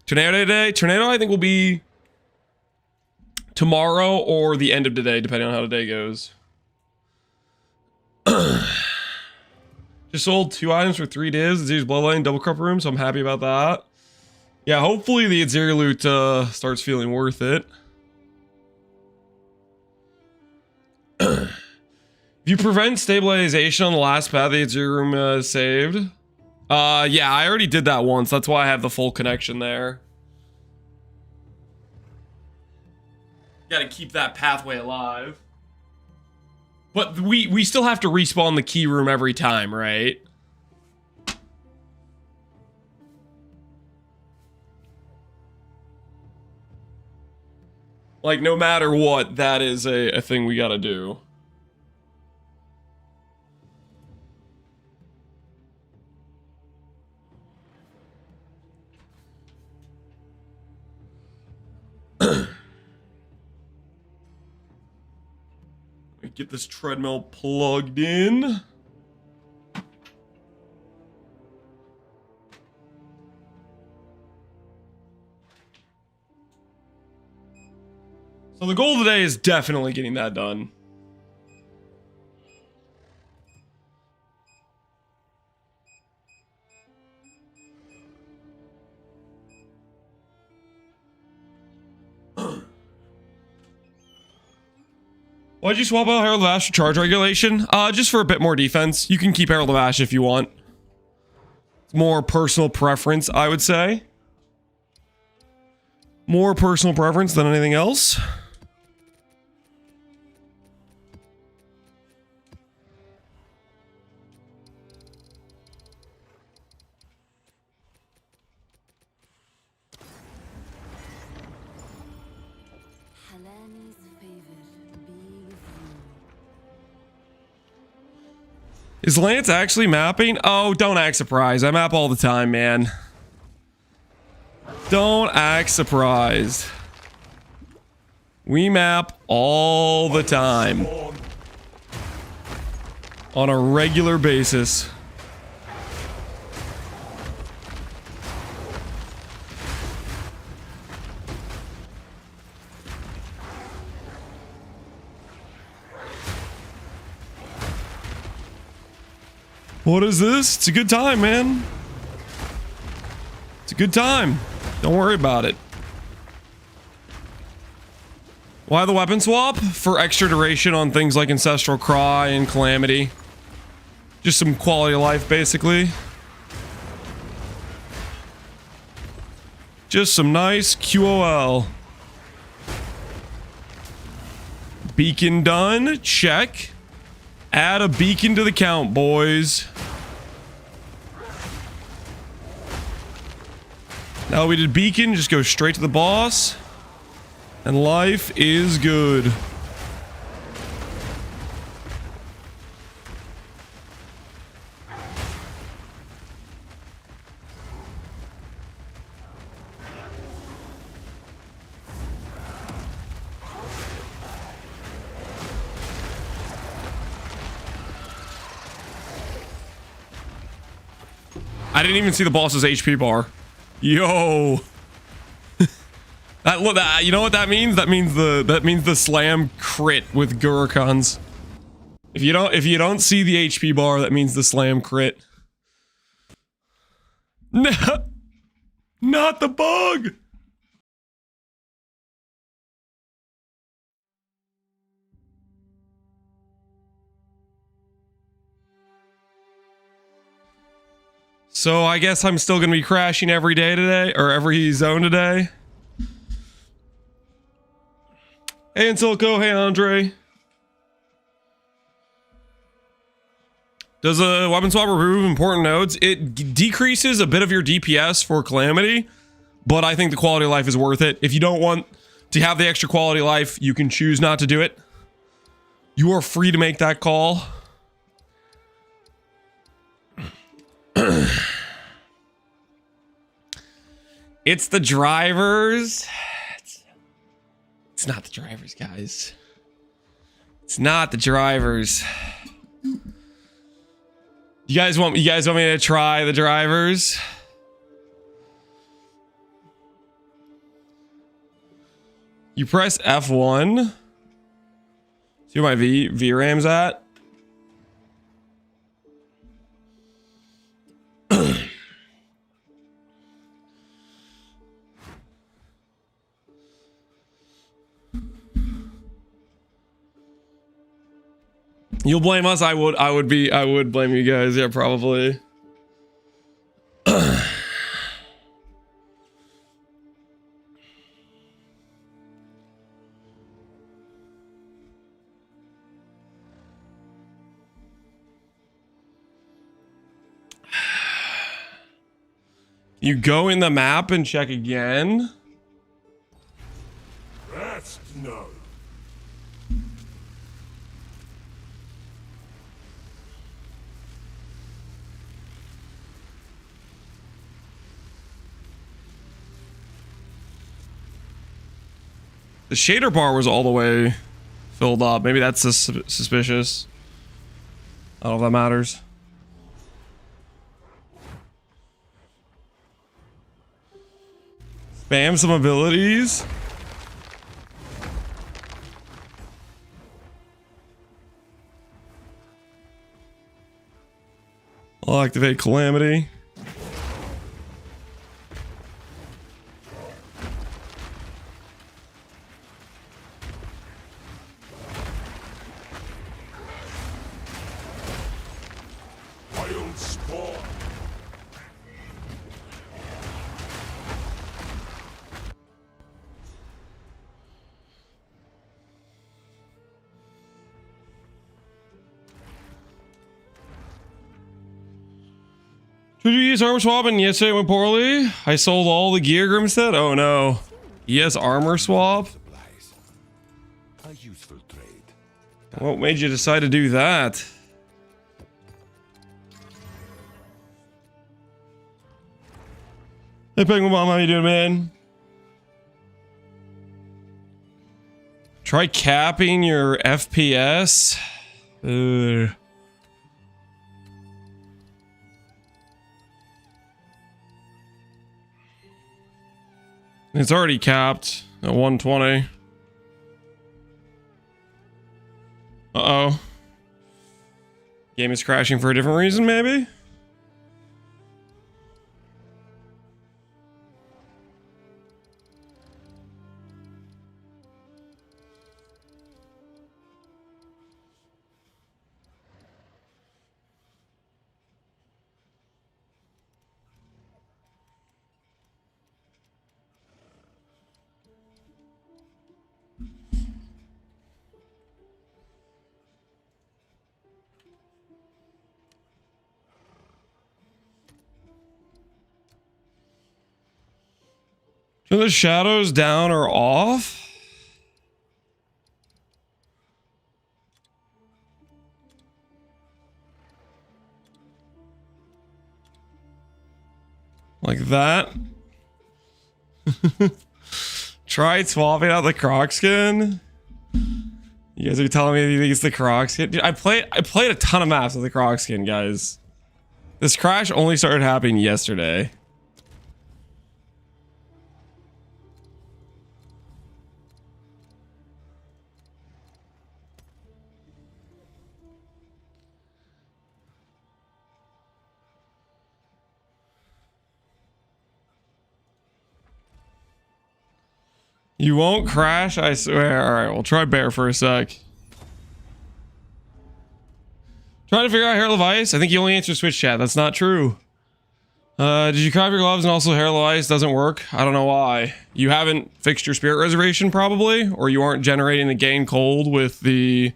Tornado today? Tornado I think will be tomorrow or the end of today, depending on how the day goes. Just sold 2 items for 3 days. Atziri's Bloodline double cup room, so I'm happy about that. Yeah, hopefully the Atziri loot starts feeling worth it. If you prevent stabilization on the last path, the Atziri room is saved. Yeah, I already did that once. That's why I have the full connection there. Gotta keep that pathway alive. But we still have to respawn the key room every time, right? Like, no matter what, that is a thing we gotta do. Get this treadmill plugged in. So the goal today is definitely getting that done. Why'd you swap out Herald of Ash for charge regulation? Just for a bit more defense. You can keep Herald of Ash if you want. It's more personal preference, I would say. More personal preference than anything else. Is Lance actually mapping? Oh, don't act surprised. I map all the time, man. Don't act surprised. We map all the time. On a regular basis. What is this? It's a good time, man. It's a good time. Don't worry about it. Why the weapon swap? For extra duration on things like Ancestral Cry and Calamity. Just some quality of life, basically. Just some nice QOL. Beacon done. Check. Add a beacon to the count, boys. Now we did beacon, just go straight to the boss. And life is good. I didn't even see the boss's HP bar. Yo. That you know what that means? That means the slam crit with Gurukans. If you don't see the HP bar, that means the slam crit. No, not the bug. So I guess I'm still gonna be crashing every day today, or every zone today. Hey Ansilco, hey Andre. Does a weapon swap remove important nodes? It decreases a bit of your DPS for Calamity, but I think the quality of life is worth it. If you don't want to have the extra quality of life, you can choose not to do it. You are free to make that call. It's the drivers. It's not the drivers, guys. It's not the drivers. You guys want me to try the drivers? You press F1. See where my VRAM's at? You'll blame us? I would blame you guys, yeah, probably. You go in the map and check again? That's no. The shader bar was all the way filled up. Maybe that's suspicious. I don't know if that matters. Spam some abilities. I'll activate Calamity. Did you use armor swap and yesterday it went poorly? I sold all the gear Grimstead? Oh no. Yes, armor swap? A useful trade. What made you decide to do that? Hey Penguin Mom, how you doing, man? Try capping your FPS. Ugh. It's already capped at 120. Uh-oh. Game is crashing for a different reason, maybe? So the shadows down or off? Like that? Try swapping out the Croc skin? You guys are telling me you think it's the Croc skin? Dude, I played a ton of maps with the Croc skin, guys. This crash only started happening yesterday. You won't crash, I swear. Alright, we'll try Bear for a sec. Trying to figure out Hair of Ice? I think you only answer Switch chat. That's not true. Did you craft your gloves and also Hair of Ice doesn't work? I don't know why. You haven't fixed your spirit reservation, probably? Or you aren't generating the gain cold with the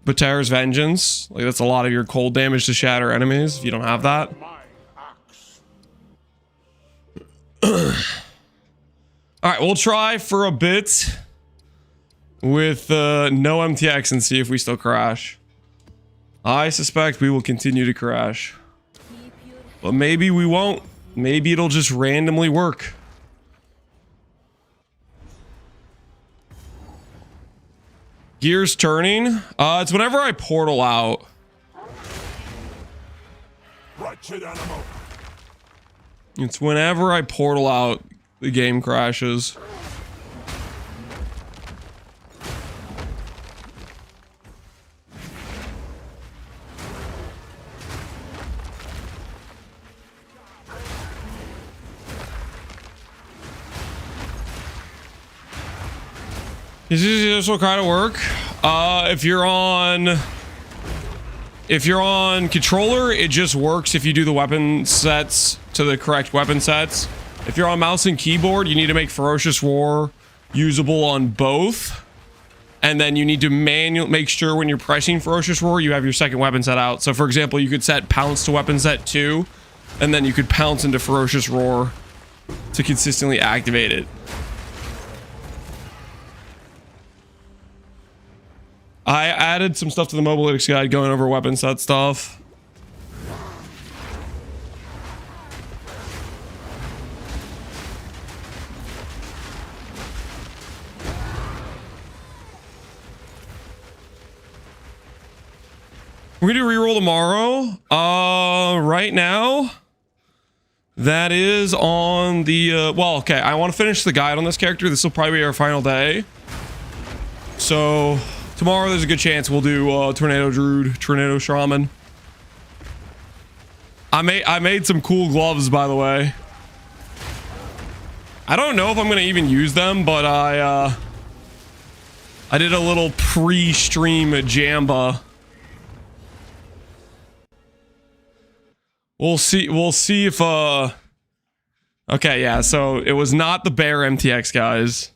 Bater's Vengeance. Like, that's a lot of your cold damage to shatter enemies if you don't have that. Alright, we'll try for a bit with no MTX and see if we still crash. I suspect we will continue to crash. But maybe we won't. Maybe it'll just randomly work. Gears turning? It's whenever I portal out. It's whenever I portal out, the game crashes. This will kind of work. If you're on controller, it just works if you do the weapon sets to the correct weapon sets. If you're on mouse and keyboard, you need to make Ferocious Roar usable on both. And then you need to make sure when you're pressing Ferocious Roar, you have your second weapon set out. So for example, you could set Pounce to weapon set 2, and then you could pounce into Ferocious Roar to consistently activate it. I added some stuff to the Mobalytics guide going over weapon set stuff. We're gonna reroll tomorrow. Right now, that is on the, well, okay, I want to finish the guide on this character. This will probably be our final day. So tomorrow there's a good chance we'll do Tornado Druid, Tornado Shaman. I made some cool gloves, by the way. I don't know if I'm gonna even use them, but I did a little pre-stream jamba. We'll see if okay, yeah, so it was not the Bear MTX, guys.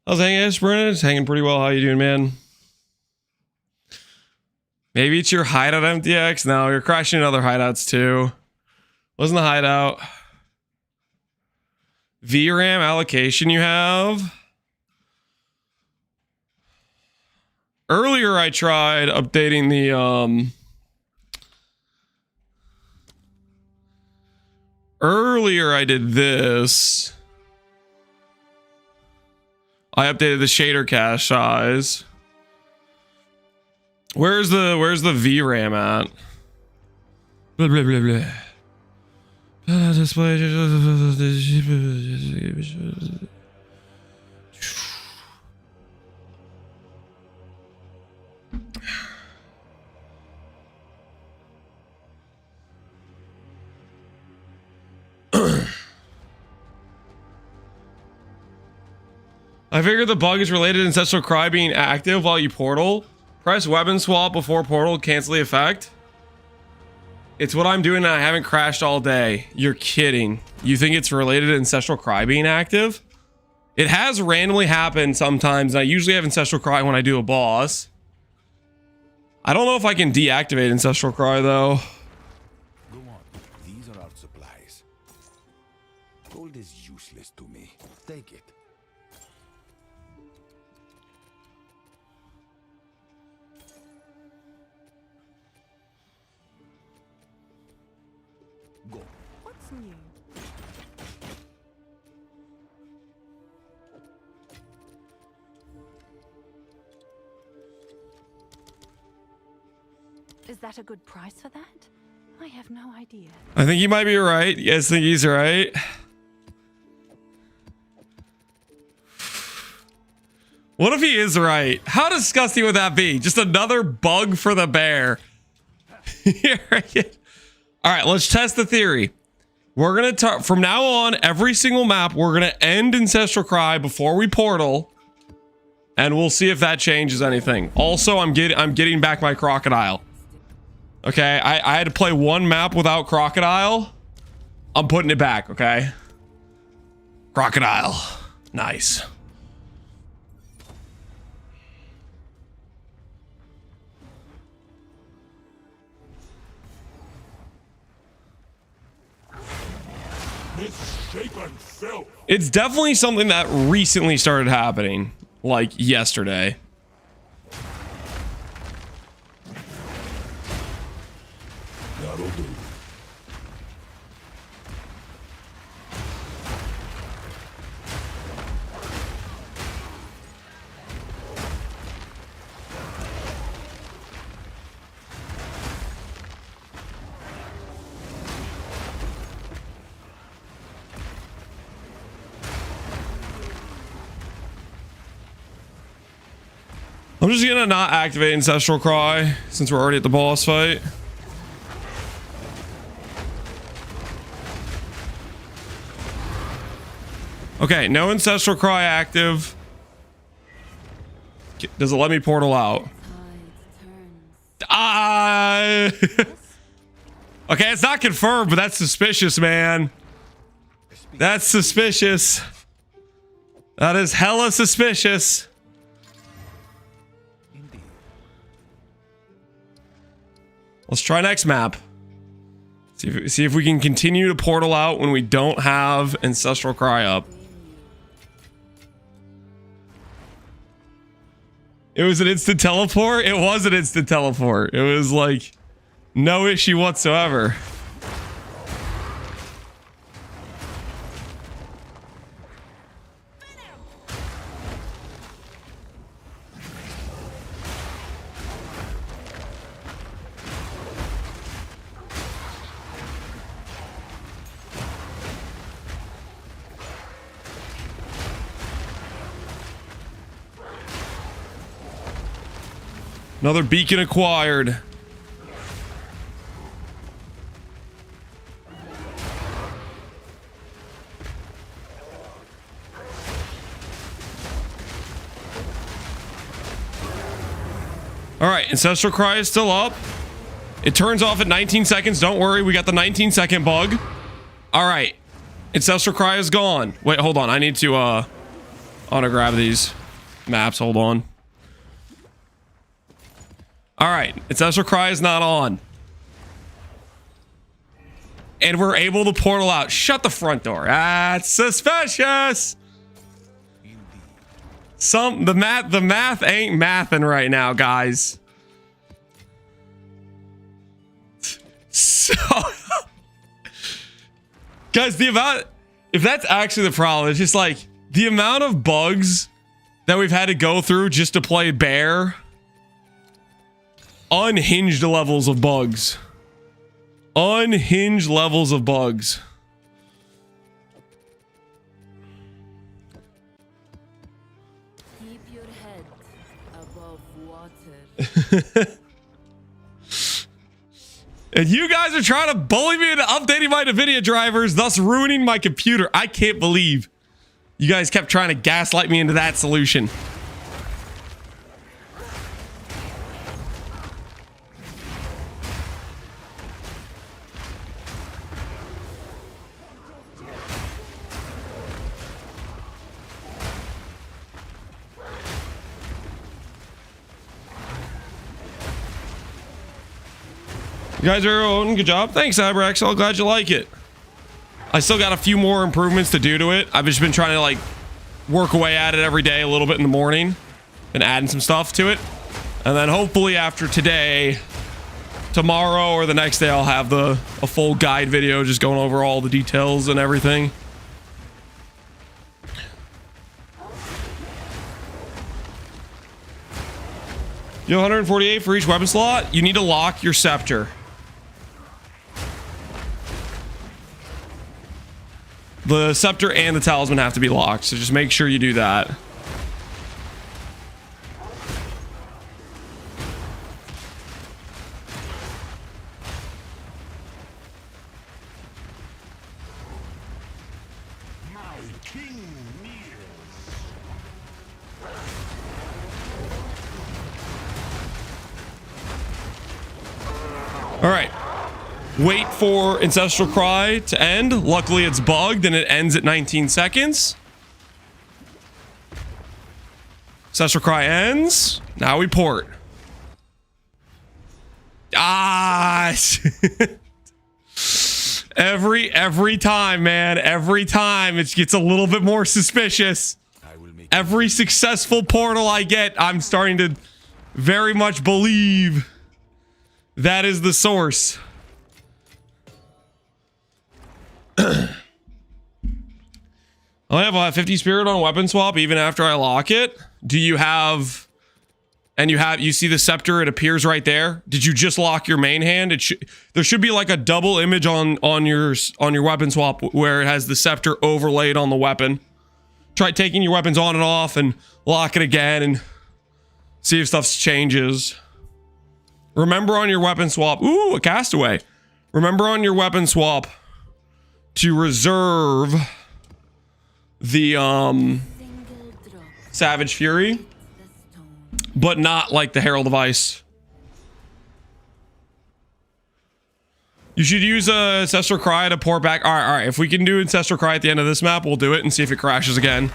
How's hanging, Brennan? It's hanging pretty well. How you doing, man? Maybe it's your hideout MTX. No, you're crashing other hideouts too. Wasn't the hideout VRAM allocation you have? Earlier I tried updating the earlier I did this. I updated the shader cache size. Where's the VRAM at? Blah blah blah blah. Display. I figured the bug is related to Ancestral Cry being active while you portal. Press weapon swap before portal, cancel the effect. It's what I'm doing and I haven't crashed all day. You're kidding. You think it's related to Ancestral Cry being active? It has randomly happened sometimes. And I usually have Ancestral Cry when I do a boss. I don't know if I can deactivate Ancestral Cry though. Go on. These are our supplies. Gold is useless to me. Take it. Go. What's new? Is that a good price for that? I have no idea. I think he might be right. Yes, I think he's right. What if he is right? How disgusting would that be? Just another bug for the bear. All right, let's test the theory. We're gonna from now on, every single map, we're gonna end Ancestral Cry before we portal, and we'll see if that changes anything. Also, I'm getting back my crocodile. Okay, I had to play one map without crocodile. I'm putting it back. Okay, crocodile, nice. It's definitely something that recently started happening, like yesterday. That'll do. I'm just gonna not activate Ancestral Cry since we're already at the boss fight. Okay, no Ancestral Cry active. Does it let me portal out? Ah! Okay, it's not confirmed, but that's suspicious, man. That's suspicious. That is hella suspicious. Let's try next map. See if we can continue to portal out when we don't have Ancestral Cry up. It was an instant teleport? It was an instant teleport. It was like no issue whatsoever. Another beacon acquired. All right, Ancestral Cry is still up. It turns off at 19 seconds. Don't worry, we got the 19-second bug. All right, Ancestral Cry is gone. Wait, hold on. I need to auto grab these maps. Hold on. All right, Ancestral Cry is not on. And we're able to portal out. Shut the front door. That's suspicious. The math ain't mathin' right now, guys. So guys, if that's actually the problem, it's just like the amount of bugs that we've had to go through just to play Bear. Unhinged levels of bugs. Unhinged levels of bugs. Keep your head above water. And you guys are trying to bully me into updating my NVIDIA drivers, thus ruining my computer. I can't believe you guys kept trying to gaslight me into that solution. You guys are on. Good job. Thanks, Cyber. Glad you like it. I still got a few more improvements to do to it. I've just been trying to like work away at it every day a little bit in the morning and adding some stuff to it. And then hopefully after today, tomorrow or the next day, I'll have a full guide video just going over all the details and everything. You have 148 for each weapon slot. You need to lock your Scepter. The Scepter and the Talisman have to be locked, so just make sure you do that. All right. Wait for Ancestral Cry to end. Luckily, it's bugged and it ends at 19 seconds. Ancestral Cry ends. Now we port. Ah! every time, man. Every time it gets a little bit more suspicious. Every successful portal I get, I'm starting to very much believe that is the source. I'll have 50 spirit on weapon swap even after I lock it. Do you have, and you see the Scepter, it appears right there. Did you just lock your main hand? There should be like a double image on your weapon swap where it has the Scepter overlaid on the weapon. Try taking your weapons on and off and lock it again, and See if stuff changes. Remember on your weapon swap. Ooh, a castaway. Remember on your weapon swap to reserve the Savage Fury, but not like the Herald of Ice. You should use a Ancestral Cry to pour back. All right. If we can do Ancestral Cry at the end of this map, we'll do it and see if it crashes again.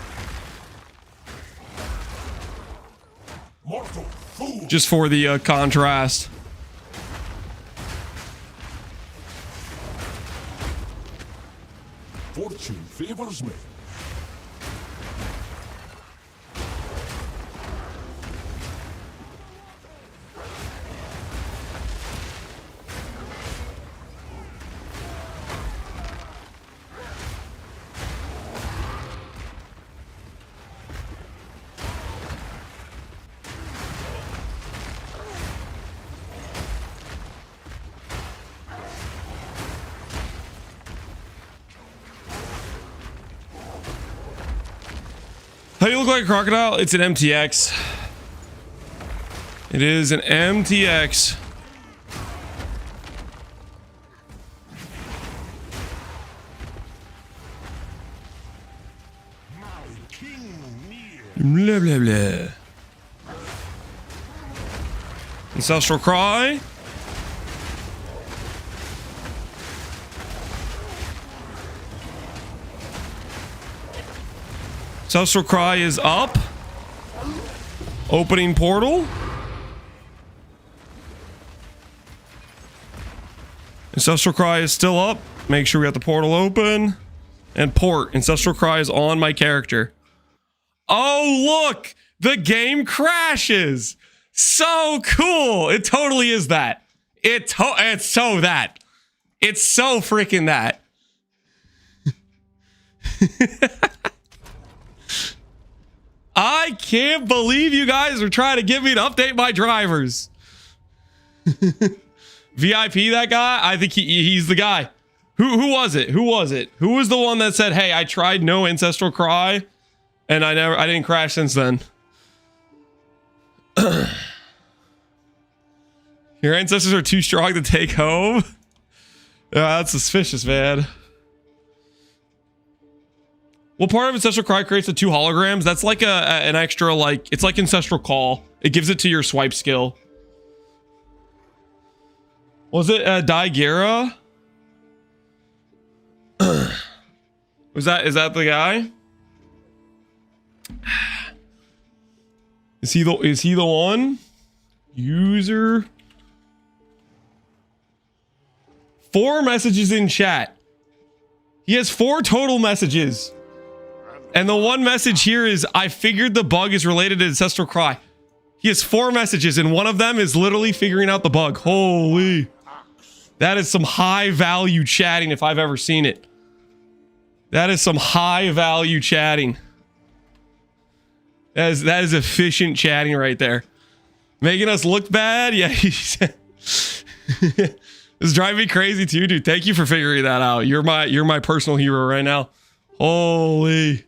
Just for the contrast. Fortune favors me. How do you look like a crocodile? It's an MTX. It is an MTX. Blah, blah, blah. Ancestral Cry. Ancestral Cry is up. Opening portal. Ancestral Cry is still up. Make sure we got the portal open. And port. Ancestral Cry is on my character. Oh, look! The game crashes! So cool! It totally is that. It's so that. It's so freaking that. I can't believe you guys are trying to get me to update my drivers. VIP, that guy? I think he's the guy. Who was it? Who was it? Who was the one that said, "Hey, I tried no Ancestral Cry and I didn't crash since then." Your ancestors are too strong to take home? Yeah, that's suspicious, man. What part of Ancestral Cry creates the 2 holograms? That's like an extra, like, it's like Ancestral Call. It gives it to your swipe skill. Was it Daigera? Is that the guy? Is he the one? User. 4 messages in chat. He has 4 total messages. And the one message here is, I figured the bug is related to Ancestral Cry. He has 4 messages, and one of them is literally figuring out the bug. Holy. That is some high value chatting if I've ever seen it. That is some high value chatting. That is efficient chatting right there. Making us look bad? Yeah. It's driving me crazy too, dude. Thank you for figuring that out. You're my personal hero right now. Holy.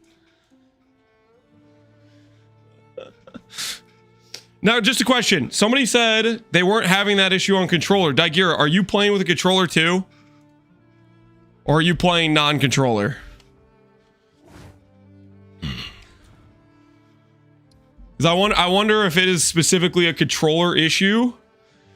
Now, just a question. Somebody said they weren't having that issue on controller. Daigera, are you playing with a controller too? Or are you playing non-controller? Because I wonder if it is specifically a controller issue.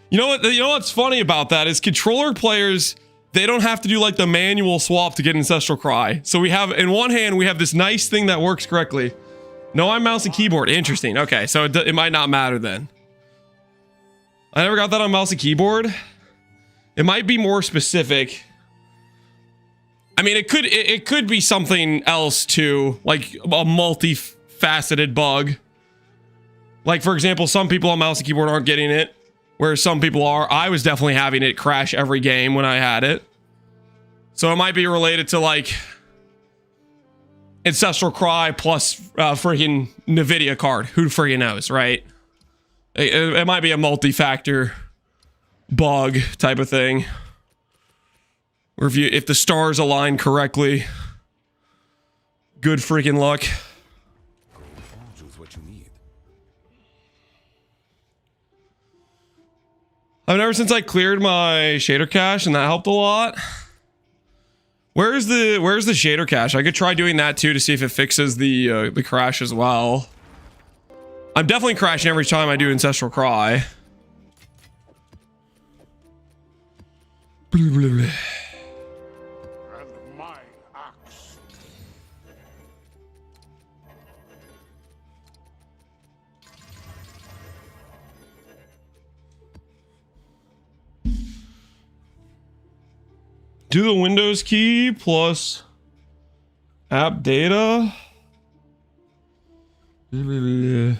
You know what's funny about that is controller players, they don't have to do like the manual swap to get Ancestral Cry. So we have, in one hand, we have this nice thing that works correctly. No, I'm mouse and keyboard. Interesting. Okay, so it might not matter then. I never got that on mouse and keyboard. It might be more specific. I mean, it could be something else too, like a multifaceted bug. Like, for example, some people on mouse and keyboard aren't getting it, whereas some people are. I was definitely having it crash every game when I had it. So it might be related to like Ancestral Cry plus freaking NVIDIA card. Who freaking knows, right? It might be a multi-factor bug type of thing. Or if the stars align correctly, good freaking luck. Choose what you need. I've never since I cleared my shader cache, and that helped a lot. Where's the shader cache? I could try doing that too to see if it fixes the crash as well. I'm definitely crashing every time I do Ancestral Cry. Blah, blah, blah. And my axe. Do the Windows key plus app data. Blah, blah, blah.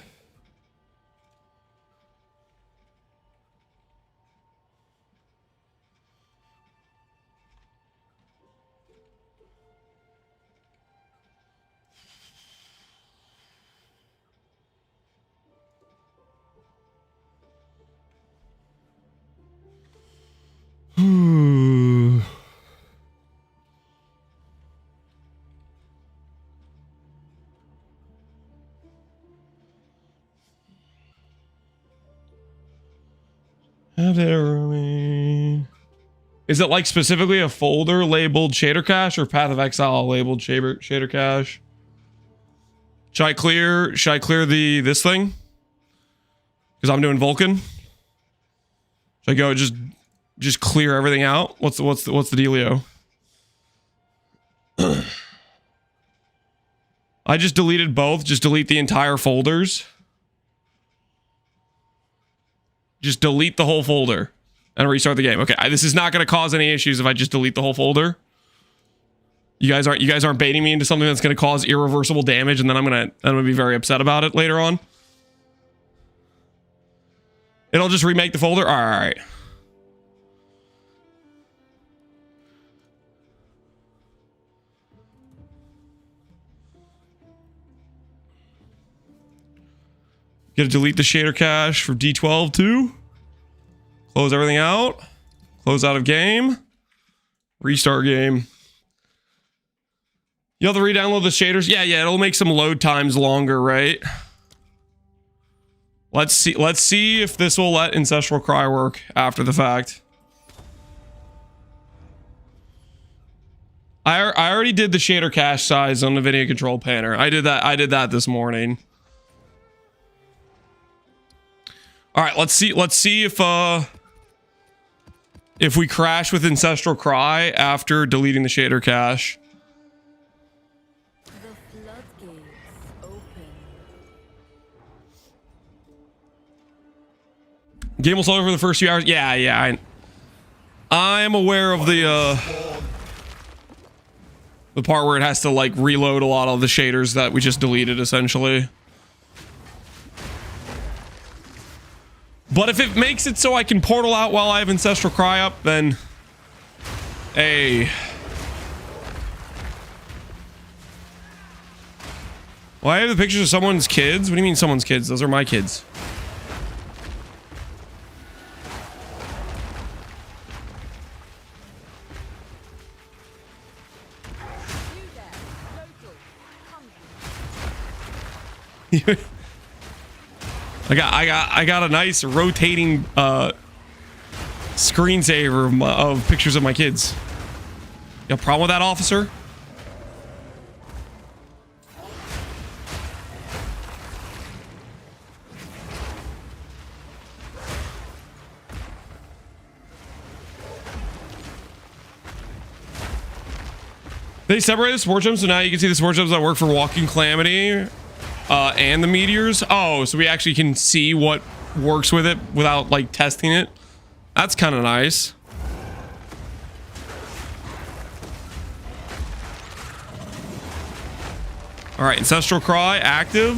Is it like specifically a folder labeled shader cache or Path of Exile labeled shader cache? Should I clear this thing? Because I'm doing Vulcan. Should I go just clear everything out? What's the dealio? I just deleted both. Just delete the entire folders. Just delete the whole folder and restart the game. Okay, this is not going to cause any issues if I just delete the whole folder. You guys aren't baiting me into something that's going to cause irreversible damage, and then I'm gonna be very upset about it later on. It'll just remake the folder. All right. Gotta delete the shader cache for D12 too. Close everything out. Close out of game. Restart game. You have to re-download the shaders. Yeah, it'll make some load times longer, right? Let's see if this will let Ancestral Cry work after the fact. I already did the shader cache size on the video control panel. I did that this morning. All right, let's see if we crash with Ancestral Cry after deleting the shader cache. The floodgates open. Game will slow for the first few hours. Yeah. I am aware of the part where it has to like reload a lot of the shaders that we just deleted essentially. But if it makes it so I can portal out while I have Ancestral Cry up, then hey. Well, I have the pictures of someone's kids. What do you mean someone's kids? Those are my kids. I got a nice rotating screensaver of pictures of my kids. You got a problem with that, officer? They separated the sport gems, so now you can see the sport gems that work for Walking Calamity and the meteors. Oh, so we actually can see what works with it without like testing it. That's kind of nice. All right, Ancestral Cry active.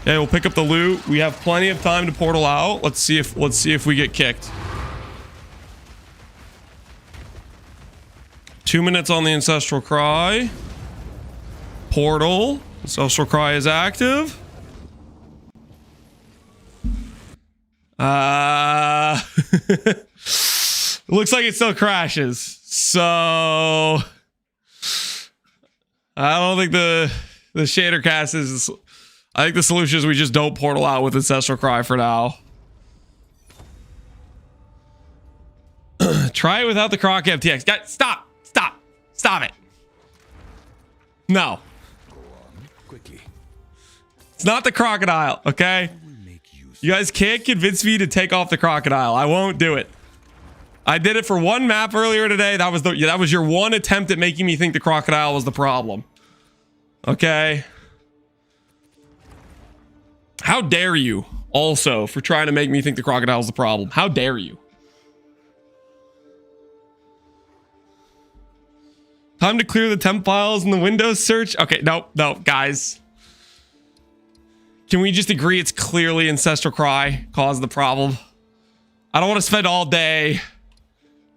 Okay, we'll pick up the loot. We have plenty of time to portal out. Let's see if we get kicked. 2 minutes on the Ancestral Cry. Portal. Ancestral Cry is active. Looks like it still crashes. So I don't think the shader cast is. I think the solution is we just don't portal out with Ancestral Cry for now. Try it without the Croc FTX. Guys, stop. Stop. Stop it. No. Quickly. It's not the crocodile, okay? You guys can't convince me to take off the crocodile. I won't do it. I did it for one map earlier today. That was your one attempt at making me think the crocodile was the problem. Okay. How dare you also for trying to make me think the crocodile is the problem? How dare you? Time to clear the temp files in the Windows search. Okay, no, guys. Can we just agree it's clearly Ancestral Cry caused the problem? I don't want to spend all day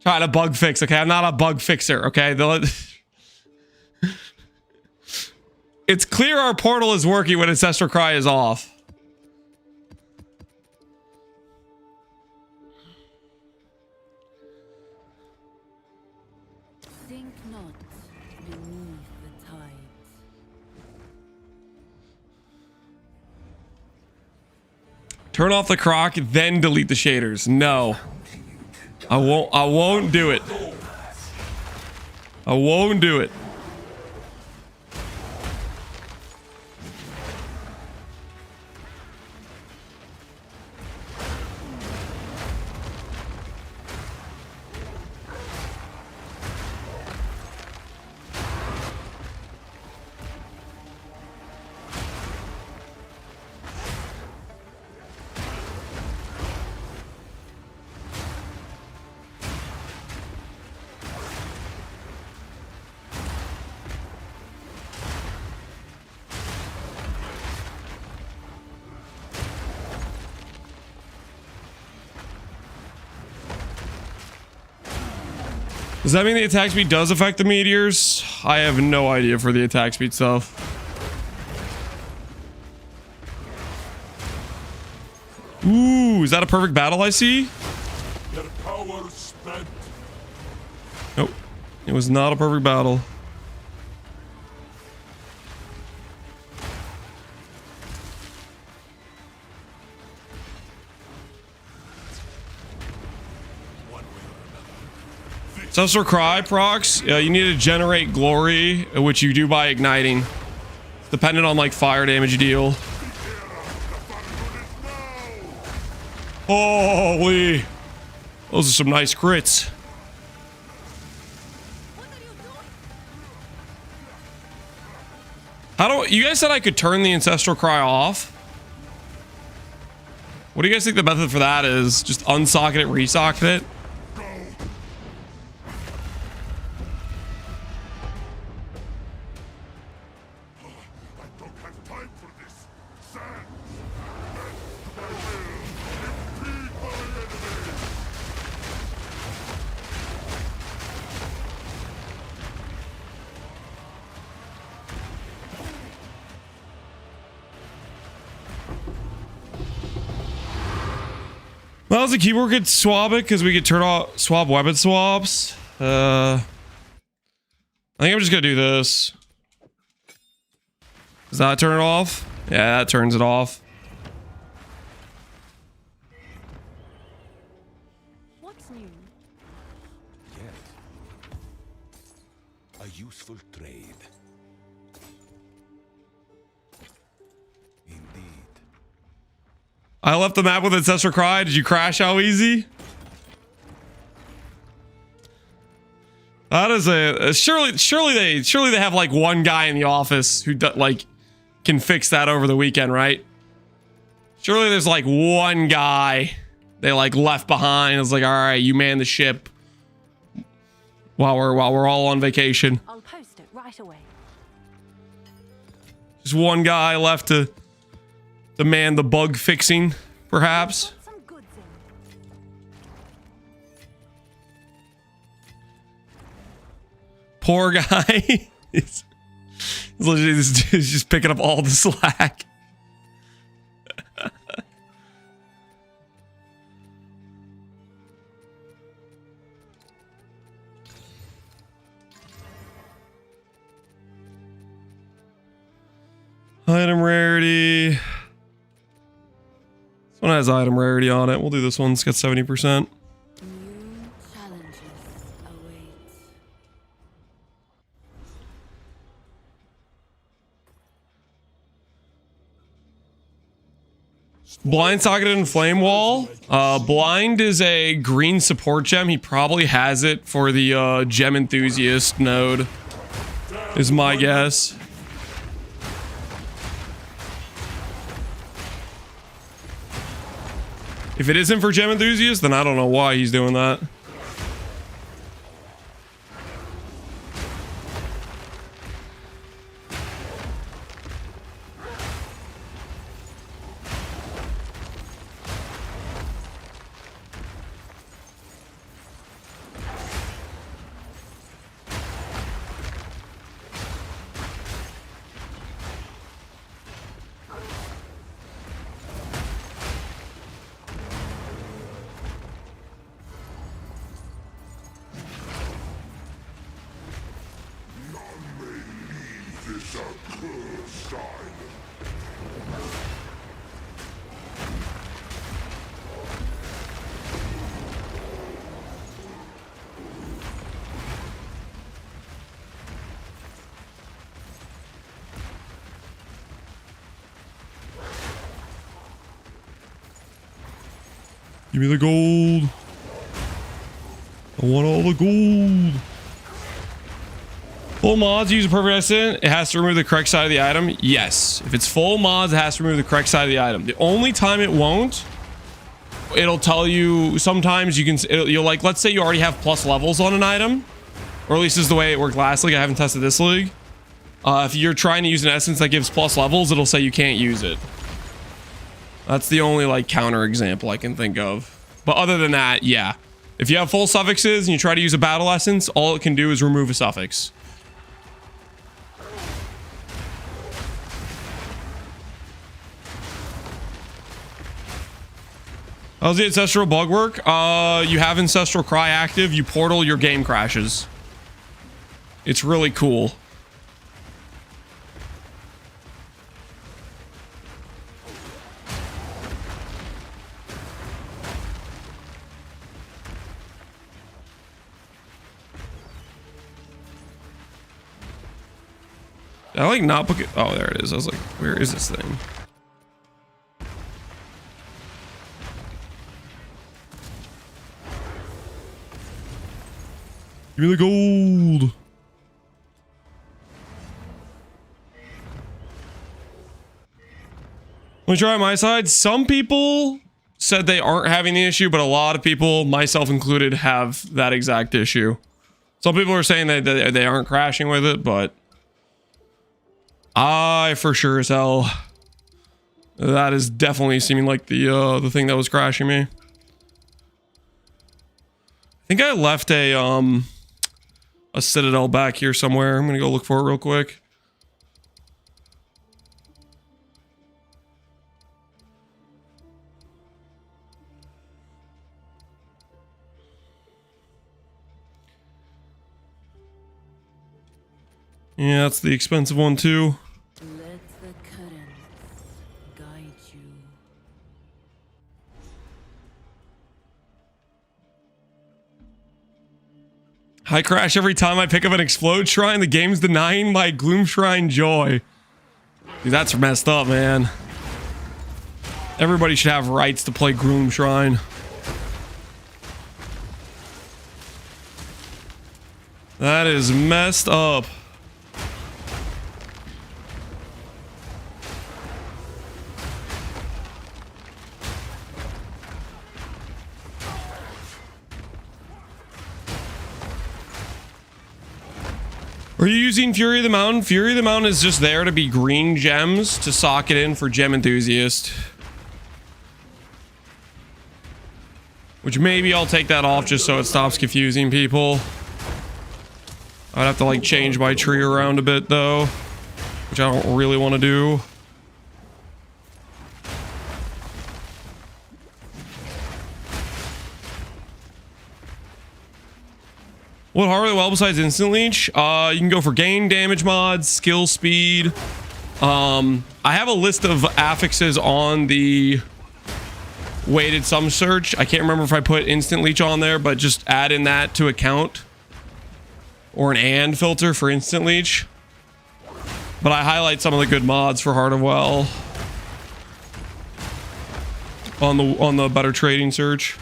trying to bug fix, okay? I'm not a bug fixer, okay? It's clear our portal is working when Ancestral Cry is off. Think not beneath the tides. Turn off the croc, then delete the shaders. No. I won't do it. I won't do it. Does that mean the attack speed does affect the meteors? I have no idea for the attack speed stuff. Ooh, is that a perfect battle I see? Their power spent. Nope. It was not a perfect battle. Ancestral Cry procs, you need to generate glory, which you do by igniting. Dependent on like fire damage you deal. Holy! Those are some nice crits. How do you guys said I could turn the Ancestral Cry off? What do you guys think the method for that is? Just unsocket it, resocket it? Well, as a keyboard could swap it because we could turn off swap weapon swaps. I think I'm just gonna do this. Does that turn it off? Yeah, that turns it off. What's new? Yes. A useful trade. Indeed. I left the map with Ancestral Cry. Did you crash how easy? That is a surely they have like one guy in the office who like can fix that over the weekend, right? Surely there's like one guy they like left behind. It's like, all right, you man the ship while we're all on vacation. I'll post it right away. Just one guy left to man the bug fixing, perhaps. Put some goods in. Poor guy. he's literally he's just picking up all the slack. Item rarity. This one has item rarity on it. We'll do this one. It's got 70%. New challenge. Blind Socketed and Flame Wall. Blind is a green support gem. He probably has it for the gem enthusiast node, is my guess. If it isn't for gem enthusiast, then I don't know why he's doing that. Give me the gold. I want all the gold. Full mods use a perfect accident. It has to remove the correct side of the item. Yes. If it's full mods, it has to remove the correct side of the item. The only time it won't, it'll tell you sometimes you can, you'll like, let's say you already have plus levels on an item, or at least this is the way it worked last league. I haven't tested this league. If you're trying to use an essence that gives plus levels, it'll say you can't use it. That's the only like counter example I can think of. But other than that, yeah. If you have full suffixes and you try to use a battle essence, all it can do is remove a suffix. How's the Ancestral bug work? You have Ancestral Cry active, you portal, your game crashes. It's really cool. I like not book it. Oh, there it is. I was like, where is this thing? Give me the gold. Let me try on my side. Some people said they aren't having the issue, but a lot of people, myself included, have that exact issue. Some people are saying that they aren't crashing with it, but I for sure as hell, that is definitely seeming like the thing that was crashing me. I think I left a citadel back here somewhere. I'm gonna go look for it real quick. Yeah, that's the expensive one too. Let the currents guide you. I crash every time I pick up an explode shrine. The game's denying my gloom shrine joy. Dude, that's messed up, man. Everybody should have rights to play gloom shrine. That is messed up. Are you using Fury of the Mountain? Fury of the Mountain is just there to be green gems to sock it in for gem enthusiast. Which maybe I'll take that off just so it stops confusing people. I'd have to like change my tree around a bit though, which I don't really want to do. What hardly well besides instant leech? You can go for gain damage mods, skill speed. I have a list of affixes on the weighted sum search. I can't remember if I put instant leech on there, but just add in that to account. Or an and filter for instant leech. But I highlight some of the good mods for Heart of Well. on the better trading search.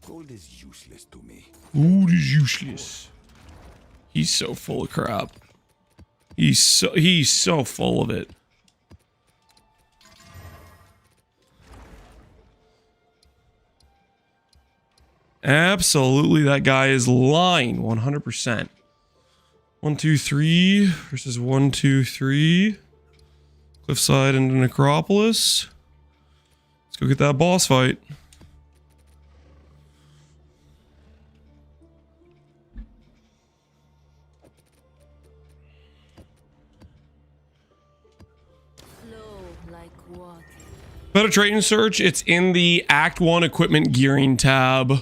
Gold is useless to me. Gold is useless. He's so full of crap. He's so full of it. Absolutely, that guy is lying 100%. 1, 2, 3 versus 1, 2, 3. Cliffside into Necropolis. Let's go get that boss fight. Better trading search, it's in the Act 1 equipment gearing tab.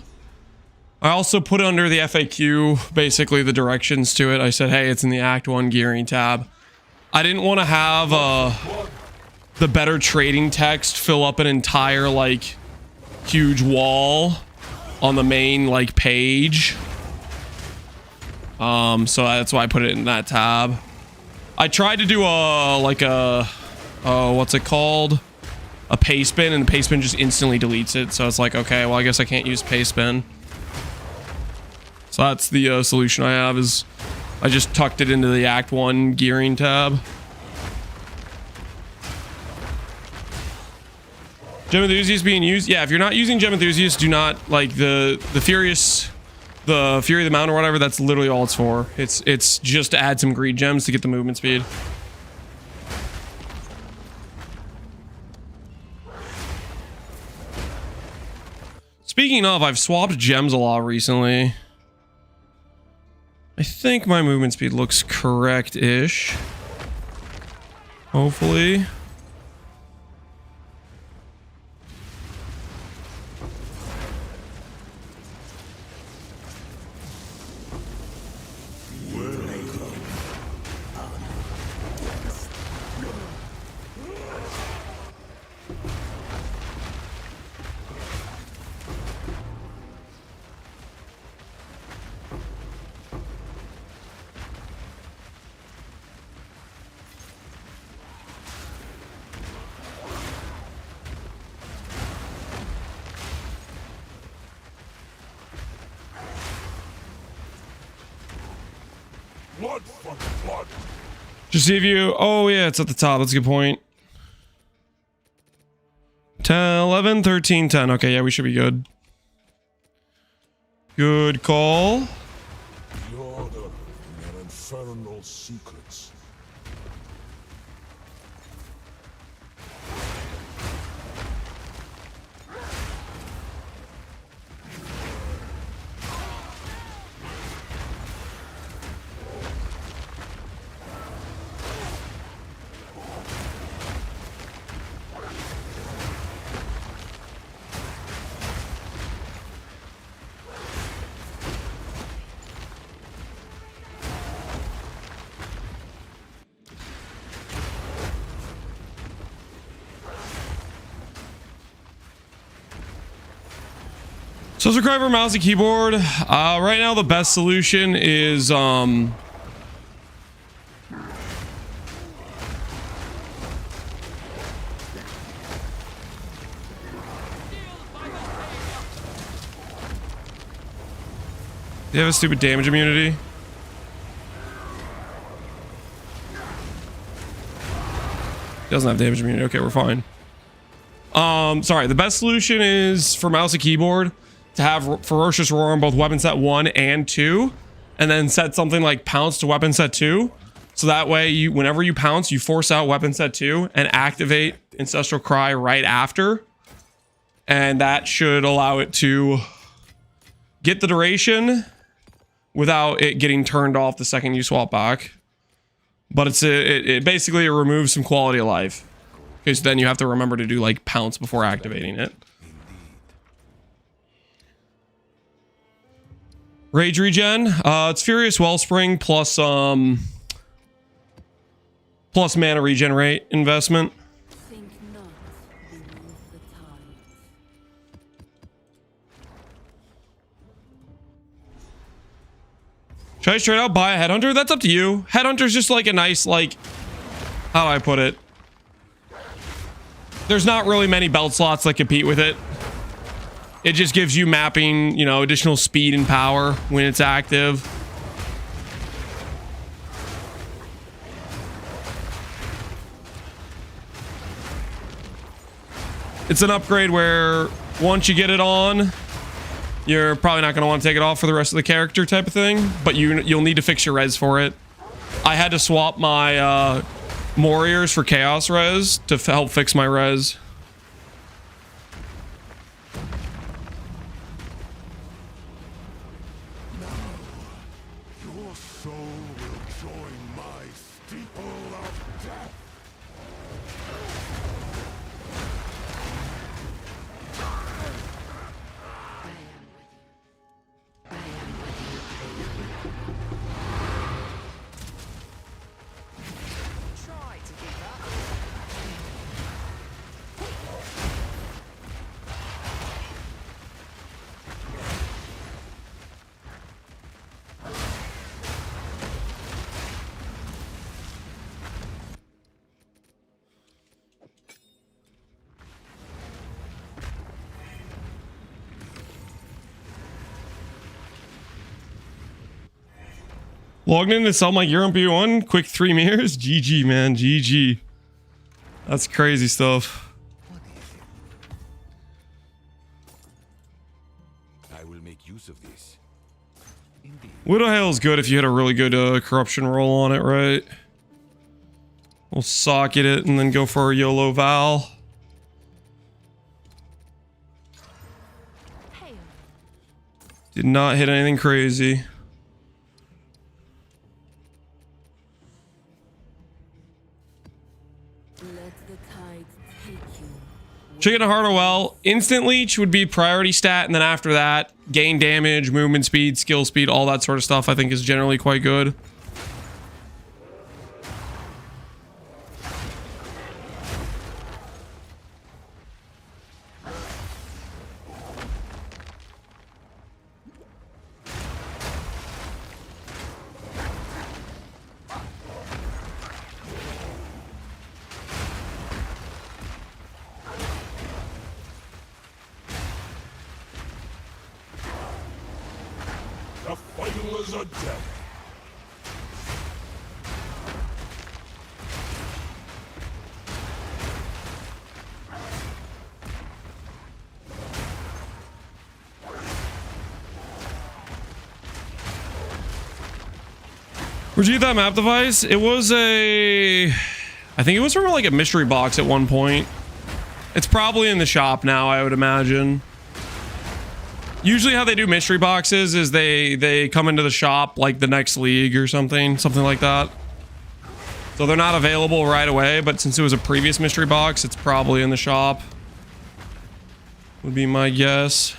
I also put under the FAQ, basically the directions to it. I said, hey, it's in the Act 1 gearing tab. I didn't want to have the better trading text fill up an entire, like, huge wall on the main, like, page. So that's why I put it in that tab. I tried to do what's it called? A paste bin, and the paste bin just instantly deletes it. So it's like, okay, well, I guess I can't use paste bin. So that's the solution I have, is I just tucked it into the Act 1 gearing tab. Gem Enthusiast being used? Yeah, if you're not using Gem Enthusiast, do not, like, the Fury of the Mountain or whatever, that's literally all it's for. It's just to add some greed gems to get the movement speed. Speaking of, I've swapped gems a lot recently. I think my movement speed looks correct-ish. Hopefully. Just see if you... Oh, yeah, it's at the top. That's a good point. 10, 11, 13, 10. Okay, yeah, we should be good. Good call. The Order and their infernal secrets. Subscriber mouse and keyboard. Right now the best solution is Do you have a stupid damage immunity? Doesn't have damage immunity. Okay, we're fine. Sorry, the best solution is for mouse and keyboard to have Ferocious Roar on both weapon set 1 and 2, and then set something like Pounce to weapon set 2. So that way, whenever you pounce, you force out weapon set 2 and activate Ancestral Cry right after. And that should allow it to get the duration without it getting turned off the second you swap back. But it basically removes some quality of life. Because then you have to remember to do like Pounce before activating it. Rage regen. It's Furious Wellspring plus plus mana regenerate investment. Think not beneath the tides. Should I straight out buy a Headhunter? That's up to you. Headhunter's just like a nice, like, how do I put it? There's not really many belt slots that compete with it. It just gives you mapping, you know, additional speed and power when it's active. It's an upgrade where once you get it on, you're probably not going to want to take it off for the rest of the character type of thing, but you'll need to fix your res for it. I had to swap my Warriors for Chaos res to help fix my res. Your soul will join my steeple of death. Logged in to sell my gear on B1. Quick 3 mirrors. GG, man. GG. That's crazy stuff. I will make use of this. Indeed. Widowhail is good if you had a really good corruption roll on it, right? We'll socket it and then go for a YOLO Val. Did not hit anything crazy. Chicken and Heart of Well, instant leech would be priority stat, and then after that, gain damage, movement speed, skill speed, all that sort of stuff I think is generally quite good. The finals are dead. Where'd you get that map device? It was a... I think it was from like a mystery box at one point. It's probably in the shop now, I would imagine. Usually how they do mystery boxes is they come into the shop like the next league or something like that. So they're not available right away, but since it was a previous mystery box, it's probably in the shop. Would be my guess.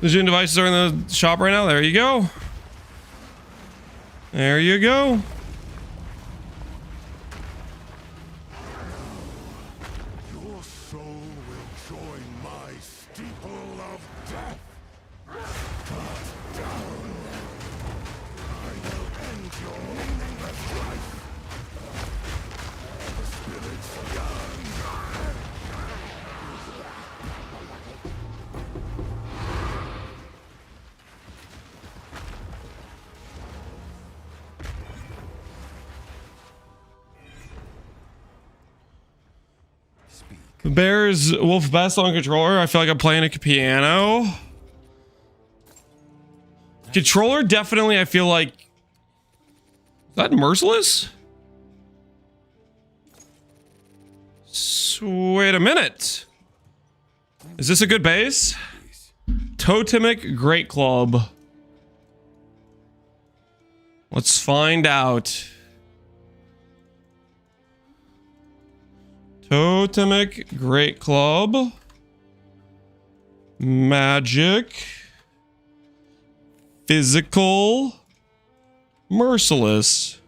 The Jin devices are in the shop right now. There you go. There you go. Your soul will join my steeple of death. But down. I will end your meaningless life. The spirit's young. Bear's Wolf best on controller. I feel like I'm playing a piano. Controller, definitely, I feel like... Is that Merciless? Wait a minute. Is this a good base? Totemic Great Club. Let's find out. Totemic Great Club. Magic. Physical. Merciless.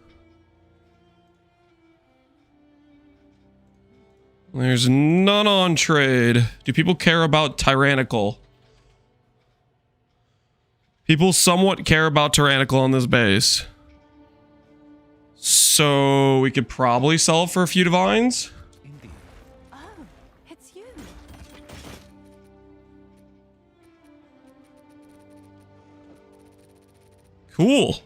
There's none on trade. Do people care about tyrannical? People somewhat care about tyrannical on this base. So we could probably sell for a few divines. Oh, it's you. Cool.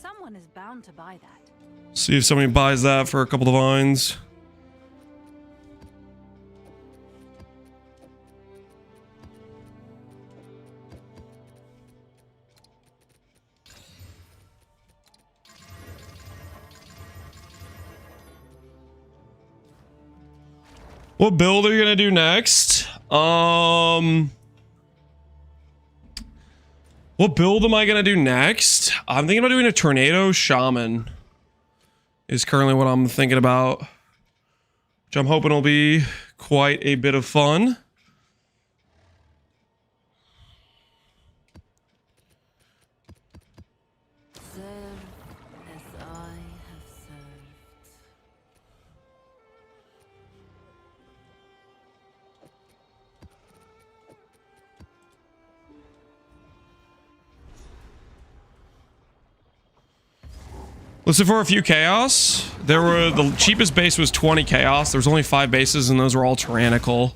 Someone is bound to buy that. See if somebody buys that for a couple divines. What build are you gonna do next? What build am I gonna do next? I'm thinking about doing a tornado shaman. Is currently what I'm thinking about. Which I'm hoping will be quite a bit of fun. Serve as I have served. Listen for a few chaos. There were the cheapest base was 20 chaos. There was only 5 bases and those were all tyrannical.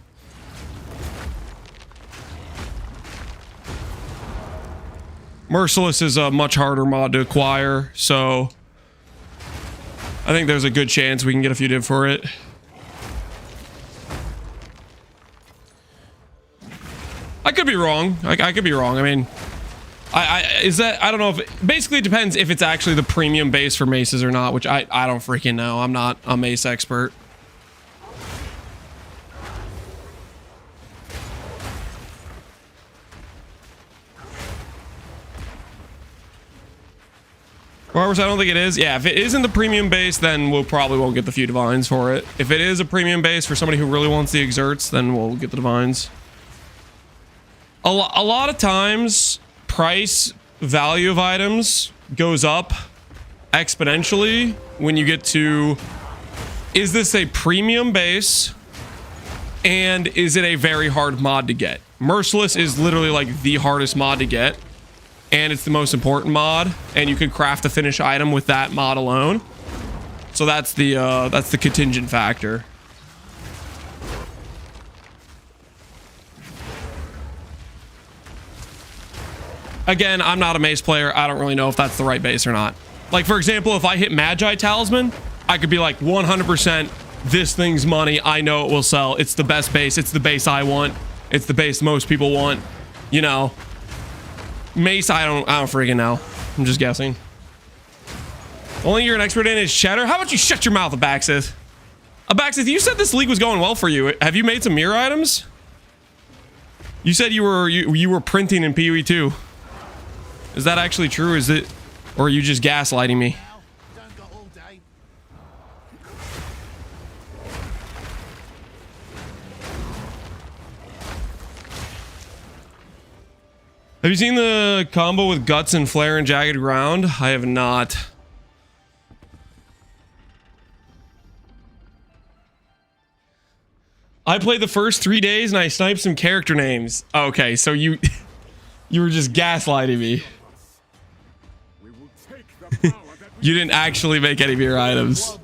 Merciless is a much harder mod to acquire, so I think there's a good chance we can get a few div for it. I could be wrong. I could be wrong. I mean, I don't know if basically it depends if it's actually the premium base for maces or not, which I don't freaking know. I'm not a mace expert. Barbers, I don't think it is. Yeah, if it isn't the premium base, then we'll probably won't get the few divines for it. If it is a premium base for somebody who really wants the exerts, then we'll get the divines. A lot of times, price value of items goes up exponentially when you get to, is this a premium base and is it a very hard mod to get? Merciless is literally like the hardest mod to get, and it's the most important mod, and you can craft a finished item with that mod alone. So that's the contingent factor. Again, I'm not a mace player. I don't really know if that's the right base or not. Like, for example, if I hit Magi Talisman, I could be like 100%, this thing's money. I know it will sell. It's the best base. It's the base I want. It's the base most people want. You know, mace, I don't freaking know. I'm just guessing. Only you're an expert in is cheddar. How about you shut your mouth, Abaxis? Abaxis, you said this league was going well for you. Have you made some mirror items? You said you were printing in PoE 2. Is that actually true? Is it, or are you just gaslighting me? Have you seen the combo with Guts and Flare and Jagged Ground? I have not. I played the first 3 days and I sniped some character names. Okay, so you were just gaslighting me. You didn't actually make any mirror items.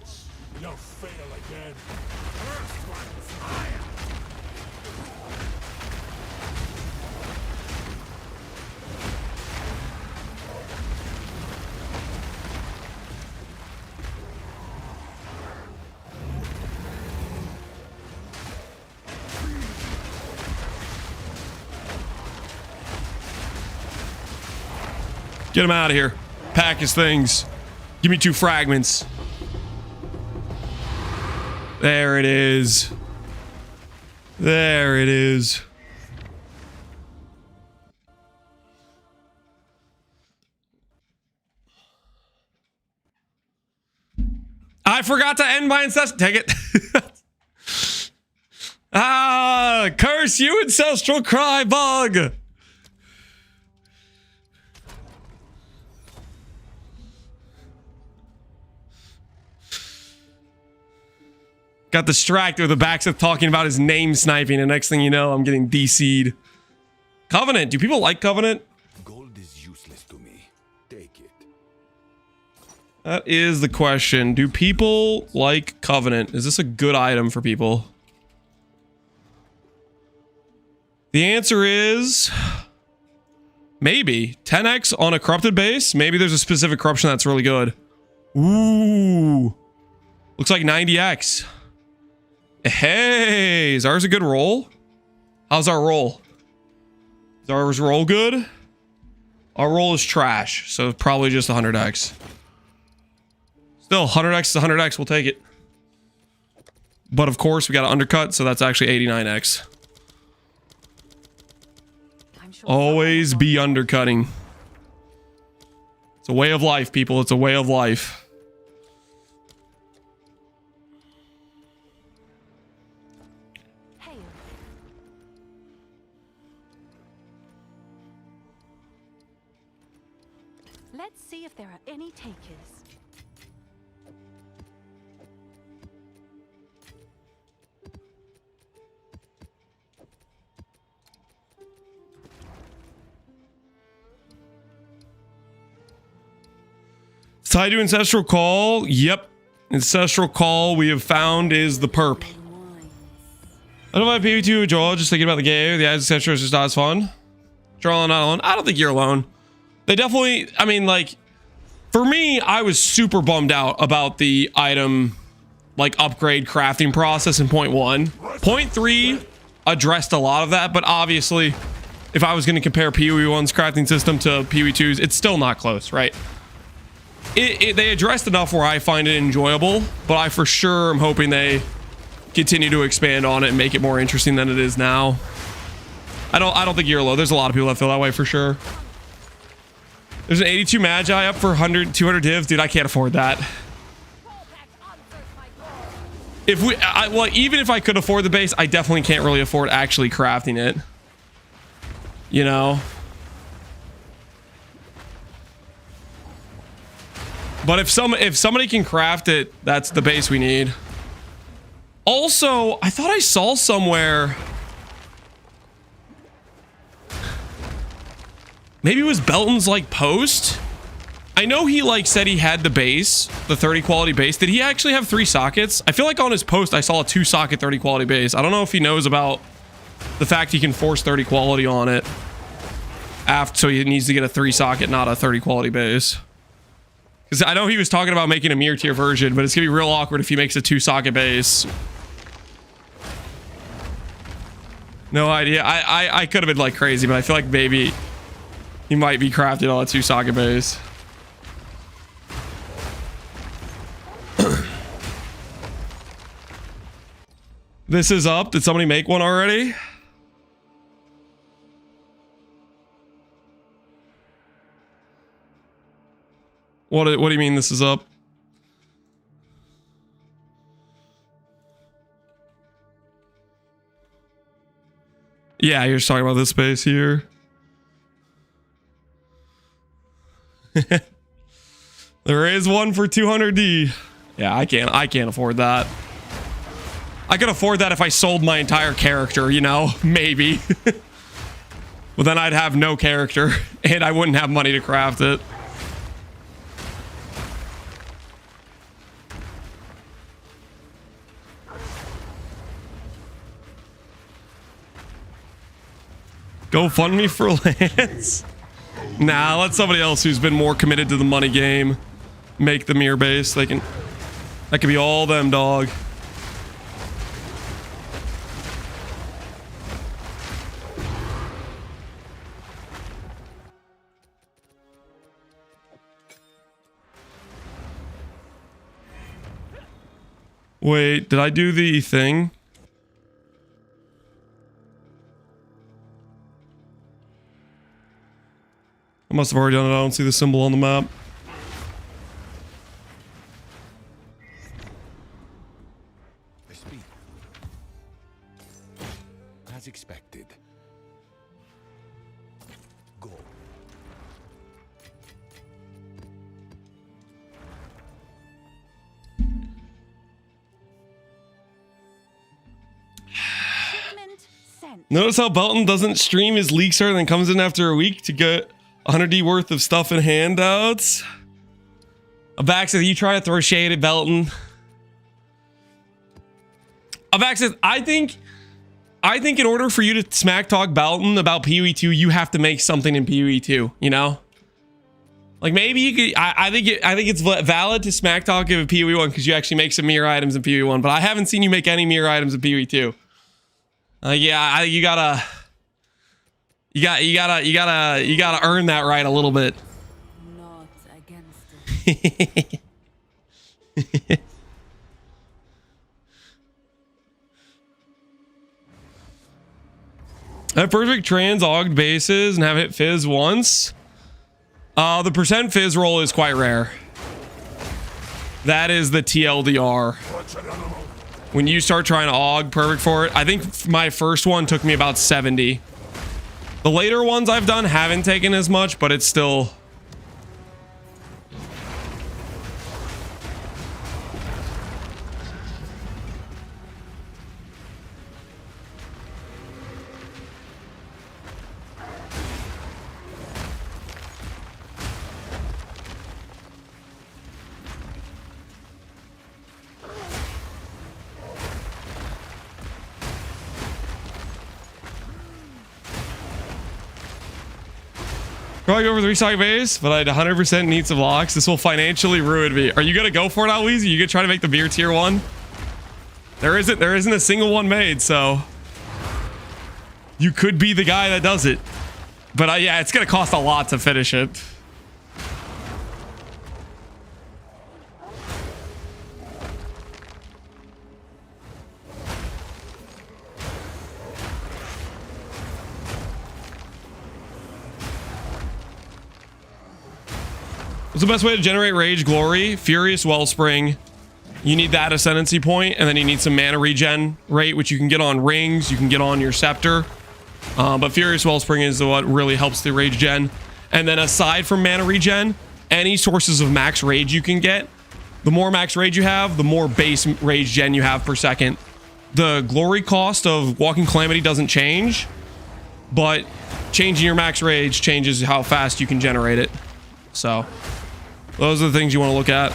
Get him out of here. Pack his things. Give me 2 fragments. There it is. There it is. I forgot to end my ancestral. Take it. Ah, curse you, ancestral cry bug. Got distracted with the Baxith talking about his name sniping, and next thing you know, I'm getting DC'd. Covenant. Do people like Covenant? Gold is useless to me. Take it. That is the question. Do people like Covenant? Is this a good item for people? The answer is maybe. 10x on a corrupted base. Maybe there's a specific corruption that's really good. Ooh. Looks like 90x. Hey, is ours a good roll? How's our roll? Is ours roll good? Our roll is trash, so probably just 100x. Still, 100x is 100x. We'll take it. But of course, we got to undercut, so that's actually 89x. Always be undercutting. It's a way of life, people. It's a way of life. Hail. Let's see if there are any takers. Tied to Ancestral Call. Yep. Ancestral Call we have found is the perp. I don't have PvP draw, just thinking about the game. The Ancestral is just not as fun. Draw not alone. I don't think you're alone. They definitely, I mean, like, for me, I was super bummed out about the item, like, upgrade crafting process in point 1. Point 3 addressed a lot of that, but obviously, if I was going to compare PoE1's crafting system to PoE2's, it's still not close, right? They addressed enough where I find it enjoyable, but I for sure am hoping they continue to expand on it and make it more interesting than it is now. I don't think you're low. There's a lot of people that feel that way for sure. There's an 82 Magi up for 100, 200 divs. Dude, I can't afford that. If we, well, even if I could afford the base, I definitely can't really afford actually crafting it. You know? But if somebody can craft it, that's the base we need. Also, I thought I saw somewhere. Maybe it was Belton's like post. I know he like said he had the base, the 30 quality base. Did he actually have 3 sockets? I feel like on his post I saw a 2 socket 30 quality base. I don't know if he knows about the fact he can force 30 quality on it. So he needs to get a 3 socket, not a 30 quality base. Because I know he was talking about making a mirror tier version, but it's gonna be real awkward if he makes a 2 socket base. No idea. I could have been like crazy, but I feel like maybe he might be crafting on a 2 socket base. This is up. Did somebody make one already? What do you mean this is up? Yeah, you're just talking about this space here. There is one for 200D. Yeah, I can't afford that. I could afford that if I sold my entire character, you know, maybe. But then I'd have no character and I wouldn't have money to craft it. Go fund me for Lance. Nah, let somebody else who's been more committed to the money game make the mirror base. That could be all them, dog. Wait, did I do the thing? I must have already done it. I don't see the symbol on the map. I speak. As expected. Go. Shipment sent. Notice how Belton doesn't stream his leaks and then comes in after a week to get 100D worth of stuff and handouts. Abaxis, you try to throw shade at Belton. Abaxis, I think in order for you to smack talk Belton about PoE 2, you have to make something in PoE 2, you know? Like maybe you could, I think it's valid to smack talk of PoE 1 because you actually make some mirror items in PoE 1, but I haven't seen you make any mirror items in PoE 2. Yeah, you gotta earn that right a little bit. Not against it. I have perfect trans auged bases and have hit fizz once. The percent fizz roll is quite rare. That is the TLDR. When you start trying to aug perfect for it, I think my first one took me about 70. The later ones I've done haven't taken as much, but it's still... Probably go for the restock base, but I'd 100% need some locks. This will financially ruin me. Are you gonna go for it, Aloezy? You gonna try to make the beer tier 1? There isn't a single one made, so you could be the guy that does it. But yeah, it's gonna cost a lot to finish it. What's the best way to generate rage? Glory, Furious Wellspring. You need that ascendancy point, and then you need some mana regen rate, which you can get on rings, you can get on your scepter. But Furious Wellspring is what really helps the rage gen. And then aside from mana regen, any sources of max rage you can get. The more max rage you have, the more base rage gen you have per second. The glory cost of Walking Calamity doesn't change, but changing your max rage changes how fast you can generate it. So those are the things you want to look at.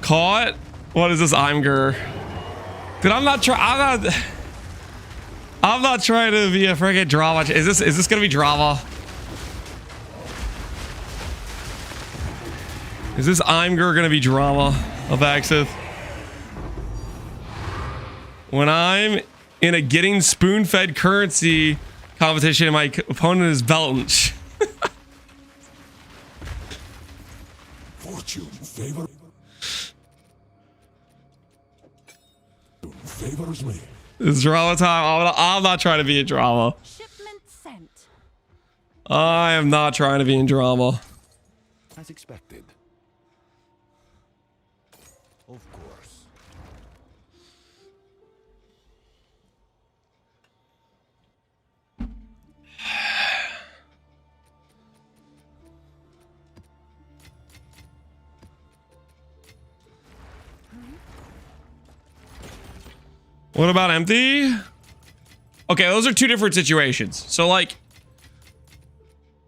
Caught? What is this? Imgur. Dude, I'm not trying to be a friggin' drama. Is this gonna be drama? Is this Imgur gonna be drama of Axith? When I'm in a getting spoon-fed currency competition and my opponent is Belton. Fortune favors me. It's drama time. I'm not trying to be in drama. Shipment sent. I am not trying to be in drama. As expected. Of course. What about empty? Okay, those are two different situations. So like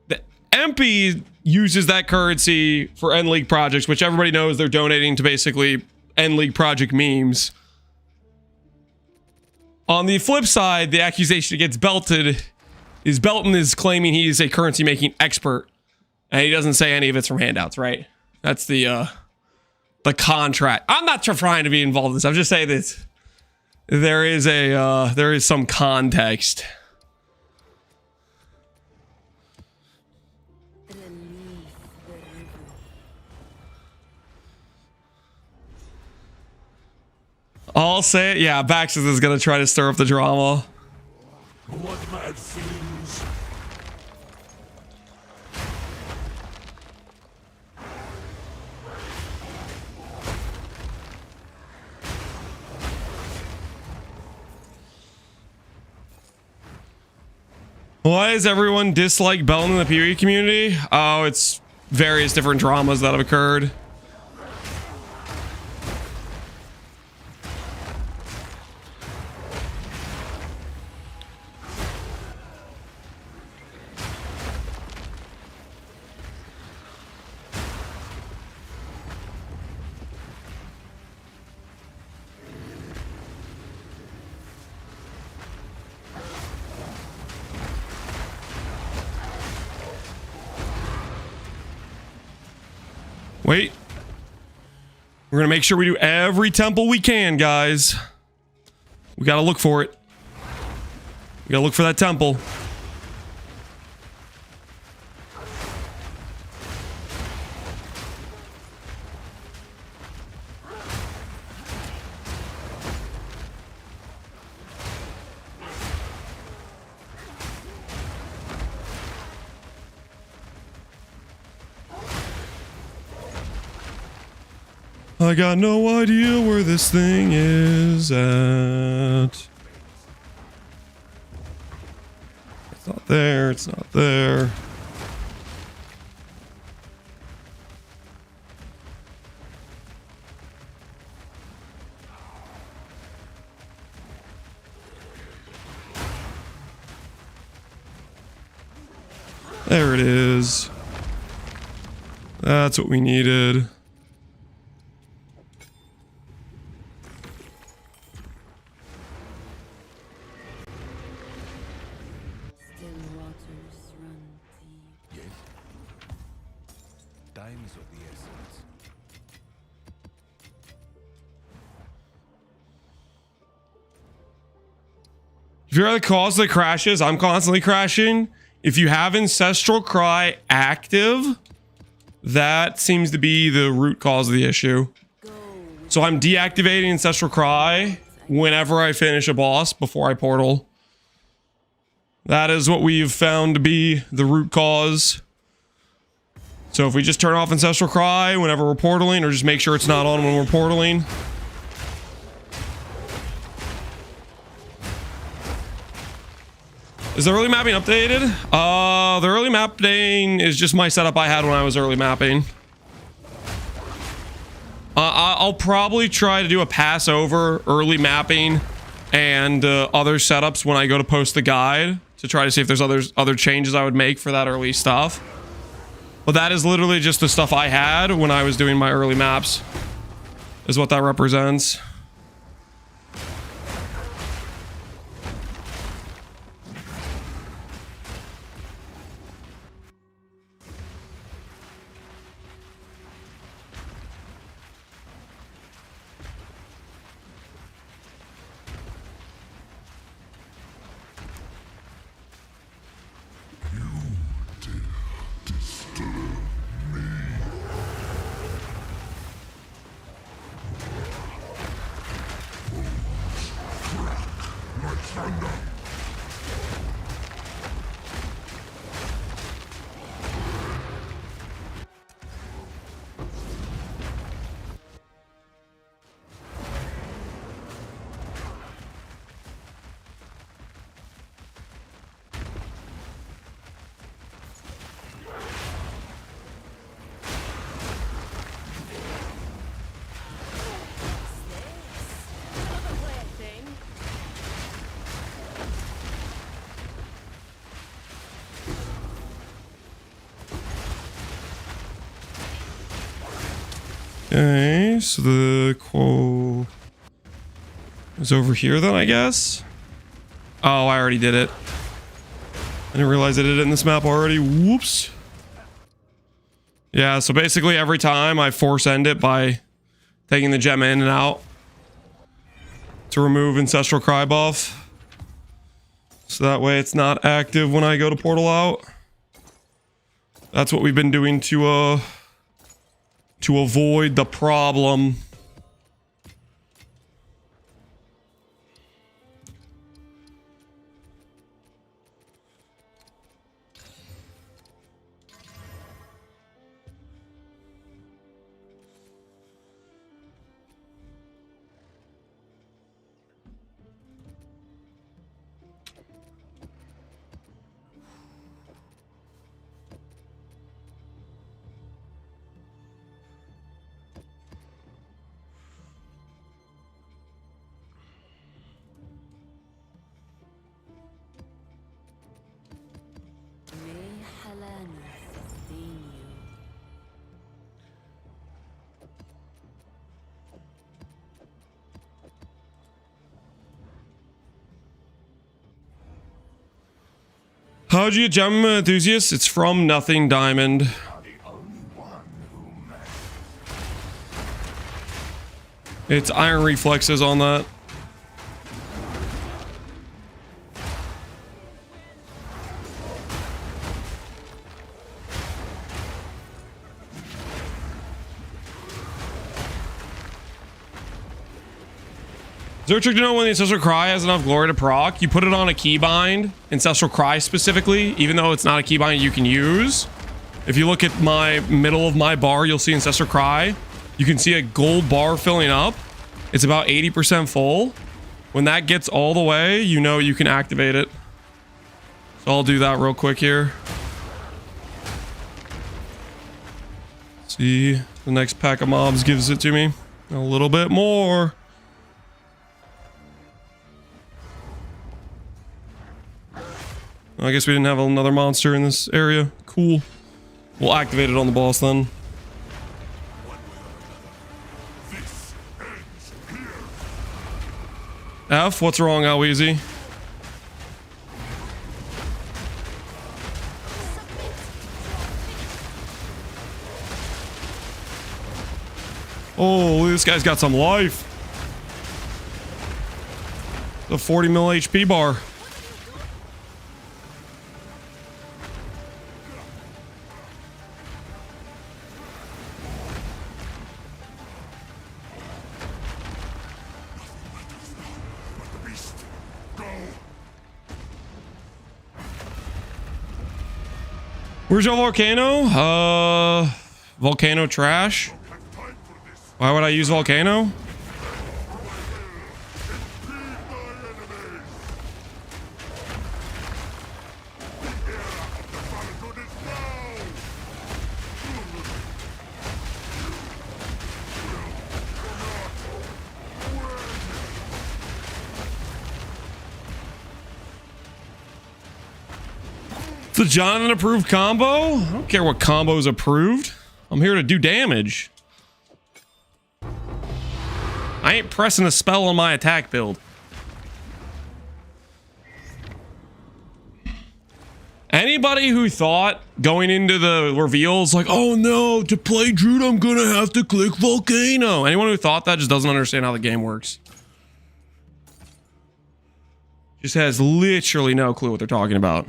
the MP uses that currency for End League projects, which everybody knows they're donating to basically End League project memes. On the flip side, the accusation against Belton is claiming he is a currency making expert, and he doesn't say any of it's from handouts, right? That's the contract. I'm not trying to be involved in this. I'm just saying this. there is some context. I'll say it. Yeah, Baxis is gonna try to stir up the drama. Blood mad fiends. Why does everyone dislike Bellin in the PvE community? Oh, it's various different dramas that have occurred. Wait. We're gonna make sure we do every temple we can, guys. We gotta look for it. We gotta look for that temple. I got no idea where this thing is at. It's not there, it's not there. There it is. That's what we needed. If you're the cause of the crashes, I'm constantly crashing. If you have Ancestral Cry active, that seems to be the root cause of the issue. So I'm deactivating Ancestral Cry whenever I finish a boss before I portal. That is what we've found to be the root cause. So if we just turn off Ancestral Cry whenever we're portaling, or just make sure it's not on when we're portaling. Is the early mapping updated? The early mapping is just my setup I had when I was early mapping. I'll probably try to do a pass over early mapping and other setups when I go to post the guide to try to see if there's other changes I would make for that early stuff. But that is literally just the stuff I had when I was doing my early maps, is what that represents. Okay, so the quote is over here then, I guess. Oh, I already did it. I didn't realize I did it in this map already. Whoops. Yeah, so basically every time I force end it by taking the gem in and out to remove Ancestral Cry buff. So that way it's not active when I go to portal out. That's what we've been doing to avoid the problem. May Helena sustain you. How'd you get Gem Enthusiast? It's from Nothing Diamond. It's Iron Reflexes on that. Is there a trick to know when the Ancestral Cry has enough glory to proc? You put it on a keybind, Ancestral Cry specifically, even though it's not a keybind you can use. If you look at my middle of my bar, you'll see Ancestral Cry. You can see a gold bar filling up. It's about 80% full. When that gets all the way, you know you can activate it. So I'll do that real quick here. See, the next pack of mobs gives it to me. A little bit more. I guess we didn't have another monster in this area. Cool. We'll activate it on the boss then. F, what's wrong, Alweezy? Oh, this guy's got some life. The 40 mil HP bar. Where's your volcano? Volcano trash. Why would I use volcano? It's the Jonathan approved combo? I don't care what combo is approved. I'm here to do damage. I ain't pressing a spell on my attack build. Anybody who thought going into the reveals like, oh no, to play Druid I'm gonna have to click Volcano. Anyone who thought that just doesn't understand how the game works. Just has literally no clue what they're talking about.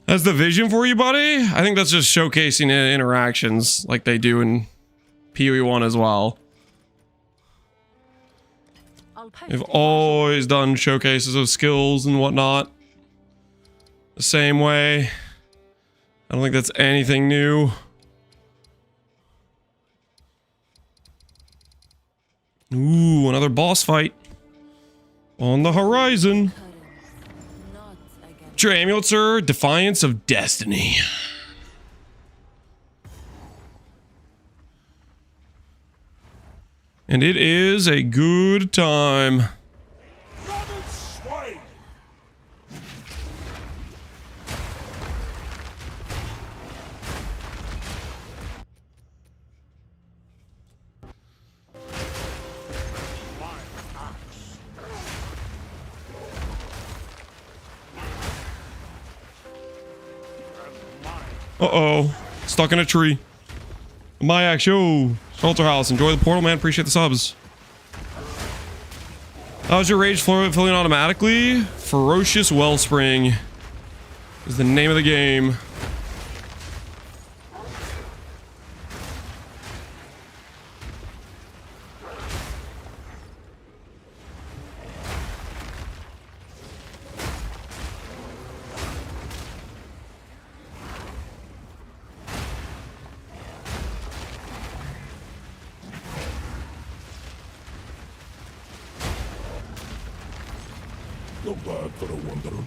That's the vision for you, buddy? I think that's just showcasing interactions like they do in PoE 1 as well. They've always done showcases of skills and whatnot the same way. I don't think that's anything new. Ooh, another boss fight on the horizon. What's your amulet, sir? Defiance of Destiny. And it is a good time. Uh-oh. Stuck in a tree. Mayak, yo. Shelter House. Enjoy the portal, man. Appreciate the subs. How's your rage filling automatically? Ferocious Wellspring is the name of the game. Not bad for a wanderer.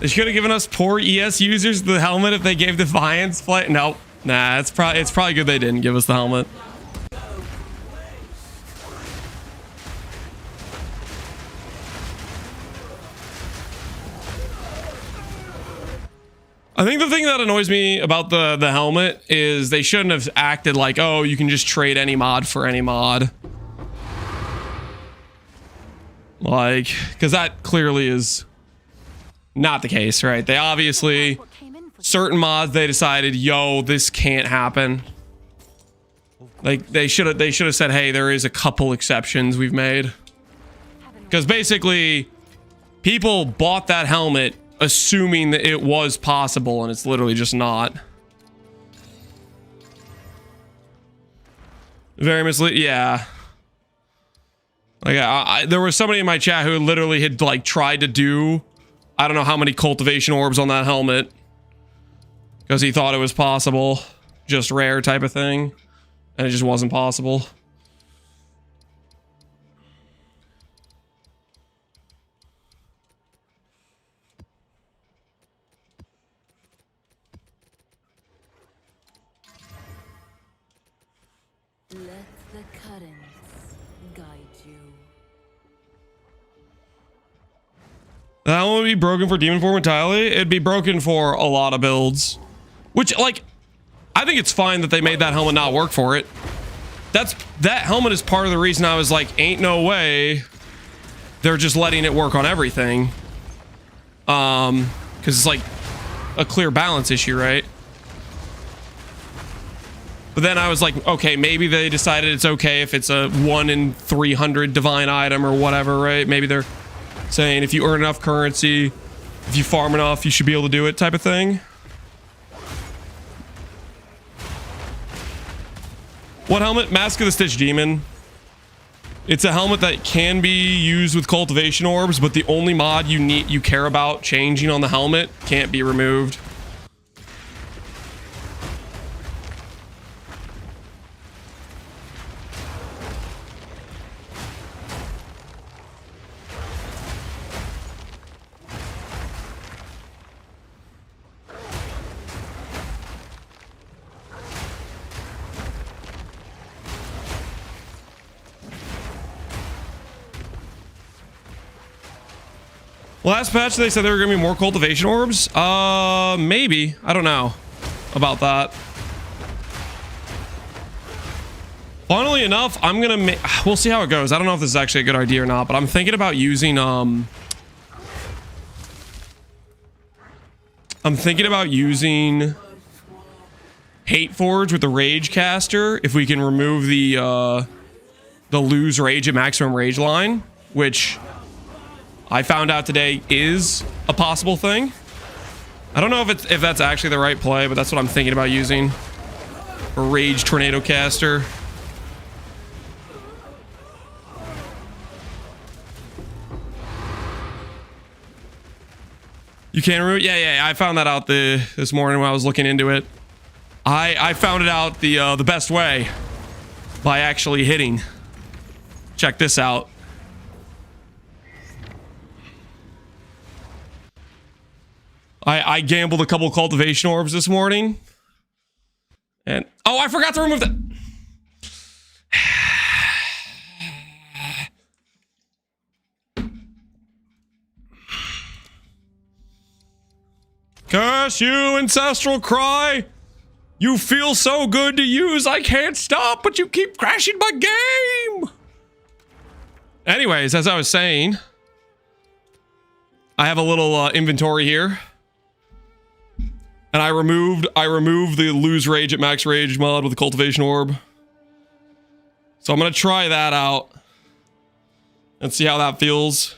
They should have given us poor ES users the helmet if they gave Defiance play. Nope. Nah, it's probably good they didn't give us the helmet. I think the thing that annoys me about the helmet is they shouldn't have acted like, oh, you can just trade any mod for any mod. Like, because that clearly is not the case, right? They obviously, certain mods, they decided, yo, this can't happen. Like, they should have said, hey, there is a couple exceptions we've made. Because basically, people bought that helmet assuming that it was possible, and it's literally just not. Very misleading. Yeah. Like, there was somebody in my chat who literally had, like, tried to do, I don't know how many cultivation orbs on that helmet. Because he thought it was possible. Just rare type of thing. And it just wasn't possible. Let the currents guide you. That one would be broken for Demon Form entirely. It'd be broken for a lot of builds. Which, like, I think it's fine that they made that helmet not work for it. That helmet is part of the reason I was like, ain't no way they're just letting it work on everything. Because it's like a clear balance issue, right? But then I was like, okay, maybe they decided it's okay if it's a 1 in 300 divine item or whatever, right? Maybe they're saying if you earn enough currency, if you farm enough, you should be able to do it type of thing. What helmet? Mask of the Stitch Demon. It's a helmet that can be used with cultivation orbs, but the only mod you care about changing on the helmet can't be removed. Last patch, they said there were going to be more cultivation orbs. Maybe. I don't know about that. Funnily enough, I'm going to we'll see how it goes. I don't know if this is actually a good idea or not, but I'm thinking about using, Hate Forge with the Rage Caster if we can remove the lose rage at maximum rage line, which I found out today is a possible thing. I don't know if that's actually the right play, but that's what I'm thinking about using. A Rage Tornado Caster. You can't remove it? Yeah. I found that out this morning when I was looking into it. I found it out the best way by actually hitting. Check this out. I gambled a couple cultivation orbs this morning. And oh, I forgot to remove that. Curse you, ancestral cry. You feel so good to use, I can't stop, but you keep crashing my game! Anyways, as I was saying, I have a little inventory here. And I removed the lose rage at max rage mod with the cultivation orb. So I'm gonna try that out and see how that feels.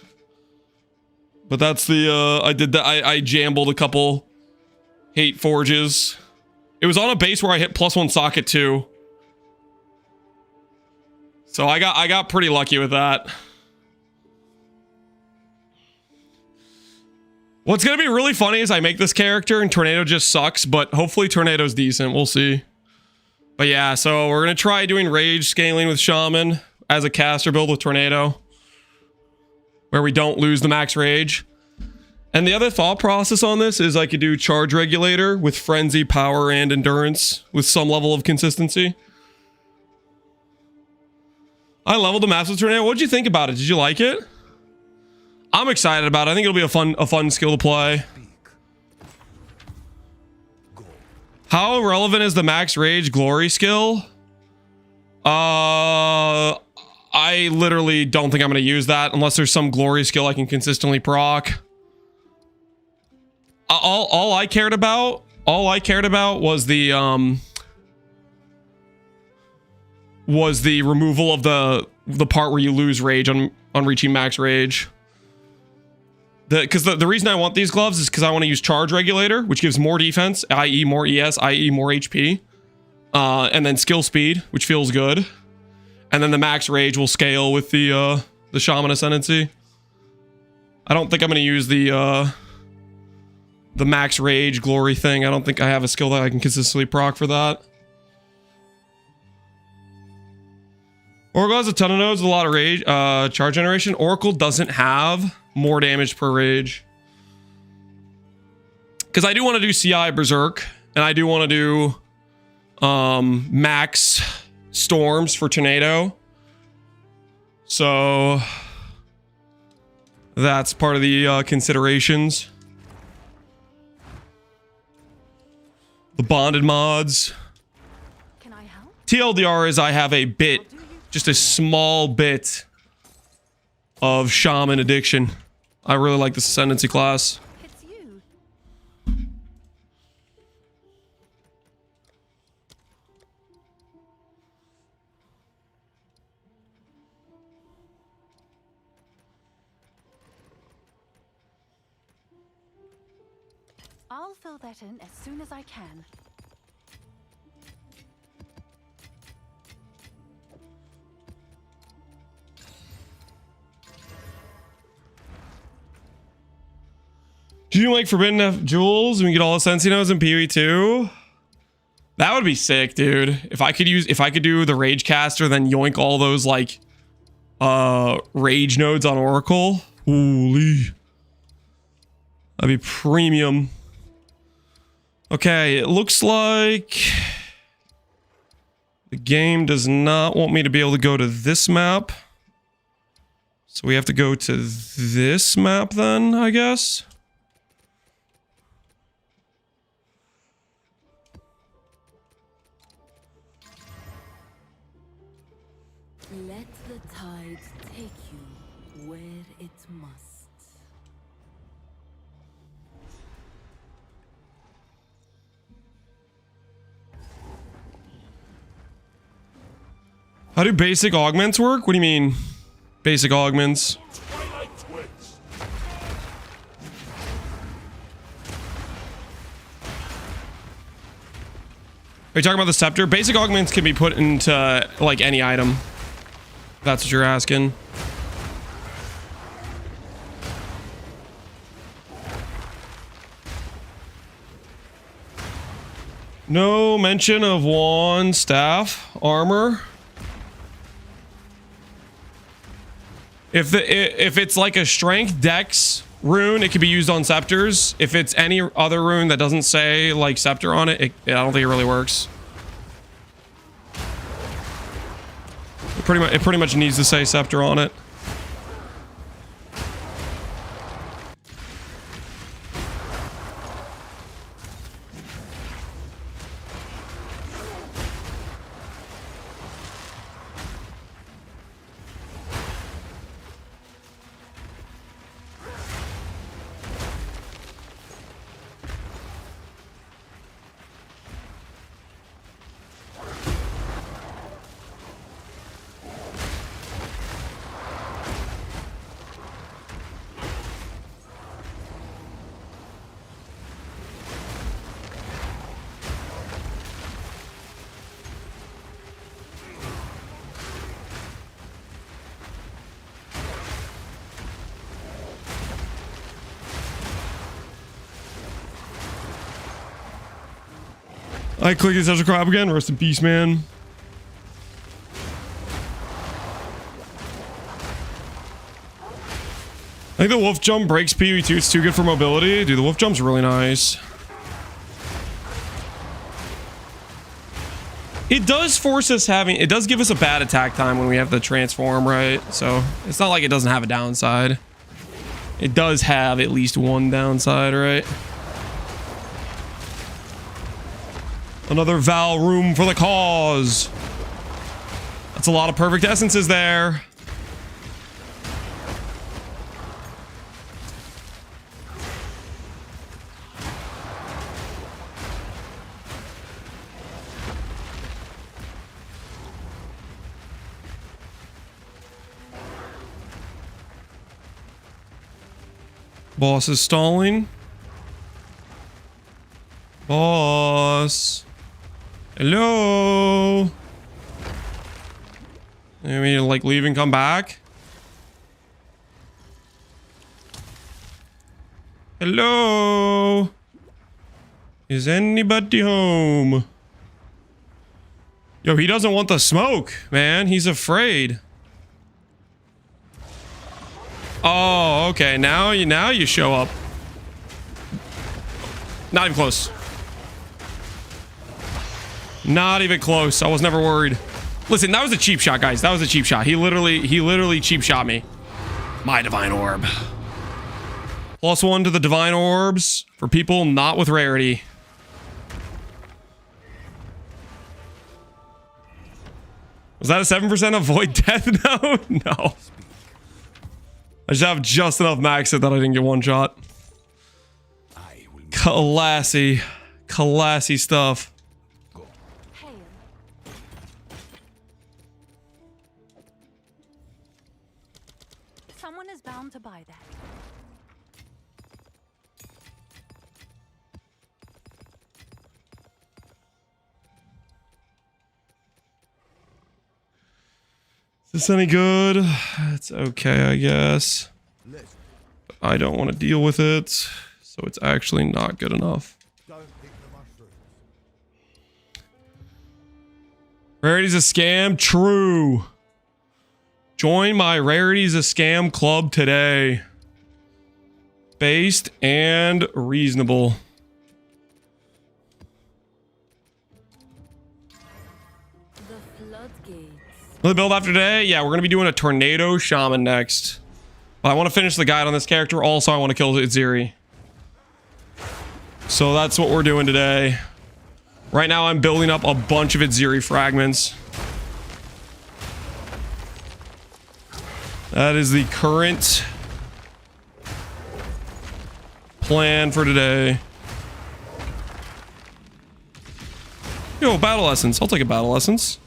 But that's the I did that. I jambled a couple hate forges. It was on a base where I hit +1 socket too. So I got pretty lucky with that. What's gonna be really funny is I make this character and Tornado just sucks, but hopefully Tornado's decent. We'll see. But yeah, so we're gonna try doing rage scaling with shaman as a caster build with Tornado, where we don't lose the max rage. And the other thought process on this is I could do charge regulator with frenzy, power, and endurance with some level of consistency. I leveled the maps with Tornado. What'd you think about it? Did you like it? I'm excited about it. I think it'll be a fun skill to play. How relevant is the max rage glory skill? I literally don't think I'm going to use that unless there's some glory skill I can consistently proc. All I cared about was the removal of the part where you lose rage on reaching max rage. Because the reason I want these gloves is because I want to use charge regulator, which gives more defense, i.e. more ES, i.e. more HP, and then skill speed, which feels good, and then the max rage will scale with the shaman ascendancy. I don't think I'm going to use the max rage glory thing. I don't think I have a skill that I can consistently proc for that. Oracle has a ton of nodes, a lot of rage, charge generation. Oracle doesn't have more damage per rage. Because I do want to do CI Berserk, and I do want to do max storms for Tornado. So that's part of the considerations. The bonded mods. Can I help? TLDR is I have a bit, just a small bit of shaman addiction. I really like this Ascendancy class. It's you. I'll fill that in as soon as I can. Do you like Forbidden Jewels? We can get all the Sensi nodes in PoE2. That would be sick, dude. If I could do the Rage Caster, then yoink all those like Rage nodes on Oracle. Holy. That'd be premium. Okay, it looks like the game does not want me to be able to go to this map. So we have to go to this map then, I guess. Let the tide take you where it must. How do basic augments work? What do you mean, basic augments? Twilight Twins. Are you talking about the Scepter? Basic augments can be put into like any item. If that's what you're asking. No mention of wand, staff, armor. If it's like a strength dex rune, it could be used on scepters. If it's any other rune that doesn't say like Scepter on it, I don't think it really works. It pretty much needs to say Scepter on it. I click the essential crop again. Rest in peace, man. I think the wolf jump breaks PvE2. It's too good for mobility. Dude, the wolf jump's really nice. It does force us having... It does give us a bad attack time when we have the transform, right? So, it's not like it doesn't have a downside. It does have at least one downside, right? Another Val room for the cause. That's a lot of perfect essences there. Boss is stalling. Boss. Hello. I mean, like, leave and come back. Hello. Is anybody home? Yo, he doesn't want the smoke, man. He's afraid. Oh, okay. Now you show up. Not even close. Not even close. I was never worried. Listen, that was a cheap shot, guys. That was a cheap shot. He literally cheap shot me. My divine orb. +1 to the divine orbs for people not with rarity. Was that a 7% avoid death? No. I just have just enough max it that I didn't get one shot. Classy stuff. Hail. Someone is bound to buy that. Is this any good? It's okay, I guess. I don't want to deal with it, so it's actually not good enough. Rarity's a scam? True. Join my Rarity's a Scam club today. Based and reasonable. Another build after today? Yeah, we're going to be doing a Tornado Shaman next. But I want to finish the guide on this character. Also, I want to kill Atziri. So that's what we're doing today. Right now, I'm building up a bunch of Atziri fragments. That is the current plan for today. Yo, battle essence. I'll take a battle essence.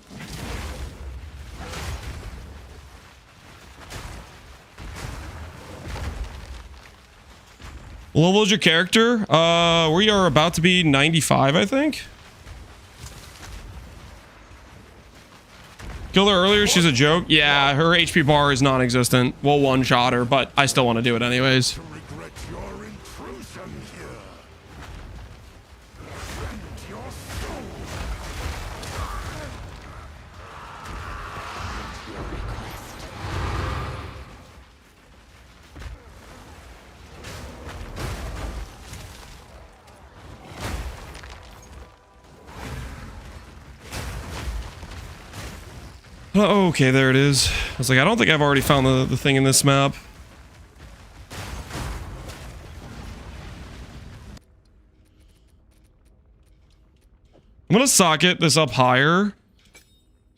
What level is your character? We are about to be 95, I think. Killed her earlier, she's a joke. Yeah, her HP bar is non-existent. We'll one-shot her, but I still want to do it anyways. Regret your intrusion here. Rend your soul. Oh, okay, there it is. I was like, I don't think I've already found the thing in this map. I'm gonna socket this up higher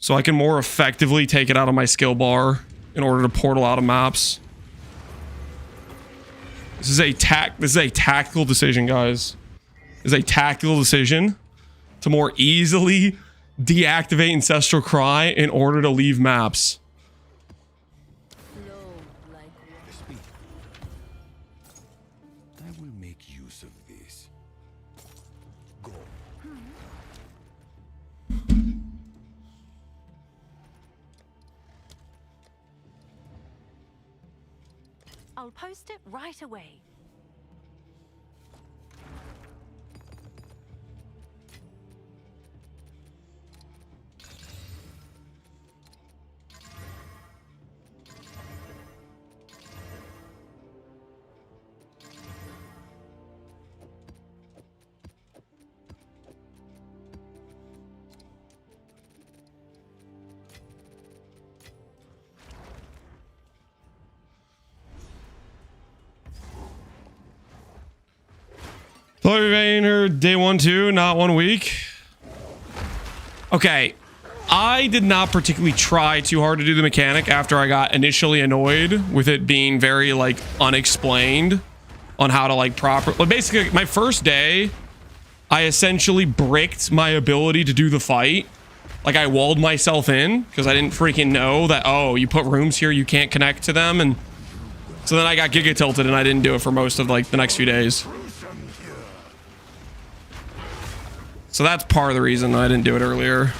so I can more effectively take it out of my skill bar in order to portal out of maps. This is a tactical decision, guys. This is a tactical decision to more easily deactivate Ancestral Cry in order to leave maps. I will make use of this. Go. I'll post it right away. Thought we made her day 1 too, not 1 week. Okay. I did not particularly try too hard to do the mechanic after I got initially annoyed with it being very like unexplained on how to like proper. Basically, my first day, I essentially bricked my ability to do the fight. Like I walled myself in because I didn't freaking know that, oh, you put rooms here, you can't connect to them. And so then I got giga tilted and I didn't do it for most of like the next few days. So that's part of the reason I didn't do it earlier.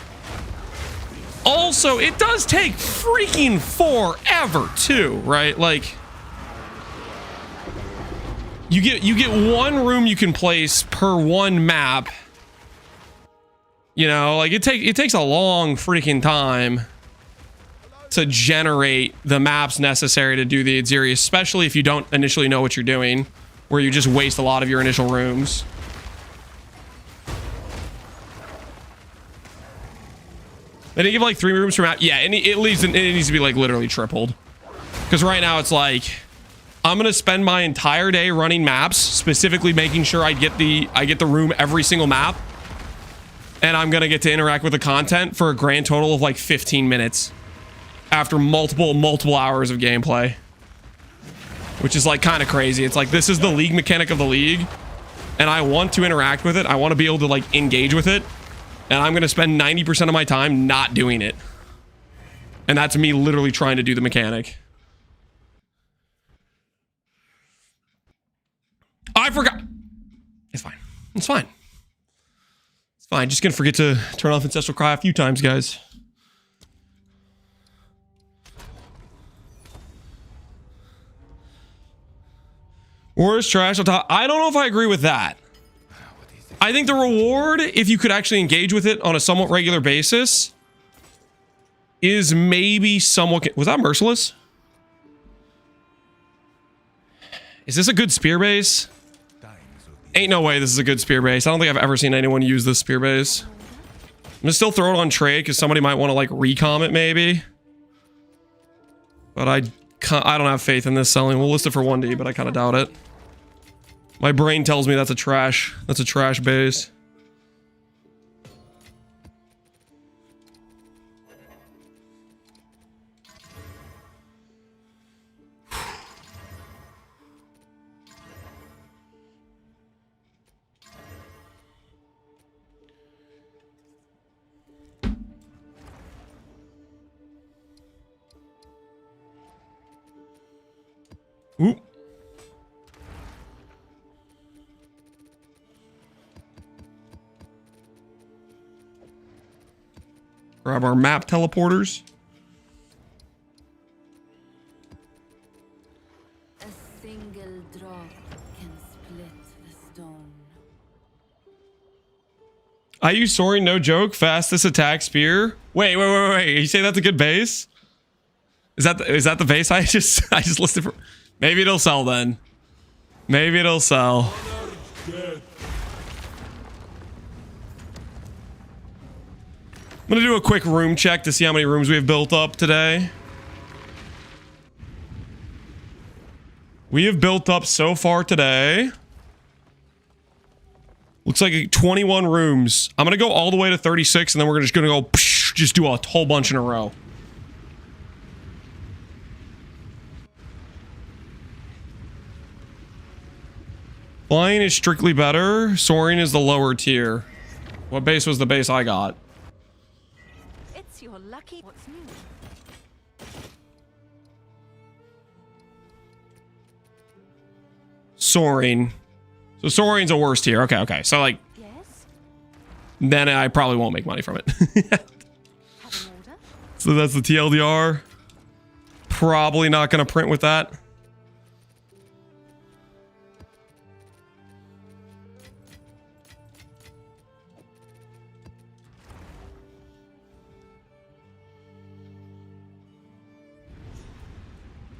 Also, it does take freaking forever too, right? Like you get one room you can place per one map. You know, like it takes a long freaking time to generate the maps necessary to do the Atziri, especially if you don't initially know what you're doing, where you just waste a lot of your initial rooms. They didn't give like 3 rooms per map. Yeah, and it needs to be like literally tripled. Because right now it's like, I'm gonna spend my entire day running maps, specifically making sure I get the room every single map. And I'm gonna get to interact with the content for a grand total of like 15 minutes. After multiple hours of gameplay. Which is like kind of crazy. It's like, this is the league mechanic of the league. And I want to interact with it. I want to be able to like engage with it. And I'm going to spend 90% of my time not doing it. And that's me literally trying to do the mechanic. I forgot. It's fine. It's fine. It's fine. Just going to forget to turn off Ancestral Cry a few times, guys. War is trash on top. I don't know if I agree with that. I think the reward, if you could actually engage with it on a somewhat regular basis, is maybe somewhat... Was that merciless? Is this a good spear base? Ain't no way this is a good spear base. I don't think I've ever seen anyone use this spear base. I'm gonna still throw it on trade because somebody might want to like recom it maybe. But I don't have faith in this selling. We'll list it for 1D, but I kind of doubt it. My brain tells me that's a trash base. Ooh. Grab our map teleporters. A single drop can split the stone. I use Soaring, no joke. Fastest attack spear. Wait. You say that's a good base? Is that the base I just listed for? Maybe it'll sell then. Maybe it'll sell. I'm gonna do a quick room check to see how many rooms we have built up today. We have built up so far today. Looks like 21 rooms. I'm gonna go all the way to 36 and then we're just gonna go just do a whole bunch in a row. Flying is strictly better. Soaring is the lower tier. What base was the base I got? It's your lucky. What's new? Soaring. So Soaring's a worse tier. Okay. So like, Yes. then I probably won't make money from it. Have an order? So that's the TLDR. Probably not going to print with that.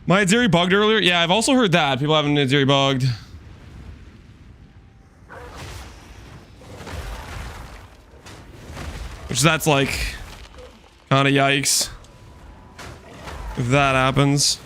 My Atziri bugged earlier? Yeah, I've also heard that. People having Atziri bugged. Which that's like kind of yikes. If that happens.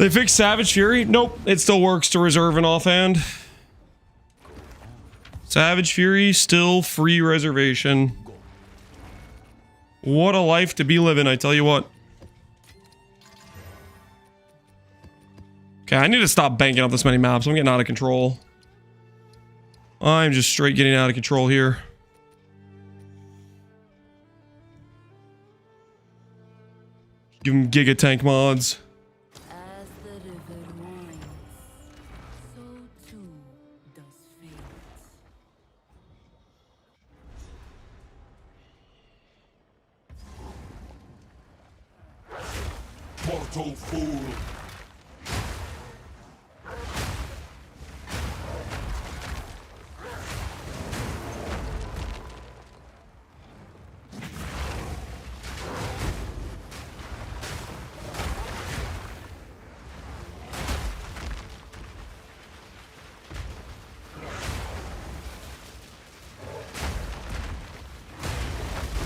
They fixed Savage Fury? Nope. It still works to reserve an offhand. Savage Fury, still free reservation. What a life to be living, I tell you what. Okay, I need to stop banking up this many maps. I'm getting out of control. I'm just straight getting out of control here. Give them Giga Tank mods. As the river winds, so too does fate. Mortal fool!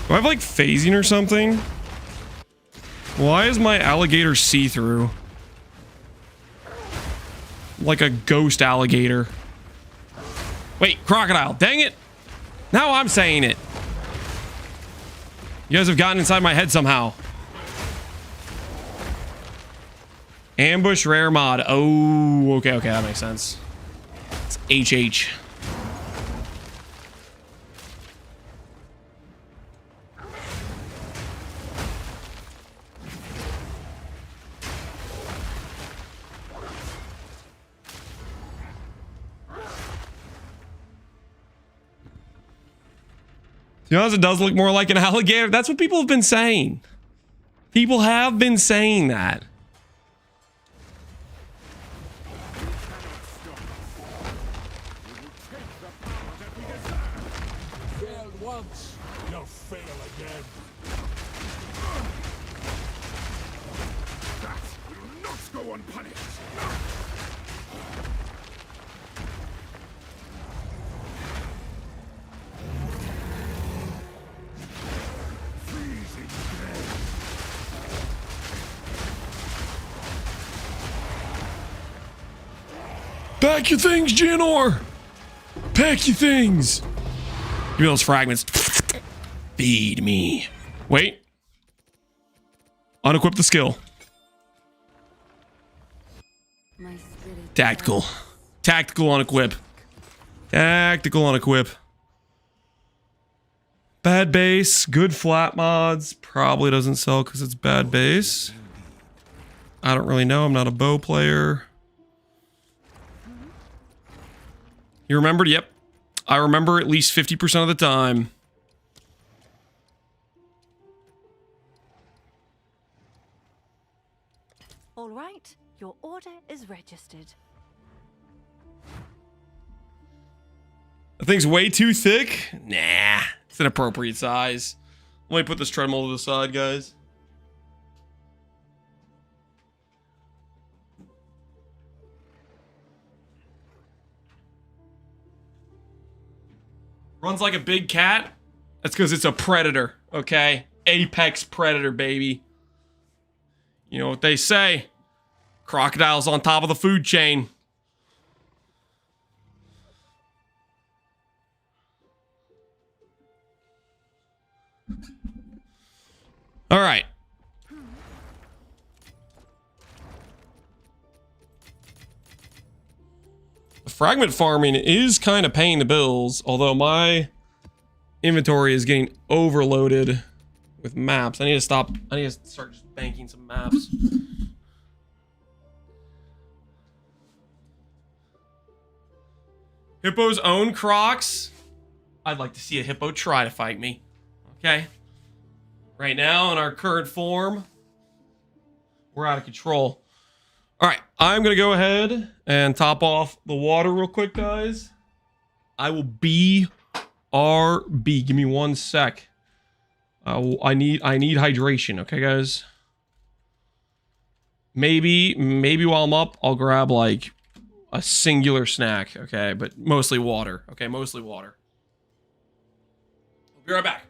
Do I have like phasing or something? Why is my alligator see-through? Like a ghost alligator. Wait, crocodile. Dang it. Now I'm saying it. You guys have gotten inside my head somehow. Ambush rare mod. Oh, okay, that makes sense. It's HH. To be honest, it does look more like an alligator. That's what people have been saying. People have been saying that. Failed once, you'll fail again. That will not go unpunished. Freezing dead. Pack your things, Janor! Pack your things! Give me those fragments. Feed me. Wait. Unequip the skill. My spirit Tactical. Tactical unequip. Tactical unequip. Bad base. Good flat mods. Probably doesn't sell because it's bad base. I don't really know. I'm not a bow player. You remembered? Yep. I remember at least 50% of the time. All right, your order is registered. The thing's way too thick? Nah. It's an appropriate size. Let me put this treadmill to the side, guys. Runs like a big cat? That's because it's a predator, okay? Apex predator, baby. You know what they say. Crocodiles on top of the food chain. All right. Fragment farming is kind of paying the bills, although my inventory is getting overloaded with maps. I need to stop. I need to start just banking some maps. Hippos own Crocs. I'd like to see a hippo try to fight me. Okay. Right now, in our current form, we're out of control. All right, I'm going to go ahead and top off the water real quick, guys. I will BRB. Give me 1 sec. I need hydration, okay, guys? Maybe while I'm up, I'll grab, like, a singular snack, okay? But mostly water, okay? Mostly water. I'll be right back.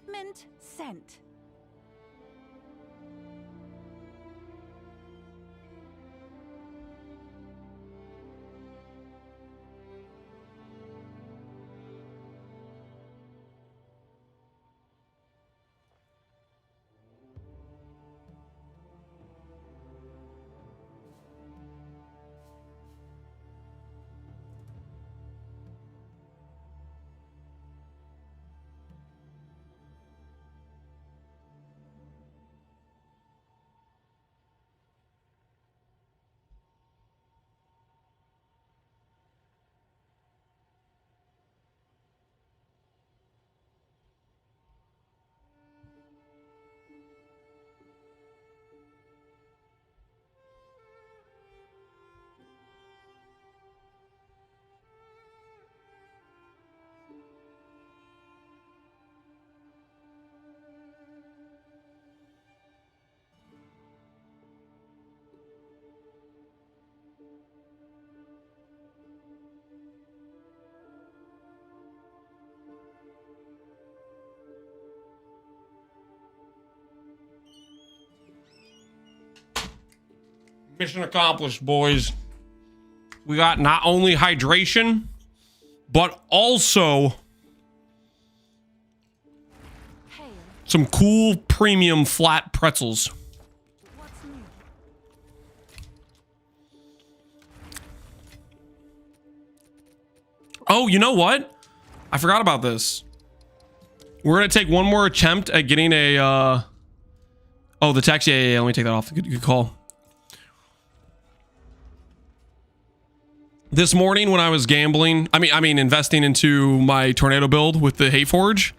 Fragment sent. Mission accomplished, boys. We got not only hydration, but also Hail. some cool premium flat pretzels. What's new? Oh, you know what? I forgot about this. We're gonna take one more attempt at getting a oh, the text. Yeah. Let me take that off. Good call. This morning when I was gambling, I mean investing into my tornado build with the Hayforge,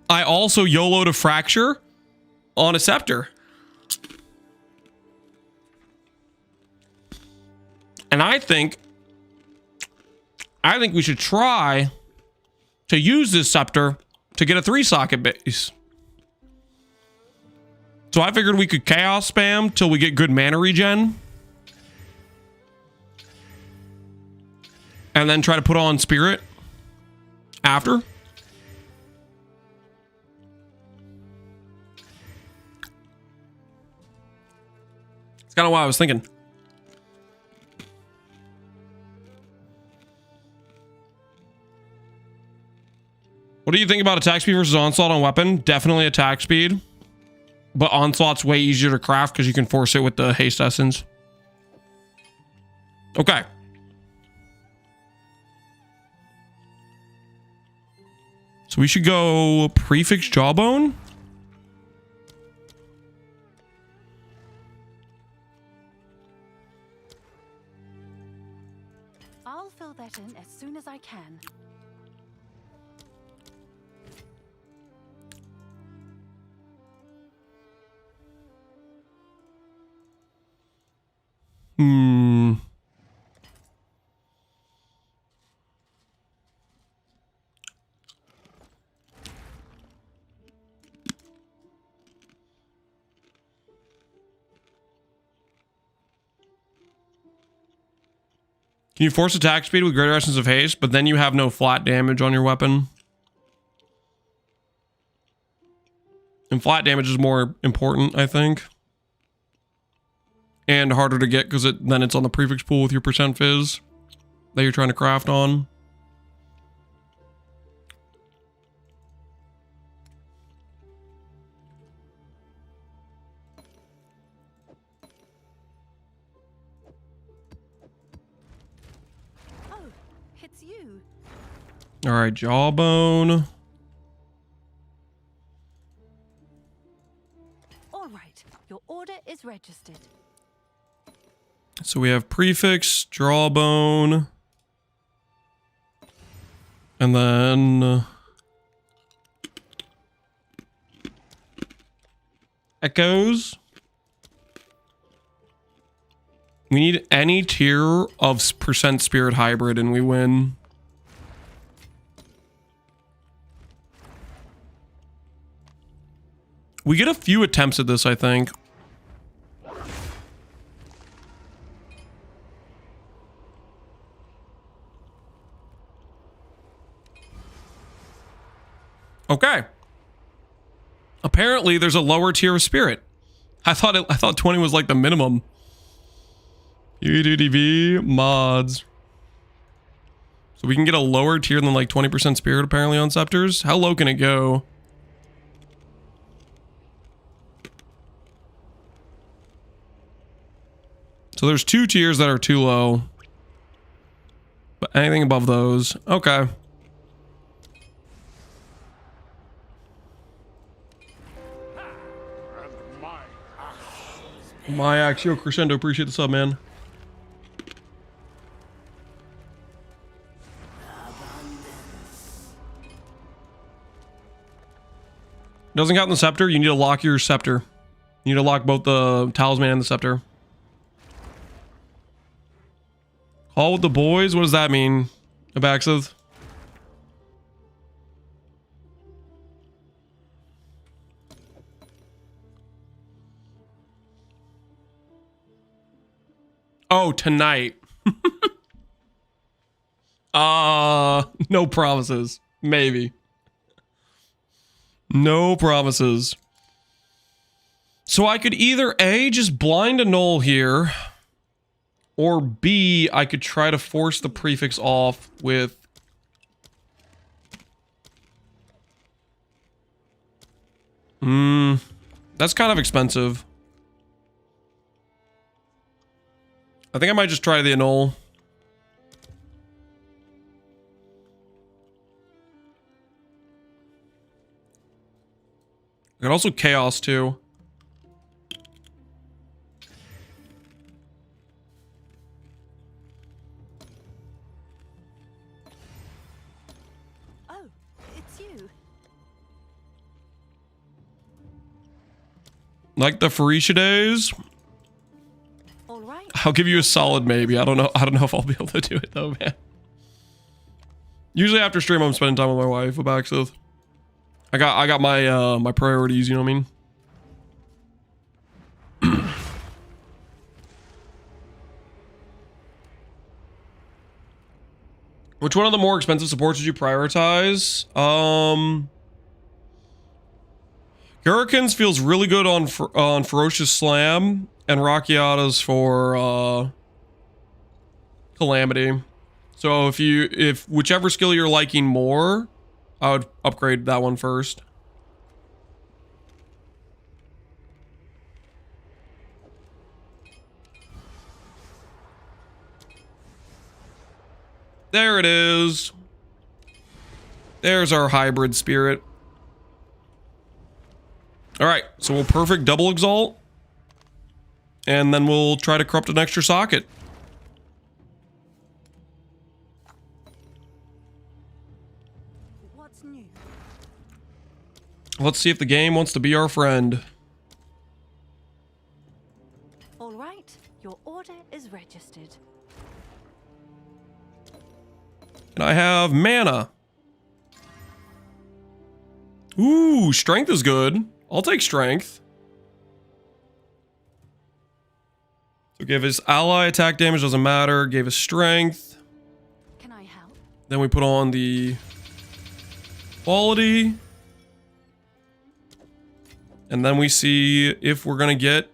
I also YOLO'd a fracture on a Scepter. And I think we should try to use this Scepter to get a 3-socket base. So I figured we could chaos spam till we get good mana regen. And then try to put on spirit after. It's kind of what I was thinking. What do you think about attack speed versus onslaught on weapon? Definitely attack speed. But onslaught's way easier to craft because you can force it with the haste essence. Okay. So we should go prefix jawbone. I'll fill that in as soon as I can. Can you force attack speed with greater essence of haste, but then you have no flat damage on your weapon? And flat damage is more important, I think. And harder to get because then it's on the prefix pool with your percent fizz that you're trying to craft on. Oh, it's you. All right, jawbone. All right, your order is registered. So we have prefix, jawbone, and then echoes. We need any tier of percent spirit hybrid and we win. We get a few attempts at this, I think. Okay. Apparently, there's a lower tier of spirit. I thought 20 was like the minimum. UDDV mods. So we can get a lower tier than like 20% spirit apparently on scepters. How low can it go? So there's 2 tiers that are too low. But anything above those. Okay. My Axio Crescendo, appreciate the sub, man. Doesn't count in the scepter. You need to lock your scepter. You need to lock both the talisman and the scepter. Call with the boys? What does that mean? Abaxith? Oh, tonight. No promises. Maybe. No promises. So I could either A, just blind annul here, or B, I could try to force the prefix off with... That's kind of expensive. I think I might just try the annul. I could also chaos too. Oh, it's you. Like the Farisha days? All right. I'll give you a solid maybe. I don't know if I'll be able to do it though, man. Usually after stream I'm spending time with my wife, Abaxith. I got my my priorities, you know what I mean? Which one of the more expensive supports would you prioritize? Hurricanes feels really good on Ferocious Slam, and Rakiata's for Calamity. So if whichever skill you're liking more, I would upgrade that one first. There it is. There's our hybrid spirit. All right, so we'll perfect double exalt, and then we'll try to corrupt an extra socket. What's new? Let's see if the game wants to be our friend. All right, your order is registered. And I have mana. Ooh, strength is good. I'll take strength. So gave us ally attack damage, doesn't matter. Gave us strength. Can I help? Then we put on the quality. And then we see if we're gonna get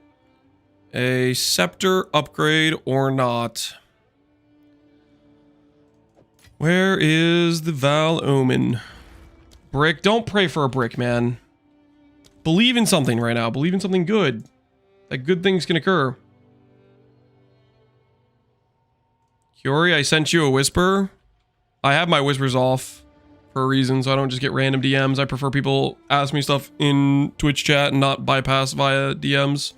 a scepter upgrade or not. Where is the Val Omen? Brick, don't pray for a brick, man. Believe in something right now. Believe in something good. That good things can occur. Kiori, I sent you a whisper. I have my whispers off for a reason, so I don't just get random DMs. I prefer people ask me stuff in Twitch chat and not bypass via DMs.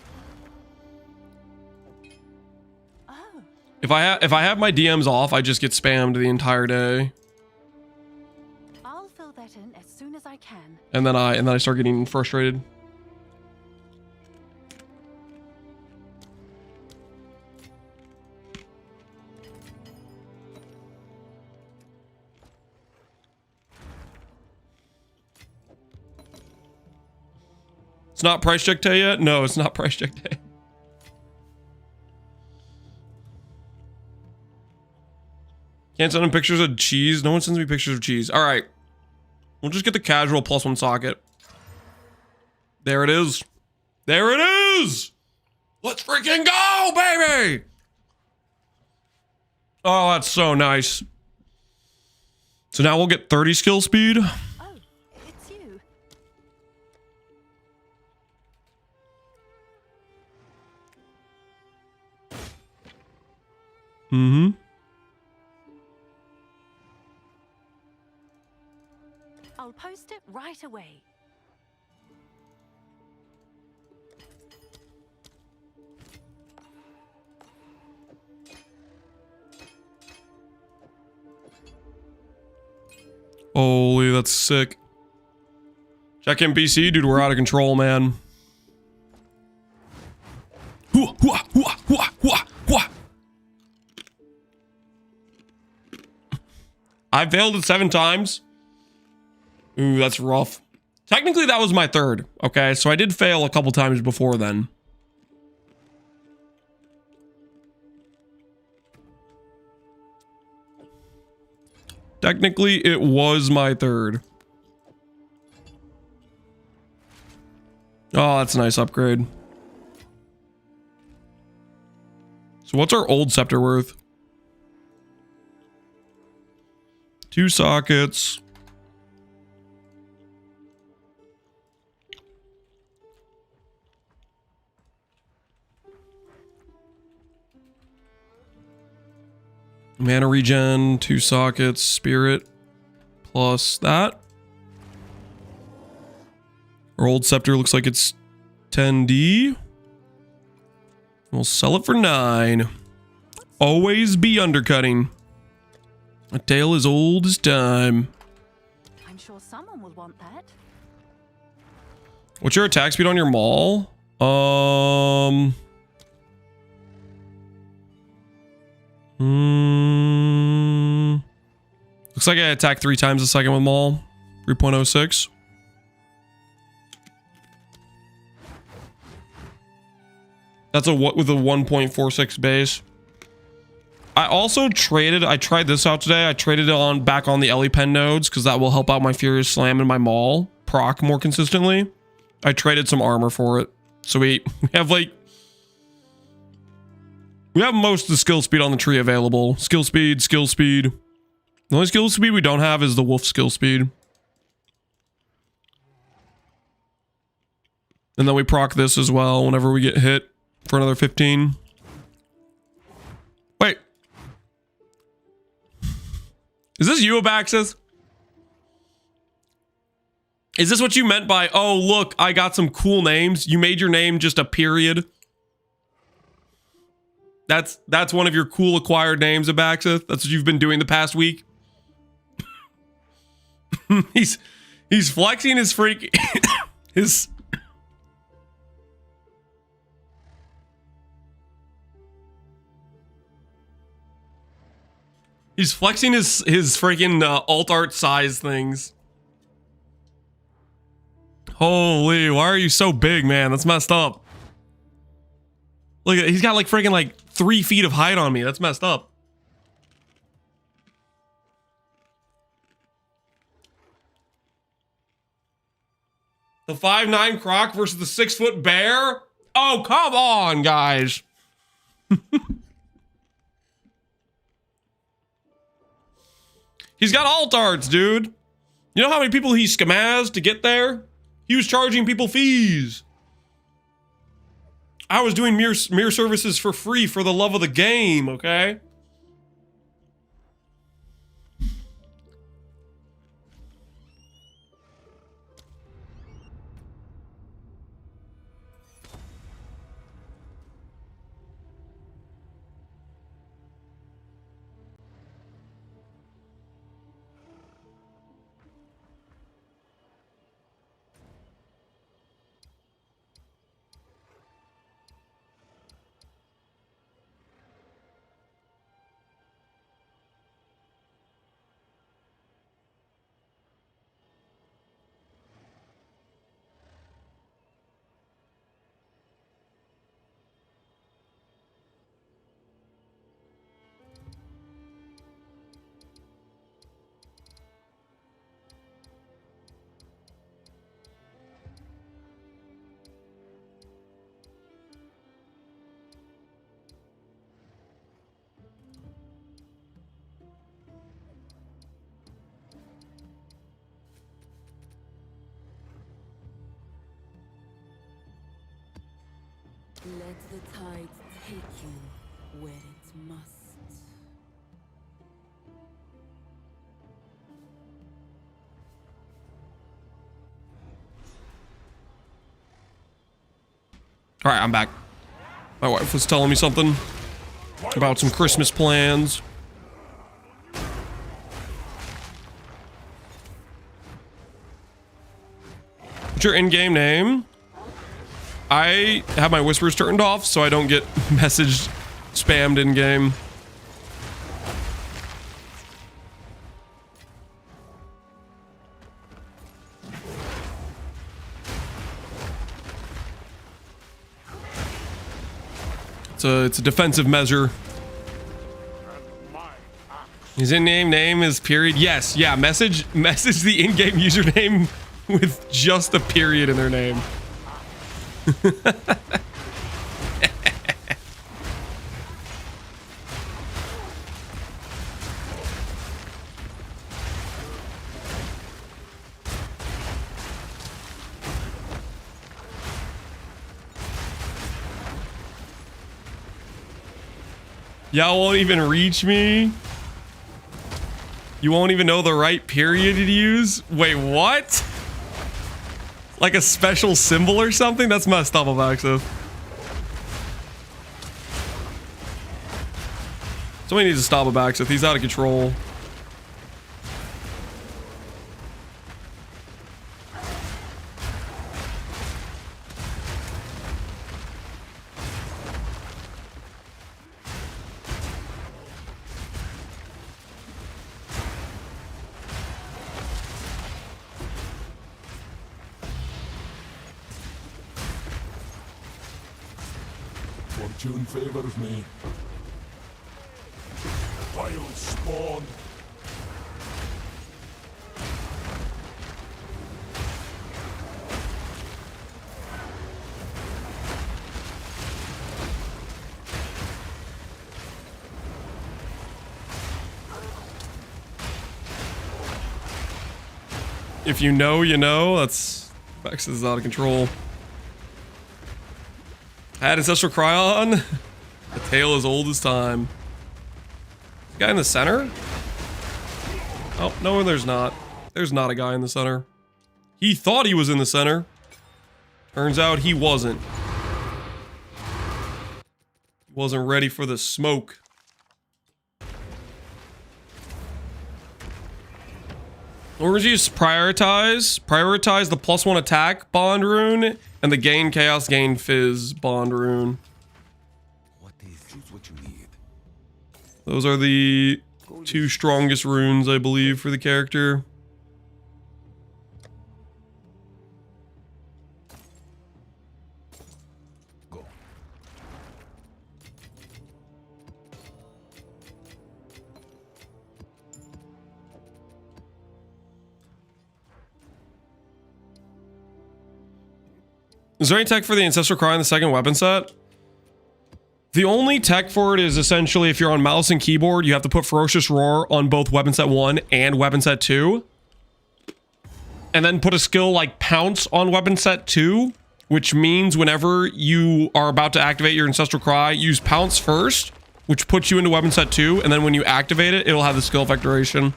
Oh, If I have my DMs off, I just get spammed the entire day. I'll fill that in as soon as I can. And then I start getting frustrated. It's not price check day yet? No, it's not price check day. Can't send him pictures of cheese. No one sends me pictures of cheese. All right. We'll just get the casual +1 socket. There it is. There it is. Let's freaking go, baby. Oh, that's so nice. So now we'll get 30 skill speed. Oh, it's you. Mm-hmm. I'll post it right away. Holy, that's sick. Check in BC, dude. We're out of control, man. Hua, hua, hua, hua, hua, hua. I failed it 7 times. Ooh, that's rough. Technically, that was my 3rd. Okay, so I did fail a couple times before then. Technically, it was my 3rd. Oh, that's a nice upgrade. So what's our old scepter worth? 2 sockets. Mana regen, 2 sockets, spirit, plus that. Our old scepter looks like it's 10D. We'll sell it for 9. Always be undercutting. A tale as old as time. I'm sure someone will want that. What's your attack speed on your maul? Looks like I attack 3 times a second with maul. 3.06. That's a what with a 1.46 base. I also traded. I tried this out today. I traded it on back on the Ellie Pen nodes because that will help out my Furious Slam and my maul proc more consistently. I traded some armor for it, so we have like we have most of the skill speed on the tree available. Skill speed, skill speed. The only skill speed we don't have is the wolf skill speed. And then we proc this as well whenever we get hit for another 15. Wait. Is this you, Abaxis? Is this what you meant by, oh, look, I got some cool names? You made your name just a period? That's one of your cool acquired names, Abaxis? That's what you've been doing the past week? he's flexing his freak... his... He's flexing his freaking alt art size things. Holy, why are you so big, man? That's messed up. Look at, he's got like freaking like 3 feet of height on me. That's messed up. The 5'9" croc versus the 6-foot bear? Oh, come on, guys. He's got alt arts, dude. You know how many people he scammazed to get there? He was charging people fees. I was doing mirror services for free for the love of the game, okay? Let the tide take you where it must. All right, I'm back. My wife was telling me something about some Christmas plans. What's your in-game name? I have my whispers turned off so I don't get messaged spammed in-game. It's a defensive measure. His in-game name is period. Yes, yeah. Message the in-game username with just a period in their name. Y'all won't even reach me. You won't even know the right period to use? Wait, what? Like a special symbol or something? That's messed up, Alexis. Somebody needs to stop Abaxith. He's out of control. Fortune favors me. Wild spawn. If you know, you know. That's... Vex is out of control. I had Ancestral Cryon. A tale as old as time. Guy in the center? Oh, no, there's not. There's not a guy in the center. He thought he was in the center. Turns out he wasn't. He wasn't ready for the smoke. Or would you just prioritize? Prioritize the +1 attack bond rune and the gain chaos, gain fizz bond rune. What is choose what you need? Those are the two strongest runes, I believe, for the character. Go. Is there any tech for the Ancestral Cry in the second weapon set? The only tech for it is essentially if you're on mouse and keyboard, you have to put Ferocious Roar on both weapon set 1 and weapon set 2. And then put a skill like Pounce on weapon set 2, which means whenever you are about to activate your Ancestral Cry, use Pounce first, which puts you into weapon set 2, and then when you activate it, it'll have the skill effect duration.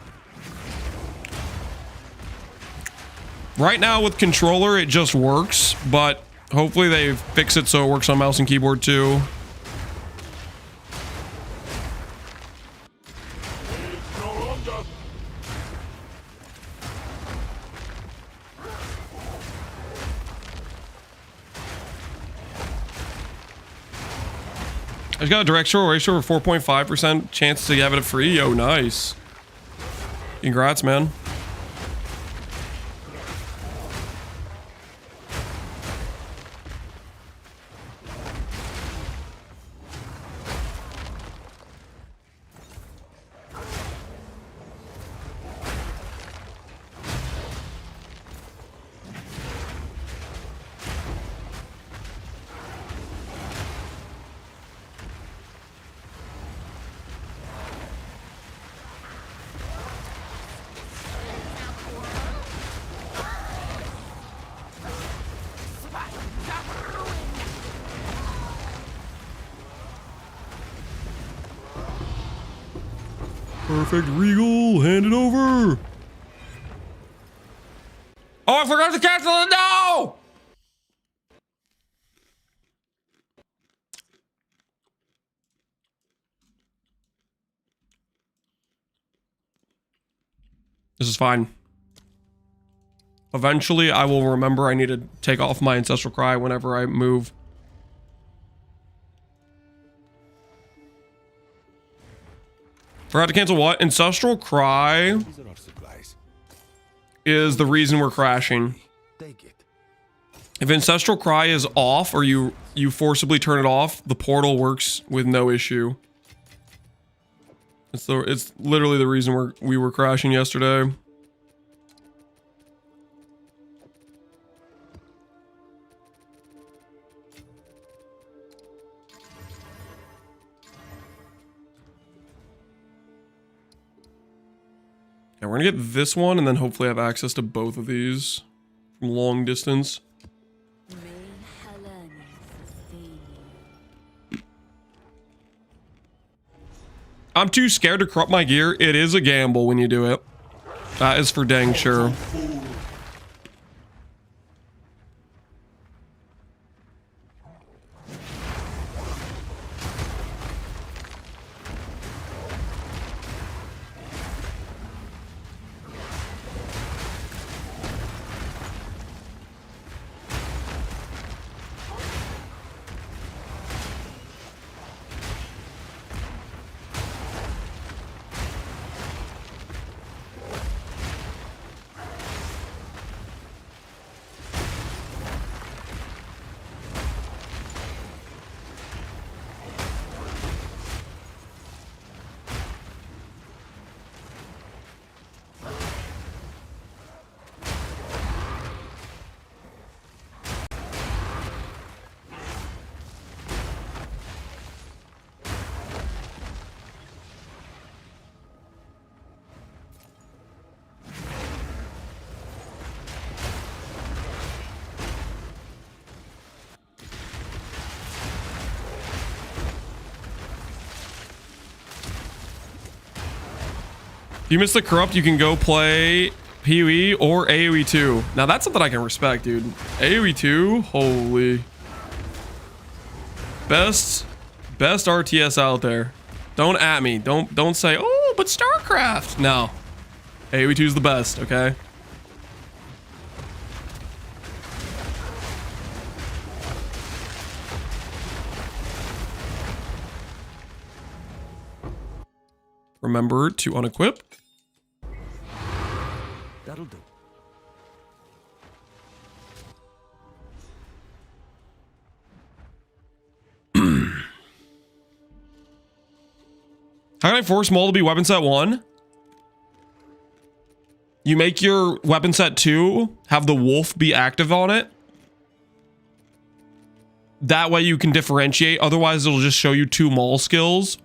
Right now with controller, it just works, but hopefully they fix it so it works on mouse and keyboard too. I just got a direct short ratio for 4.5% chance to have it free. Yo, nice. Congrats, man. Perfect. Regal, hand it over. Oh, I forgot to cancel it. No! This is fine. Eventually, I will remember I need to take off my Ancestral Cry whenever I move. Forgot to cancel what? Ancestral Cry These are our supplies. is the reason we're crashing. Take it. If Ancestral Cry is off or you forcibly turn it off, the portal works with no issue. It's literally the reason we were crashing yesterday. Yeah, we're gonna get this one and then hopefully have access to both of these from long distance. May Helen sustain you. I'm too scared to corrupt my gear. It is a gamble when you do it. That is for dang sure. If you miss the corrupt, you can go play PoE or AoE 2. Now that's something I can respect, dude. AoE 2, holy. Best RTS out there. Don't at me. Don't say, oh, but StarCraft. No. AoE 2 is the best, okay? Remember to unequip. That'll do. How can I force Mole to be weapon set 1? You make your weapon set 2, have the wolf be active on it. That way you can differentiate. Otherwise, it'll just show you 2 Maul skills.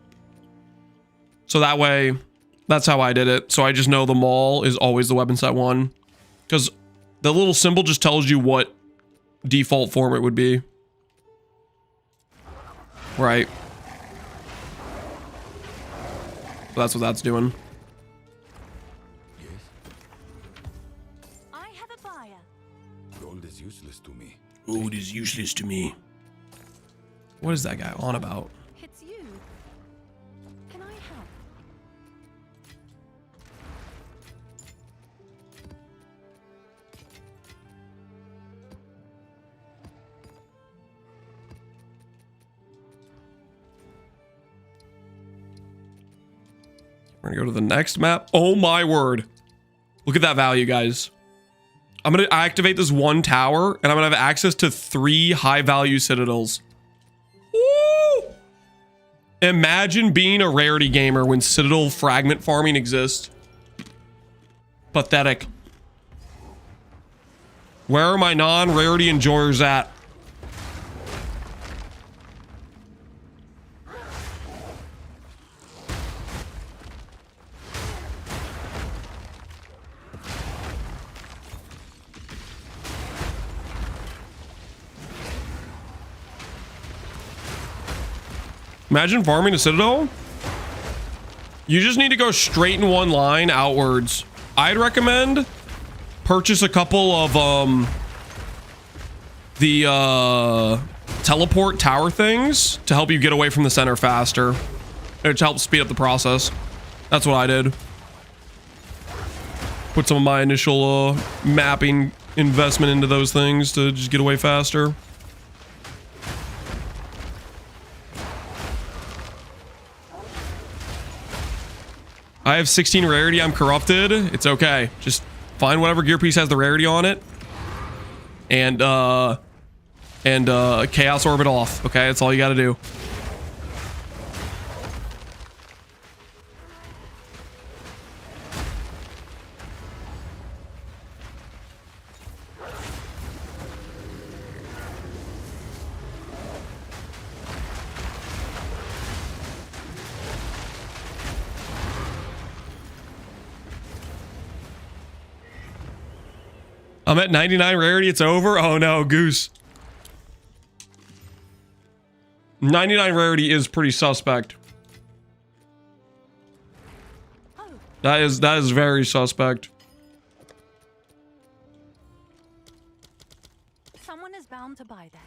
So that way, that's how I did it. So I just know the Maul is always the weapon set 1. Because the little symbol just tells you what default form it would be. Right. So that's what that's doing. Yes. I have a buyer. Gold is useless to me. Gold is useless to me. What is that guy on about? It's you. Can I help? We're gonna go to the next map. Oh my word. Look at that value, guys. I'm gonna activate this 1 tower and I'm gonna have access to 3 high value citadels. Woo! Imagine being a rarity gamer when citadel fragment farming exists. Pathetic. Where are my non-rarity enjoyers at? Imagine farming a citadel. You just need to go straight in one line outwards. I'd recommend purchase a couple of the teleport tower things to help you get away from the center faster. It helps speed up the process. That's what I did. Put some of my initial mapping investment into those things to just get away faster. I have 16 rarity. I'm corrupted. It's okay. Just find whatever gear piece has the rarity on it, and chaos orbit off. Okay, that's all you got to do. I'm at 99 rarity. It's over. Oh no, Goose. 99 rarity is pretty suspect. That is very suspect. Someone is bound to buy that.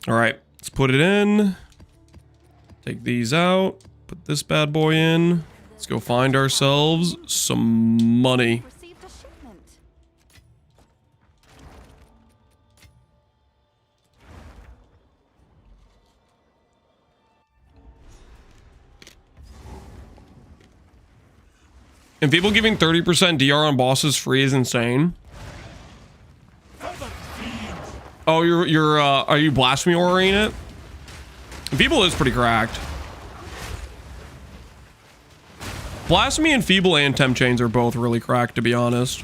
All right, let's put it in. Take these out. Put this bad boy in. Let's go find ourselves some money. Received a shipment. And people giving 30% DR on bosses free is insane. Oh, are you blasphemy ordering it? Feeble is pretty cracked. Blasphemy and Feeble and Temp Chains are both really cracked, to be honest.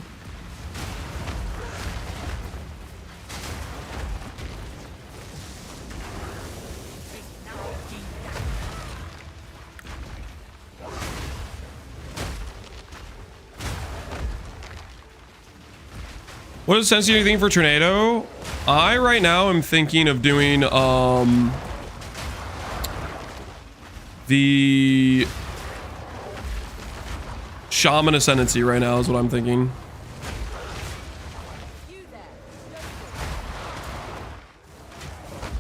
What is Sensei anything for Tornado? I right now am thinking of doing the Shaman Ascendancy right now is what I'm thinking.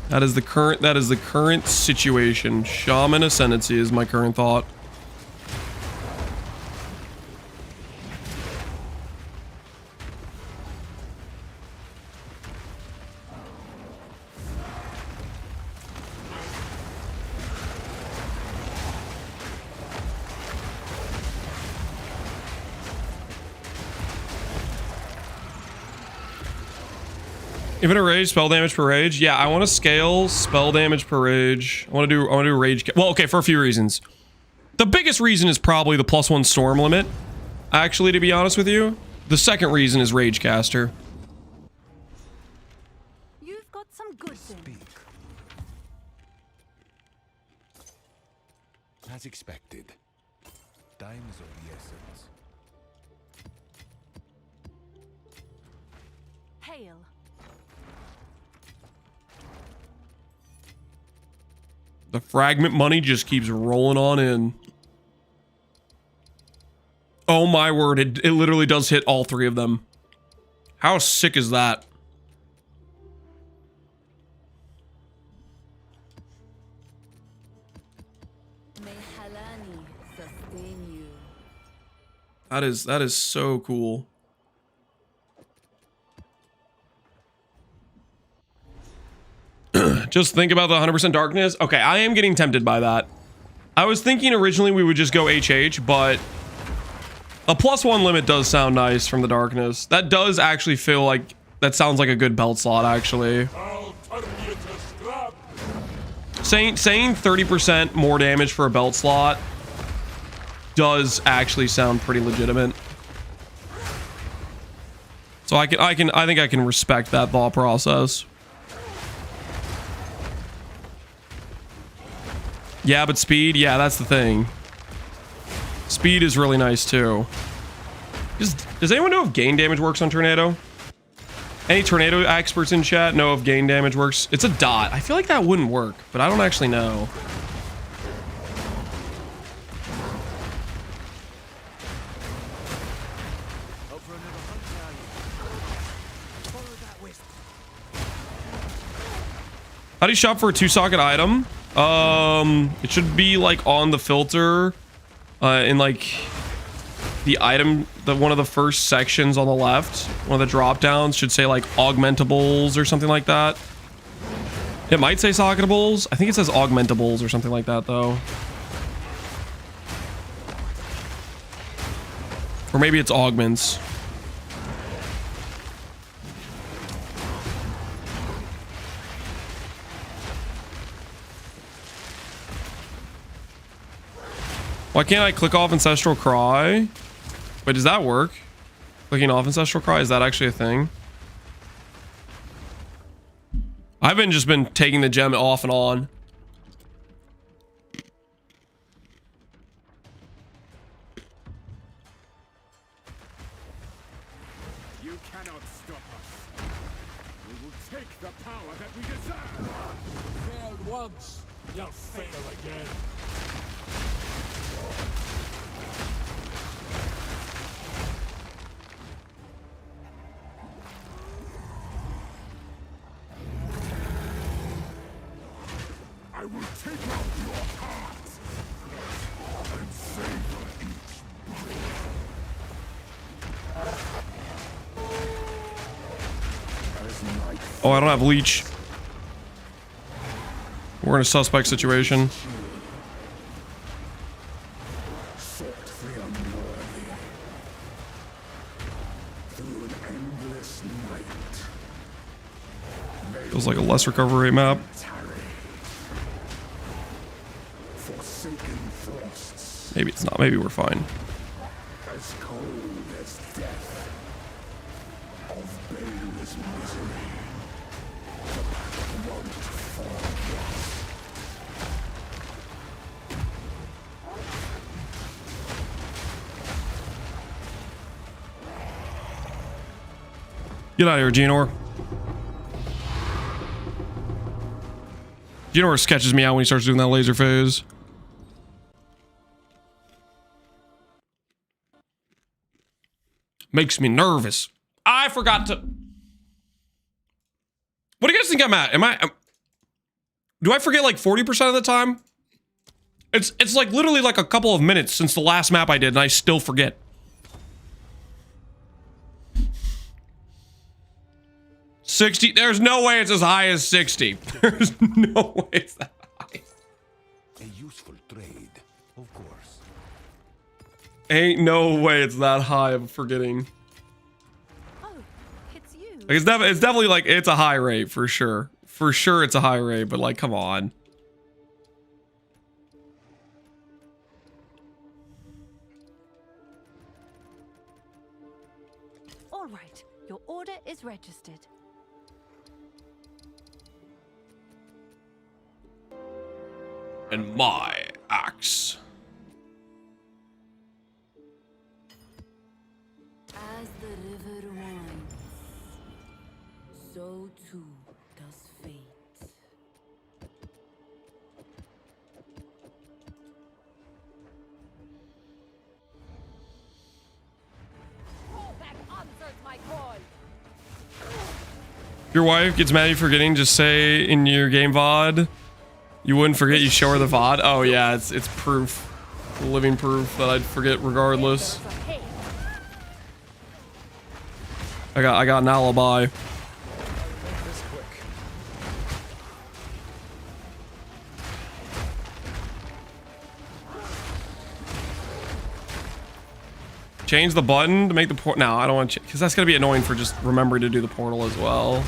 That is the current situation. Shaman Ascendancy is my current thought. Infinite rage, spell damage per rage. Yeah, I want to scale spell damage per rage. I want to do rage. Well, okay, for a few reasons. The biggest reason is probably the +1 storm limit. Actually, to be honest with you, the second reason is rage caster. You've got some good things. As expected. Time is of the essence. Hail. The fragment money just keeps rolling on in. Oh my word, it literally does hit all three of them. How sick is that? May Halani sustain you. That is so cool. Just think about the 100% darkness. Okay, I am getting tempted by that. I was thinking originally we would just go HH, but a +1 limit does sound nice from the darkness. That does actually feel like, that sounds like a good belt slot, actually. I'll turn you to scrap. Saying 30% more damage for a belt slot does actually sound pretty legitimate. So I think I can respect that thought process. Yeah, but speed, yeah, that's the thing. Speed is really nice too. Does anyone know if gain damage works on tornado? Any tornado experts in chat know if gain damage works? It's a dot. I feel like that wouldn't work, but I don't actually know. How do you shop for a 2-socket item? It should be like on the filter, in like the item, one of the first sections on the left. One of the drop downs should say like augmentables or something like that. It might say socketables. I think it says augmentables or something like that though. Or maybe it's augments. Why can't I click off Ancestral Cry? Wait, does that work? Clicking off Ancestral Cry, is that actually a thing? I've just been taking the gem off and on. You cannot stop us. We will take the power that we deserve. Failed once, you'll fail again. I will take out your heart and savor each breath. Oh, I don't have leech. We're in a suspect situation. Set the unworthy through an endless night. Feels like a less recovery rate map. Forsaken thrusts, Maybe it's not. Maybe we're fine. as cold as death, of baleless misery. The path won't forget. Get out of here, Genor. Genor sketches me out when he starts doing that laser phase. Makes me nervous. I forgot to... What do you guys think I'm at? Do I forget like 40% of the time? It's like literally like a couple of minutes since the last map I did and I still forget. $60. There's no way it's as high as 60. There's no way it's that high. A useful trade, of course. Ain't no way it's that high of forgetting. Oh, it's you. Like it's definitely like it's a high rate for sure. For sure it's a high rate, but like come on. All right, your order is registered. And my axe. As the river winds, so too does fate. Your wife gets mad at you for forgetting, just say in your game VOD. You wouldn't forget, you show her the VOD. Oh yeah, it's proof. Living proof that I'd forget regardless. I got an alibi. Change the button to make the port. No, I don't want to, because that's gonna be annoying for just remembering to do the portal as well.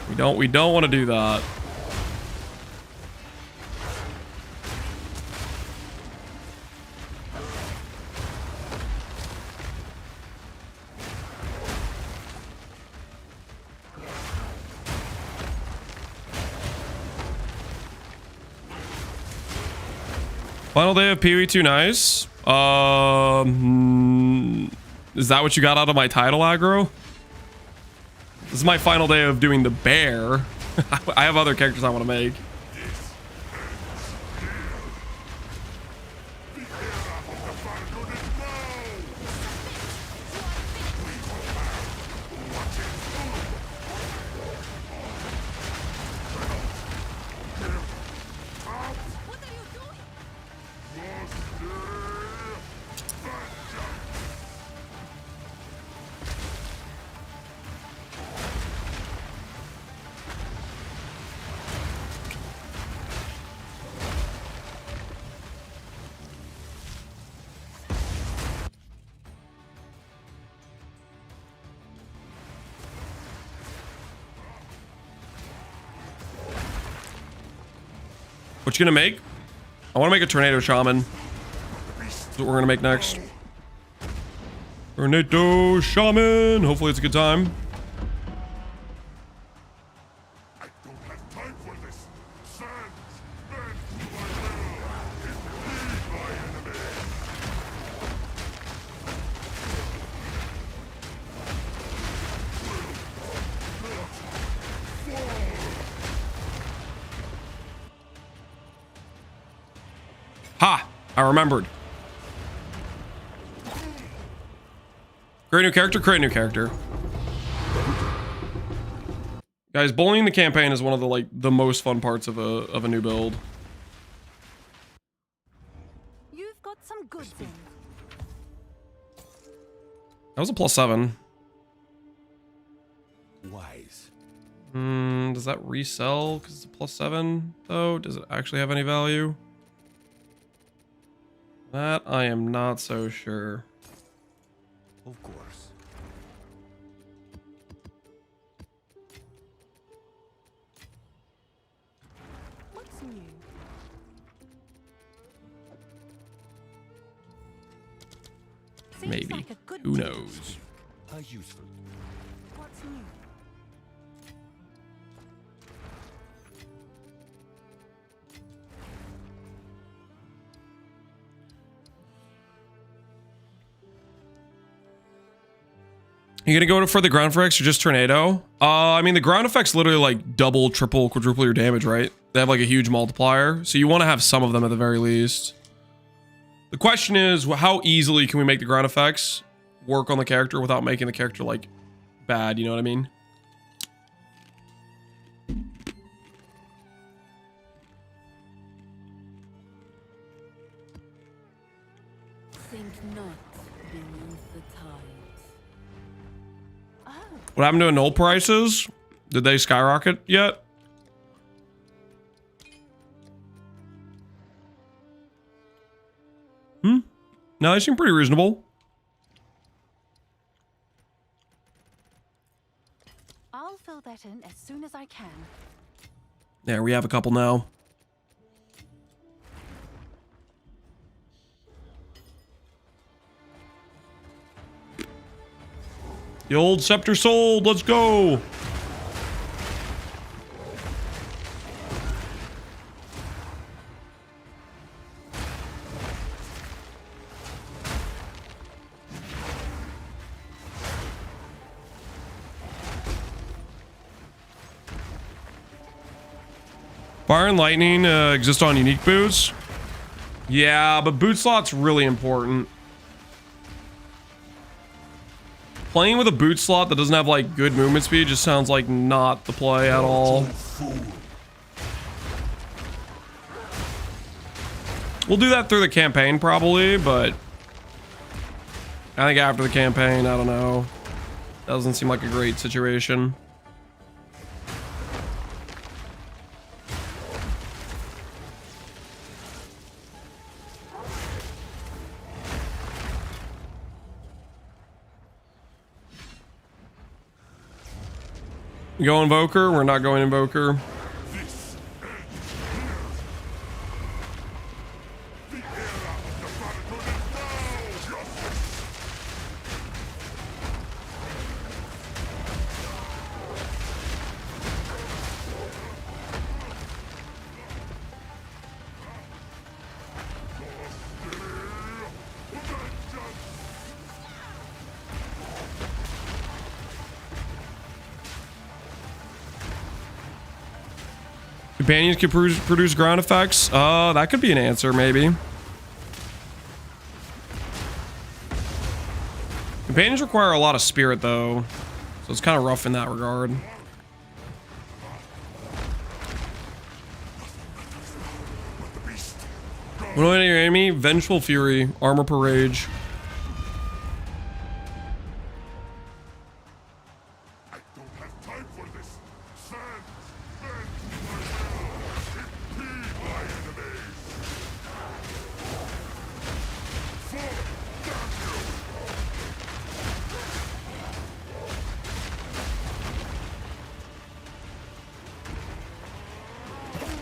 We don't want to do that. Final day of PV2, nice. Is that what you got out of my title aggro? This is my final day of doing the bear. I have other characters I want to make. What you gonna make? I want to make a tornado shaman. That's what we're gonna make next. Tornado shaman. Hopefully it's a good time. I don't have time for this. Sand, bend to my will. Lead my enemy. Ha! I remembered. Create new character, create new character. Guys, bullying the campaign is one of the the most fun parts of a new build. You've got some goods in. That was a +7. Wise. Does that resell because it's a +7 though? Does it actually have any value? That I am not so sure. Of course. What's new? Seems Maybe. like a good Who deal. knows? Useful. What's new? You gonna go for the ground effects or just tornado? I mean, the ground effects literally like double, triple, quadruple your damage, right? They have like a huge multiplier, so you want to have some of them at the very least. The question is, how easily can we make the ground effects work on the character without making the character like bad? You know what I mean? Think not beneath the tides. Oh, What happened to annul prices? Did they skyrocket yet? No, they seem pretty reasonable. I'll fill that in as soon as I can. There, we have a couple now. The old Scepter sold. Let's go. Fire and lightning exist on unique boots. Yeah, but boot slot's really important. Playing with a boot slot that doesn't have like good movement speed just sounds like not the play at all. We'll do that through the campaign probably, but I think after the campaign, I don't know. Doesn't seem like a great situation. We go Invoker? We're not going Invoker. Companions can produce ground effects. That could be an answer, maybe. Companions require a lot of spirit, though, so it's kind of rough in that regard. When on your enemy, Vengeful Fury, armor per rage.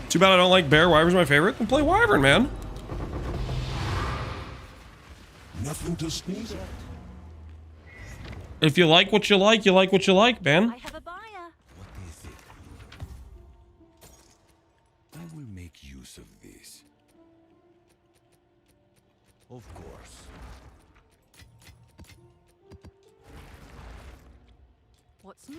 Too bad I don't like Bear. Wyvern's my favorite. Then play Wyvern, man. Nothing to sneeze at. If you like what you like, you like what you like, man. I have a buyer. What is it? I will make use of this. Of course. What's new?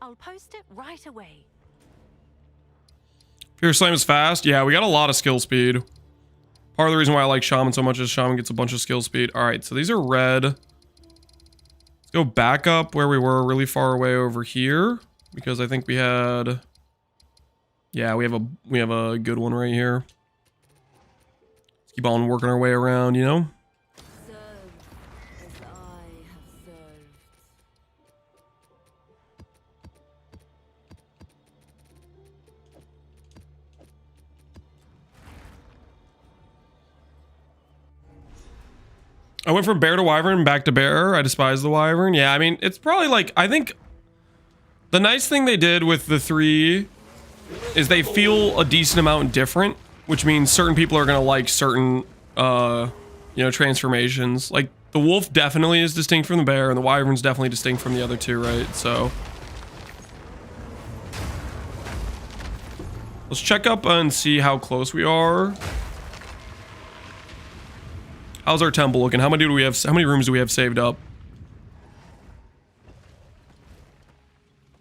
I'll post it right away. Fierce Slam is fast. Yeah, we got a lot of skill speed. Part of the reason why I like Shaman so much is Shaman gets a bunch of skill speed. All right, so these are red. Let's go back up where we were, really far away over here, because I think we had. Yeah, we have a good one right here. Let's keep on working our way around, you know. Serve as I have served. I went from Bear to Wyvern, back to Bear. I despise the Wyvern. Yeah, I mean, it's probably like, I think the nice thing they did with the three is they feel a decent amount different, which means certain people are going to like certain, you know, transformations. Like, the Wolf definitely is distinct from the Bear, and the Wyvern's definitely distinct from the other two, right? So let's check up and see how close we are. How's our temple looking? How many rooms do we have saved up?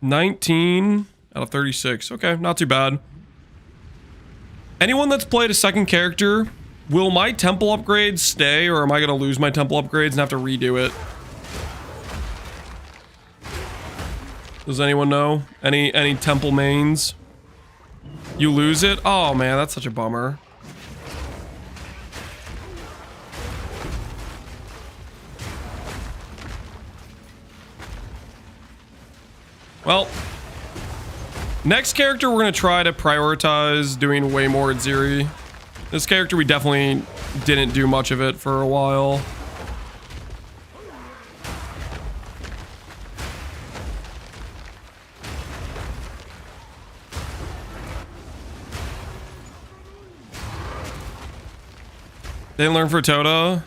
19 out of 36. Okay, not too bad. Anyone that's played a second character, will my temple upgrades stay, or am I gonna lose my temple upgrades and have to redo it? Does anyone know? Any temple mains? You lose it? Oh man, that's such a bummer. Well, next character we're going to try to prioritize doing way more Atziri. This character we definitely didn't do much of it for a while. They learned for Tota.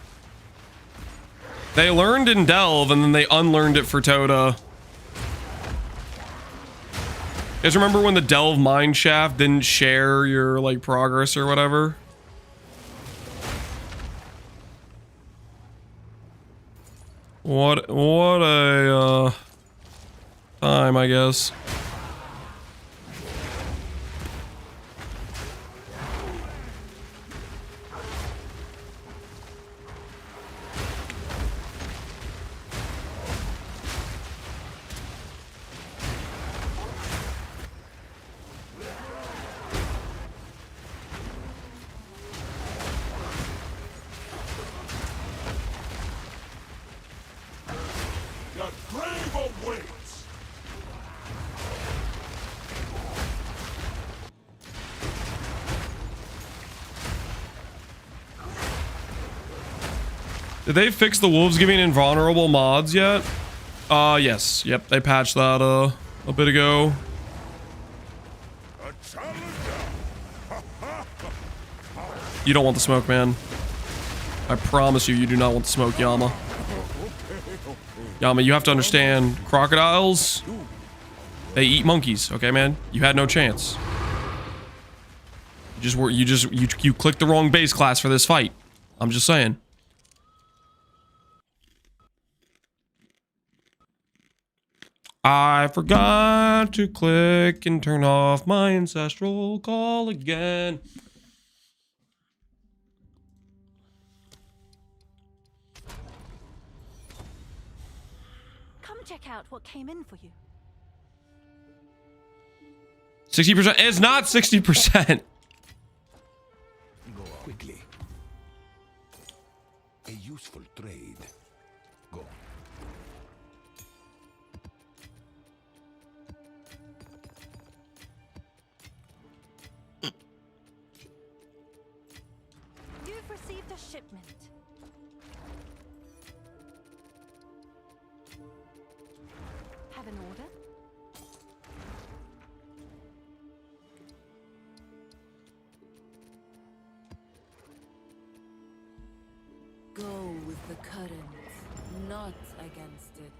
They learned in Delve and then they unlearned it for Tota. You guys remember when the Delve mine shaft didn't share your like progress or whatever? What a time, I guess. The grave awaits. Did they fix the wolves giving invulnerable mods yet? Yes. Yep, they patched that a bit ago. You don't want the smoke, man. I promise you, you do not want the smoke, Yama. Yama, you have to understand, crocodiles, they eat monkeys, okay, man? You had no chance. You clicked the wrong base class for this fight. I'm just saying. I forgot to click and turn off my ancestral call again. Come check out what came in for you. 60%? It's not 60%. Go quickly. A useful trade. Go. You've received a shipment. Have an order? Go with the current, not against it.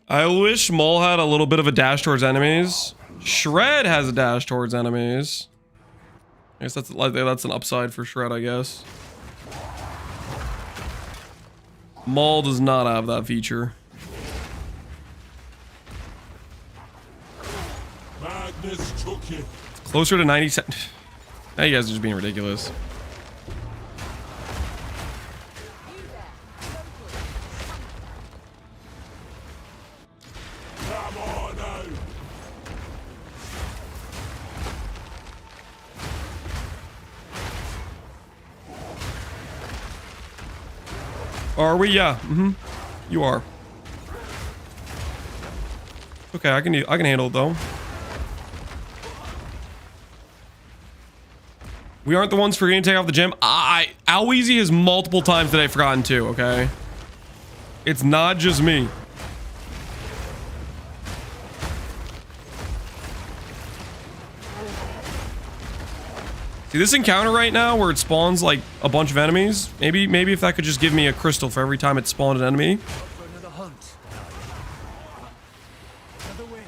I wish Mole had a little bit of a dash towards enemies. Shred has a dash towards enemies. I guess that's an upside for Shred, I guess. Maul does not have that feature. Madness took it. Closer to 90. Now you guys are just being ridiculous. Come on now. Are we? Yeah. You are. Okay, I can handle it though. We aren't the ones forgetting to take off the gem. Alweezy has multiple times today forgotten to, okay? It's not just me. See this encounter right now where it spawns like a bunch of enemies? Maybe if that could just give me a crystal for every time it spawned an enemy. Another hunt. Another way.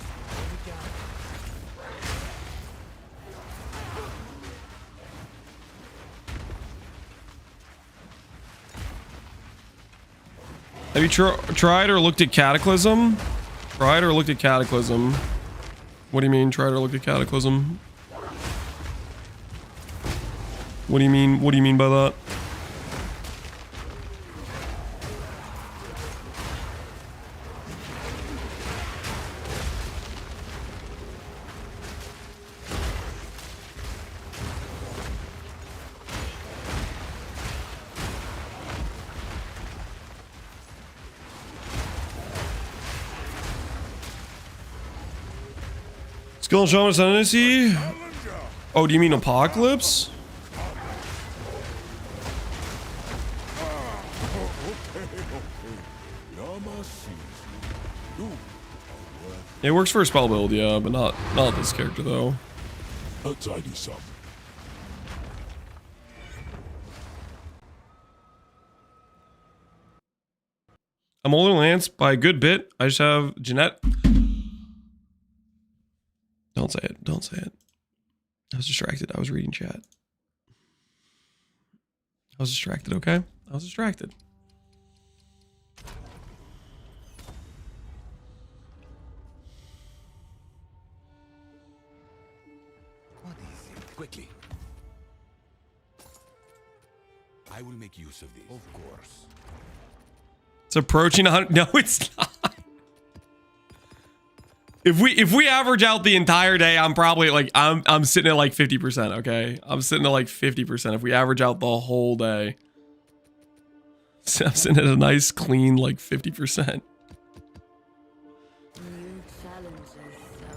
Have you tried or looked at Cataclysm? Tried or looked at Cataclysm? What do you mean, tried or looked at Cataclysm? What do you mean? What do you mean by that? Skill and shaman ascendancy? Oh, do you mean Apocalypse? It works for a spell build, yeah, but not this character though. A tidy sum. I'm older than Lance by a good bit. I just have Jeanette. Don't say it. Don't say it. I was distracted. I was reading chat. I was distracted, okay? I was distracted. What is it? Quickly. I will make use of this. Of course. It's approaching 100. No, it's not. If we average out the entire day, I'm probably like I'm sitting at like 50%, okay? I'm sitting at like 50% if we average out the whole day. So I'm sitting at a nice clean like 50%. New challenges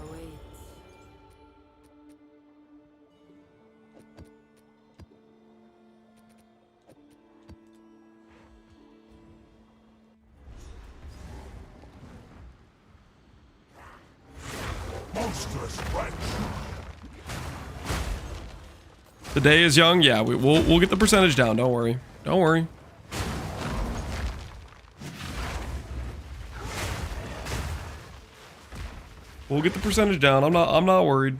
await. monstrous wretch. The day is young. Yeah, we'll get the percentage down. Don't worry. Don't worry. We'll get the percentage down. I'm not worried.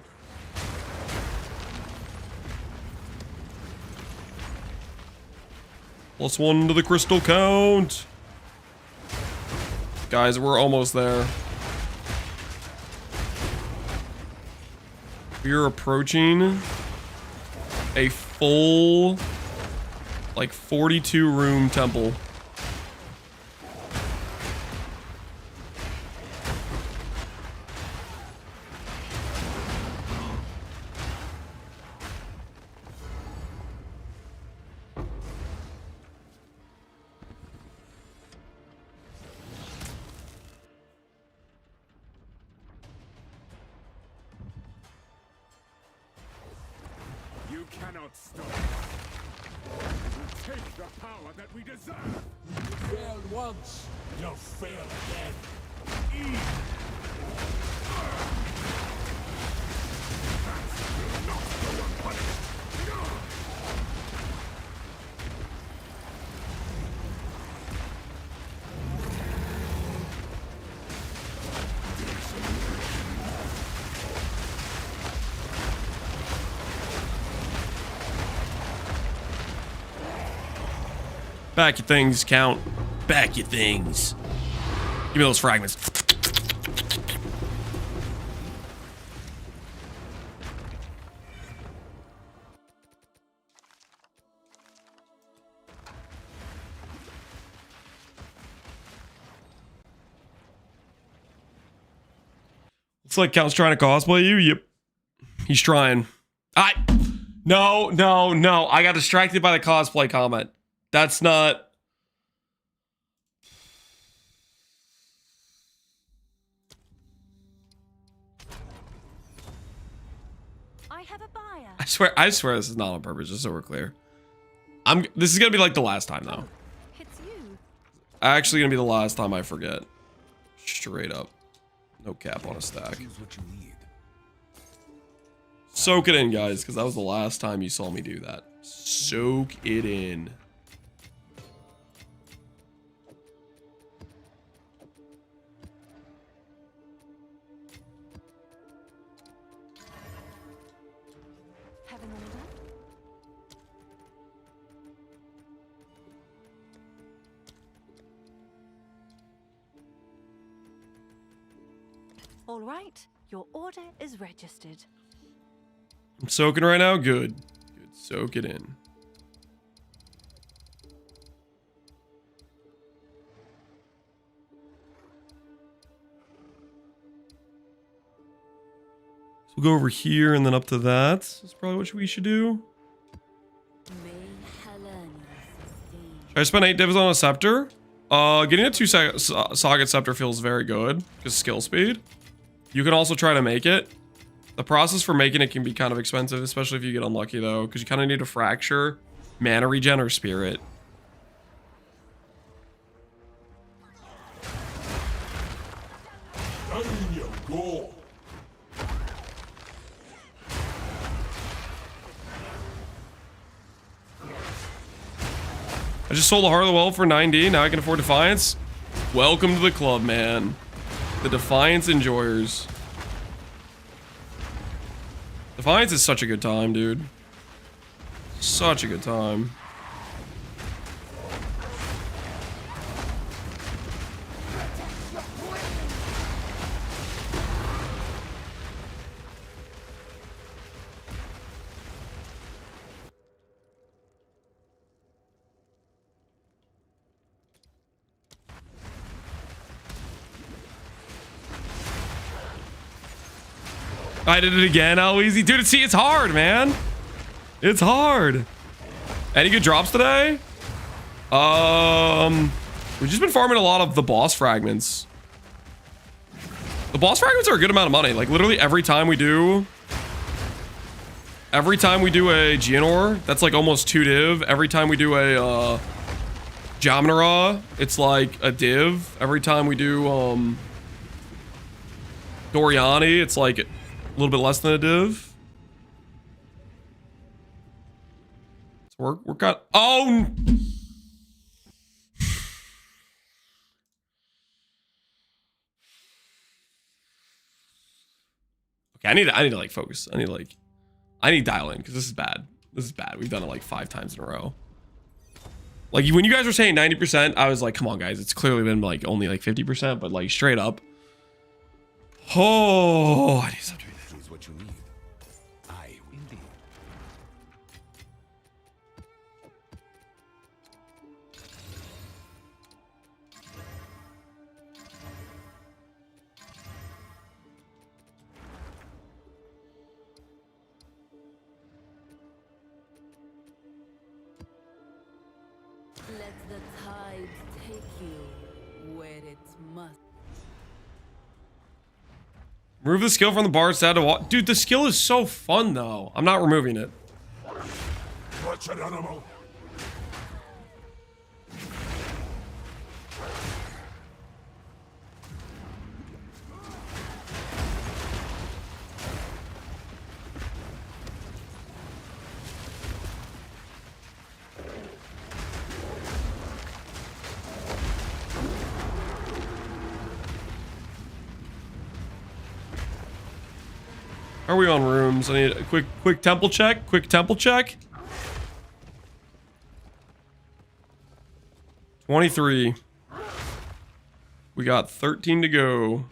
+1 to the crystal count. Guys, we're almost there. We're approaching a full, like 42 room temple. You cannot stop us. We will take the power that we deserve. You failed once, you'll fail again. Back your things, count. Back your things. Give me those fragments. Looks like Count's trying to cosplay you. Yep. He's trying. No. I got distracted by the cosplay comment. That's not... I have a buyer. I swear this is not on purpose, just so we're clear. This is gonna be like the last time though. It's you. Actually gonna be the last time I forget. Straight up. No cap on a stack. Choose what you need. Soak it in, guys, because that was the last time you saw me do that. Soak it in. Have an order? All right, your order is registered. I'm soaking right now. Good. Good. Soak it in. So we'll go over here and then up to that. That's probably what we should do. Should I spend 8 divs on a scepter? Getting a 2-socket scepter feels very good because skill speed. You can also try to make it. The process for making it can be kind of expensive, especially if you get unlucky though, because you kind of need a fracture, mana regen, or spirit. Down you go. I just sold a Heart of the Well for 9D. Now I can afford Defiance. Welcome to the club, man. The Defiance enjoyers. Defiance is such a good time, dude. Such a good time. I did it again. How easy. Dude, see, it's hard, man. It's hard. Any good drops today? We've just been farming a lot of the boss fragments. The boss fragments are a good amount of money. Like, literally every time we do a Geonor, that's like almost 2 div. Every time we do a Jamnara, it's like a div. Every time we do Doriani, it's like A little bit less than a div. So we're got. Oh. Okay, I need to like focus. I need to dial in because this is bad. This is bad. We've done it like 5 times in a row. Like when you guys were saying 90%, I was like, come on guys, it's clearly been like only like 50%, but like straight up. Oh, I need to stop doing that. Choose what you need. I will. Indeed. Let the tide take you where it must. Remove the skill from the bar instead of walk. Dude, the skill is so fun though. I'm not removing it. Wretched animal. Are we on rooms? I need a quick temple check. Quick temple check. 23. We got 13 to go.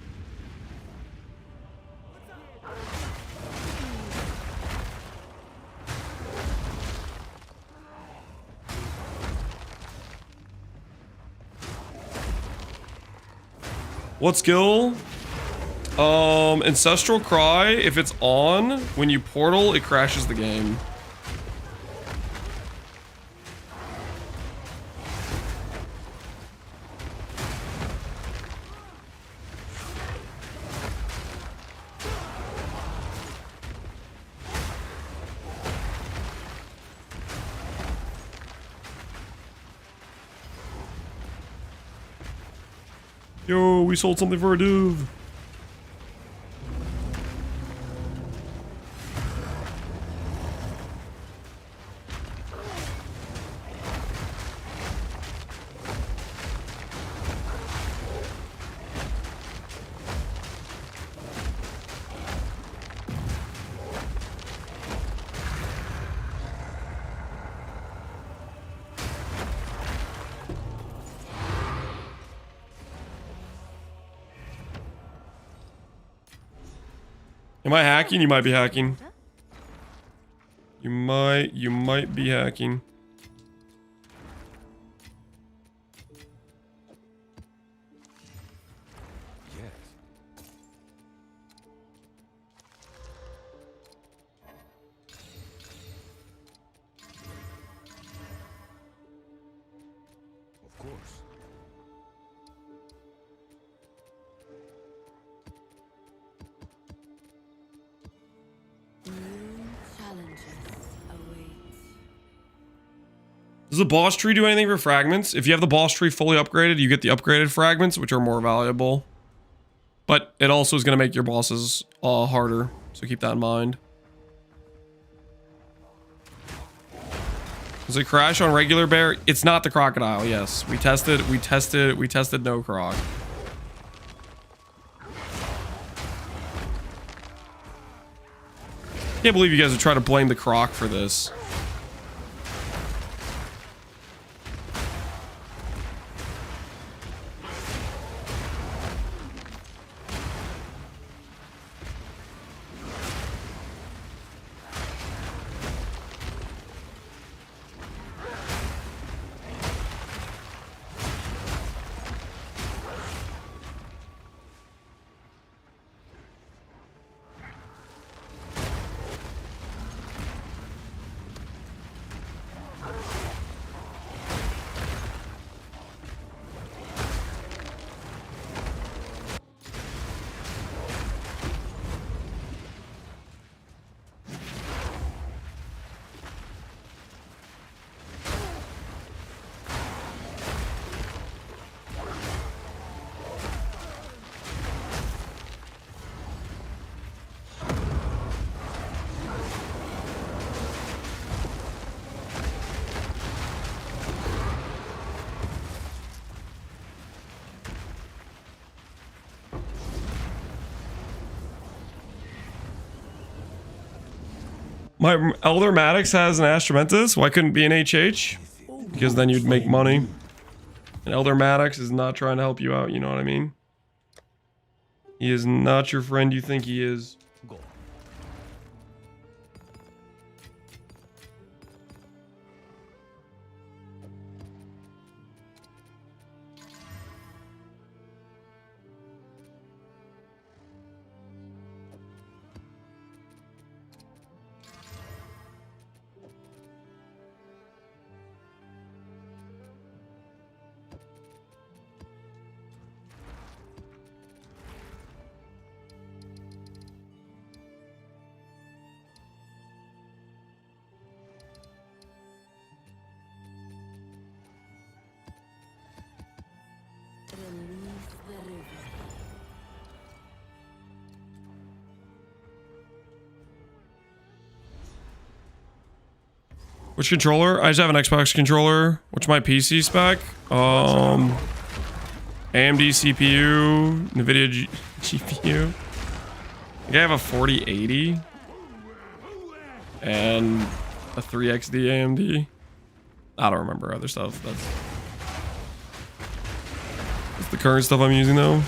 What skill? Ancestral Cry, if it's on, when you portal, it crashes the game. Yo, we sold something for a div. Am I hacking? You might be hacking. You might be hacking. Yes. Of course. New challenges await. Does the boss tree do anything for fragments? If you have the boss tree fully upgraded, you get the upgraded fragments, which are more valuable. But it also is going to make your bosses harder, so keep that in mind. Does it crash on regular bear? It's not the crocodile, yes. We tested no croc. Can't believe you guys would try to blame the croc for this. My Elder Maddox has an Ascendancy. Why couldn't it be an HH? Because then you'd make money. And Elder Maddox is not trying to help you out, you know what I mean? He is not your friend you think he is. Release the river. Which controller? I just have an Xbox controller. What's my PC spec? AMD CPU, NVIDIA GPU. I think I have a 4080 and a 3XD AMD. I don't remember other stuff. That's the current stuff I'm using though.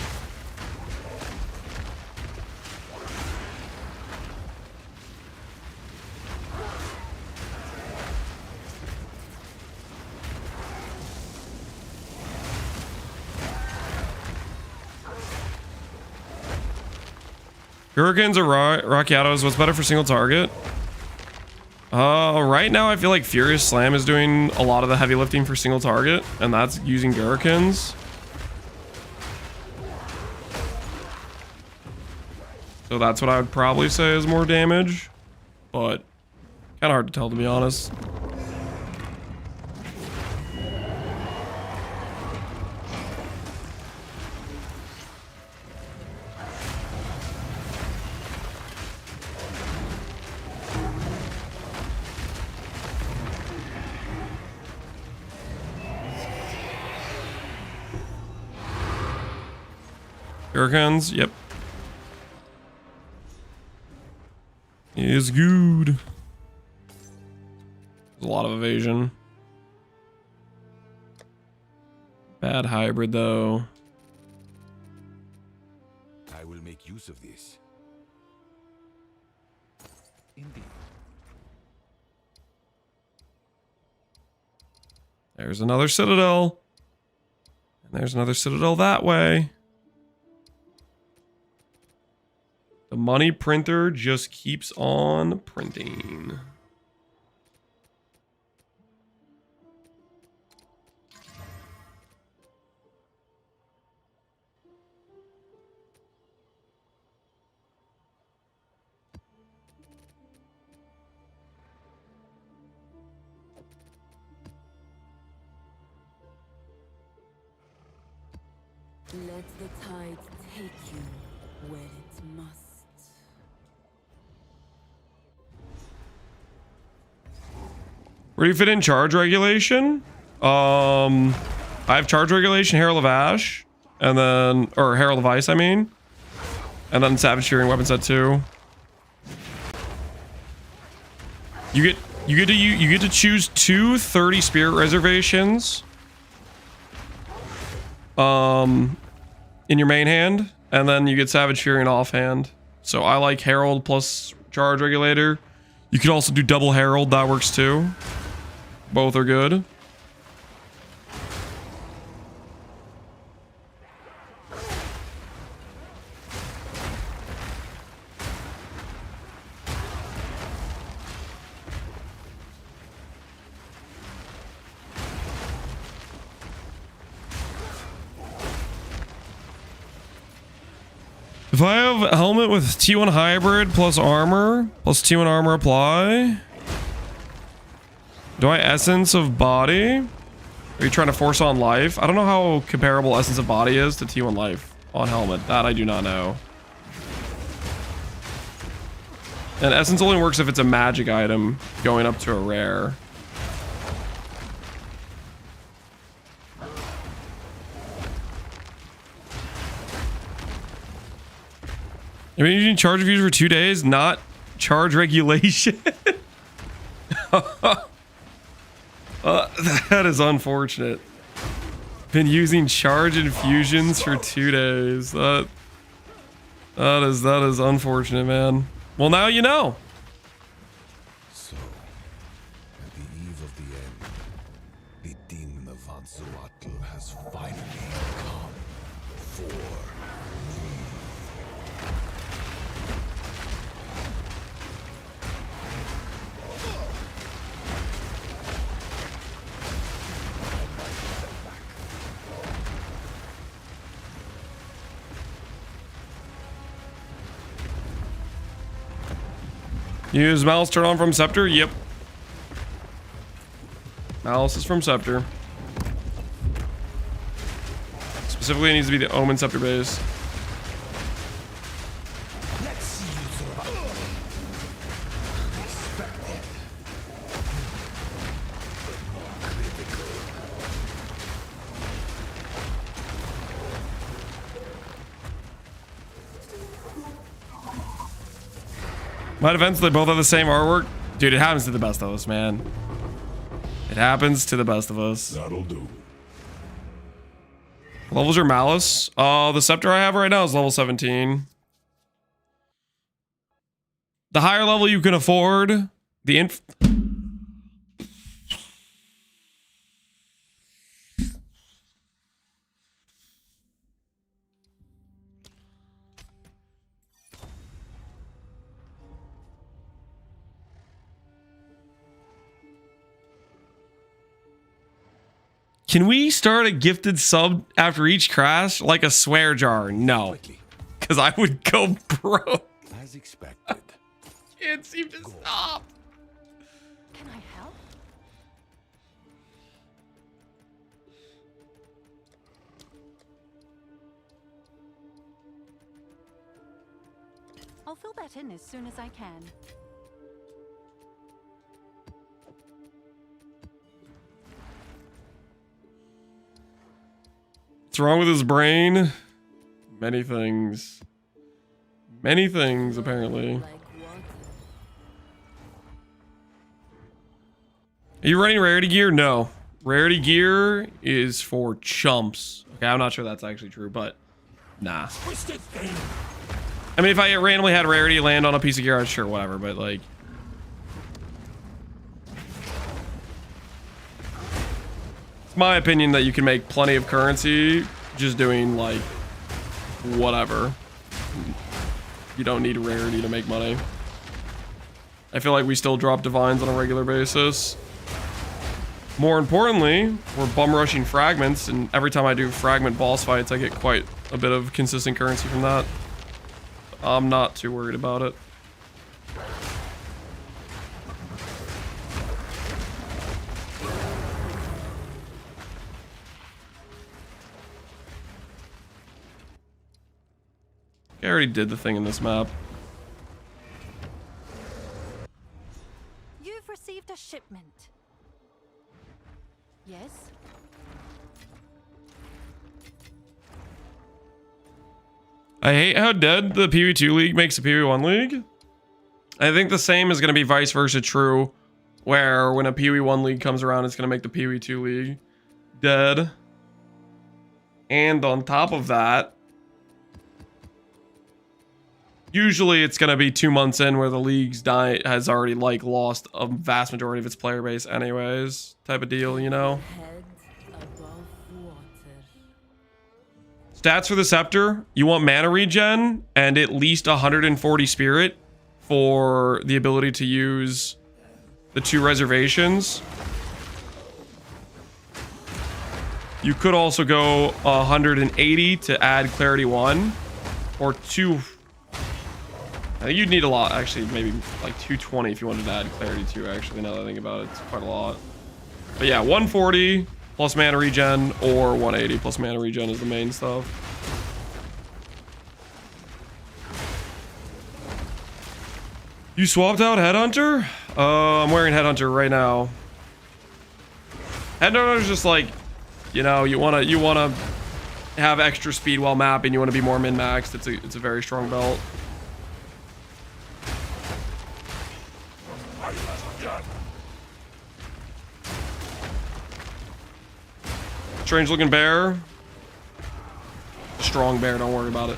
Hurricanes or Rockiatos, what's better for single target? Right now I feel like Furious Slam is doing a lot of the heavy lifting for single target, and that's using Gurrikins. So that's what I would probably say is more damage, but kind of hard to tell, to be honest. Hurricanes, yep. Is good. There's a lot of evasion. Bad hybrid though. I will make use of this. Indeed. There's another citadel. And there's another citadel that way. The money printer just keeps on printing. Let the tide take you where it must. Where do you fit in charge regulation? I have charge regulation, Herald of Ash, and then, or Herald of Ice, I mean, and then Savage Fury and Weapon Set 2. You get to choose 2 30 spirit reservations in your main hand, and then you get Savage Fury in offhand. So I like Herald plus charge regulator. You could also do double Herald, that works too. Both are good. If I have a helmet with T1 hybrid plus armor, plus T1 armor apply, do I essence of body? Are you trying to force on life? I don't know how comparable essence of body is to T1 life on helmet. That I do not know. And essence only works if it's a magic item going up to a rare. You've been using charge reviews for 2 days, not charge regulation. That is unfortunate. Been using charge infusions for 2 days. That is unfortunate, man. Well, now you know. So, at the eve of the end, the demon of Vansuatl has finally come for me. Use Malice turn on from Scepter? Yep. Malice is from Scepter. Specifically, it needs to be the Omen Scepter base. Let's see you survive. Respected. Critical. My defense, they both have the same artwork. Dude, it happens to the best of us, man. It happens to the best of us. That'll do. Levels are Malice. The Scepter I have right now is level 17. The higher level you can afford, the Can we start a gifted sub after each crash like a swear jar? No, because I would go broke. As expected. Can't seem to stop. Can I help? I'll fill that in as soon as I can. What's wrong with his brain? Many things. Many things, apparently. Like water. Are you running rarity gear? No. Rarity gear is for chumps. Okay, I'm not sure that's actually true, but nah. Twisted thing. I mean, if I randomly had rarity land on a piece of gear, I'd sure, whatever, but like... It's my opinion that you can make plenty of currency just doing, like, whatever. You don't need rarity to make money. I feel like we still drop divines on a regular basis. More importantly, we're bum rushing fragments, and every time I do fragment boss fights, I get quite a bit of consistent currency from that. I'm not too worried about it. I already did the thing in this map. You've received a shipment. Yes? I hate how dead the PvE2 league makes the PvE1 league. I think the same is going to be vice versa true, where when a PvE1 league comes around, it's going to make the PvE2 league dead. And on top of that, usually it's going to be 2 months in where the league's has already like lost a vast majority of its player base anyways, type of deal, you know? Head above water. Stats for the Scepter, you want mana regen and at least 140 spirit for the ability to use the 2 reservations. You could also go 180 to add Clarity 1 or 2. I think you'd need a lot, actually, maybe like 220 if you wanted to add Clarity 2, actually, now that I think about it, it's quite a lot. But yeah, 140 plus mana regen or 180 plus mana regen is the main stuff. You swapped out Headhunter? I'm wearing Headhunter right now. Headhunter's just like, you know, you wanna have extra speed while mapping, you wanna be more min-maxed. It's a very strong belt. Strange looking bear. Strong bear, don't worry about it.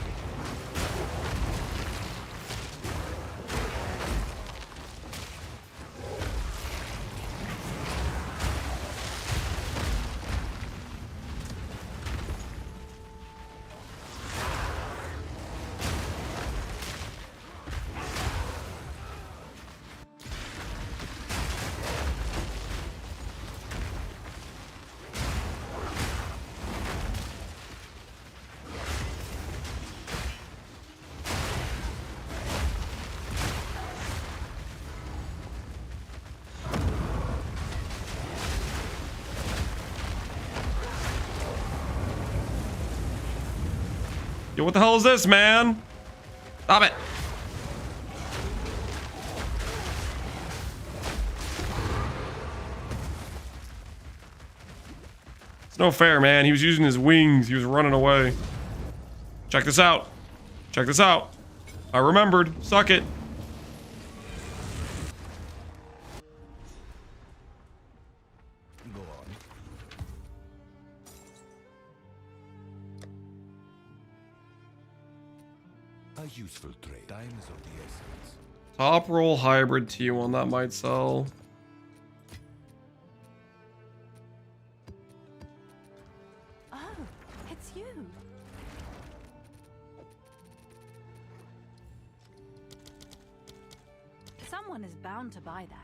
Yo, what the hell is this, man? Stop it. It's no fair, man. He was using his wings. He was running away. Check this out. Check this out. I remembered. Suck it. Go on. A useful trade. Time is of the essence. Top roll hybrid T1. That might sell. Oh, it's you. Someone is bound to buy that.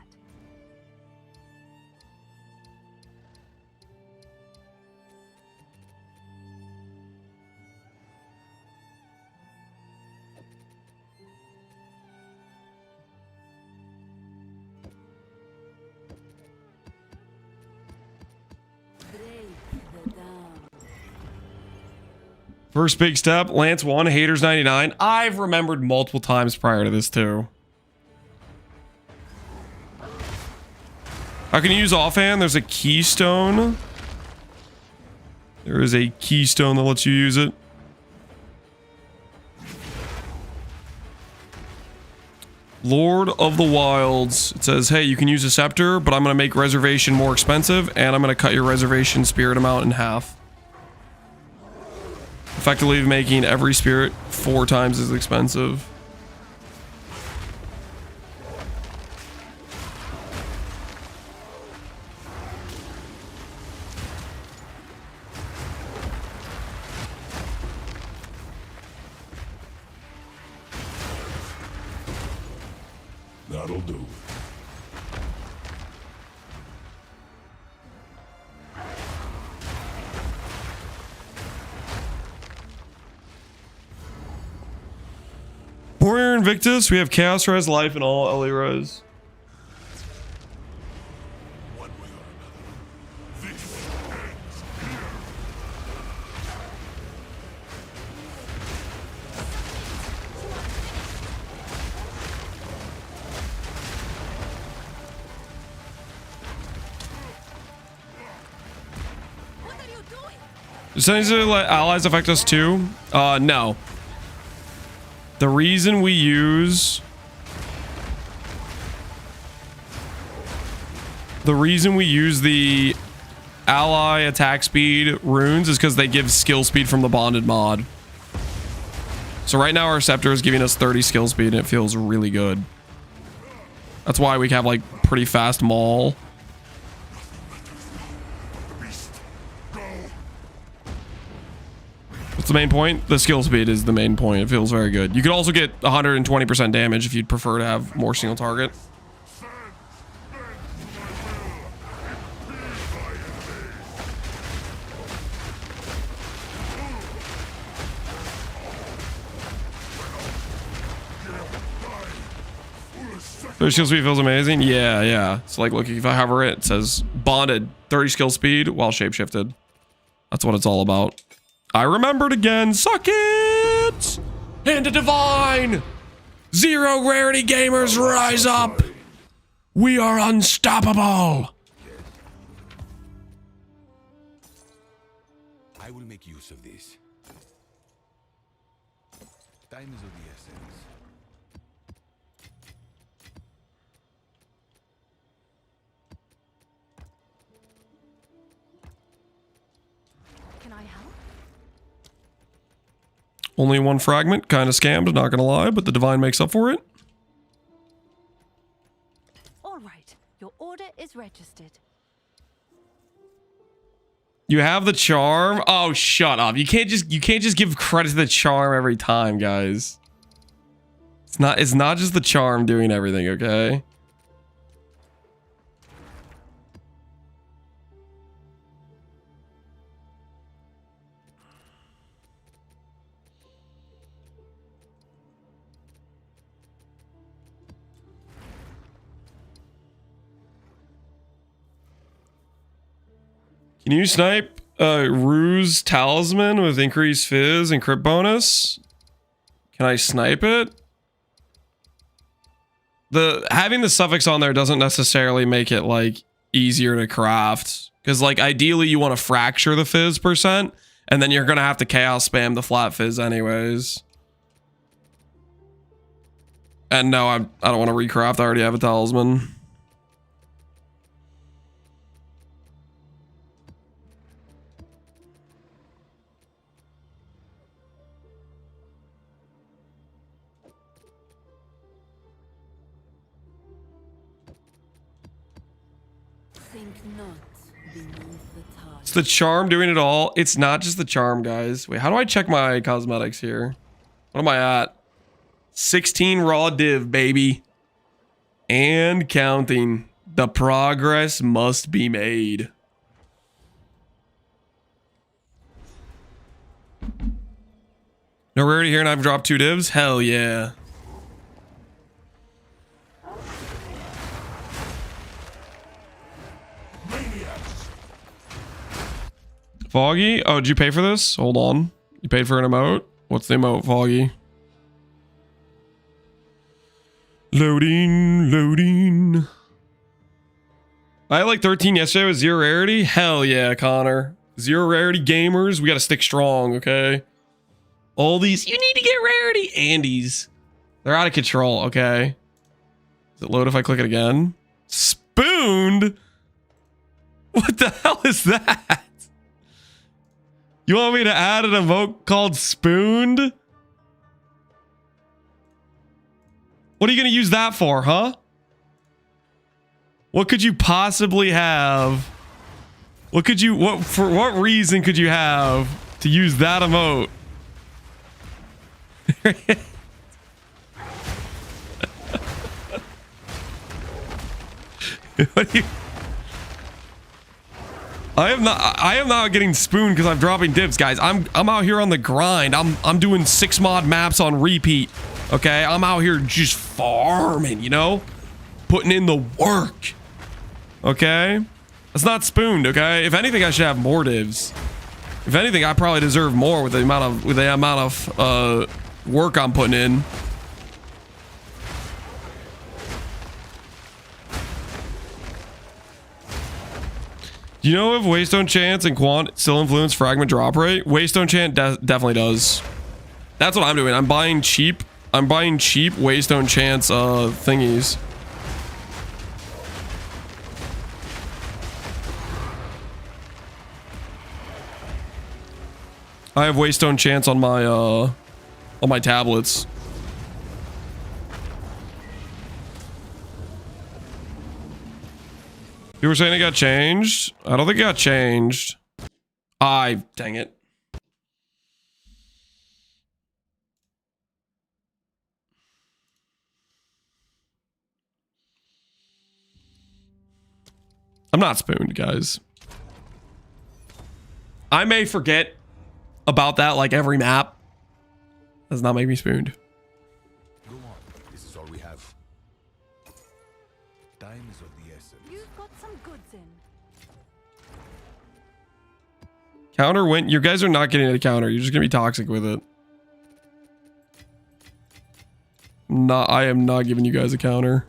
Break the dam. First big step. Lance 1. Haters 99. I've remembered multiple times prior to this too. How can you use offhand? There's a keystone. There is a keystone that lets you use it. Lord of the Wilds. It says, hey, you can use a scepter, but I'm going to make reservation more expensive, and I'm going to cut your reservation spirit amount in half. Effectively making every spirit 4 times as expensive. That'll do. Warrior Invictus, we have Chaos Res, Life, and all LA Res. One way or another, this ends here. What are you doing? Does any let allies affect us too? No. The reason we use the ally attack speed runes is because they give skill speed from the bonded mod. So right now our Scepter is giving us 30 skill speed and it feels really good. That's why we have like pretty fast maul. What's the main point? The skill speed is the main point. It feels very good. You could also get 120% damage if you'd prefer to have more single target. Their skill speed feels amazing. Yeah, yeah. It's like, look, if I hover it, it says bonded 30 skill speed while shapeshifted. That's what it's all about. I remembered again. Suck it! And a divine! 0 rarity gamers rise up! We are unstoppable! I will make use of this. Time is of the essence. Can I help? Only one fragment, kind of scammed, not gonna lie, but the divine makes up for it. All right. Your order is registered. You have the charm? Oh, shut up. You can't just give credit to the charm every time, guys. It's not just the charm doing everything, okay? Can you snipe Ruse Talisman with increased fizz and crit bonus? Can I snipe it? Having the suffix on there doesn't necessarily make it like easier to craft, because like ideally you want to fracture the fizz %, and then you're gonna have to chaos spam the flat fizz anyways. And no, I don't want to recraft. I already have a talisman. Think not beneath the tar. It's the charm doing it all. It's not just the charm, guys. Wait, how do I check my cosmetics here? What am I at? 16 raw div, baby. And counting. The progress must be made. No rarity here and I've dropped 2 divs? Hell yeah. Foggy? Oh, did you pay for this? Hold on. You paid for an emote? What's the emote, Foggy? Loading, loading. I had like 13 yesterday with 0 rarity. Hell yeah, Connor. 0 rarity gamers. We gotta stick strong, okay? All these, you need to get rarity. Andes. They're out of control, okay? Does it load if I click it again? Spooned? What the hell is that? You want me to add an emote called Spooned? What are you going to use that for, huh? What could you possibly have? For what reason could you have to use that emote? What do you... I am not getting spooned because I'm dropping divs, guys. I'm out here on the grind. I'm doing 6 mod maps on repeat. Okay, I'm out here just farming, you know? Putting in the work. Okay? That's not spooned, okay? If anything, I should have more divs. If anything, I probably deserve more with the amount of work I'm putting in. Do you know if Waystone Chance and Quant still influence fragment drop rate? Waystone Chant definitely does. That's what I'm doing. I'm buying cheap Waystone Chance thingies. I have Waystone Chance on my tablets. You were saying it got changed? I don't think it got changed. Dang it. I'm not spooned, guys. I may forget about that like every map. Does not make me spooned. Go on. This is all we have. Time is of the essence. You've got some goods in. Counter win. You guys are not getting a counter. You're just gonna be toxic with it. I am not giving you guys a counter.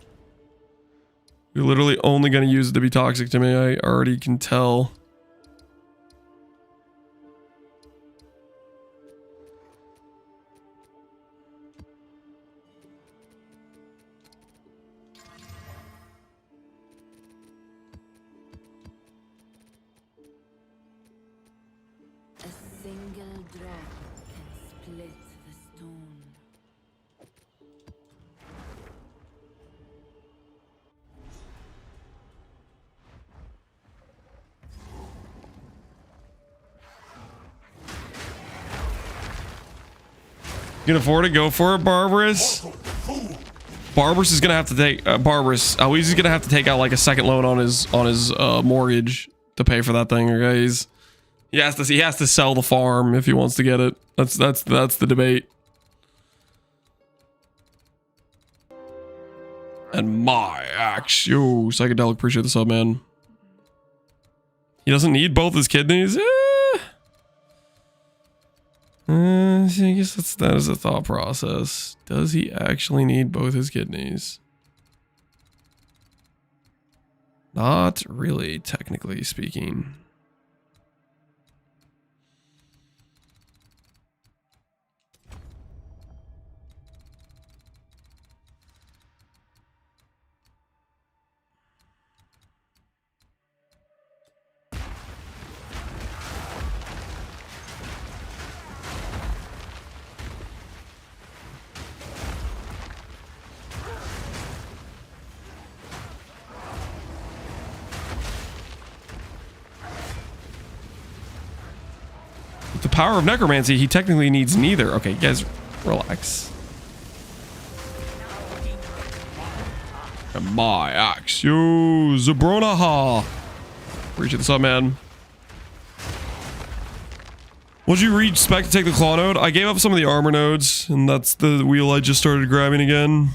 You're literally only gonna use it to be toxic to me. I already can tell. drop can split the stone. You can afford it? Go for it, Barbarous. Barbarous is gonna have to take Barbarous. He's gonna have to take out like a second loan on his mortgage to pay for that thing. Okay, he has to sell the farm if he wants to get it. That's the debate. And my axe, yo, psychedelic. Appreciate the sub, man. He doesn't need both his kidneys. I guess that is a thought process. Does he actually need both his kidneys? Not really, technically speaking. The power of necromancy, he technically needs neither. Okay, guys, relax. And my axe, yo, Zabronaha. Appreciate this up, man. Would you reach spec to take the claw node? I gave up some of the armor nodes, and that's the wheel I just started grabbing again.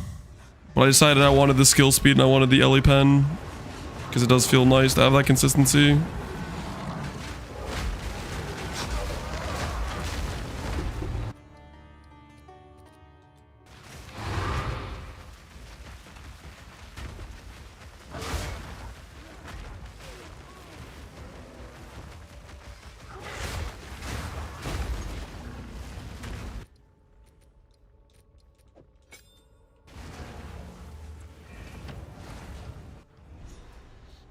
But I decided I wanted the skill speed and I wanted the Ellie pen, because it does feel nice to have that consistency.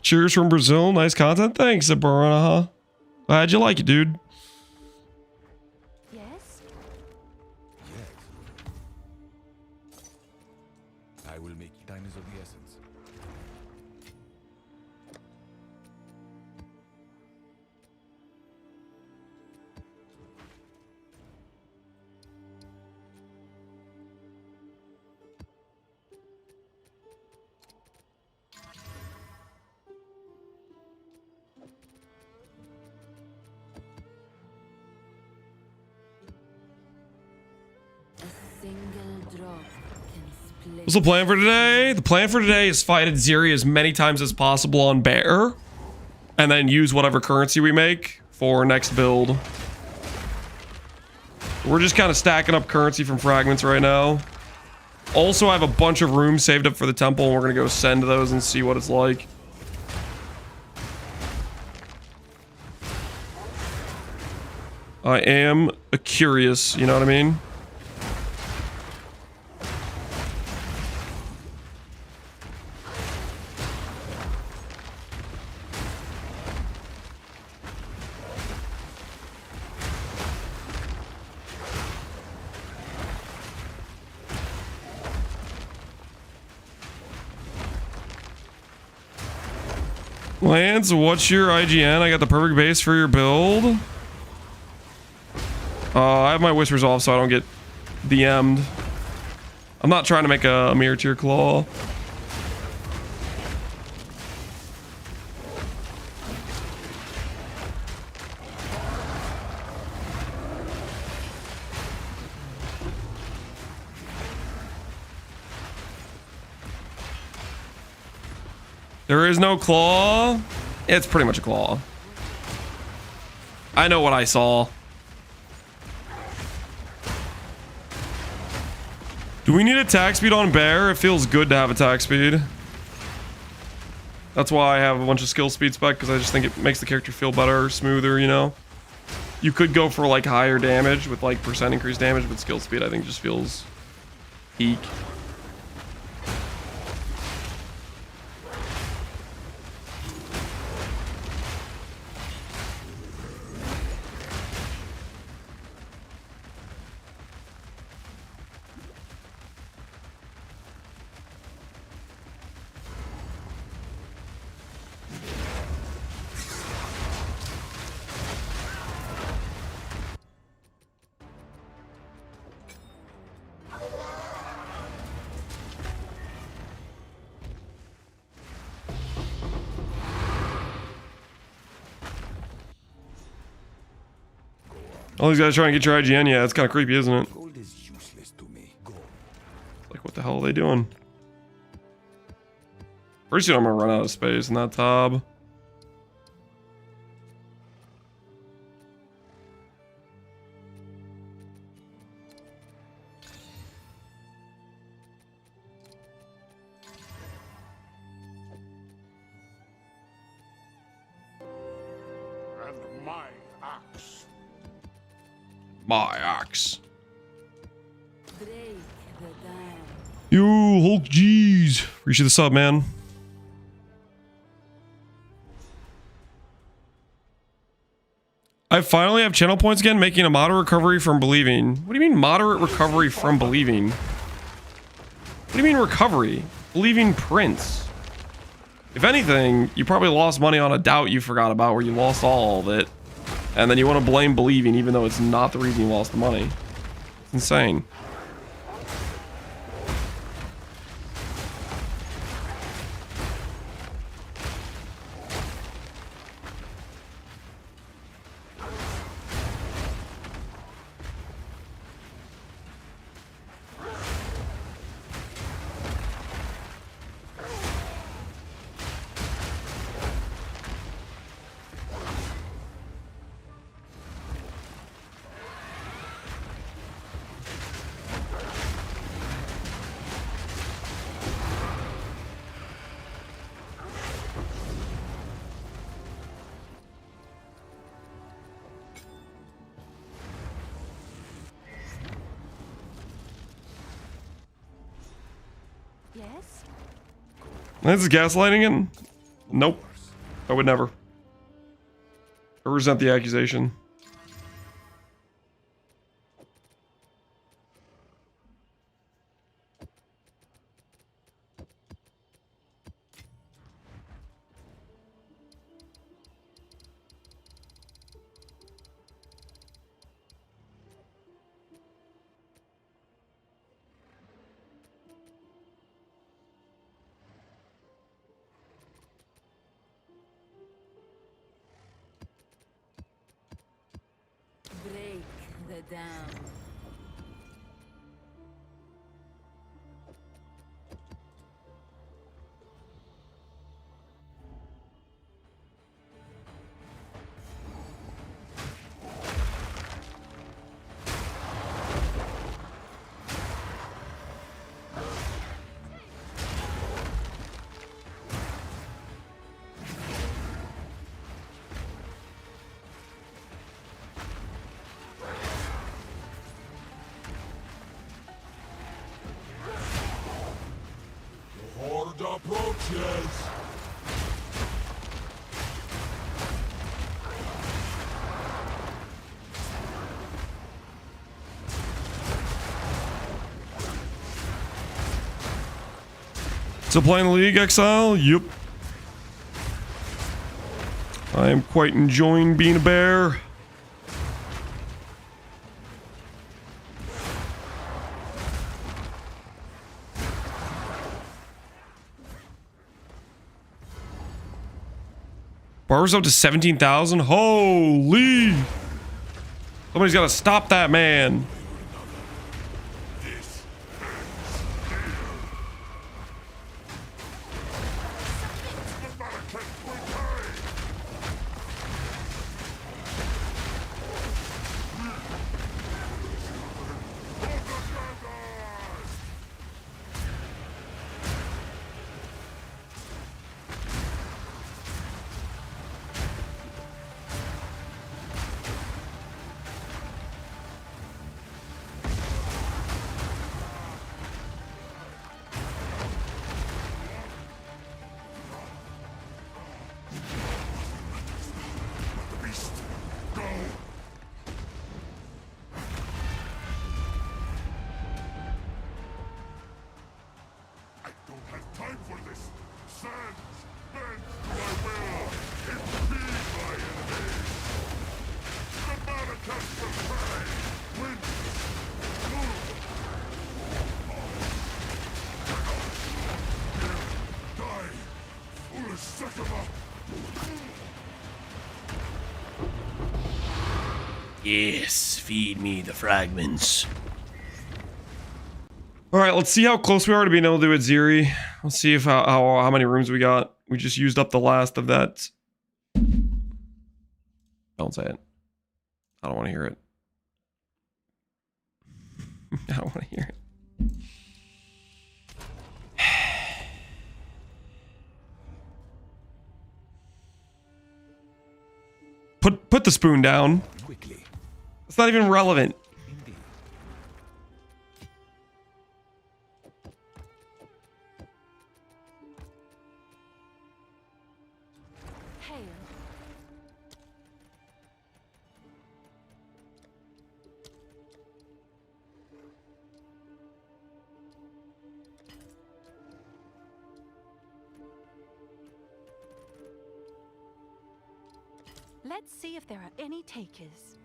Cheers from Brazil. Nice content. Thanks, Zabarana. Glad you like it, dude. Yes? Yes. I will make diamonds of the essence. What's the plan for today? The plan for today is fight Atziri as many times as possible on Bear, and then use whatever currency we make for next build. We're just kind of stacking up currency from fragments right now. Also, I have a bunch of rooms saved up for the temple, and we're gonna go send those and see what it's like. I am curious, you know what I mean? Lance, what's your IGN? I got the perfect base for your build. I have my whispers off so I don't get DM'd. I'm not trying to make a mirror tier claw. There is no claw. It's pretty much a claw. I know what I saw. Do we need attack speed on Bear? It feels good to have attack speed. That's why I have a bunch of skill speed spec, because I just think it makes the character feel better, smoother, you know? You could go for like higher damage with like percent increased damage, but skill speed I think just feels peak. All these guys trying to get your IGN. Yeah, it's kind of creepy, isn't it? Gold is useless to me. Go. Like, what the hell are they doing? Pretty soon I'm gonna run out of space in that tab. And my axe. My axe. Break the dam. Yo, Hulk G's. Appreciate the sub, man. I finally have channel points again, making a moderate recovery from believing. What do you mean moderate recovery from believing? What do you mean recovery? Believing Prince. If anything, you probably lost money on a doubt you forgot about where you lost all of it. And then you want to blame believing even though it's not the reason you lost the money. It's insane. Yes? This is gaslighting it? Nope. I would never. I resent the accusation. Break the dam. Horde approaches. Still playing the League, Exile? Yup. I am quite enjoying being a bear. Barber's up to 17,000. Holy! Somebody's got to stop that man. Time for this! Sands, bend to my will! Impede my enemies! The Manacus will pray! Win! Die! Foolish Sekima! Yes, feed me the fragments. All right, let's see how close we are to being able to do Atziri. Let's see if how many rooms we got. We just used up the last of that. Don't say it. I don't want to hear it. I don't want to hear it. Put the spoon down. Quickly. It's not even relevant. Indeed. Hail. Let's see if there are any takers.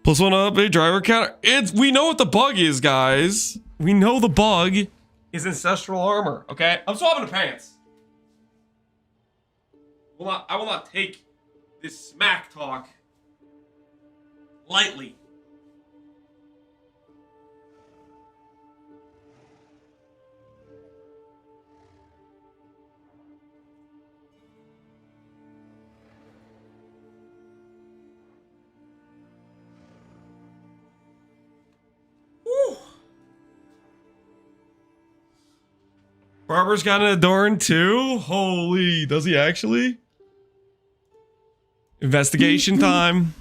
+1 update driver counter. We know what the bug is, guys. We know the bug is ancestral armor. Okay, I'm swapping the pants. I will not take this smack talk lightly. Woo. Barber's got an adorn too? Holy, does he actually? Investigation time.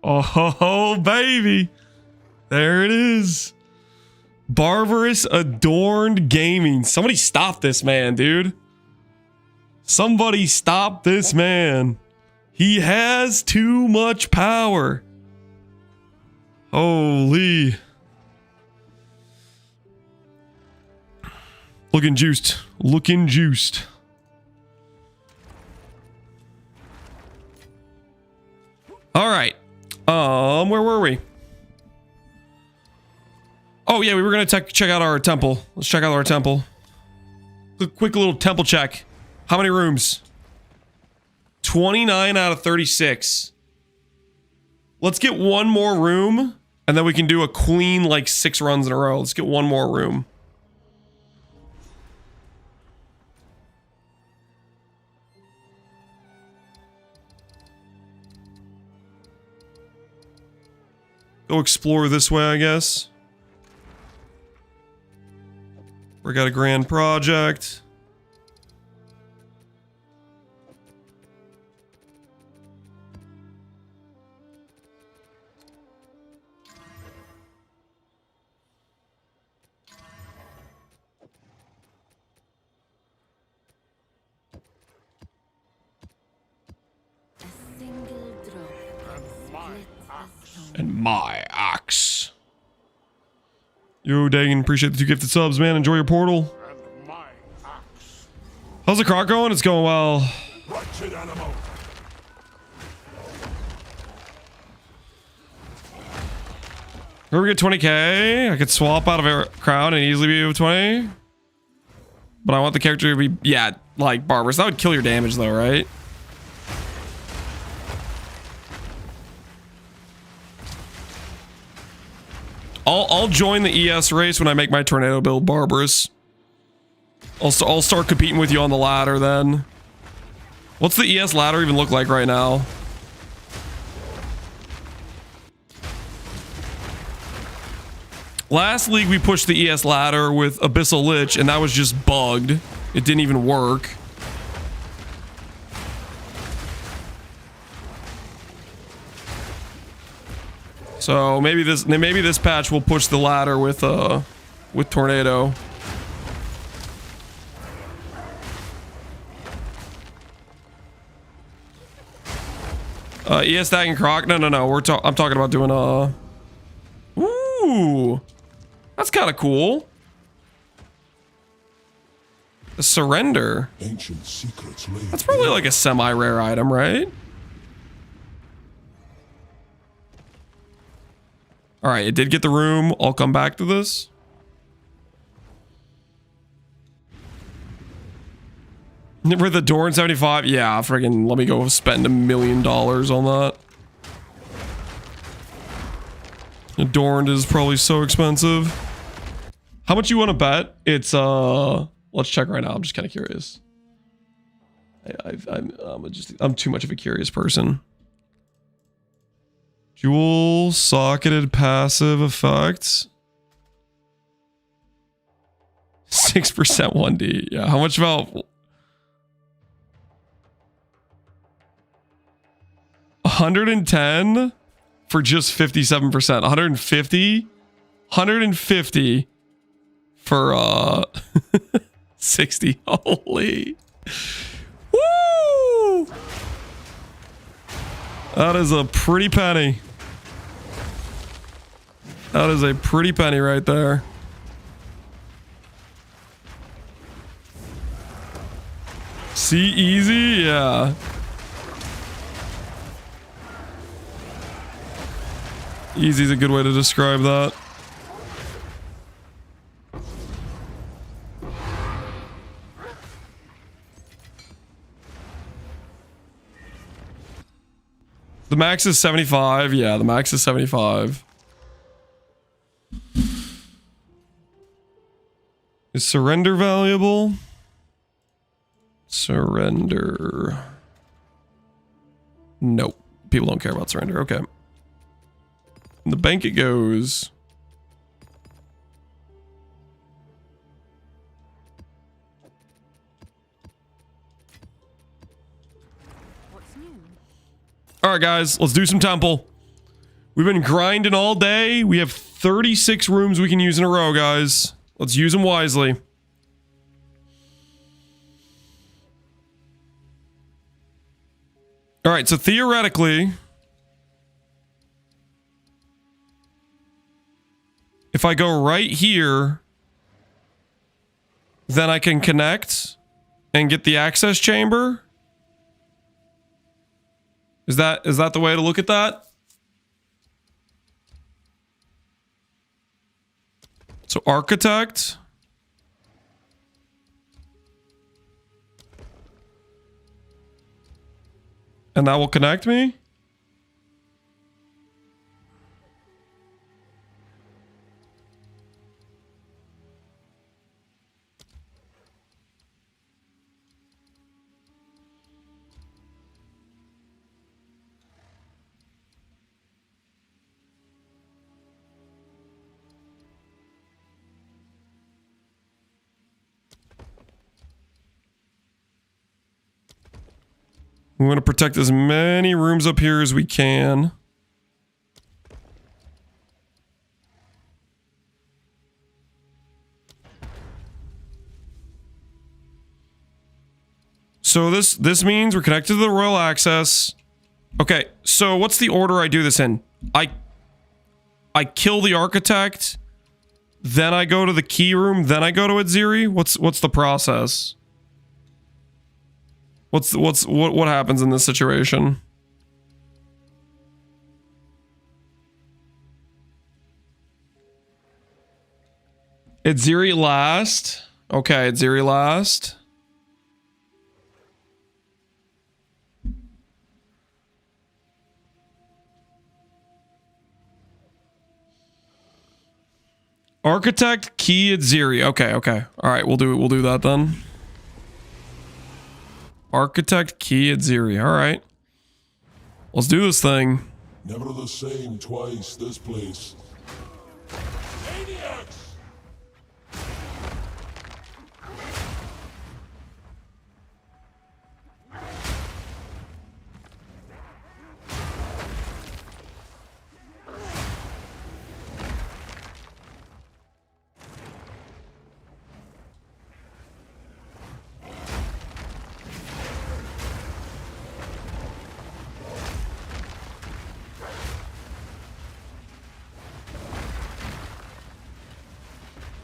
Oh, baby. There it is. Barbarous Adorned Gaming. Somebody stop this man, dude. Somebody stop this man. He has too much power. Holy. Looking juiced. Looking juiced. All right. Where were we? Oh yeah, we were gonna check out our temple. Let's check out our temple. Quick little temple check. How many rooms? 29 out of 36. Let's get one more room, and then we can do a clean like 6 runs in a row. Let's get one more room. Go explore this way, I guess. We got a grand project. A single drop can split the stone. And my axe. Yo, Dagan, appreciate the 2 gifted subs, man. Enjoy your portal. And my axe. How's the croc going? It's going well. Wretched animal. Where we get 20k, I could swap out of a crowd and easily be over 20. But I want the character to be, yeah, like Barbarous. That would kill your damage though, right? I'll join the ES race when I make my tornado build, Barbarous. I'll start competing with you on the ladder then. What's the ES ladder even look like right now? Last league we pushed the ES ladder with Abyssal Lich and that was just bugged. It didn't even work. So maybe this patch will push the ladder with Tornado. ES Stag and Croc. No. I'm talking about doing Ooh. That's kind of cool. The Surrender. Ancient secrets lay. That's probably like a semi-rare item, right? All right, it did get the room. I'll come back to this. With the Dorn 75? Yeah, friggin' let me go spend $1 million on that. Adorned is probably so expensive. How much you want to bet? It's let's check right now. I'm just kind of curious. I'm too much of a curious person. Dual socketed passive effects. 6% 1D. Yeah, how much about 110 for just 57%? 150 for 60. Holy. Woo! That is a pretty penny. That is a pretty penny right there. See, easy? Yeah. Easy is a good way to describe that. The max is 75. Yeah, the max is 75. Is surrender valuable? Surrender. Nope. People don't care about surrender. Okay. In the bank it goes. What's new? All right, guys, let's do some temple. We've been grinding all day. We have 36 rooms we can use in a row, guys. Let's use them wisely. All right, so theoretically, if I go right here, then I can connect and get the access chamber. Is that the way to look at that? So architect. And that will connect me? We want to protect as many rooms up here as we can. So this means we're connected to the royal access. Okay, so what's the order I do this in? I kill the architect, then I go to the key room, then I go to Atziri? What's the process? What happens in this situation? Atziri last. Okay, Atziri last. Architect, key, Atziri. Okay. All right, we'll do that then. Architect, key, Atziri. All right. Let's do this thing. Never the same twice, this place. Maniacs!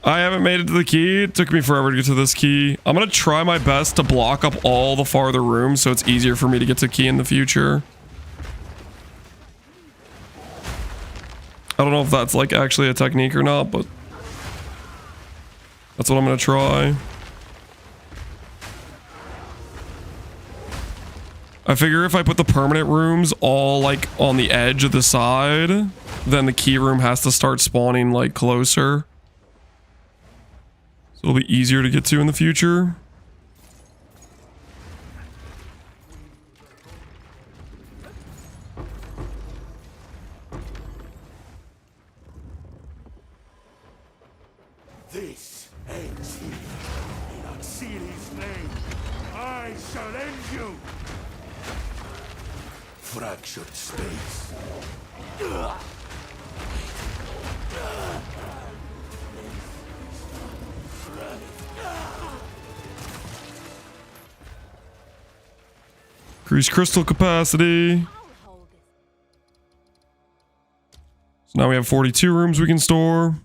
I haven't made it to the key. It took me forever to get to this key. I'm gonna try my best to block up all the farther rooms so it's easier for me to get to key in the future. I don't know if that's like actually a technique or not, but that's what I'm gonna try. I figure if I put the permanent rooms all like on the edge of the side, then the key room has to start spawning like closer. So it'll be easier to get to in the future. This ends here. In Atziri's name, I shall end you. Fractured space. Increase crystal capacity. So now we have 42 rooms we can store.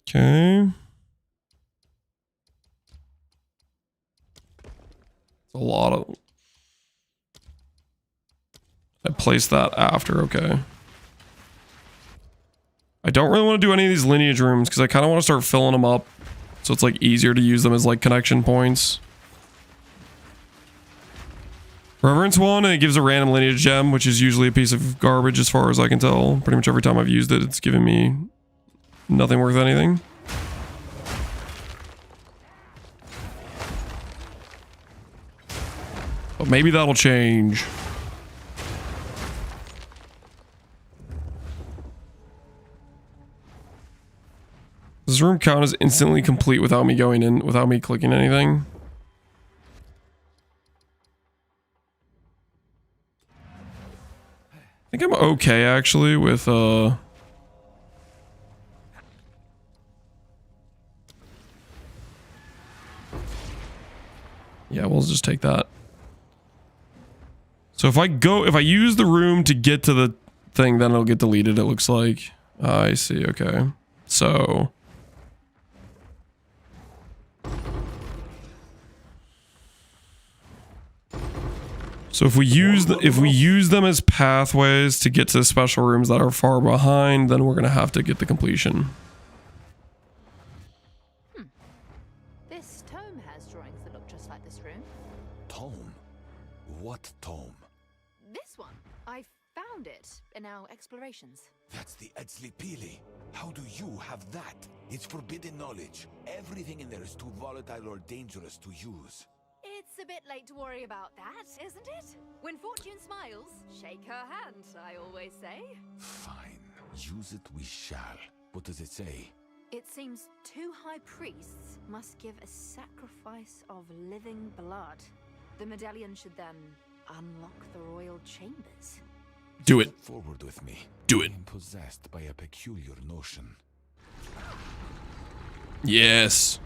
Okay. It's a lot of... I placed that after, okay. I don't really want to do any of these lineage rooms because I kind of want to start filling them up so it's like easier to use them as like connection points. Reverence one, and it gives a random lineage gem, which is usually a piece of garbage as far as I can tell. Pretty much every time I've used it, it's given me nothing worth anything. But maybe that'll change. Does this room count as instantly complete without me going in, without me clicking anything? I think I'm okay actually with yeah, we'll just take that. So if I use the room to get to the thing, then it'll get deleted, it looks like. I see, okay. So if we use them as pathways to get to special rooms that are far behind, then we're gonna have to get the completion. This tome has drawings that look just like this room. Tome? What tome? This one. I found it in our explorations. That's the Atziri. How do you have that? It's forbidden knowledge. Everything in there is too volatile or dangerous to use. It's a bit late to worry about that, isn't it? When fortune smiles, shake her hand, I always say. Fine. Use it we shall. What does it say? It seems 2 high priests must give a sacrifice of living blood. The medallion should then unlock the royal chambers. Do it. Step forward with me. Do it. I'm possessed by a peculiar notion. Yes.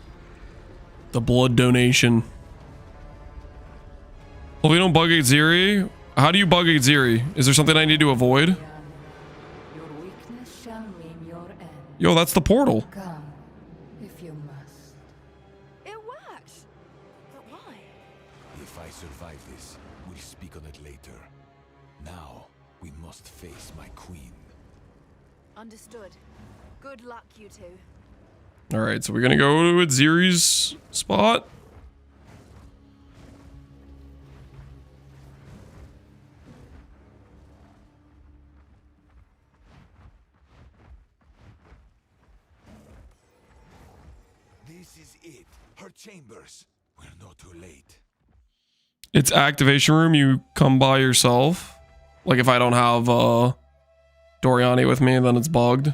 The blood donation. Well, we don't bug Atziri. How do you bug Atziri? Is there something I need to avoid? Your weakness shall mean your end. Yo, that's the portal. Come, if you must. It worked! But why? If I survive this, we'll speak on it later. Now, we must face my queen. Understood. Good luck, you two. Alright, so we're gonna go to Atziri's spot. This is it. Her chambers. We're not too late. It's activation room. You come by yourself. Like if I don't have Doriani with me, then it's bugged.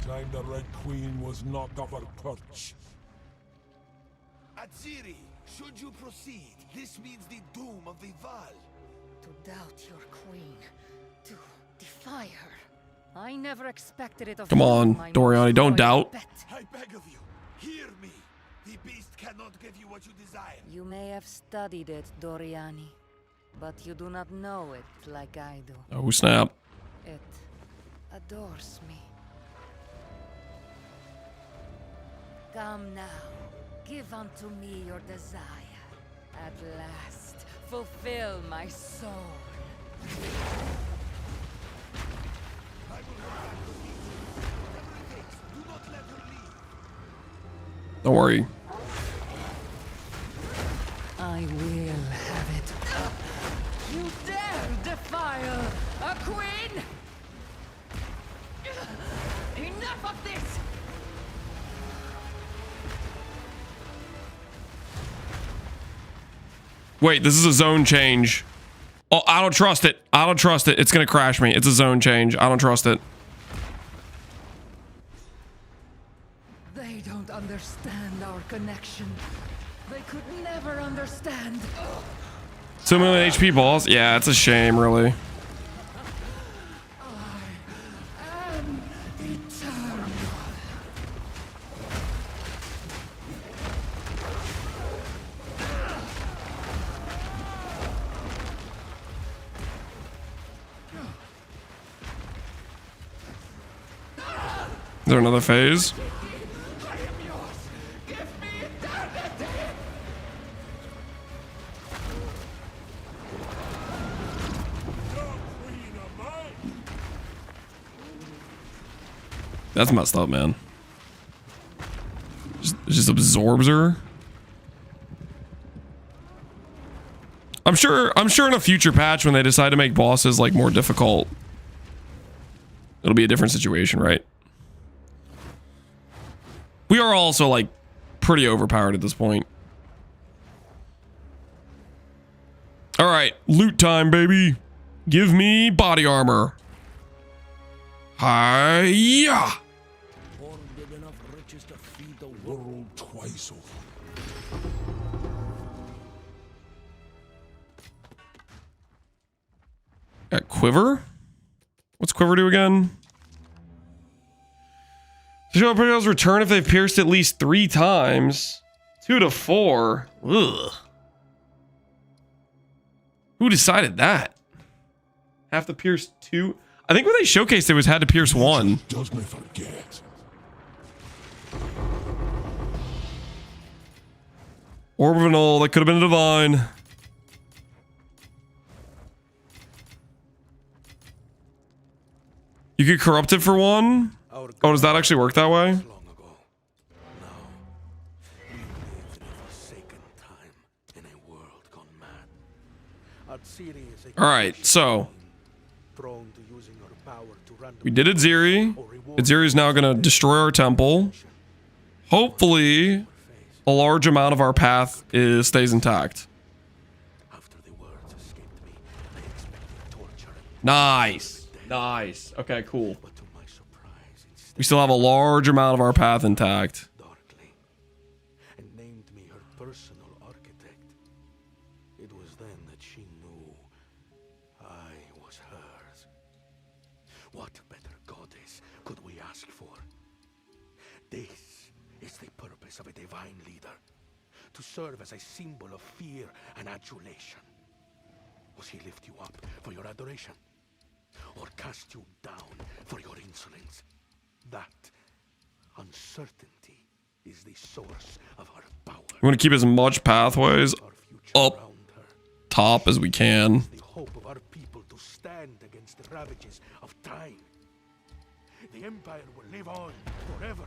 Time the Red Queen was knocked off her perch. Atziri, should you proceed, this means the doom of the Val. To doubt your queen, to defy her. I never expected it of Come you, on, my Doriani, most don't loyal doubt. pet. I beg of you, hear me. The beast cannot give you what you desire. You may have studied it, Doriani, but you do not know it like I do. Oh, snap. It adores me. Come now, give unto me your desire. At last, fulfill my soul. Don't worry. I will have it. You dare defile a queen? Enough of this! Wait, this is a zone change. Oh, I don't trust it. I don't trust it. It's gonna crash me. It's a zone change. I don't trust it. They don't understand our connection. They could never understand. 2 million HP balls? Yeah, it's a shame, really. I am eternal. Is there another phase? I am yours. Give me eternity. That's messed up, man. Just absorbs her. I'm sure in a future patch when they decide to make bosses like more difficult, it'll be a different situation, right? We are also like pretty overpowered at this point. All right, loot time, baby. Give me body armor. Hiya! Hoarded enough riches to feed the world twice over. Got quiver? What's quiver do again? Show projectiles return if they've pierced at least 3 times. 2 to 4. Ugh. Who decided that? Have to pierce 2? I think when they showcased it was had to pierce 1. Does me forget. Orbital, that could have been a divine. You could corrupt it for 1? Oh, does that actually work that way? Long ago. Now, we live in a forsaken time in a world gone mad. Atziri is a All right, so prone to using her power to run we did Atziri. Atziri is now going to destroy our temple. Hopefully, a large amount of our path stays intact. After the words escaped me, I expected torture. Nice. Nice. Okay, cool. But to my surprise, instead We still have a large amount of our path intact. darkly, and named me her personal architect. It was then that she knew I was hers. What better goddess could we ask for? This is the purpose of a divine leader, to serve as a symbol of fear and adulation. Was he lift you up for your adoration, or cast you down for your insolence? That uncertainty is the source of her power. We want to keep as much pathways Our future up around her. top as we can. The hope of our people to stand against the ravages of time. The Empire will live on forever.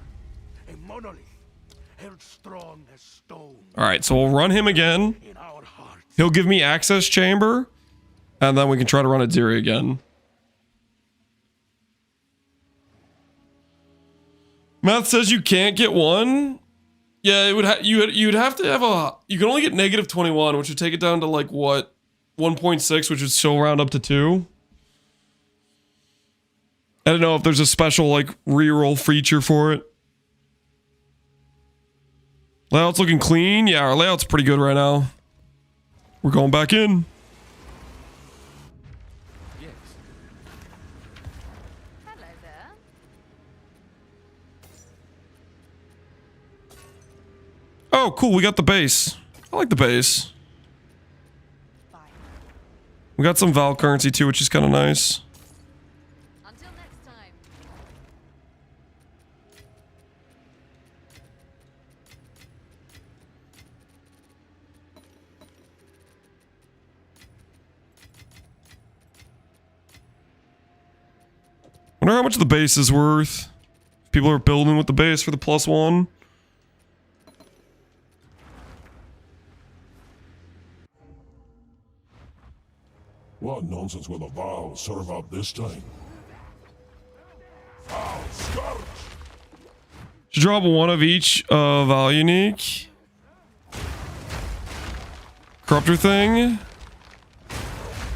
A monolith, held strong as stone All right, so we'll run him again. in our hearts. He'll give me access chamber, and then we can try to run Atziri again. Math says you can't get 1. Yeah, it would you'd have to have a. You can only get negative 21, which would take it down to like what, 1.6, which would still round up to 2. I don't know if there's a special like reroll feature for it. Layout's looking clean. Yeah, our layout's pretty good right now. We're going back in. Hello there. Oh, cool. We got the base. I like the base. We got some Val currency too, which is kind of nice. Wonder how much the base is worth. People are building with the base for the +1. What nonsense will the Val serve up this time? Val Scourge! Should drop one of each Val unique. Corruptor thing.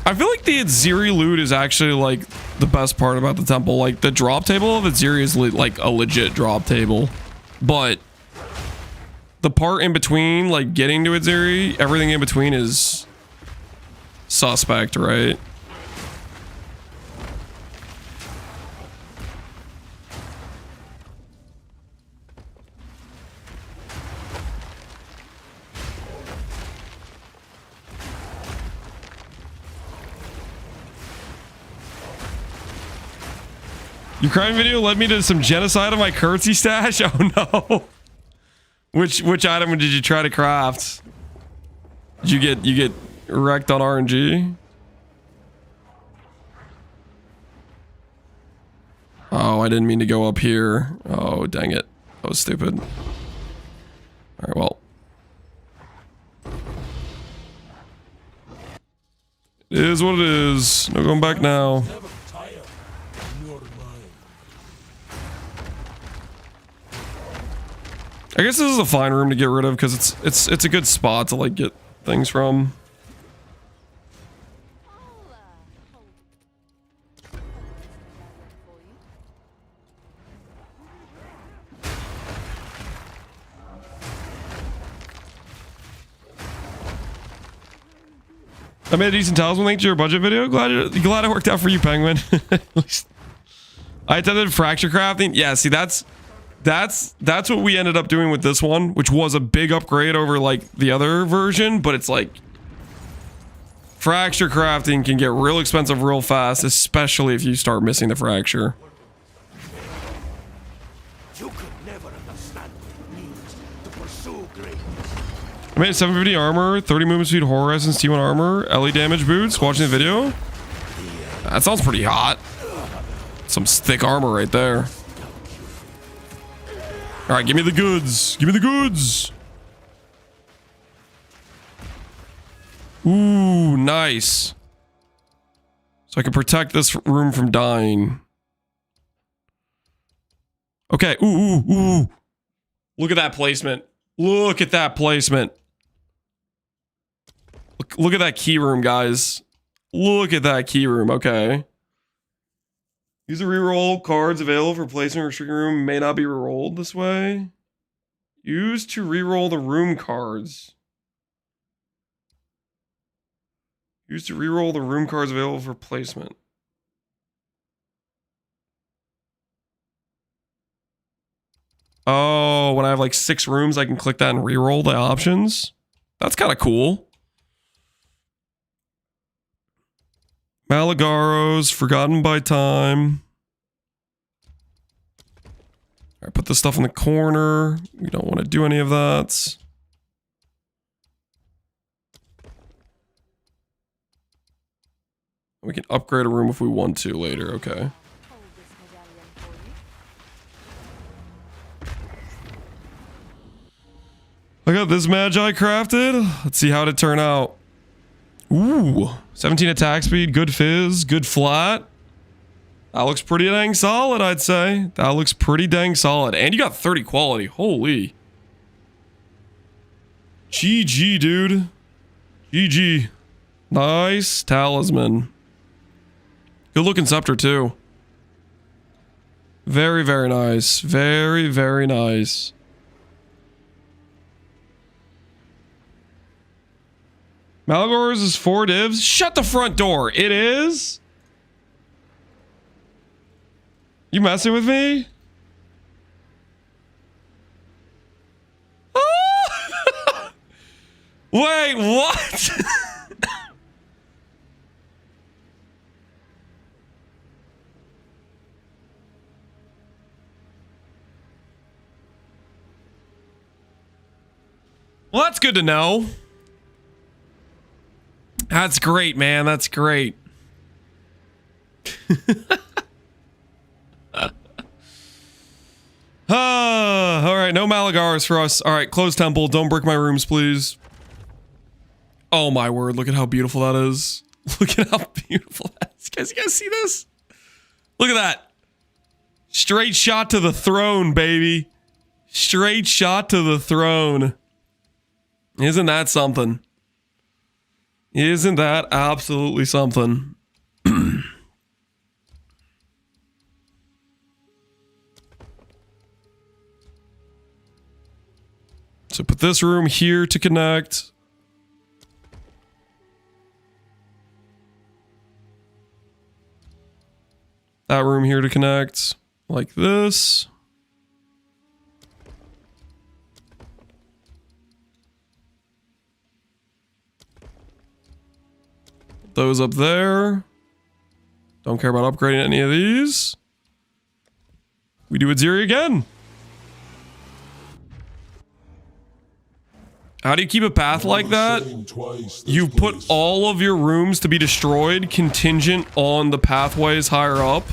I feel like the Atziri loot is actually like the best part about the temple. Like the drop table of Atziri is like a legit drop table, but the part in between, like getting to Atziri, everything in between is suspect, right? Your crime video led me to some genocide of my currency stash. Oh no. Which item did you try to craft? Did you get wrecked on RNG? Oh, I didn't mean to go up here. Oh, dang it. That was stupid. All right, well. It is what it is. No going back now. I guess this is a fine room to get rid of because it's a good spot to like get things from. I made a decent talisman link to your budget video. Glad it worked out for you, Penguin. At least I attended fracture crafting. Yeah, see that's what we ended up doing with this one, which was a big upgrade over like the other version, but it's like fracture crafting can get real expensive real fast, especially if you start missing the fracture. You could never understand what it means to pursue greatness. I made 750 armor, 30 movement speed, horror essence, T1 armor, LE damage boots. Watching the video, that sounds pretty hot. Some thick armor right there. All right, give me the goods. Give me the goods. Ooh, nice. So I can protect this room from dying. Okay. Ooh, ooh, ooh. Look at that placement. Look at that placement. Look at that key room, guys. Look at that key room. Okay. Use the reroll cards available for placement restricting room may not be rerolled this way. Use to reroll the room cards. Use to reroll the room cards available for placement. Oh, when I have like 6 rooms, I can click that and reroll the options. That's kind of cool. Malagaros, Forgotten by Time. All right, put this stuff in the corner. We don't want to do any of that. We can upgrade a room if we want to later, okay. I got this Magi crafted. Let's see how it turn out. Ooh, 17 attack speed, good fizz, good flat. That looks pretty dang solid, I'd say. That looks pretty dang solid. And you got 30 quality. Holy. GG, dude. GG. Nice talisman. Good looking scepter, too. Very, very nice. Very, very nice. Malagor's is 4 divs. Shut the front door. It is? You messing with me? Ah! Wait, what? Well, that's good to know. That's great, man. That's great. right, no Malagars for us. All right, close temple. Don't brick my rooms, please. Oh my word, look at how beautiful that is. Look at how beautiful that is. You guys see this? Look at that. Straight shot to the throne, baby. Straight shot to the throne. Isn't that something? Isn't that absolutely something? So put this room here to connect. That room here to connect. Like this. Those up there. Don't care about upgrading any of these. We do Atziri again. How do you keep a path like that? You put all of your rooms to be destroyed contingent on the pathways higher up.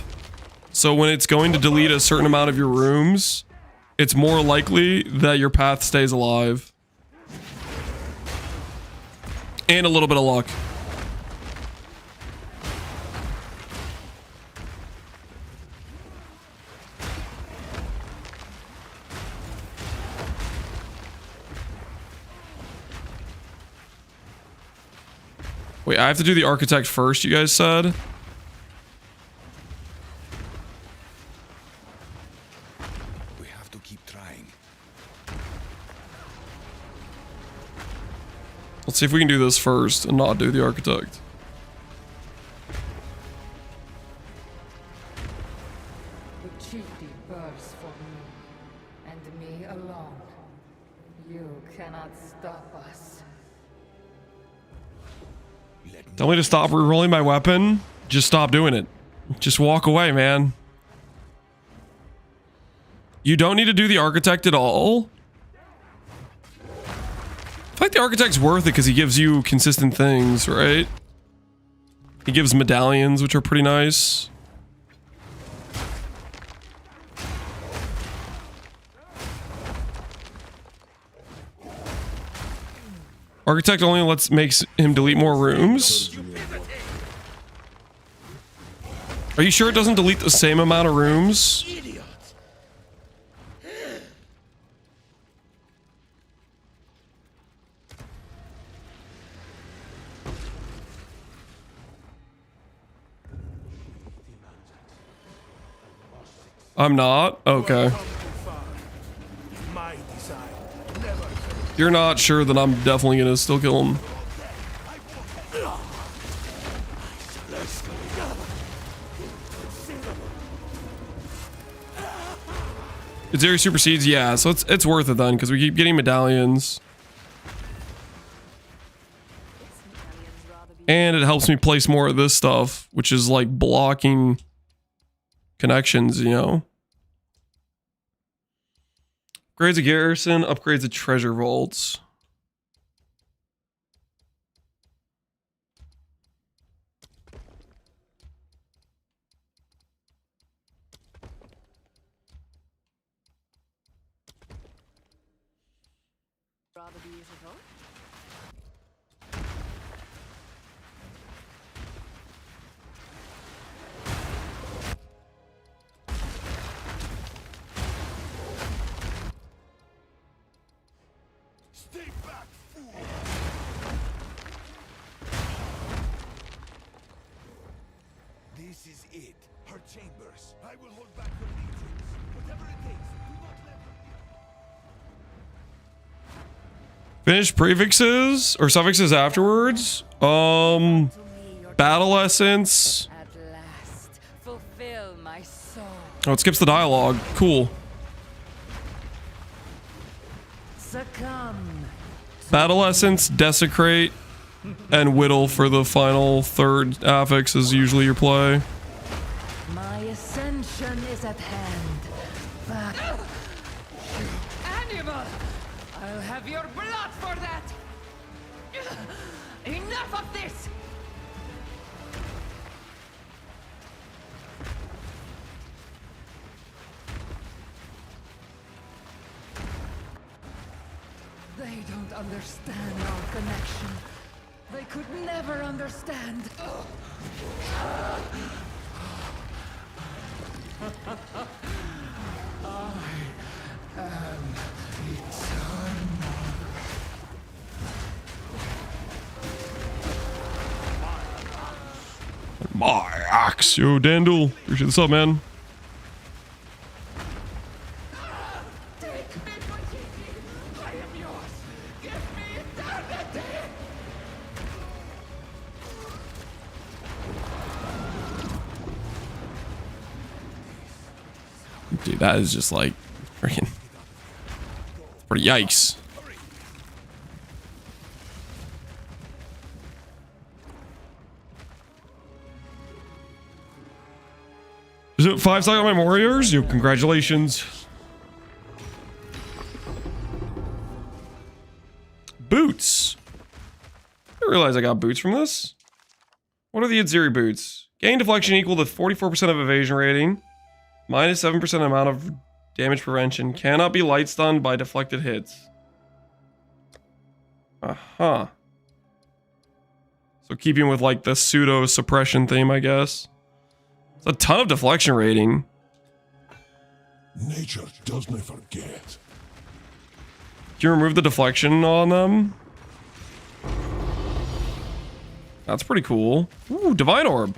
So when it's going to delete a certain amount of your rooms, it's more likely that your path stays alive. And a little bit of luck. Wait, I have to do the architect first, you guys said? We have to keep trying. Let's see if we can do this first and not do the architect. The chieftain burns for me, and me alone. You cannot stop us. Tell me to stop rerolling my weapon. Just stop doing it. Just walk away, man. You don't need to do the architect at all. I feel like the architect's worth it because he gives you consistent things, right? He gives medallions, which are pretty nice. Architect only makes him delete more rooms. Are you sure it doesn't delete the same amount of rooms? I'm not? Okay. You're not sure that I'm definitely gonna still kill him. Atziri supersedes, yeah, so it's worth it then because we keep getting medallions. And it helps me place more of this stuff, which is like blocking connections, you know. Upgrades a garrison, upgrades a treasure vaults. Rather beautiful. Stay back, fool! This is it. Her chambers. I will hold back her legions. Whatever it takes. Do not let her get... Finish prefixes or suffixes afterwards. Battle essence. At last, fulfill my soul. Oh, it skips the dialogue. Cool. Succumb. Battle essence, desecrate, and whittle for the final third affix is usually your play. My ascension is at hand. But... Animal! I'll have your blood for that! Enough of this! They don't understand our connection. They could never understand. My axe. Yo, Dandel. Appreciate this up, man. Dude, that is just like freaking pretty yikes. Is it 5 stock on my warriors? Yo, congratulations. Boots. I didn't realize I got boots from this. What are the Atziri boots? Gain deflection equal to 44% of evasion rating. Minus 7% amount of damage prevention. Cannot be light stunned by deflected hits. Uh-huh. So keeping with like the pseudo suppression theme, I guess. It's a ton of deflection rating. Nature doesn't forget. Can you remove the deflection on them? That's pretty cool. Ooh, Divine Orb.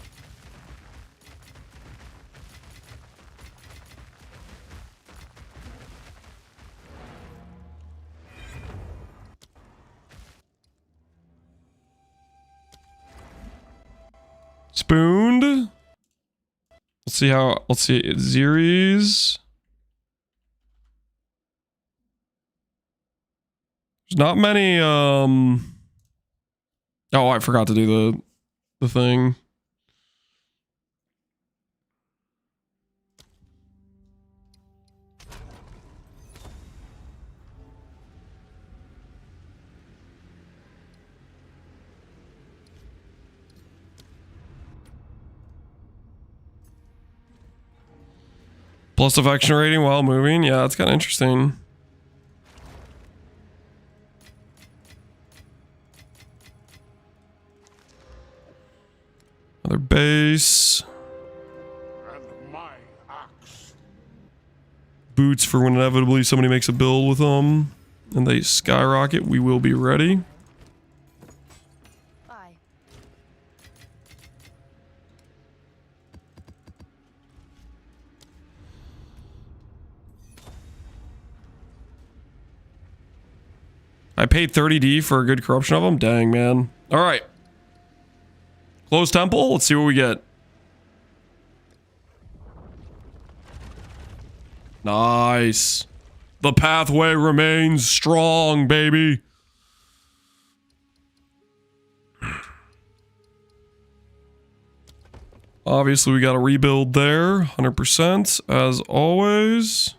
Spooned. Let's see Atziri's. There's not many oh, I forgot to do the thing. Plus affection rating while moving. Yeah, that's kind of interesting. Another base. And my axe. Boots for when inevitably somebody makes a build with them and they skyrocket. We will be ready. Bye. I paid 30D for a good corruption of them. Dang, man. All right. Closed temple. Let's see what we get. Nice. The pathway remains strong, baby. Obviously, we got a rebuild there. 100% as always.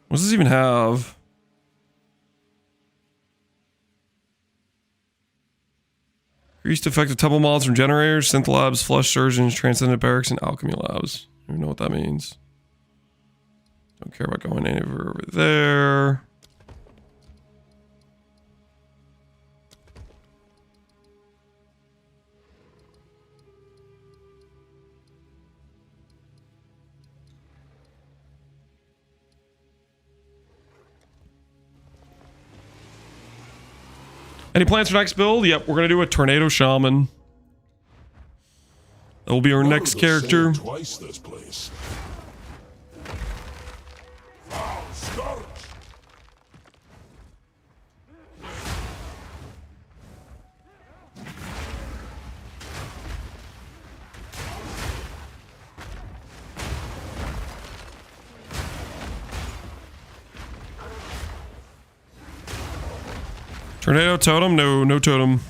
What does this even have? Increased effective temple mods from generators, synth labs, flush surgeons, transcendent barracks, and alchemy labs. I don't even know what that means. Don't care about going anywhere over there. Any plans for next build? Yep, we're gonna do a tornado shaman. That will be our next character. Twice this place. Foul scourge. Tornado totem? No, no totem.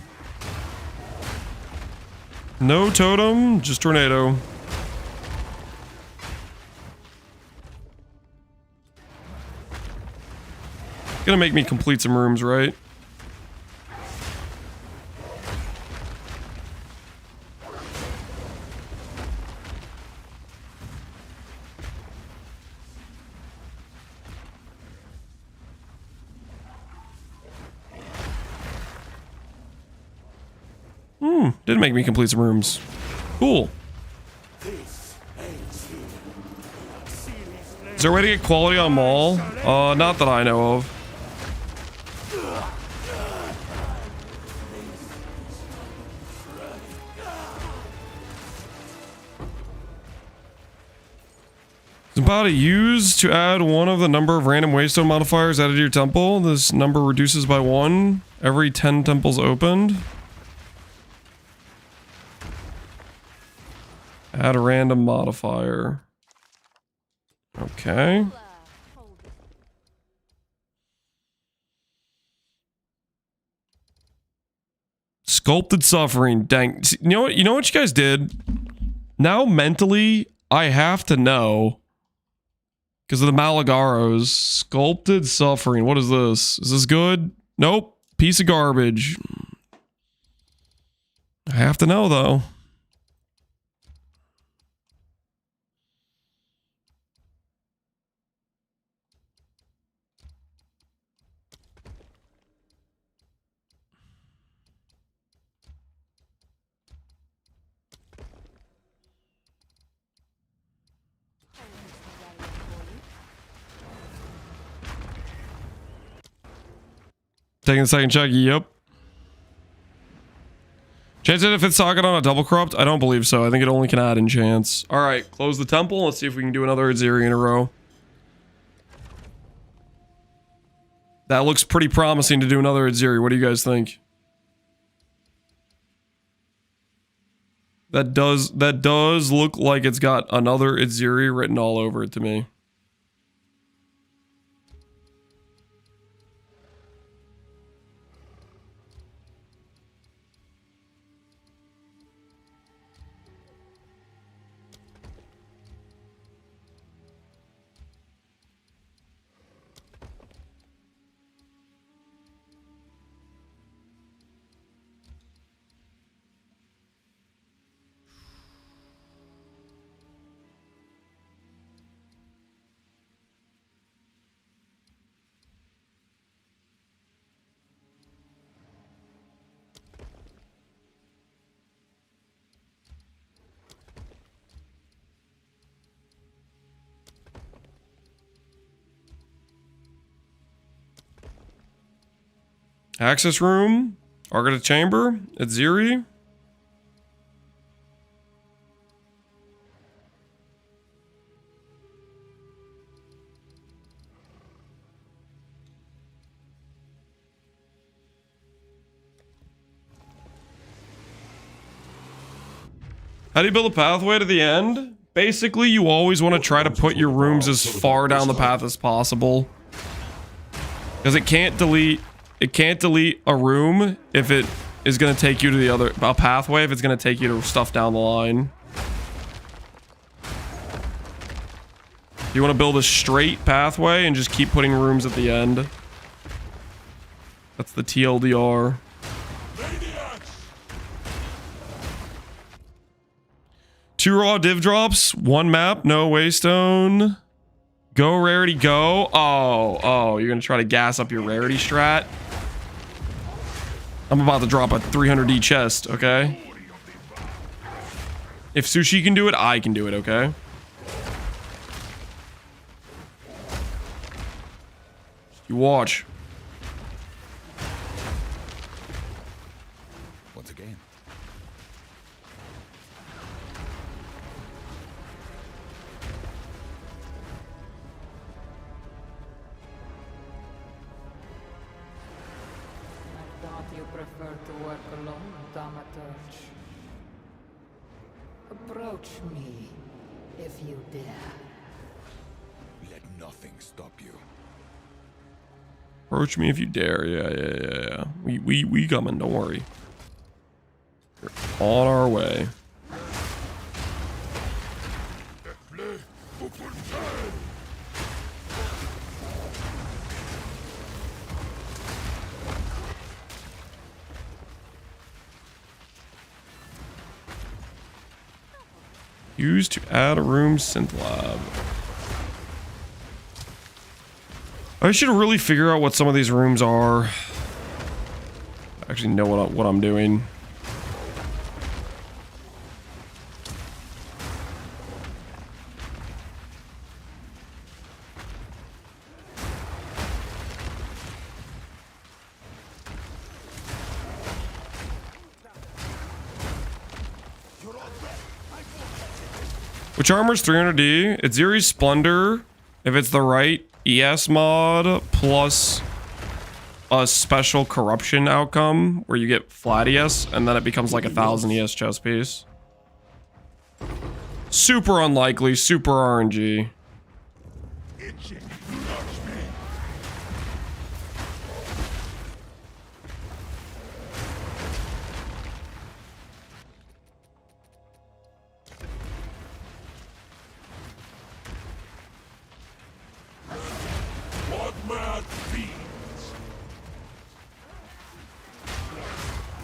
No totem, just tornado. Gonna make me complete some rooms, right? Did make me complete some rooms. Cool. Is there a way to get quality on Maul? Not that I know of. Somebody used to add one of the number of random waystone modifiers added to your temple. This number reduces by 1 every 10 temples opened. Add a random modifier. Okay. Sculpted suffering. Dang. You know what? You know what you guys did? Now mentally, I have to know. Because of the Malagaros. Sculpted suffering. What is this? Is this good? Nope. Piece of garbage. I have to know, though. Taking a second check. Yep. Chance it if it's socket on a double corrupt? I don't believe so. I think it only can add enchants. Alright, close the temple. Let's see if we can do another Atziri in a row. That looks pretty promising to do another Atziri. What do you guys think? That does look like it's got another Atziri written all over it to me. Access room, Argata chamber, Atziri. How do you build a pathway to the end? Basically, you always want to try to put your rooms as far down the path as possible. Because it can't delete a room if it is going to take you to a pathway if it's going to take you to stuff down the line. You want to build a straight pathway and just keep putting rooms at the end. That's the TLDR. Two raw div drops, one map, no waystone. Go rarity, go. Oh, you're gonna try to gas up your rarity strat. I'm about to drop a 300D chest, okay? If Sushi can do it, I can do it, okay? You watch. Once again. I thought you preferred to work alone, Thaumaturge. Approach me, if you dare. Let nothing stop you. Approach me if you dare. Yeah. We coming, don't worry. You're on our way. Use to add a room synth lab. I should really figure out what some of these rooms are. I actually know what I'm doing. Which armor's 300D? Atziri's Splendor, if it's the right ES mod, plus a special corruption outcome where you get flat ES and then it becomes like 1,000 ES chest piece. Super unlikely, super RNG.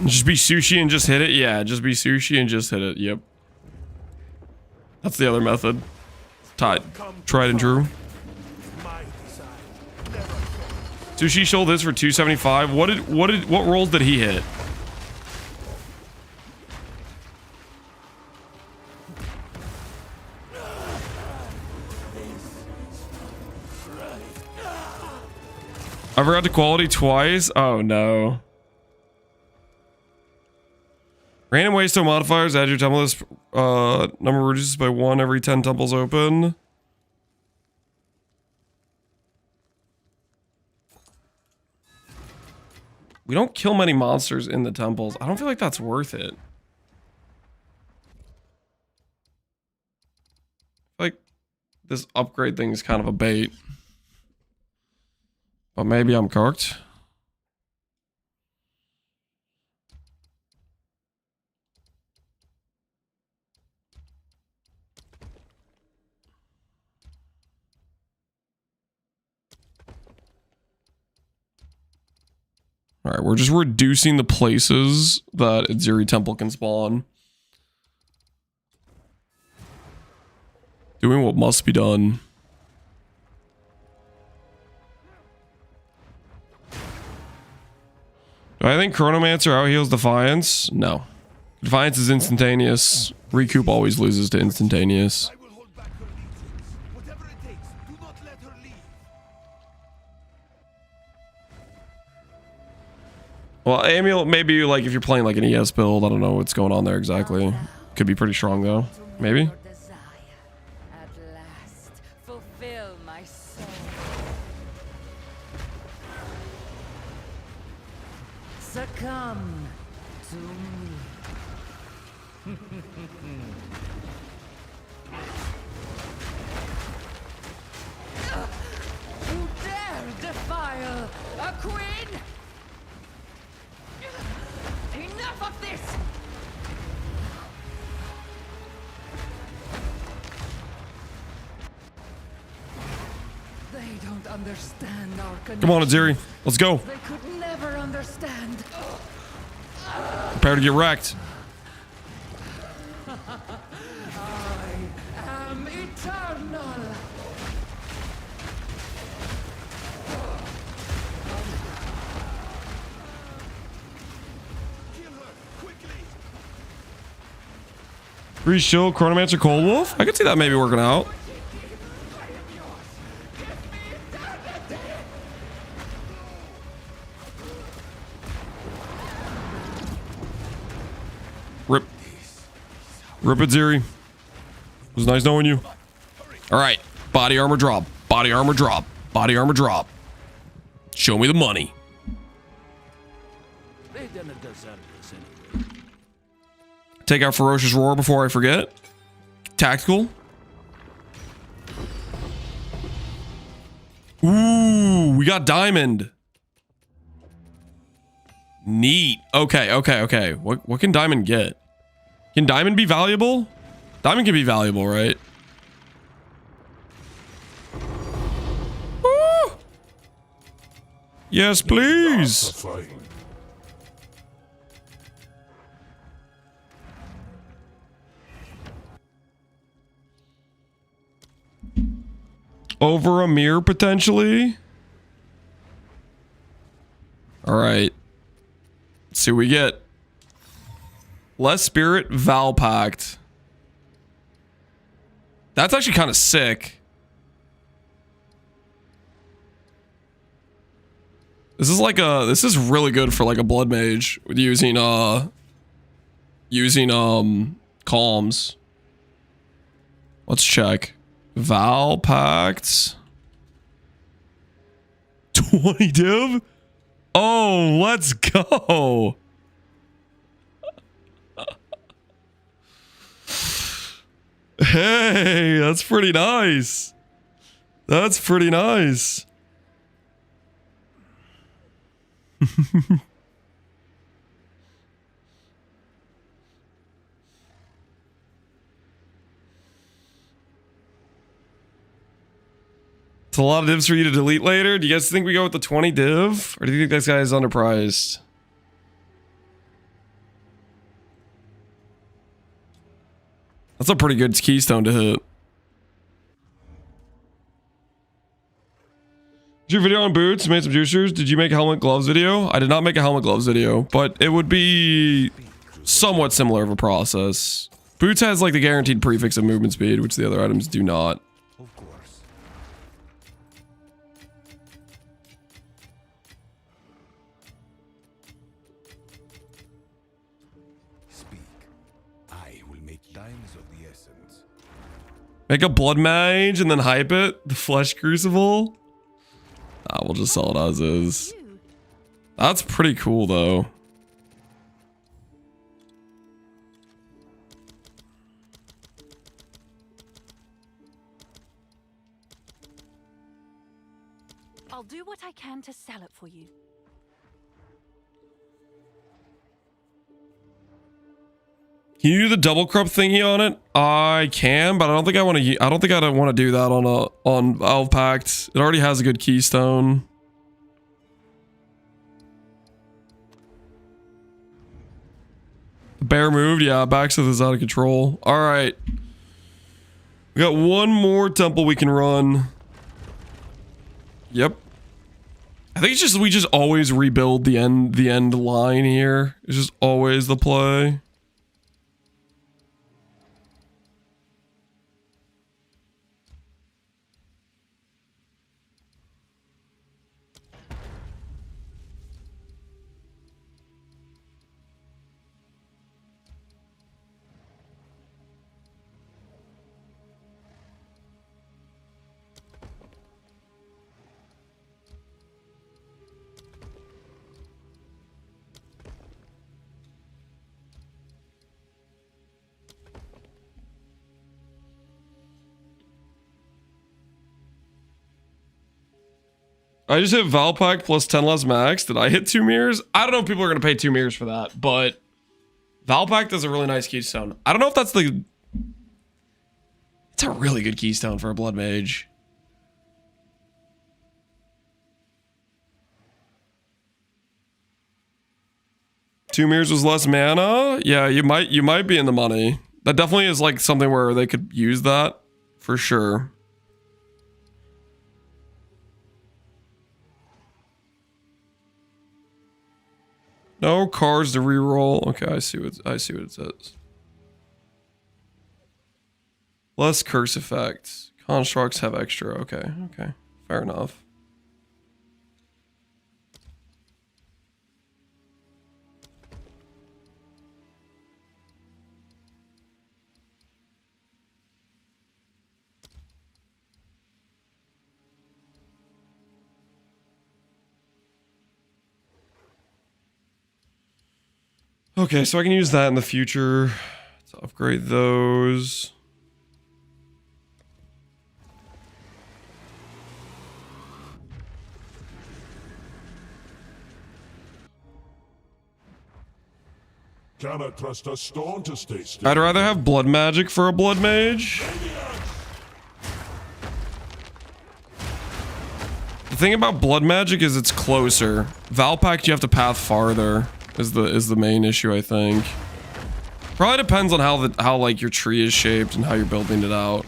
Just be sushi and just hit it? Yeah, just be sushi and just hit it. Yep. That's the other method. Tried and true. Sushi sold this for 275. What rolls did he hit? I forgot the quality twice. Oh no. Random waystone modifiers, add your temple list, number reduces by 1 every 10 temples open. We don't kill many monsters in the temples. I don't feel like that's worth it. Like, this upgrade thing is kind of a bait. But maybe I'm cooked. All right, we're just reducing the places that Atziri Temple can spawn. Doing what must be done. Do I think Chronomancer outheals Defiance? No. Defiance is instantaneous. Recoup always loses to instantaneous. I will hold back her legions. Whatever it takes, do not let her leave. Well, Amulet, maybe like if you're playing like an ES build, I don't know what's going on there exactly. Could be pretty strong though. Maybe. Your desire. At last, fulfill my soul. Succumb to me. You dare defile a queen? Enough of this! They don't understand our connection. Come on, Atziri. Let's go. They could never understand. Prepare to get wrecked. I am eternal. Kill her, quickly. Breeze Shield, Chronomancer, Cold Wolf. I could see that maybe working out. Rip. Rip Atziri. It was nice knowing you. Alright. Body armor drop. Body armor drop. Body armor drop. Show me the money. They didn't deserve this anyway. Take out Ferocious Roar before I forget. Tactical. Ooh, we got Diamond. Neat. Okay. What can Diamond get? Can diamond be valuable? Diamond can be valuable, right? Woo! Yes, please. Over a mirror, potentially. All right. Let's see what we get. Less spirit, Val Pact. That's actually kind of sick. This is like a, this is really good for like a blood mage with using calms. Let's check. Val Pacts. 20 div? Oh, let's go. Hey, that's pretty nice. That's pretty nice. It's a lot of divs for you to delete later. Do you guys think we go with the 20 div? Or do you think this guy is underpriced? That's a pretty good keystone to hit. Did your video on boots? Made some juicers. Did you make a helmet gloves video? I did not make a helmet gloves video, but it would be somewhat similar of a process. Boots has like the guaranteed prefix of movement speed, which the other items do not. Of course. Speak. I will make dimes of the essence. Make a blood mage and then hype it. The flesh crucible. Ah, we'll just sell it as is. That's pretty cool though. I'll do what I can to sell it for you. Can you do the double crop thingy on it? I can, but I don't think I want to. I don't think I want to do that on Valve Pact. It already has a good keystone. The bear moved. Yeah, Baxter is out of control. All right, we got one more temple we can run. Yep. I think it's just we just always rebuild the end line here. It's just always the play. I just hit Valpack plus 10 less max. Did I hit 2 mirrors? I don't know if people are going to pay 2 mirrors for that, but Valpack does a really nice keystone. I don't know if that's the... It's a really good keystone for a blood mage. Two mirrors was less mana? Yeah, you might be in the money. That definitely is like something where they could use that for sure. No cards to reroll. Okay, I see what it says. Less curse effects. Constructs have extra. Okay, okay. Fair enough. Okay, so I can use that in the future to upgrade those. Cannot trust a stone to stay still. I'd rather have blood magic for a blood mage. The thing about blood magic is it's closer. Valpact, you have to path farther. Is the main issue, I think. Probably depends on how like your tree is shaped and how you're building it out.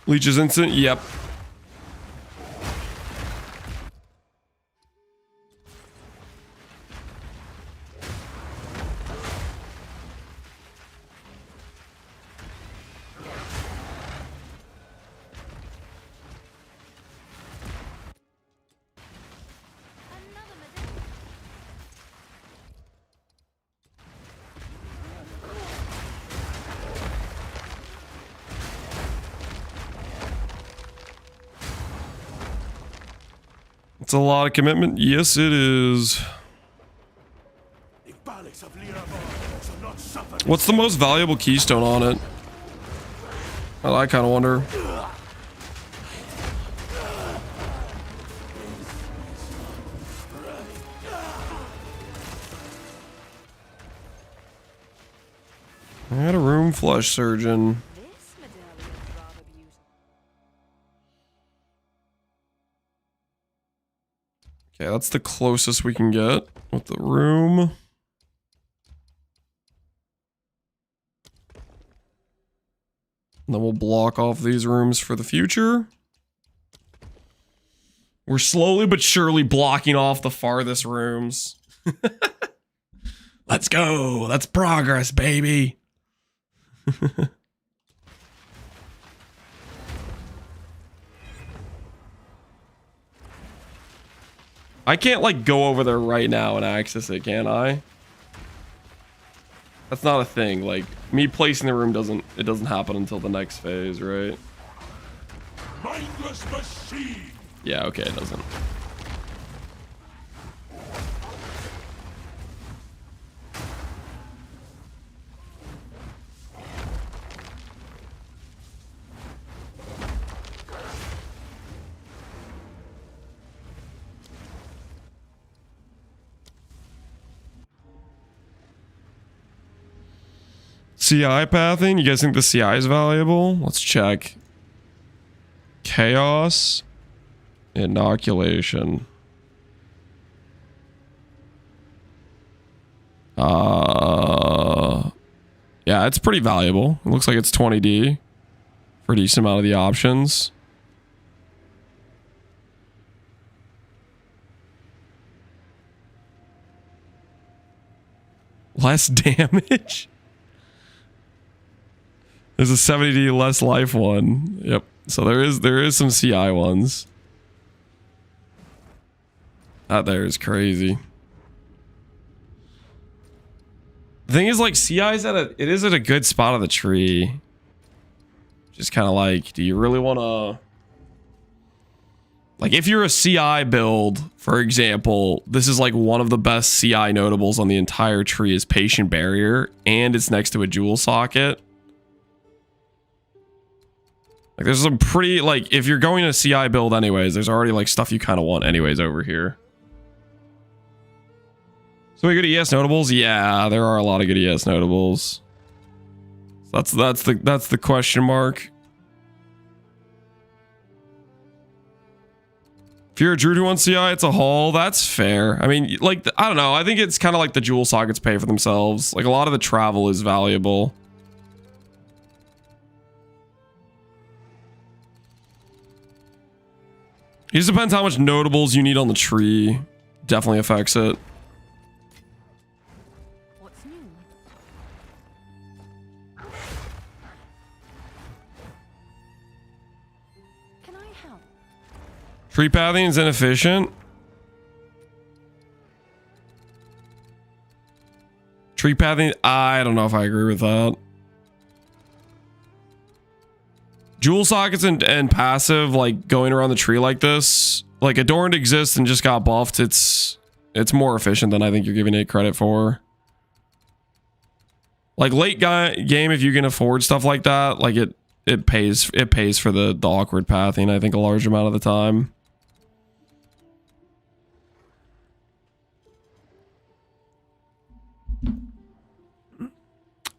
Leech is instant? Yep. It's a lot of commitment. Yes, it is. What's the most valuable keystone on it? Well, I kind of wonder. I had a room flush surgeon. Okay, that's the closest we can get with the room. And then we'll block off these rooms for the future. We're slowly but surely blocking off the farthest rooms. Let's go. That's progress, baby. I can't like go over there right now and access it, can I? That's not a thing. Like me placing the room doesn't happen until the next phase, right? Mindless machine. Yeah, okay, it doesn't. CI pathing? You guys think the CI is valuable? Let's check. Chaos. Inoculation. Yeah, it's pretty valuable. It looks like it's 20D for a decent amount of the options. Less damage? There's a 70D less life one. Yep. So there is some CI ones. That there is crazy. The thing is, like, CI is it is at a good spot of the tree. Just kind of like, do you really want to... Like, if you're a CI build, for example, this is like one of the best CI notables on the entire tree is Patient Barrier, and it's next to a jewel socket. Like, there's some pretty, like, if you're going to CI build anyways, there's already, like, stuff you kind of want anyways over here. So we good ES notables? Yeah, there are a lot of good ES notables. So that's the question mark. If you're a druid who wants CI, it's a haul. That's fair. I mean, like, I don't know. I think it's kind of like the jewel sockets pay for themselves. Like, a lot of the travel is valuable. It just depends how much notables you need on the tree. Definitely affects it. What's new? Can I help? Tree pathing is inefficient. Tree pathing, I don't know if I agree with that. Jewel sockets and passive, like going around the tree like this, like Adorned exists and just got buffed. It's more efficient than I think you're giving it credit for. Like late game, if you can afford stuff like that, like it pays for the awkward pathing, I think, a large amount of the time.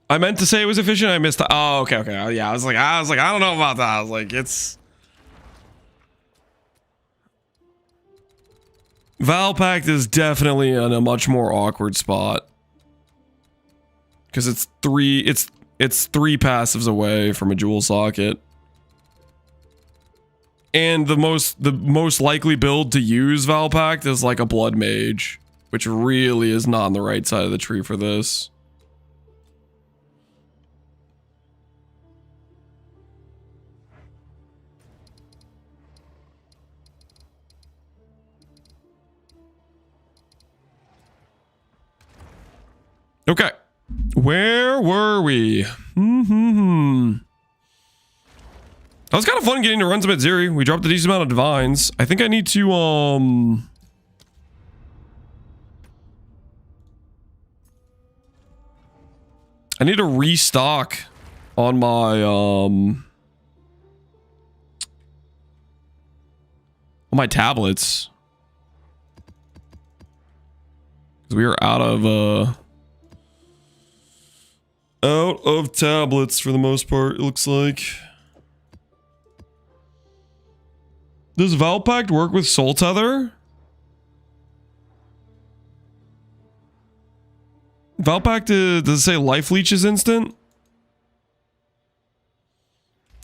I meant to say it was efficient. I missed the, oh, okay. Yeah, I was like, I don't know about that. I was like, it's Valpact is definitely in a much more awkward spot. Because it's three passives away from a jewel socket. And the most likely build to use Valpact is like a blood mage, which really is not on the right side of the tree for this. Okay. Where were we? That was kind of fun getting to run some Atziri. We dropped a decent amount of divines. I think I need to, I need to restock on my, on my tablets. Because we are out of tablets for the most part, it looks like. Does Valpact work with Soul Tether? Valpact, does it say Life Leech is instant?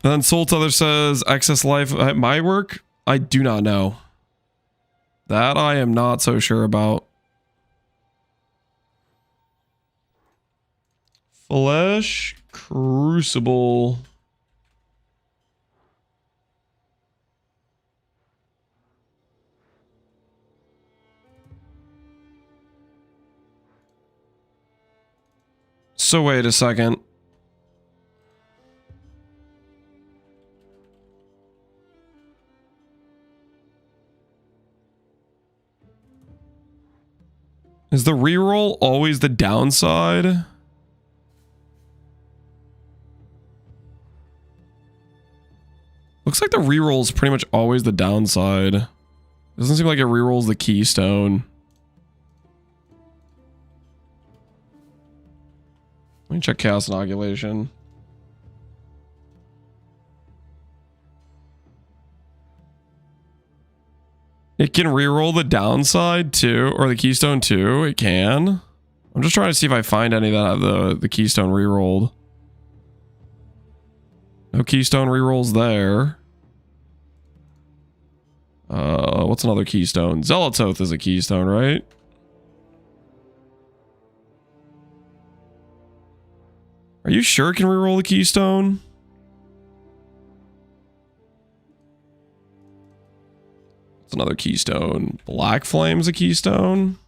And then Soul Tether says excess life at my work? I do not know. That I am not so sure about. Flesh Crucible. So wait a second. Is the reroll always the downside? Looks like the reroll is pretty much always the downside. Doesn't seem like it rerolls the keystone. Let me check Chaos Inoculation. It can reroll the downside too, or the keystone too. It can. I'm just trying to see if I find any that have the keystone rerolled. No keystone rerolls there. What's another keystone? Zealot's Oath is a keystone, right? Are you sure it can reroll the keystone? It's another keystone. Black Flame's a keystone.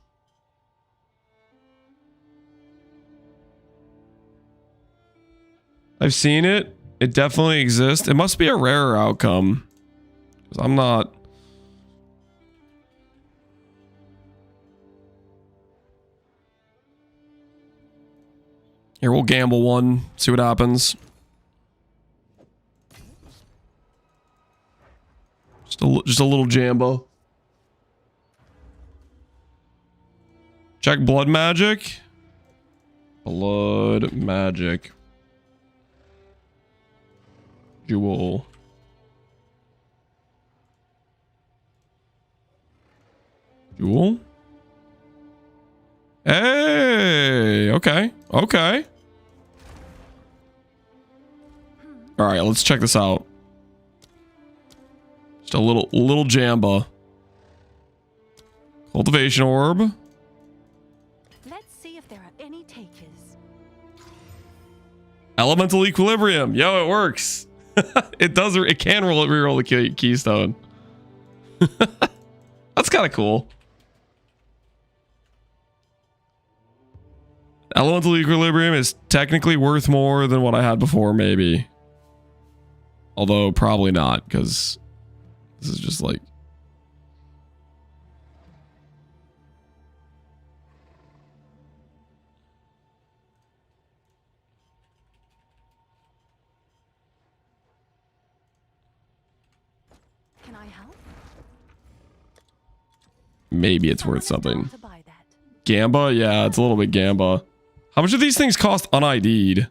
I've seen it. It definitely exists. It must be a rarer outcome. 'Cause I'm not... Here, we'll gamble one. See what happens. Just a little jambo. Check blood magic. Blood magic. Jewel. Jewel? Hey, okay. Okay. All right, let's check this out. Just a little jamba. Cultivation orb. Let's see if there are any takers. Elemental equilibrium. Yo, it works. It does. It can reroll the keystone. That's kind of cool. Elemental equilibrium is technically worth more than what I had before, maybe. Although probably not, because this is just like... maybe it's worth something. To buy that. Gamba? Yeah, it's a little bit Gamba. How much do these things cost un-ID'd?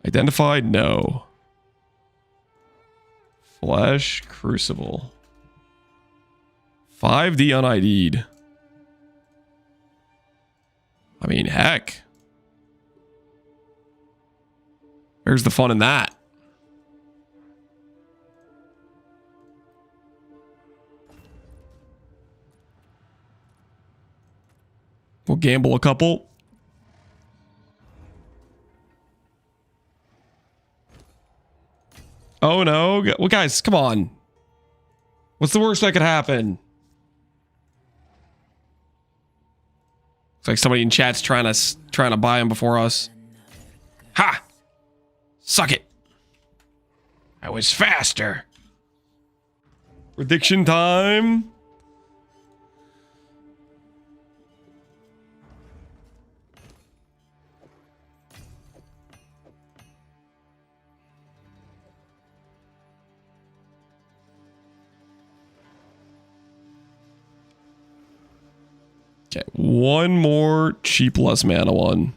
Identified? No. Flesh Crucible. 5D un-ID'd. I mean, heck. Where's the fun in that? We'll gamble a couple. Oh no. Well, guys, come on. What's the worst that could happen? Looks like somebody in chat's trying to buy him before us. Ha! Suck it. I was faster. Prediction time. Okay, one more cheap less mana one.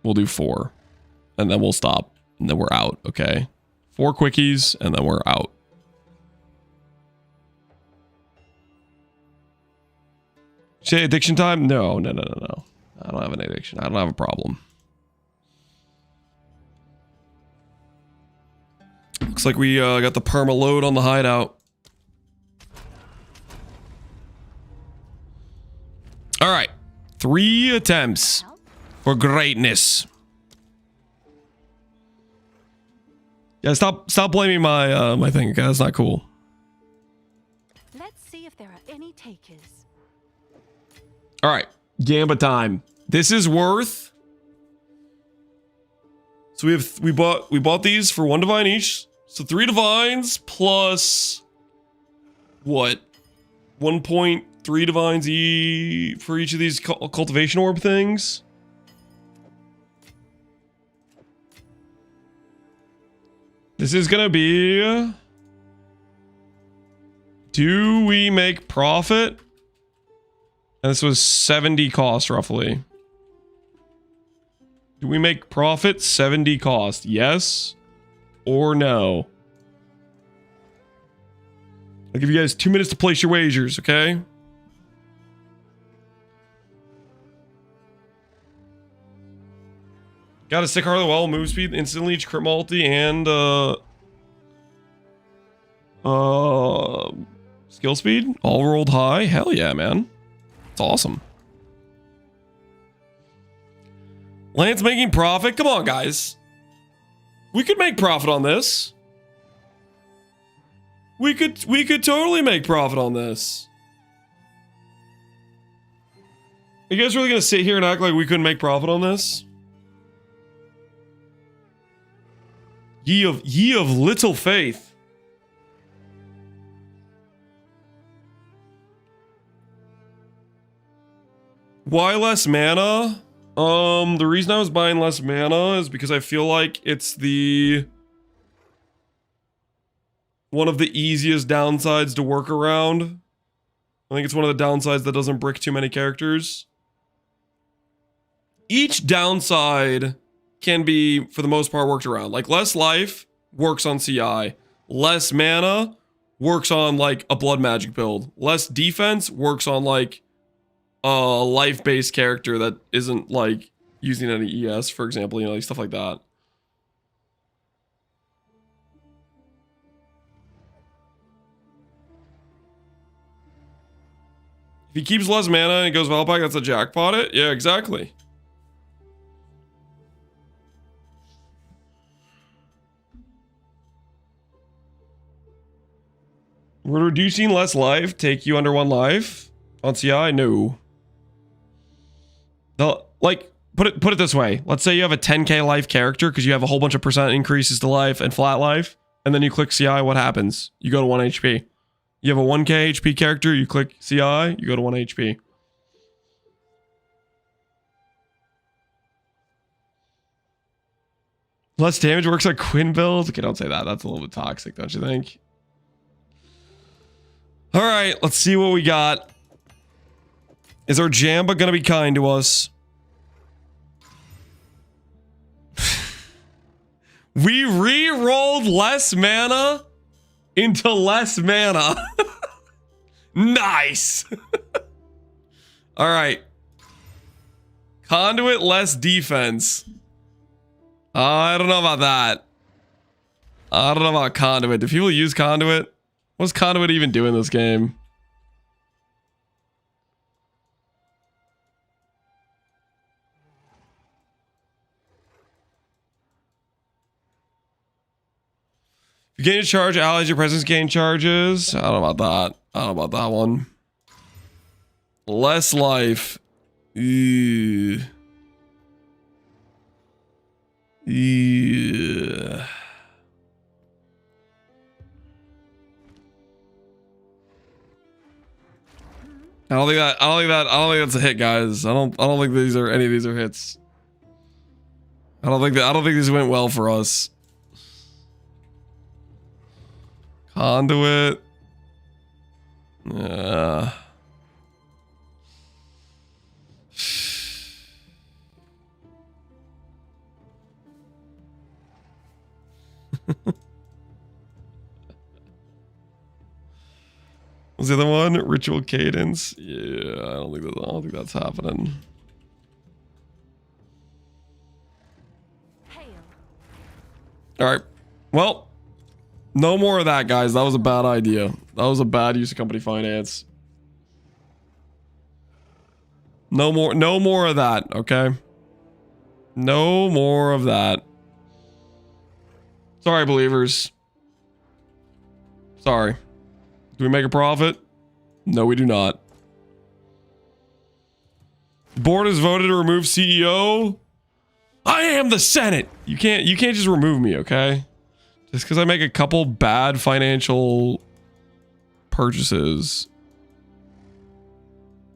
We'll do 4. And then we'll stop. And then we're out, okay? 4 quickies, and then we're out. Say addiction time? No. I don't have an addiction. I don't have a problem. Looks like we got the perma load on the hideout. All right, 3 attempts for greatness. Yeah, stop blaming my my thing, okay? That's not cool. Let's see if there are any takers. All right, Gamba time. This is worth. So we bought these for 1 divine each. So 3 divines plus what? 1.3 divines for each of these cultivation orb things. This is gonna be. Do we make profit? And this was 70 cost roughly. Do we make profit? 70 cost. Yes or no? I'll give you guys 2 minutes to place your wagers, okay? Got a stick hard well, move speed, instantly, crit multi, and skill speed, all rolled high. Hell yeah, man. It's awesome. Lance making profit. Come on, guys. We could make profit on this. We could totally make profit on this. Are you guys really gonna sit here and act like we couldn't make profit on this? Ye of little faith. Why less mana? The reason I was buying less mana is because I feel like it's one of the easiest downsides to work around. I think it's one of the downsides that doesn't brick too many characters. Each downside can be, for the most part, worked around. Like, less life works on CI. Less mana works on, like, a blood magic build. Less defense works on, like, a life-based character that isn't, like, using any ES, for example, you know, like, stuff like that. If he keeps less mana and he goes Valpak, that's a jackpot it? Yeah, exactly. Would reducing less life take you under 1 life? On CI? No. Like, put it this way. Let's say you have a 10k life character because you have a whole bunch of percent increases to life and flat life, and then you click CI, what happens? You go to 1 HP. You have a 1k HP character, you click CI, you go to 1 HP. Less damage works on Quinn builds? Okay, don't say that. That's a little bit toxic, don't you think? All right, let's see what we got. Is our Jamba gonna be kind to us? We re-rolled less mana into less mana. Nice. All right. Conduit, less defense. I don't know about that. I don't know about Conduit. Do people use Conduit? What's Conduit even do in this game? If you gain a charge, allies your presence gain charges. I don't know about that. I don't know about that one. Less life. Ew. Yeah. I don't think that's a hit, guys. I don't think any of these are hits. I don't think these went well for us. Conduit. What's the other one? Ritual cadence. Yeah, I don't think that's happening. All right. Well, no more of that, guys. That was a bad idea. That was a bad use of company finance. No more of that, okay? No more of that. Sorry, believers. Sorry. Do we make a profit? No, we do not. The board has voted to remove CEO. I am the Senate. You can't just remove me, okay? Just because I make a couple bad financial purchases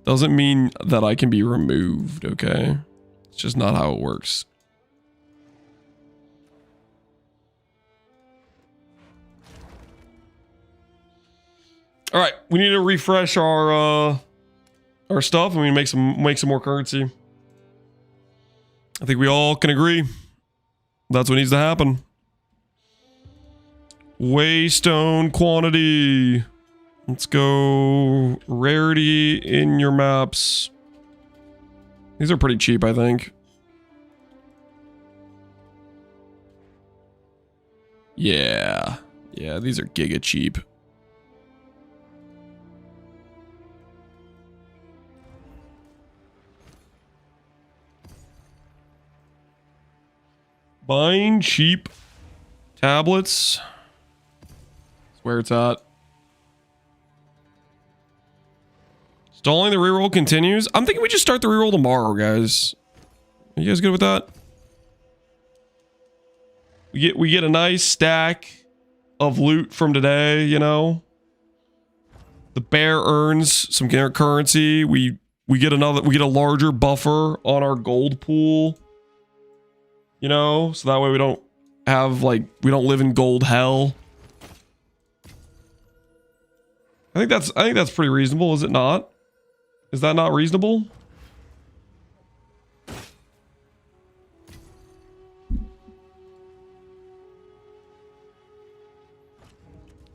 doesn't mean that I can be removed, okay? It's just not how it works. All right, we need to refresh our stuff, and we make some more currency. I think we all can agree that's what needs to happen. Waystone quantity. Let's go rarity in your maps. These are pretty cheap, I think. Yeah, these are giga cheap. Buying cheap tablets. That's where it's at. Stalling the reroll continues. I'm thinking we just start the reroll tomorrow, guys. Are you guys good with that? We get a nice stack of loot from today, you know. The bear earns some currency. We get a larger buffer on our gold pool. You know, so that way we don't live in gold hell. I think that's pretty reasonable, is it not? Is that not reasonable?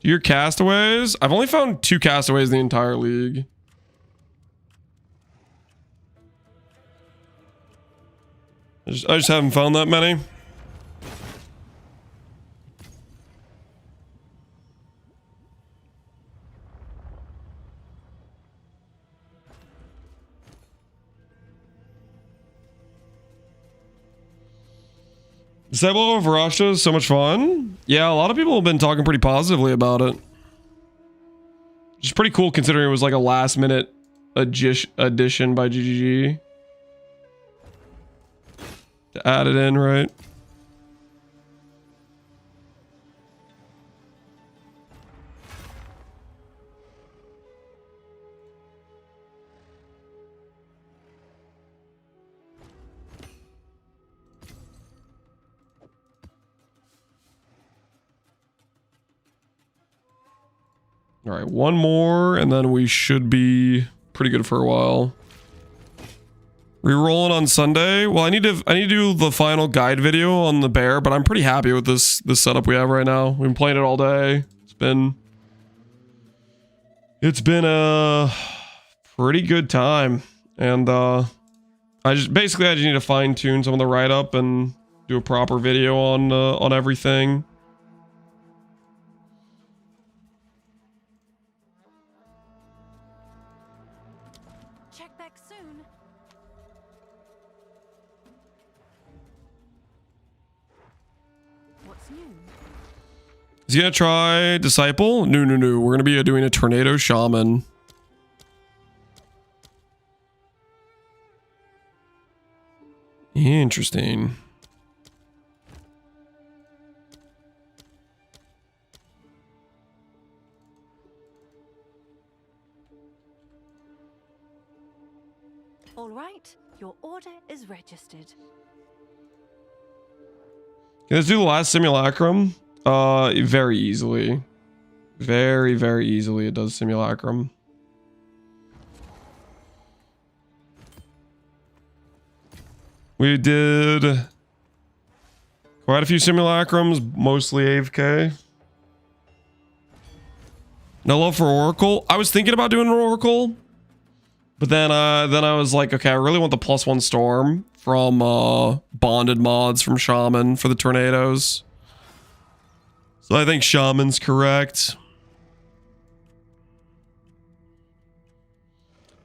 Your castaways? I've only found 2 castaways in the entire league. I just haven't found that many. Disciple of Russia is so much fun. Yeah, a lot of people have been talking pretty positively about it. Which is pretty cool considering it was like a last minute addition by GGG. To add it in, right? All right, one more, and then we should be pretty good for a while. Rerolling on Sunday. Well, I need to do the final guide video on the bear, but I'm pretty happy with this setup we have right now. We've been playing it all day. It's been a pretty good time, and I just need to fine tune some of the write up and do a proper video on everything. Check back soon. What's new? Is he gonna try Disciple? No. We're gonna be doing a Tornado Shaman. Interesting. All right, your order is registered. Let's do the last simulacrum. Very easily. Very, very easily it does simulacrum. We did quite a few simulacrums, mostly AFK. No love for Oracle. I was thinking about doing an Oracle, but then I was like, okay, I really want the +1 storm from bonded mods from Shaman for the tornadoes. So I think Shaman's correct.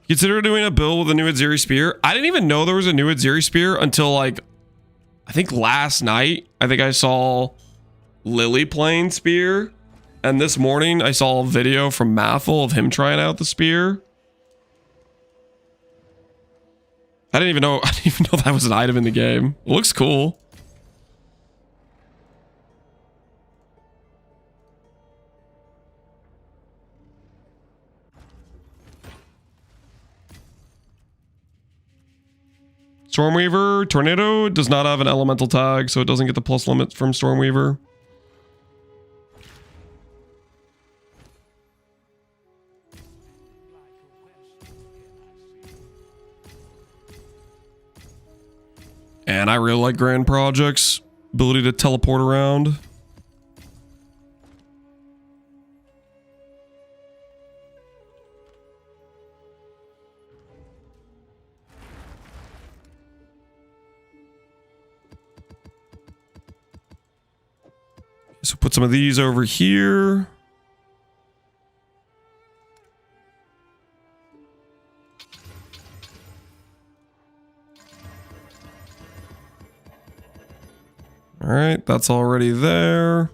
Consider doing a build with a new Atziri spear. I didn't even know there was a new Atziri spear until like, I think last night. I think I saw Lily playing spear. And this morning I saw a video from Mathel of him trying out the spear. I didn't even know that was an item in the game. It looks cool. Stormweaver Tornado does not have an elemental tag, so it doesn't get the plus limit from Stormweaver. And I really like Grand Project's ability to teleport around. So put some of these over here. All right, that's already there.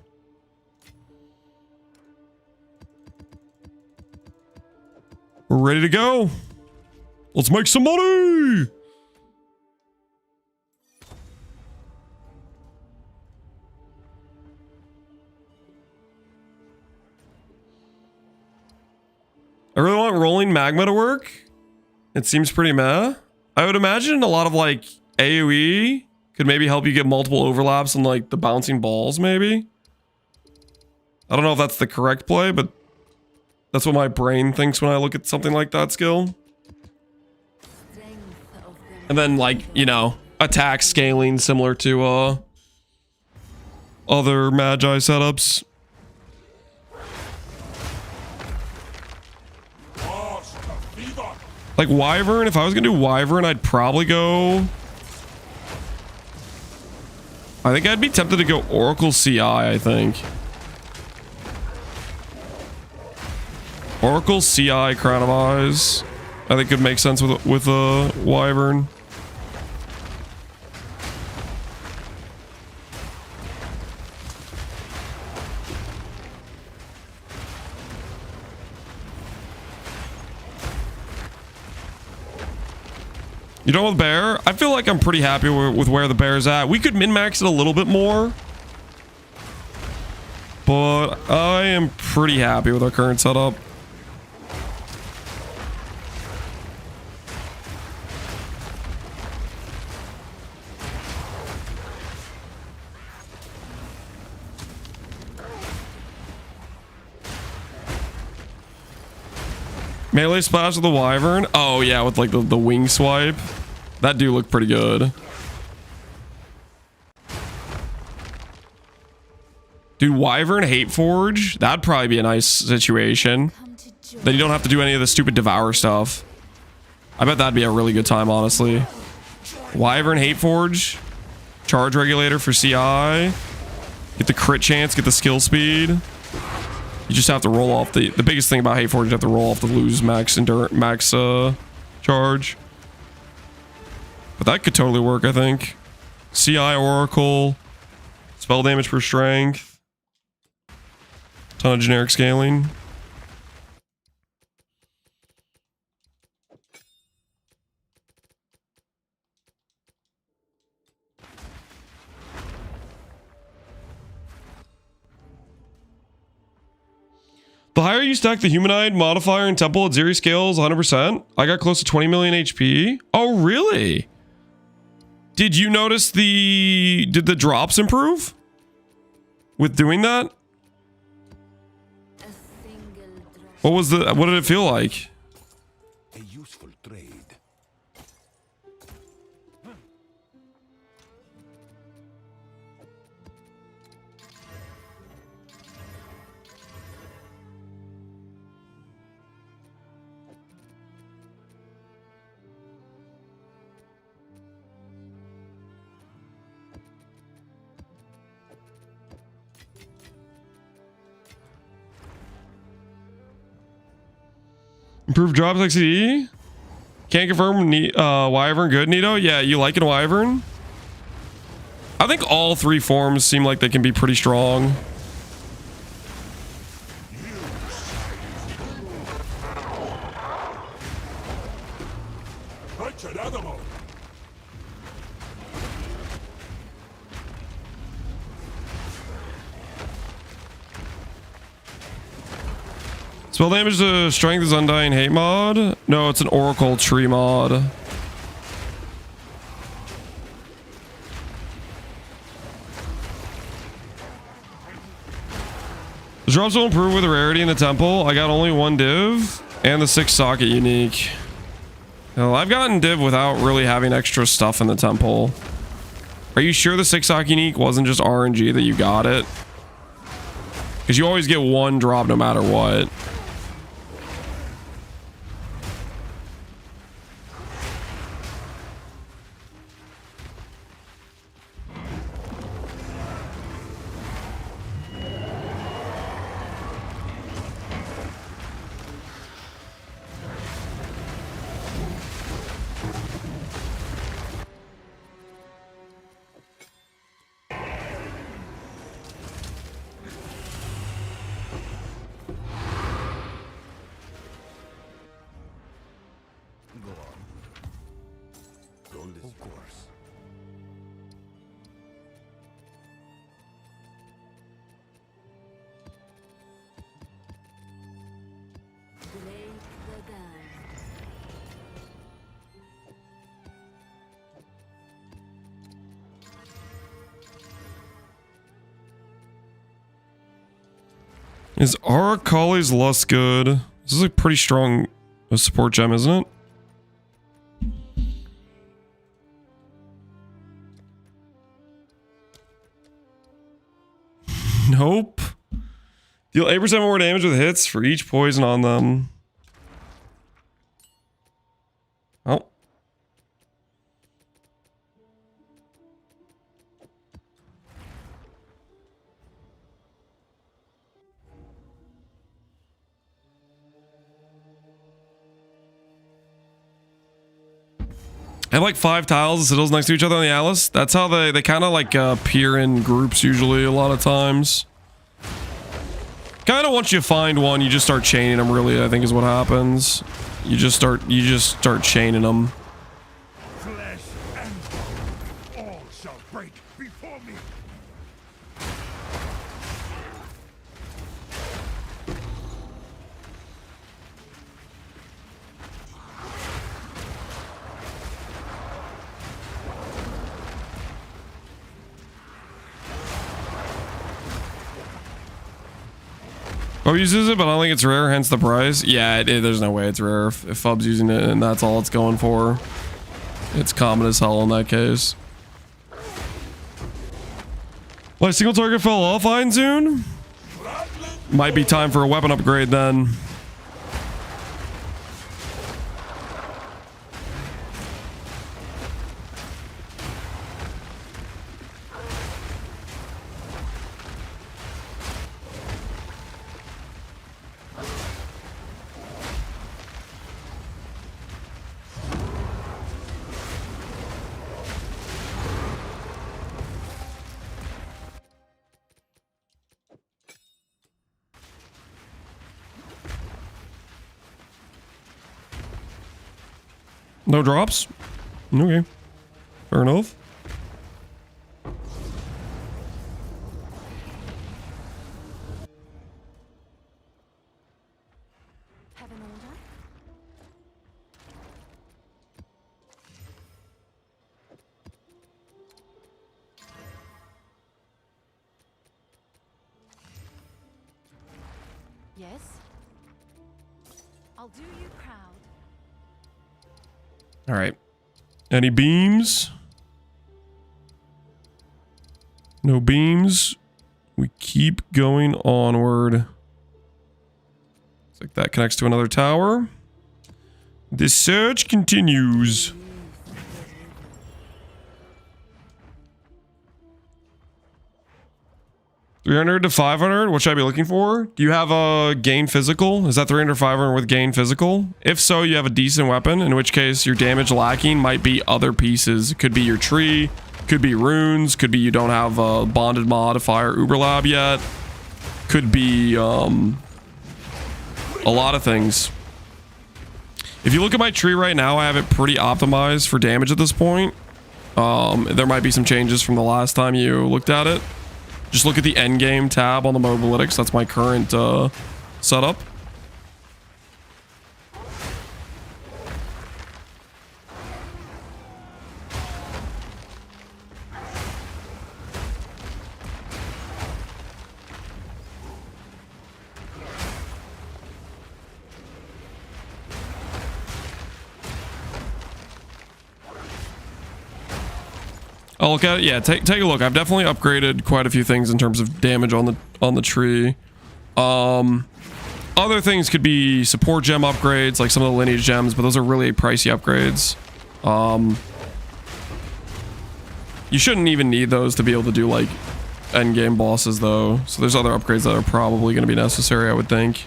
We're ready to go. Let's make some money. I really want rolling magma to work. It seems pretty meh. I would imagine a lot of like AoE could maybe help you get multiple overlaps on like the bouncing balls maybe. I don't know if that's the correct play, but that's what my brain thinks when I look at something like that skill. And then like, you know, attack scaling similar to other Magi setups. Like Wyvern, if I was gonna do Wyvern, I'd probably go... I think I'd be tempted to go Oracle CI, I think. Oracle CI Crown of Eyes, I think could make sense with a Wyvern. You know, with Bear, I feel like I'm pretty happy with where the Bear's at. We could min-max it a little bit more, but I am pretty happy with our current setup. Melee splash with the wyvern. Oh yeah, with like the wing swipe. That do look pretty good. Dude, wyvern hate forge. That'd probably be a nice situation. Then you don't have to do any of the stupid devour stuff. I bet that'd be a really good time, honestly. Wyvern hate forge. Charge regulator for CI. Get the crit chance, get the skill speed. You just have to roll off the biggest thing about hate forge, you have to roll off the lose max charge. But that could totally work, I think. CI oracle. Spell damage per strength. Ton of generic scaling. The higher you stack the humanoid modifier in temple, Atziri scales 100%. I got close to 20 million HP. Oh, really? Did you notice did the drops improve with doing that? What did it feel like? A useful trade. Improved drops XD. Can't confirm wyvern good, Nito. Yeah, you liking wyvern? I think all three forms seem like they can be pretty strong. Spell damage to strength is Undying Hate mod. No, it's an Oracle tree mod. The drops will improve with the rarity in the temple. I got only one div and the 6 socket unique. Well, I've gotten div without really having extra stuff in the temple. Are you sure the 6 socket unique wasn't just RNG that you got it? Because you always get one drop no matter what. Is Arakali's Lust good? This is a pretty strong support gem, isn't it? Nope. Deal 8% more damage with hits for each poison on them. Oh. I have like 5 tiles and citadels next to each other on the Atlas. That's how they kind of like appear in groups usually a lot of times. Kind of once you find one, you just start chaining them really, I think is what happens. You just start chaining them. Flesh and bone, all shall break before me. Fub uses it, but I don't think it's rare, hence the price. Yeah, there's no way it's rare if Fub's using it and that's all it's going for. It's common as hell in that case. My single target fell offline soon? Might be time for a weapon upgrade then. No drops? Okay. Fair enough. Have an order? Yes? I'll do you proud. All right. Any beams? No beams. We keep going onward. Looks like that connects to another tower. The search continues. $300 to $500. What should I be looking for? Do you have a gain physical? Is that $300 or $500 with gain physical? If so, you have a decent weapon. In which case, your damage lacking might be other pieces. It could be your tree, could be runes, could be you don't have a bonded modifier Uberlab yet. Could be a lot of things. If you look at my tree right now, I have it pretty optimized for damage at this point. There might be some changes from the last time you looked at it. Just look at the endgame tab on the mobalytics. That's my current setup. I'll look at it. Yeah, take a look. I've definitely upgraded quite a few things in terms of damage on the tree. Other things could be support gem upgrades, like some of the lineage gems, but those are really pricey upgrades. You shouldn't even need those to be able to do like end game bosses though. So there's other upgrades that are probably going to be necessary, I would think.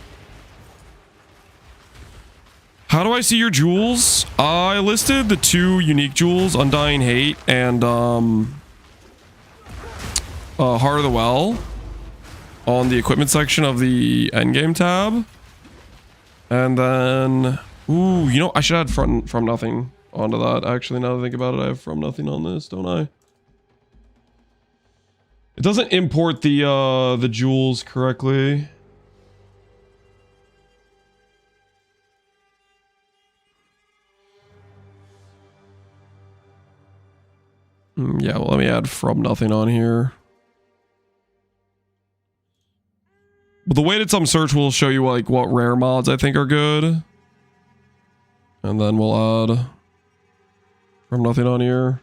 How do I see your jewels? I listed the 2 unique jewels, Undying Hate and Heart of the Well, on the equipment section of the endgame tab. And then, ooh, you know, I should add from nothing onto that. Actually, now that I think about it, I have from nothing on this, don't I? It doesn't import the jewels correctly. Yeah, well, let me add from nothing on here. But the weighted sum search will show you like what rare mods I think are good. And then we'll add from nothing on here.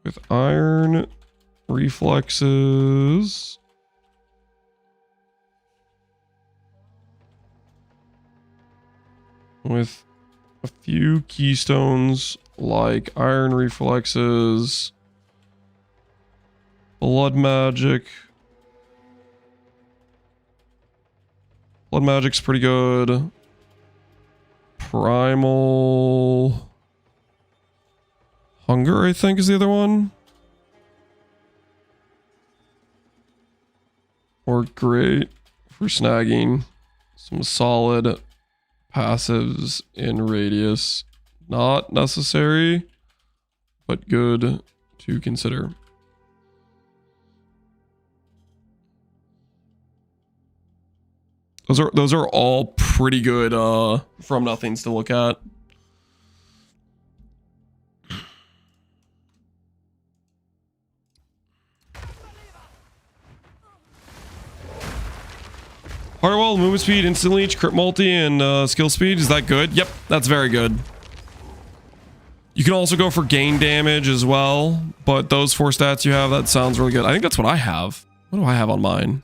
With iron reflexes. With a few keystones like iron reflexes, blood magic. Blood magic's pretty good. Primal hunger, I think, is the other one. Work great for snagging some solid passives in radius. Not necessary, but good to consider. Those are all pretty good from nothings to look at. Hardwell, movement speed, instant leech, crit multi, and skill speed. Is that good? Yep, that's very good. You can also go for gain damage as well, but those 4 stats you have, that sounds really good. I think that's what I have. What do I have on mine?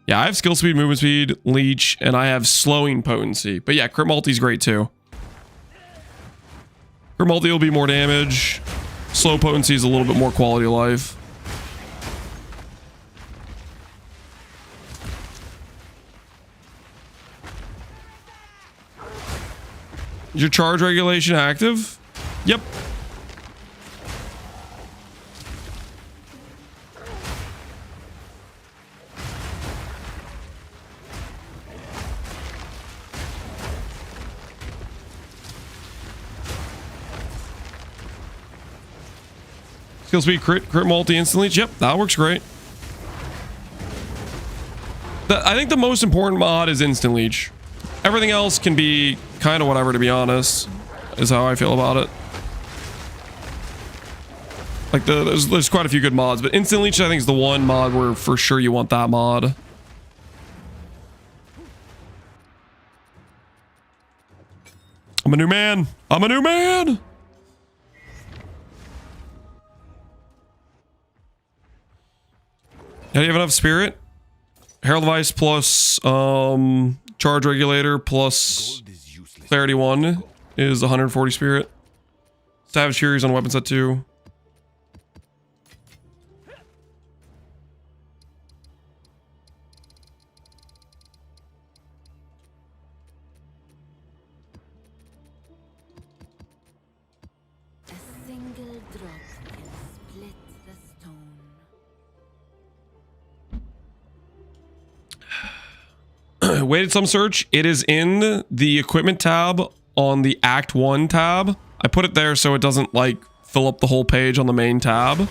Yeah, I have skill speed, movement speed, leech, and I have slowing potency. But yeah, crit multi's great too. Crit multi will be more damage. Slow potency is a little bit more quality of life. Is your charge regulation active? Yep. Skill speed, crit multi, instantly. Yep, that works great. I think the most important mod is instant leech. Everything else can be kind of whatever, to be honest, is how I feel about it. Like there's quite a few good mods, but instant leech I think is the one mod where for sure you want that mod. I'm a new man. I'm a new man. Yeah, do you have enough spirit? Herald of Ice plus charge regulator plus clarity 1 is 140 spirit. Savage Furies on weapon set 2. A single drop can split the stone. Weighted sum search. It is in the equipment tab on the Act 1 tab. I put it there so it doesn't like fill up the whole page on the main tab.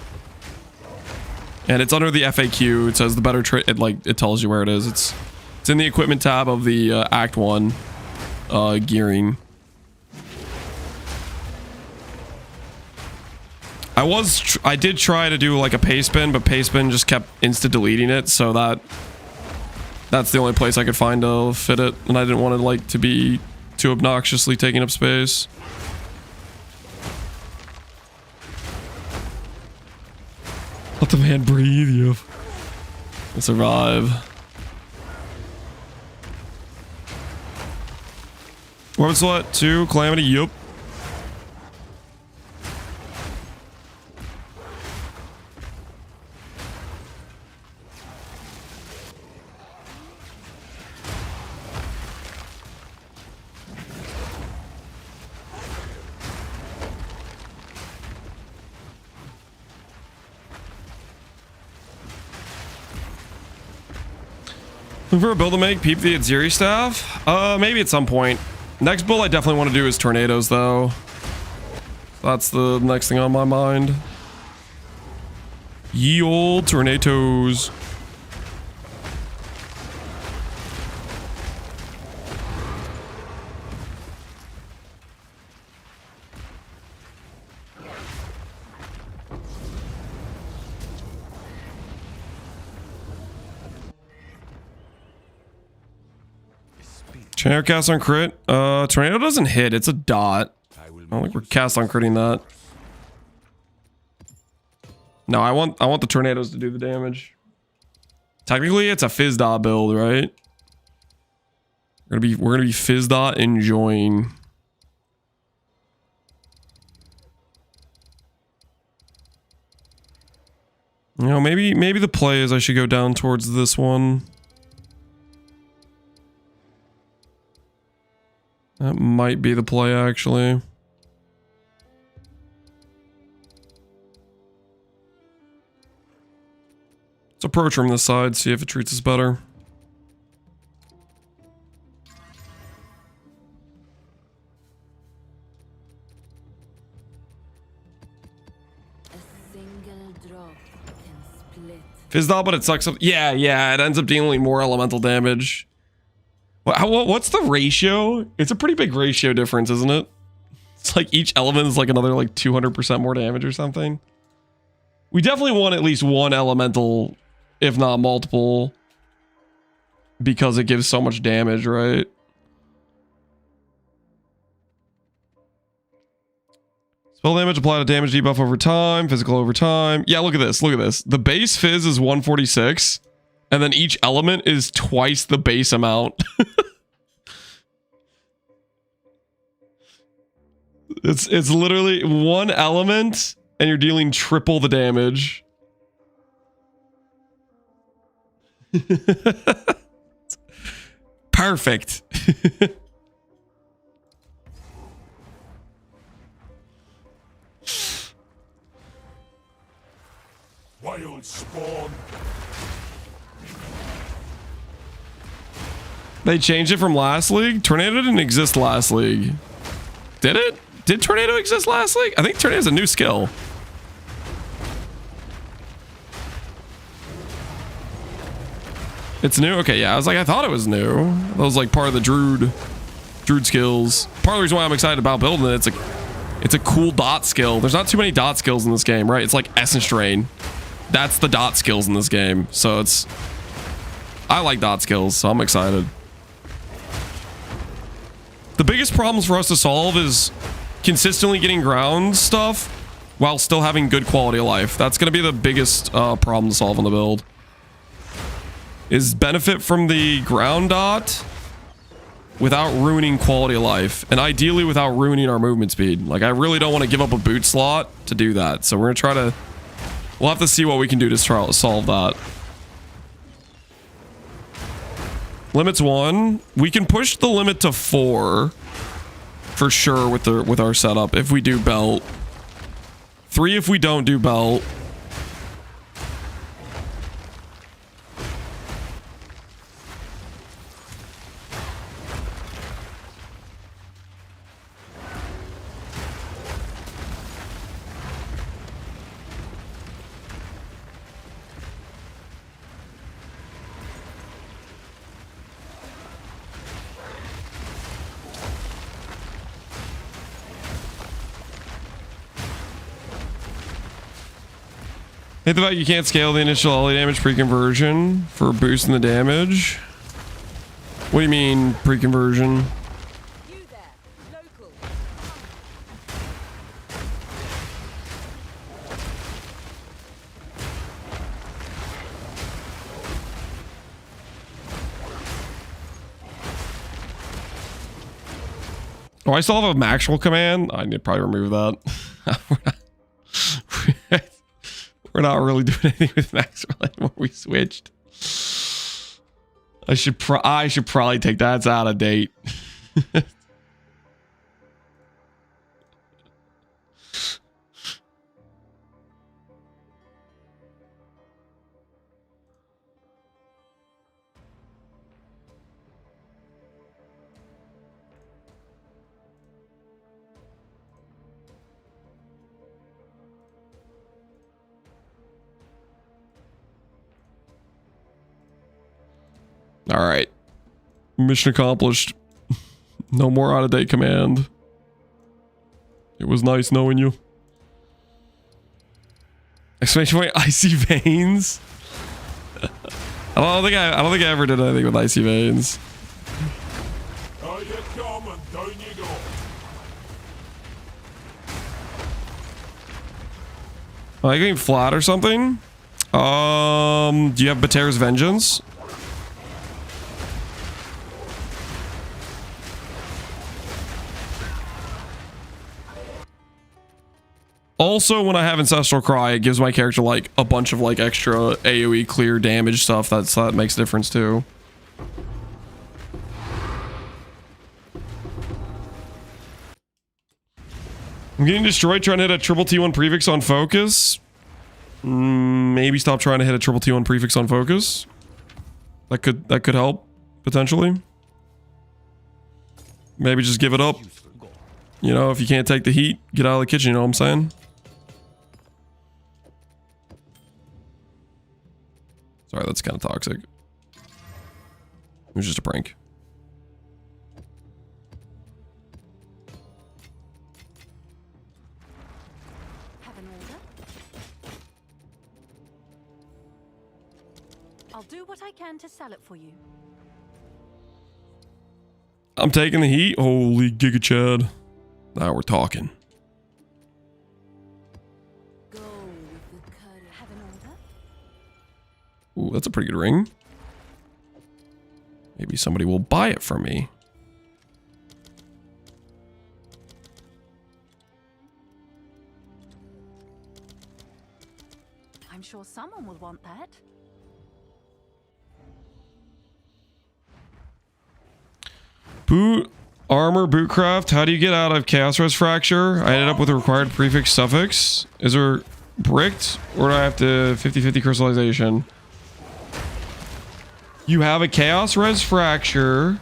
And it's under the FAQ. It says the better trade. It tells you where it is. It's in the equipment tab of the Act 1 gearing. I did try to do like a paste bin, but paste bin just kept insta deleting it, so that's the only place I could find to fit it, and I didn't want it like to be too obnoxiously taking up space. Let the man breathe, you. We'll survive. Weapon slot 2, Calamity, yup. Looking for a build to make peep the Atziri staff? Maybe at some point. Next build I definitely want to do is tornadoes though. That's the next thing on my mind. Ye old tornadoes. Tornado cast on crit. Tornado doesn't hit. It's a dot. I don't think we're cast on critting that. No, I want the tornadoes to do the damage. Technically, it's a fizz dot build, right? We're gonna be fizz dot enjoying. You know, maybe the play is I should go down towards this one. That might be the play, actually. Let's approach from this side, see if it treats us better. A single drop can split Fizzball, but it sucks up. Yeah, it ends up dealing more elemental damage. What's the ratio? It's a pretty big ratio difference, isn't it? It's like each element is like another like 200% more damage or something. We definitely want at least one elemental, if not multiple, because it gives so much damage, right? Spell damage applied to damage debuff over time, physical over time. Yeah, look at this. Look at this. The base fizz is 146, and then each element is twice the base amount. It's literally one element, and you're dealing triple the damage. Perfect. Wild spawn. They changed it from last league? Tornado didn't exist last league. Did it? Did Tornado exist last league? I think Tornado's a new skill. It's new? Okay, yeah. I was like, I thought it was new. That was like part of the Druid skills. Part of the reason why I'm excited about building it, it's a cool dot skill. There's not too many dot skills in this game, right? It's like Essence Drain. That's the dot skills in this game. So I like dot skills, so I'm excited. The biggest problems for us to solve is consistently getting ground stuff while still having good quality of life. That's going to be the biggest problem to solve on the build. Is benefit from the ground dot without ruining quality of life, and ideally without ruining our movement speed. Like, I really don't want to give up a boot slot to do that, so we're going to try to... We'll have to see what we can do to try to solve that. Limit's 1. We can push the limit to 4 for sure with our setup if we do belt. 3 if we don't do belt. Hate the fact you can't scale the initial LA damage pre-conversion for boosting the damage. What do you mean pre-conversion? You there, local. Oh, I still have a Maxwell command. I need to probably remove that. We're not really doing anything with Maxwell anymore. We switched. I should probably take that. It's out of date. All right. Mission accomplished. No more out-of-date command. It was nice knowing you. Exclamation point, icy veins. I don't think I ever did anything with icy veins. Out you come and down you go. Am I getting flat or something? Do you have Bater's Vengeance? Also, when I have Ancestral Cry, it gives my character like a bunch of like extra AoE clear damage stuff. That makes a difference too. I'm getting destroyed trying to hit a triple T1 prefix on focus. Maybe stop trying to hit a triple T1 prefix on focus. That could help potentially. Maybe just give it up. You know, if you can't take the heat, get out of the kitchen. You know what I'm saying? Sorry, that's kind of toxic. It was just a prank. Have an order? I'll do what I can to sell it for you. I'm taking the heat. Holy Giga Chad. Now we're talking. Go with the cutter. Have an order? Ooh, that's a pretty good ring. Maybe somebody will buy it from me. I'm sure someone will want that. Boot armor bootcraft. How do you get out of chaos res fracture? I ended up with a required prefix suffix. Is there bricked or do I have to 50-50 crystallization? You have a chaos res fracture.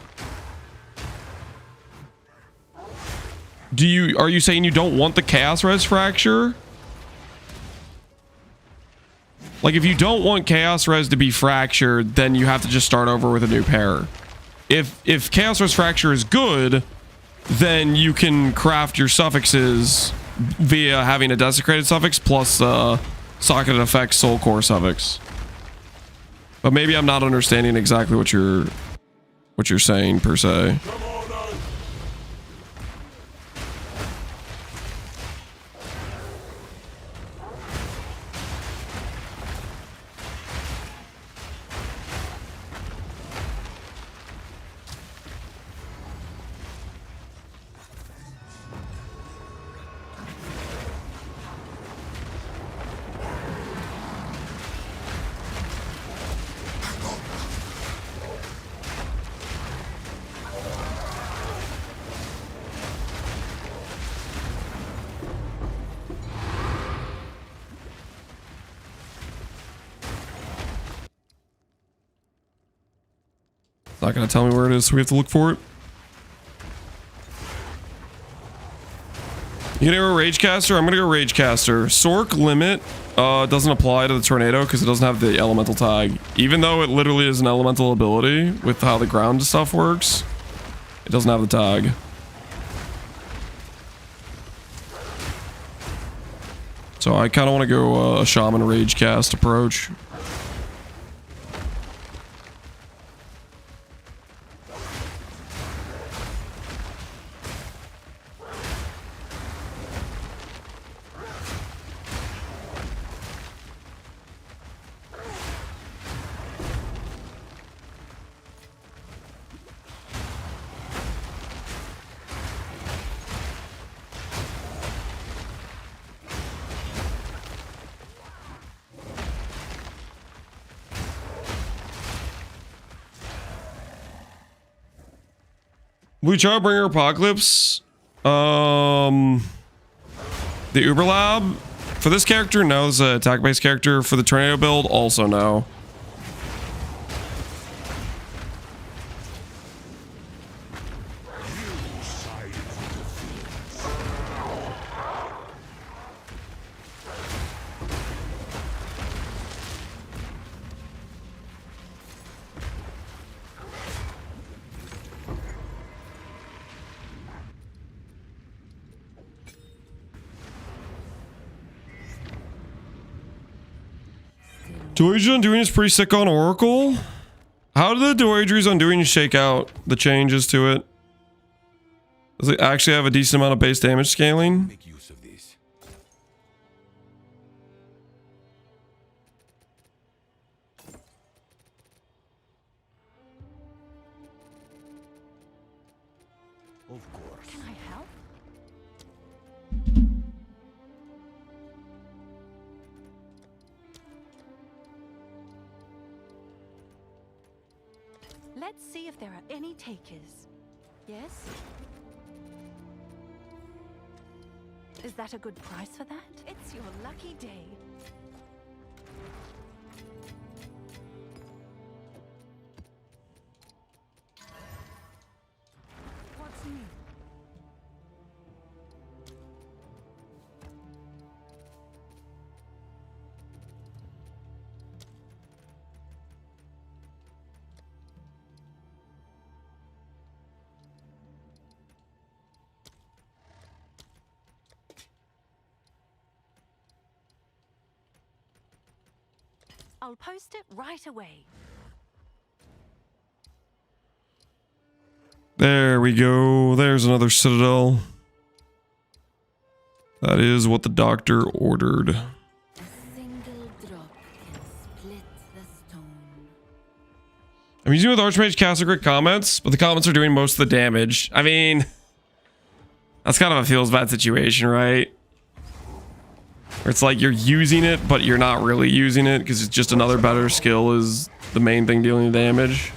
Are you saying you don't want the chaos res fracture? Like if you don't want chaos res to be fractured, then you have to just start over with a new pair. If chaos res fracture is good, then you can craft your suffixes via having a desecrated suffix plus socket effects soul core suffix. But maybe I'm not understanding exactly what you're saying per se. Not gonna tell me where it is, so we have to look for it. You gonna go Ragecaster? I'm gonna go Ragecaster. Sork limit doesn't apply to the tornado because it doesn't have the elemental tag. Even though it literally is an elemental ability with how the ground stuff works, it doesn't have the tag. So I kind of want to go a shaman Ragecast approach. We try to bring her Apocalypse. The Uber Lab. For this character, no. This is an attack-based character. For the Tornado build, also no. Doidry's Undoing is pretty sick on Oracle. How did the Doidry's Undoing shake out the changes to it? Does it actually have a decent amount of base damage scaling? Make use of this. Of course. Can I help? Let's see if there are any takers. Yes? Is that a good price for that? It's your lucky day. What's new? I'll post it right away. There we go. There's another citadel. That is what the doctor ordered. A single drop can split the stone. I'm using with Archmage Castle Crit comments, but the comments are doing most of the damage. I mean, that's kind of a feels bad situation, right? Where it's like you're using it, but you're not really using it because it's just another better skill is the main thing dealing the damage.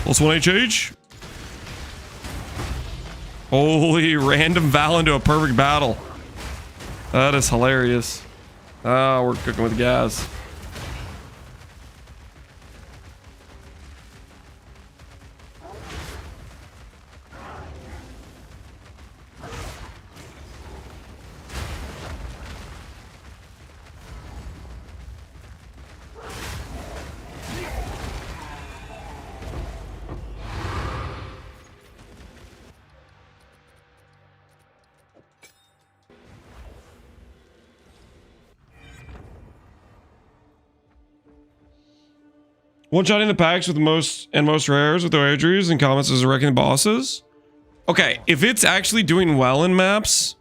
+1 HH. Holy random Val into a perfect battle. That is hilarious. Ah, we're cooking with gas. One-shotting the packs with most rares with the wagers and comments as wrecking bosses. Okay, if it's actually doing well in maps,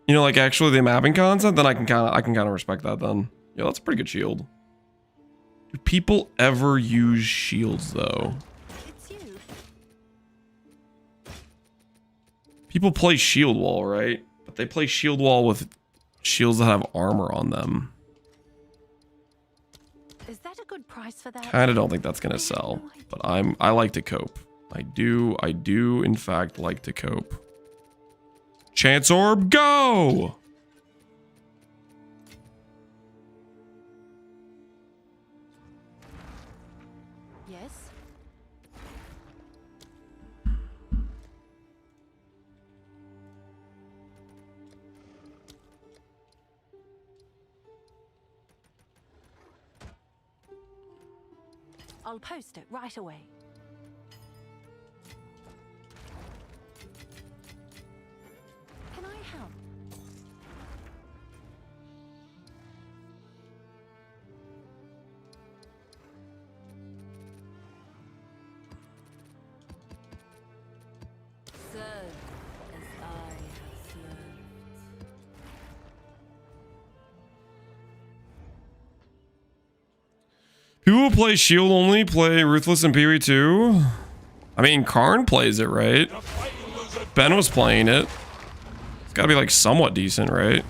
you know, like actually the mapping content, then I can kind of respect that then. Yeah, that's a pretty good shield. Do people ever use shields though? It's you. People play shield wall, right? But they play shield wall with shields that have armor on them. Is that a good price for that? Kinda don't think that's gonna sell, but I like to cope. I do in fact like to cope. Chance orb, go! Yes. I'll post it right away. Can I help? Serve as I have served. People who play shield only play Ruthless and Pee-wee too. I mean, Karn plays it, right? Ben was playing it. It's gotta be like somewhat decent, right?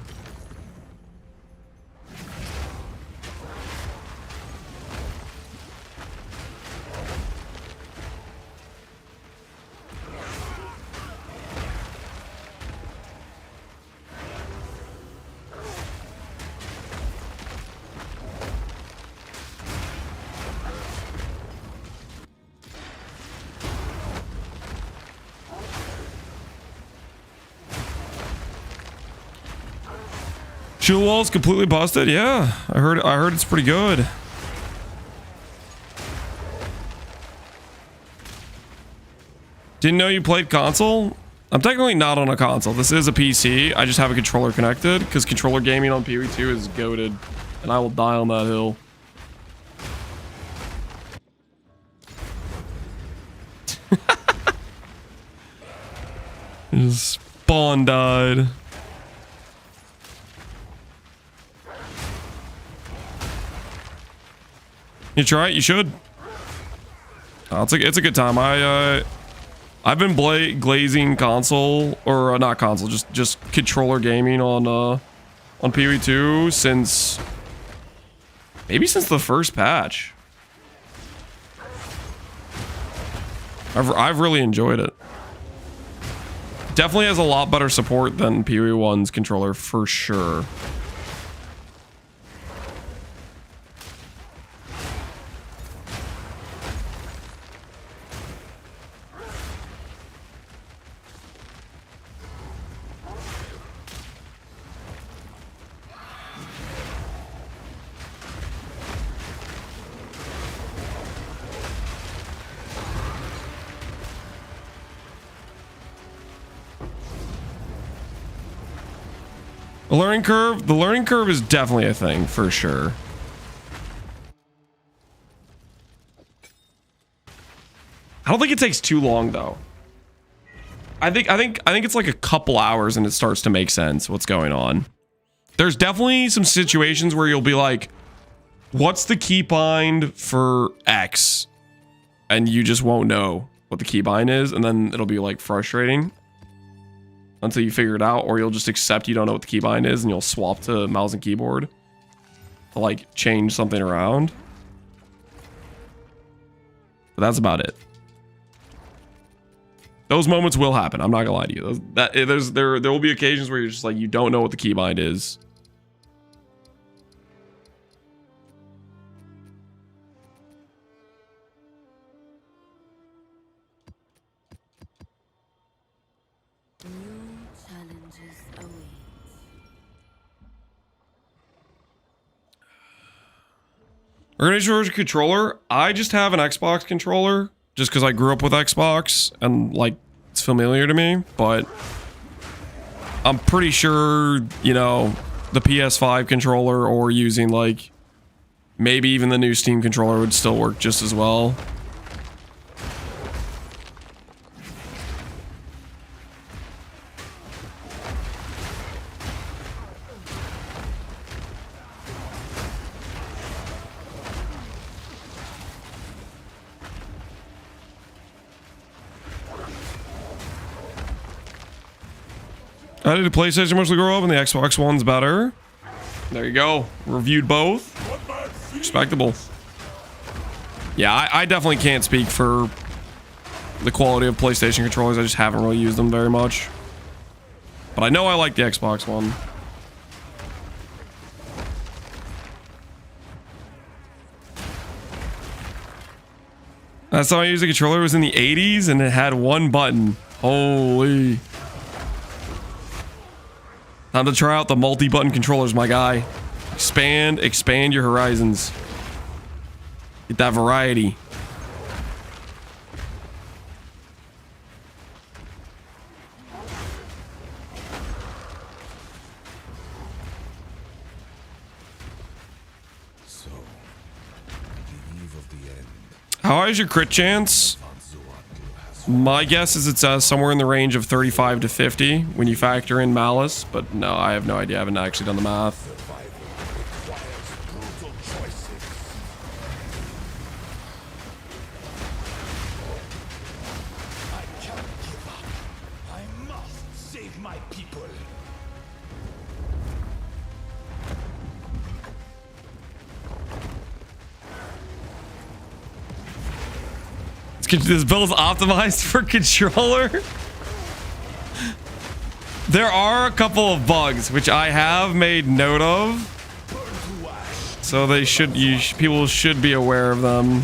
Shield wall's completely busted. Yeah, I heard it's pretty good. Didn't know you played console? I'm technically not on a console. This is a PC. I just have a controller connected because controller gaming on Pee-wee 2 is goated, and I will die on that hill. His spawn died. You try it? You should. It's a good time. I've been glazing console, or not console, just controller gaming on PoE2 since maybe since the first patch. I've really enjoyed it. Definitely has a lot better support than PoE1's controller for sure. The learning curve is definitely a thing for sure. I don't think it takes too long though. I think it's like a couple hours and it starts to make sense what's going on. There's definitely some situations where you'll be like, what's the keybind for X? And you just won't know what the keybind is, and then it'll be like frustrating until you figure it out, or you'll just accept you don't know what the keybind is and you'll swap to mouse and keyboard to like change something around. But that's about it. Those moments will happen. I'm not gonna lie to you. There will be occasions where you're just like, you don't know what the keybind is. Organization controller. I just have an Xbox controller just because I grew up with Xbox and like it's familiar to me, but I'm pretty sure, you know, the PS5 controller or using like maybe even the new Steam controller would still work just as well. How did the PlayStation mostly grow up and the Xbox One's better? There you go. Reviewed both. Respectable. Yeah, I definitely can't speak for the quality of PlayStation controllers. I just haven't really used them very much. But I know I like the Xbox One. Last time I used a controller was in the 80s and it had one button. Holy. Time to try out the multi-button controllers, my guy. Expand your horizons. Get that variety. So, the eve of the end. How high is your crit chance? My guess is it's somewhere in the range of 35 to 50 when you factor in malice, but no, I have no idea. I haven't actually done the math. I can't give up. I must save my people. This build is optimized for controller. There are a couple of bugs which I have made note of, so they should people should be aware of them.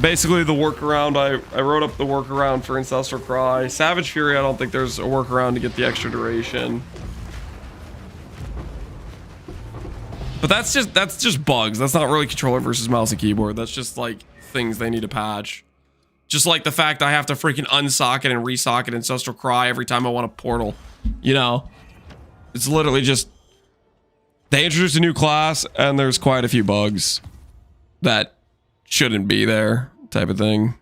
Basically, the workaround I wrote up the workaround for Ancestral Cry. Savage Fury, I don't think there's a workaround to get the extra duration. But that's just bugs. That's not really controller versus mouse and keyboard. That's just like things they need to patch. Just like the fact I have to freaking unsocket and resocket Ancestral Cry every time I want a portal. You know? It's literally just they introduced a new class and there's quite a few bugs that shouldn't be there, type of thing.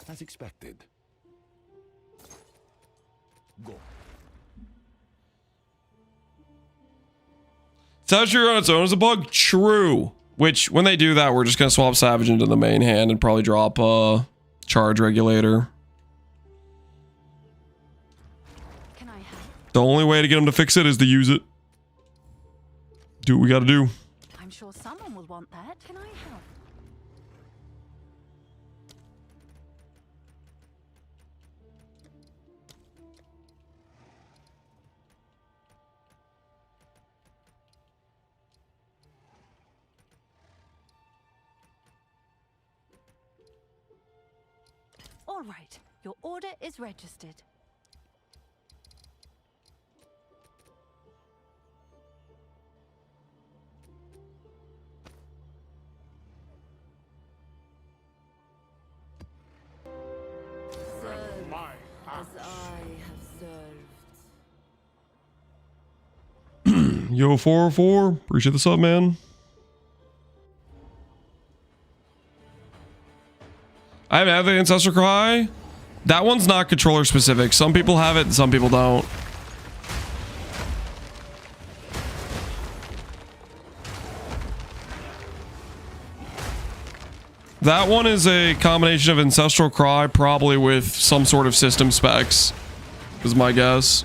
As expected. Go. Savage on its own is a bug? True. Which, when they do that, we're just going to swap Savage into the main hand and probably drop Charge Regulator. Can I help? The only way to get them to fix it is to use it. Do what we got to do. I'm sure someone will want that. Can I help? All right, your order is registered. Serve My as axe. I have served. Yo, 404. Appreciate the sub, man. I haven't had the Ancestor Cry. That one's not controller specific. Some people have it and some people don't. That one is a combination of Ancestral Cry, probably with some sort of system specs, is my guess.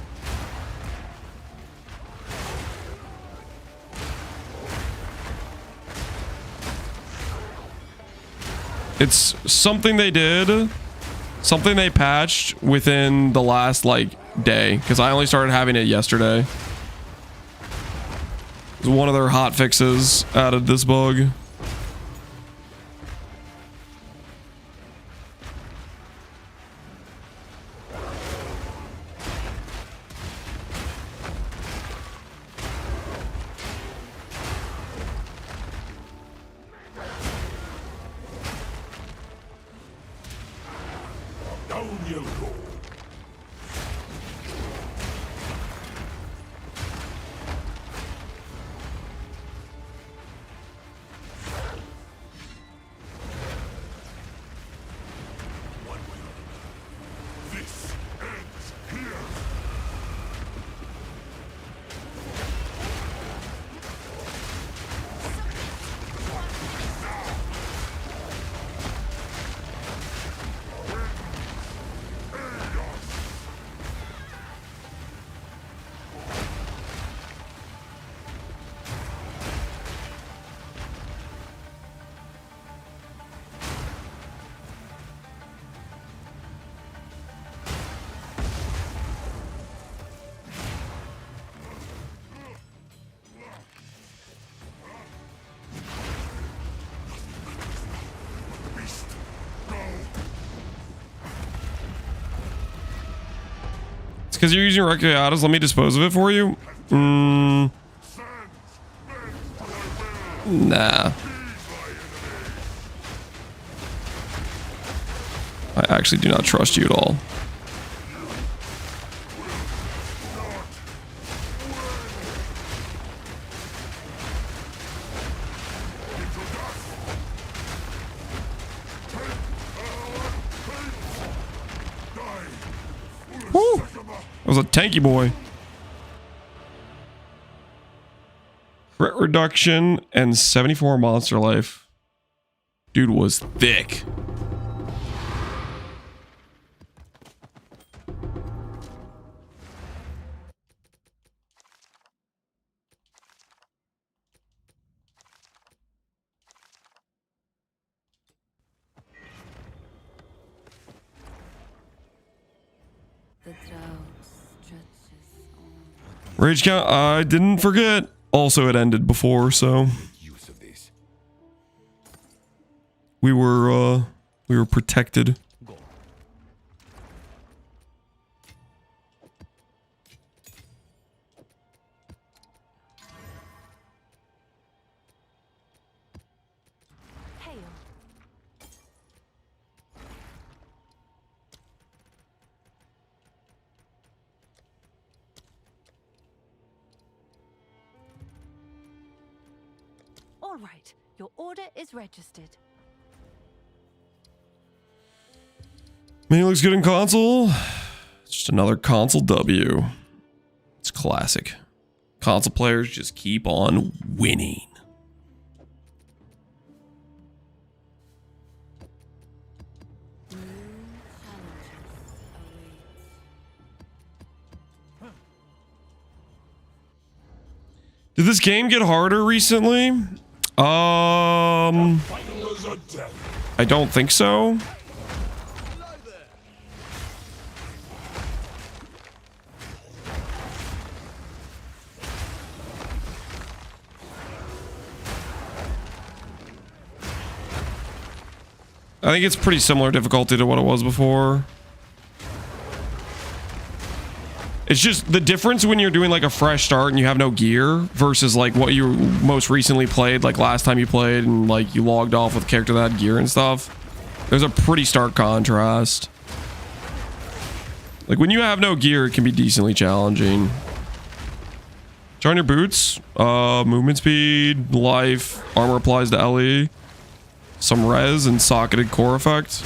It's something they did, something they patched within the last, like, day, because I only started having it yesterday. It was one of their hot fixes, added this bug. Down you go. This ends here. It's because you're using Requiatas. Let me dispose of it for you. Nah. I actually do not trust you at all. Woo! That was a tanky boy. Crit reduction and 74 monster life. Dude was thick. The drought stretches on. Rage count, I didn't forget. Also, it ended before, so Use of this. we were protected. Hail. All right, your order is registered. Man, looks good in console. It's just another console W. It's classic. console players just keep on winning. Did this game get harder recently? I don't think so. I think it's pretty similar difficulty to what it was before. It's just the difference when you're doing like a fresh start and you have no gear versus like what you most recently played, like last time you played and like you logged off with a character that had gear and stuff. There's a pretty stark contrast. Like when you have no gear, it can be decently challenging. Turn your boots, movement speed, life, armor applies to LE, some res and socketed core effect.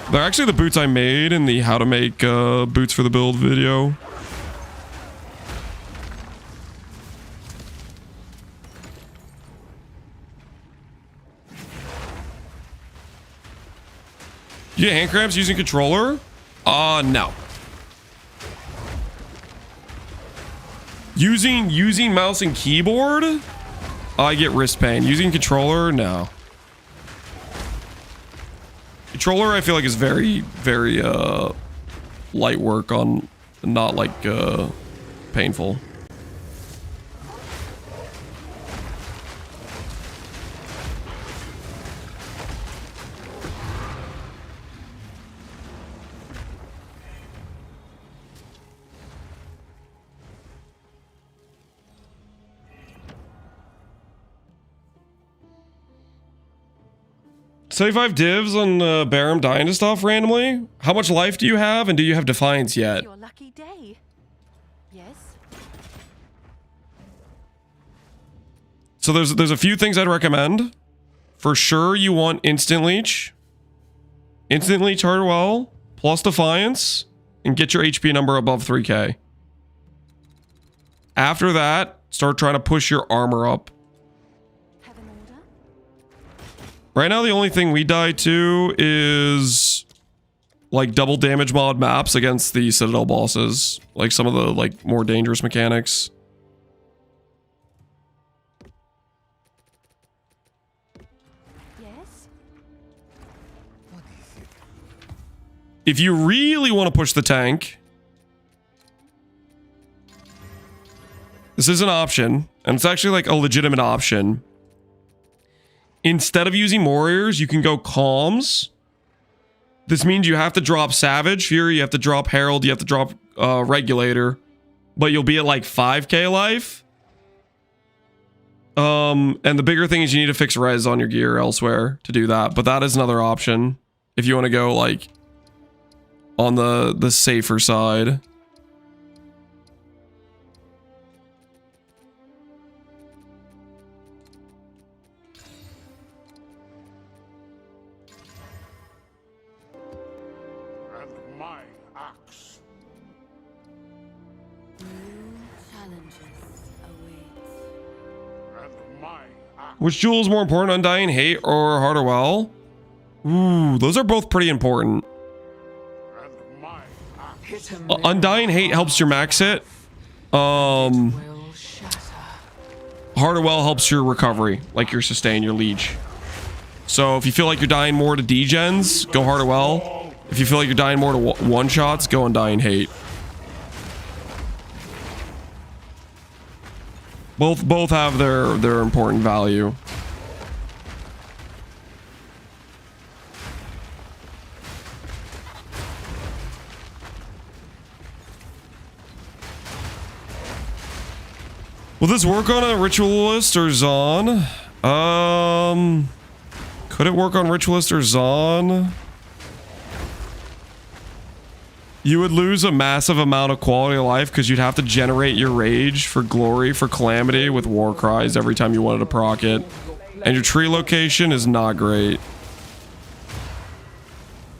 They're actually the boots I made in the how to make boots for the build video. You get hand cramps using controller? No. Using mouse and keyboard? I get wrist pain. Using controller? No. Controller, I feel like is very, very light work on, not like painful. Say 5 divs on Barum dying to stuff randomly. How much life do you have, and do you have Defiance yet? Your lucky day. Yes. So there's a few things I'd recommend. For sure, you want Instant Leech. Instant Leech Hardwell, plus Defiance, and get your HP number above 3k. After that, start trying to push your armor up. Right now, the only thing we die to is like double damage mod maps against the Citadel bosses. Like some of the like more dangerous mechanics. Yes. If you really want to push the tank, this is an option, and it's actually like a legitimate option. Instead of using warriors, you can go calms. This means you have to drop Savage Fury, you have to drop Herald, you have to drop Regulator, but you'll be at like 5k life. And the bigger thing is you need to fix res on your gear elsewhere to do that, but that is another option if you want to go like on the safer side. Which jewel is more important, Undying Hate or Hardwell? Ooh, those are both pretty important. Undying Hate helps your max hit. Hardwell helps your recovery, like your sustain, your leech. So if you feel like you're dying more to degens, go Hardwell. If you feel like you're dying more to one-shots, go Undying Hate. Both have their important value. Will this work on a Ritualist or Zon? Could it work on Ritualist or Zon? You would lose a massive amount of quality of life because you'd have to generate your rage for glory, for calamity with war cries every time you wanted to proc it. And your tree location is not great.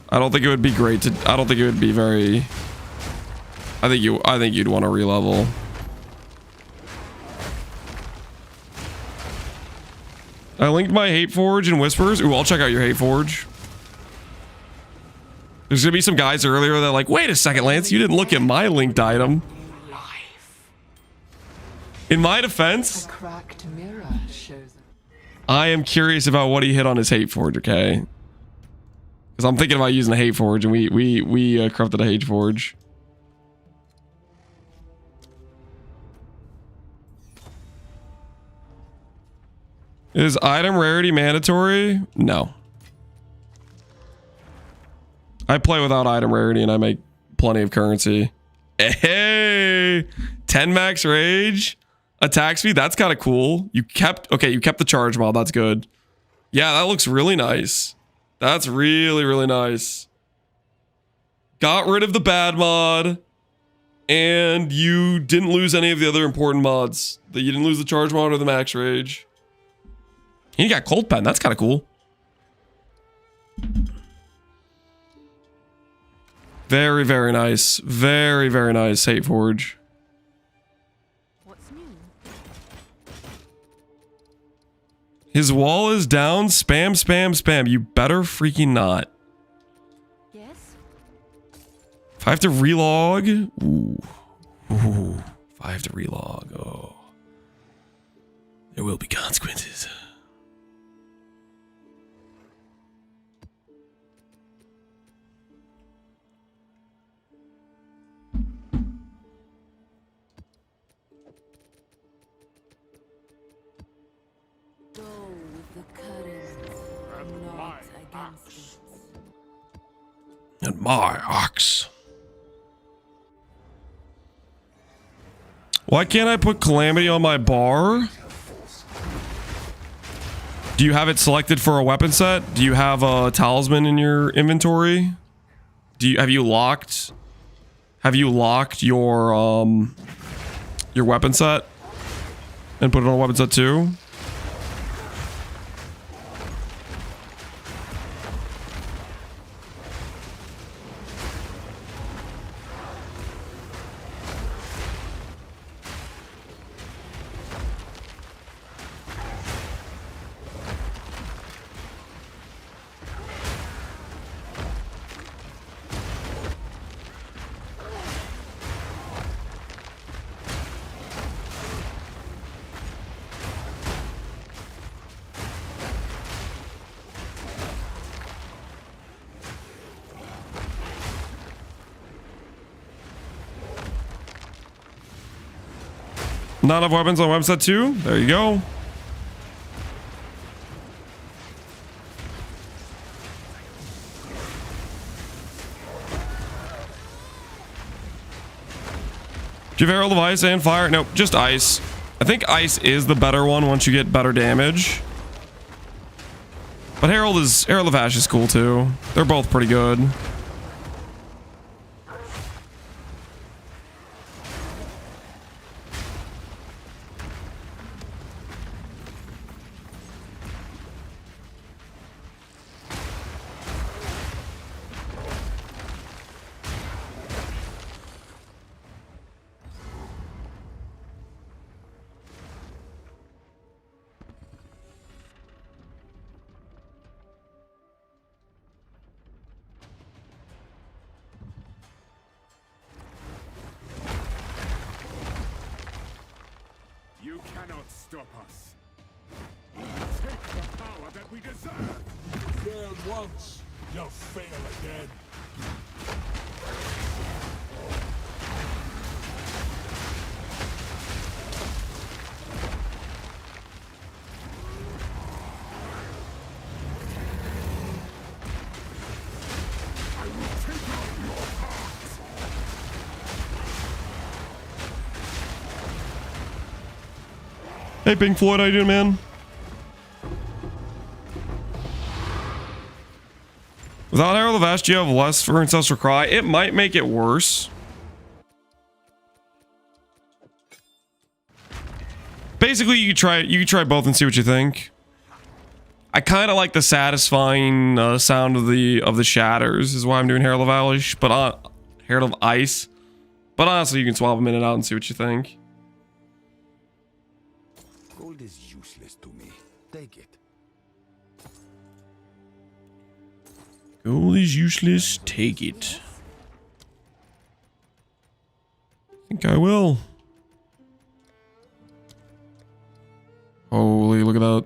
I don't think it would be great to... I don't think it would be very I think you'd want to re-level. I linked my Hate Forge and Whispers. Ooh, I'll check out your Hate Forge. There's gonna be some guys earlier that are like, wait a second, Lance, you didn't look at my linked item. In my defense, A cracked mirror shows I am curious about what he hit on his Hate Forge, okay? Because I'm thinking about using a Hate Forge, and we corrupted a Hate Forge. Is item rarity mandatory? No. I play without item rarity, and I make plenty of currency. Hey! 10 max rage. Attack speed, that's kind of cool. You kept the charge mod, that's good. Yeah, that looks really nice. That's really, really nice. Got rid of the bad mod, and you didn't lose any of the other important mods. That you didn't lose the charge mod or the max rage. And you got Cold Pen, that's kind of cool. Very, very nice. Very, very nice, Hate Forge. What's new? His wall is down. Spam, spam, spam. You better freaking not. Yes? If I have to relog. Ooh. Ooh. If I have to relog. Oh. There will be consequences. Go with the current, not against it. And my ox. Why can't I put Calamity on my bar? Do you have it selected for a weapon set? Do you have a talisman in your inventory? Have you locked your weapon set and put it on a weapon set too? Not enough weapons on website 2. There you go. Do you have Herald of Ice and Fire? Nope, just Ice. I think Ice is the better one once you get better damage. But Herald of Ash is cool too. They're both pretty good. You cannot stop us. We will take the power that we deserve. You failed once, you'll fail again. I will take on your heart. Hey, Pink Floyd, how you doing, man? Without Herald of Ash, do you have less for Ancestral Cry? It might make it worse. Basically, you could try both and see what you think. I kind of like the satisfying sound of the shatters, is why I'm doing Herald of Ash, but Herald of Ice. But honestly, you can swap them in and out and see what you think. Gold is useless to me. Take it. Gold is useless. Take it. I think I will. Holy, look at that.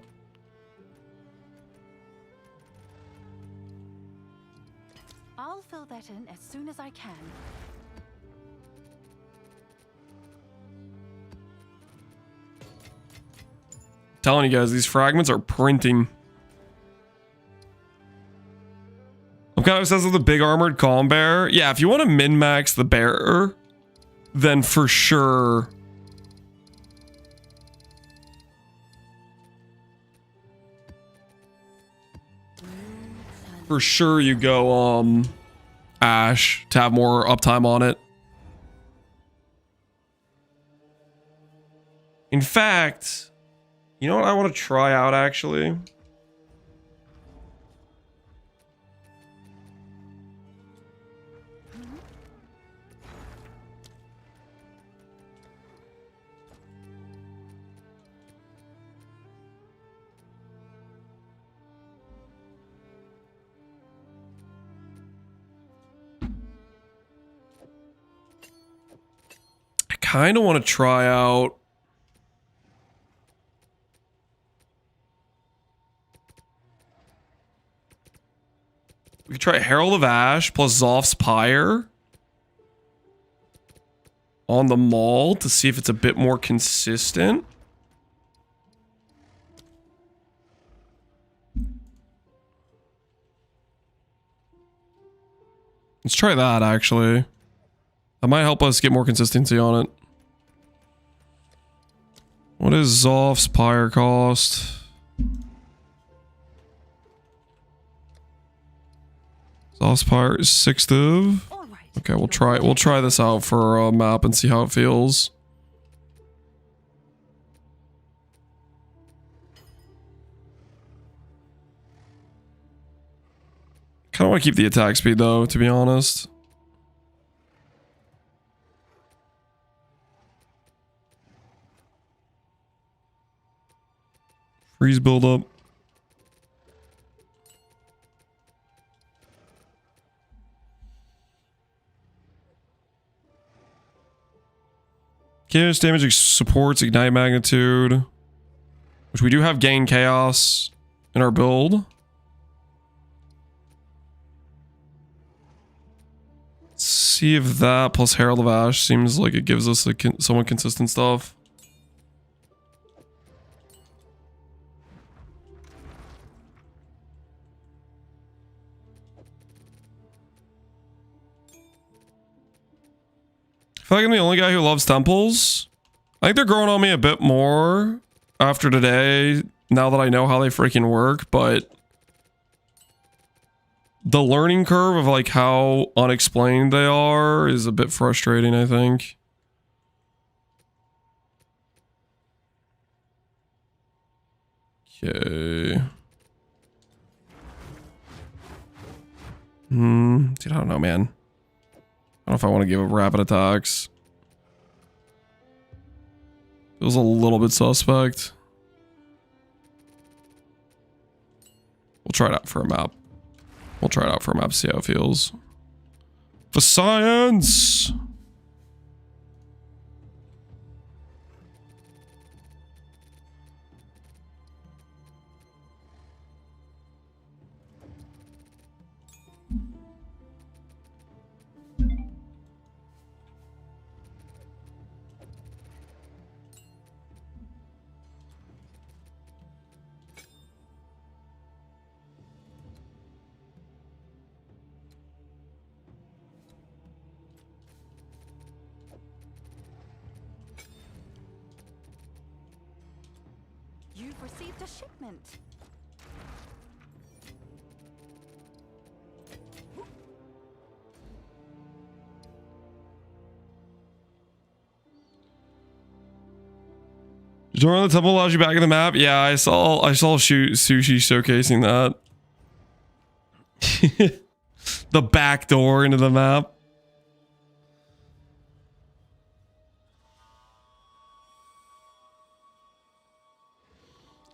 I'll fill that in as soon as I can. Telling you guys, these fragments are printing. I'm kind of obsessed with the big armored calm bear. Yeah, if you want to min-max the bearer, then for sure. For sure you go Ash to have more uptime on it. In fact, you know what I want to try out actually? I kind of want to try out we could try Herald of Ash plus Zoph's Pyre on the Maul to see if it's a bit more consistent. Let's try that actually. That might help us get more consistency on it. What is Zoph's Pyre cost? Zoph's Pyre is 6th of. Okay, we'll try this out for a map and see how it feels. Kind of want to keep the attack speed though, to be honest. Freeze build up. Chaos damage supports ignite magnitude, which we do have gain chaos in our build. Let's see if that plus Herald of Ash seems like it gives us somewhat consistent stuff. I feel like I'm the only guy who loves temples. I think they're growing on me a bit more after today, now that I know how they freaking work, but the learning curve of like how unexplained they are is a bit frustrating, I think. Okay. Dude, I don't know, man. I don't know if I want to give up rapid attacks. Feels a little bit suspect. We'll try it out for a map. We'll try it out for a map, see how it feels. For science! You've received a shipment. Join the temple allows you back in the map. Yeah, I saw Sushi showcasing that. The back door into the map.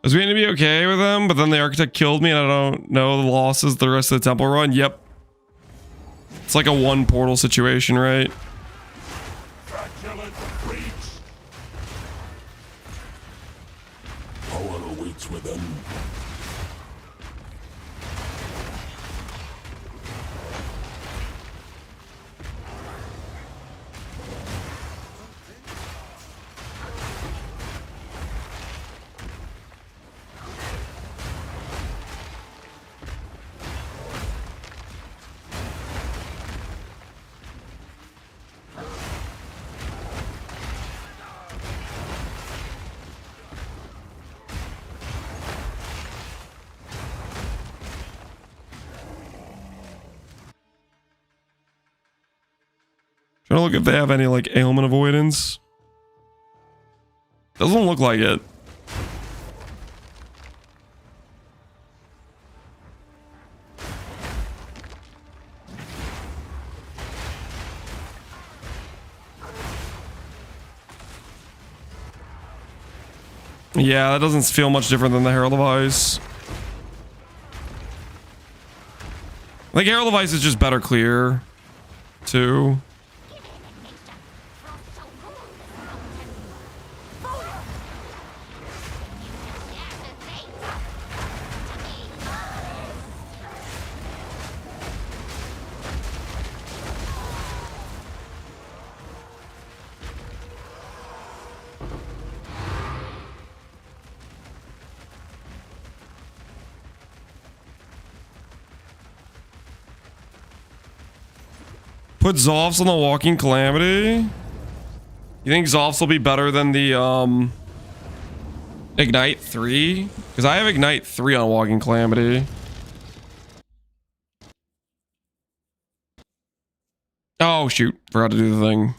was going to be okay with them, but then the architect killed me and I don't know the losses the rest of the temple run. Yep. It's like a one portal situation, right? Power awaits within. Trying to look if they have any like ailment avoidance. Doesn't look like it. Yeah, that doesn't feel much different than the Herald of Ice. I think Herald of Ice is just better clear, too. Put Zolfs on the Walking Calamity. You think Zolfs will be better than the Ignite 3? Because I have Ignite 3 on Walking Calamity. Oh shoot, forgot to do the thing.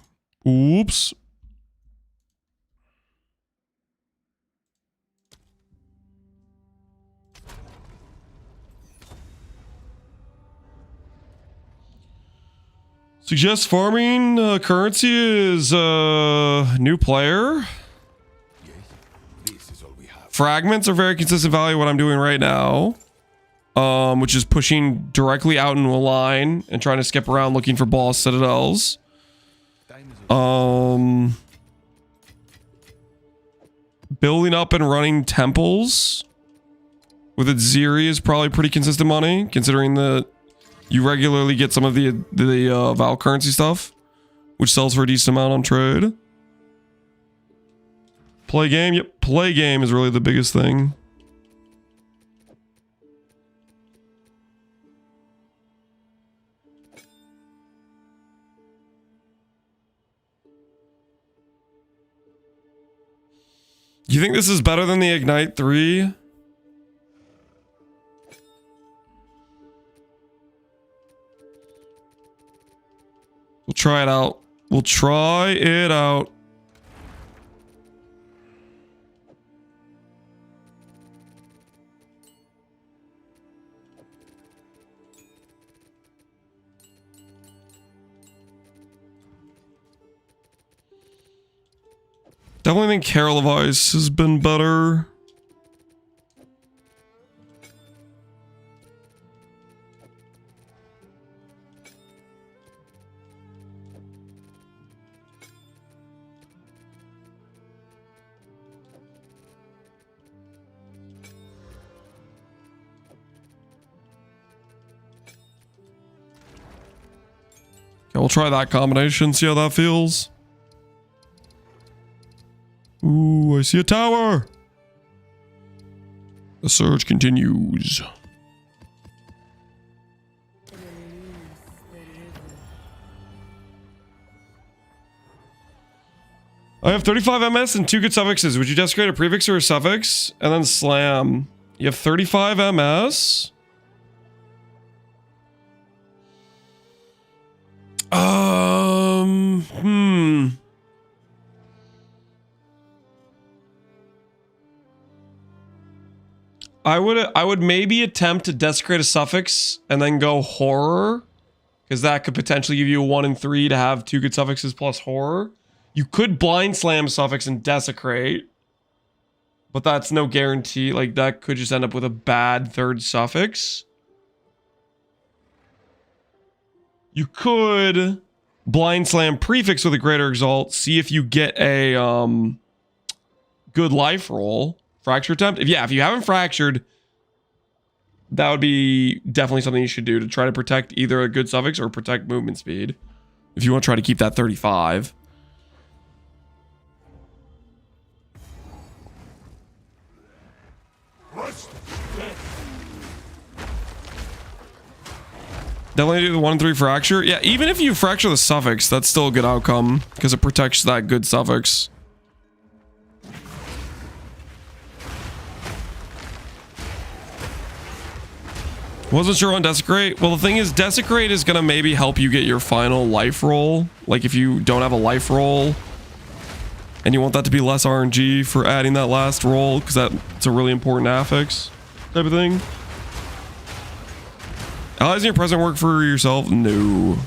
Oops. Suggest farming currency is new player. This is all we have. Fragments are very consistent value what I'm doing right now. Which is pushing directly out into a line and trying to skip around looking for boss citadels. Building up and running temples with Atziri is probably pretty consistent money, considering that you regularly get some of the Val currency stuff, which sells for a decent amount on trade. Play game, yep, play game is really the biggest thing. You think this is better than the Ignite 3? We'll try it out. We'll try it out. Definitely think Carol of Ice has been better. Okay, we'll try that combination, see how that feels. Ooh, I see a tower. The surge continues. I have 35 MS and 2 good suffixes. Would you desecrate a prefix or a suffix? And then slam. You have 35 MS. I would maybe attempt to desecrate a suffix and then go horror, because that could potentially give you a 1 in 3 to have 2 good suffixes plus horror. You could blind slam a suffix and desecrate. But that's no guarantee. Like, that could just end up with a bad third suffix. You could blind slam prefix with a greater exalt. See if you get a good life roll. Fracture attempt. If you haven't fractured, that would be definitely something you should do to try to protect either a good suffix or protect movement speed. If you want to try to keep that 35. Definitely do the 1 and 3 fracture. Yeah, even if you fracture the suffix, that's still a good outcome because it protects that good suffix. Wasn't sure on Desecrate. Well, the thing is, Desecrate is going to maybe help you get your final life roll. Like, if you don't have a life roll and you want that to be less RNG for adding that last roll, because that's a really important affix type of thing. Allies in your present work for yourself? No.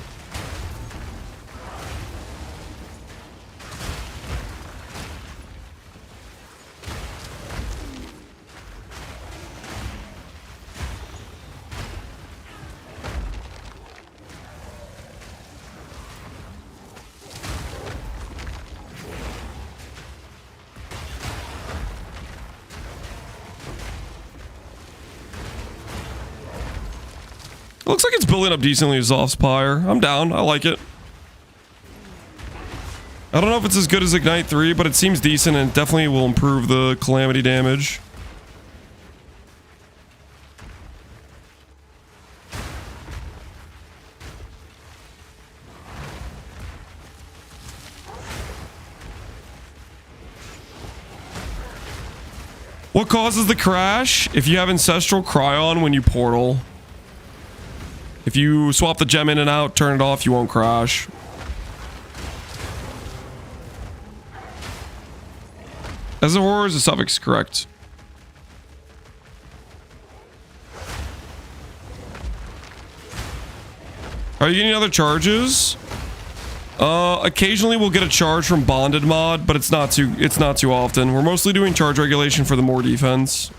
Looks like it's building up decently as off Spire. I'm down. I like it. I don't know if it's as good as Ignite 3, but it seems decent and definitely will improve the Calamity damage. What causes the crash? If you have Ancestral Cryon when you portal. If you swap the gem in and out, turn it off, you won't crash. As a horror is a suffix, correct. Are you getting other charges? Occasionally we'll get a charge from Bonded mod, but it's not too often. We're mostly doing charge regulation for the more defense.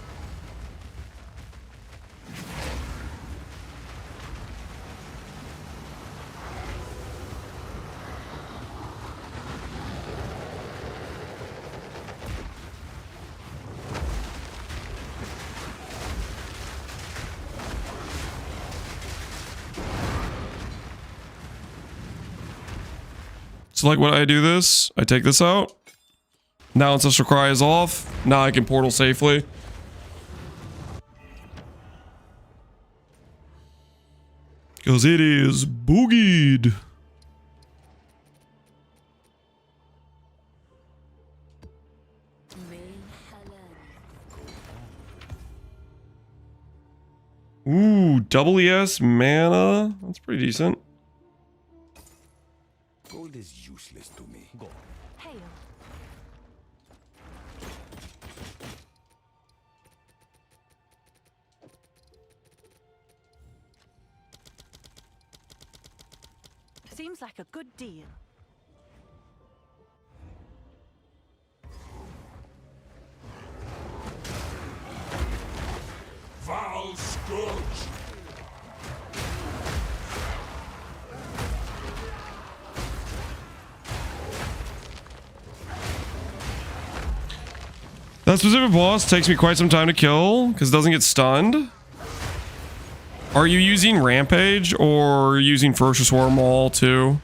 So like when I do this, I take this out. Now Ancestral Cry is off. Now I can portal safely. Because it is boogied. Ooh, double ES mana. That's pretty decent. Gold is useless to me. Go. Hail. Seems like a good deal. Foul Scourge! That specific boss takes me quite some time to kill because it doesn't get stunned. Are you using Rampage or using Ferocious War Maul too?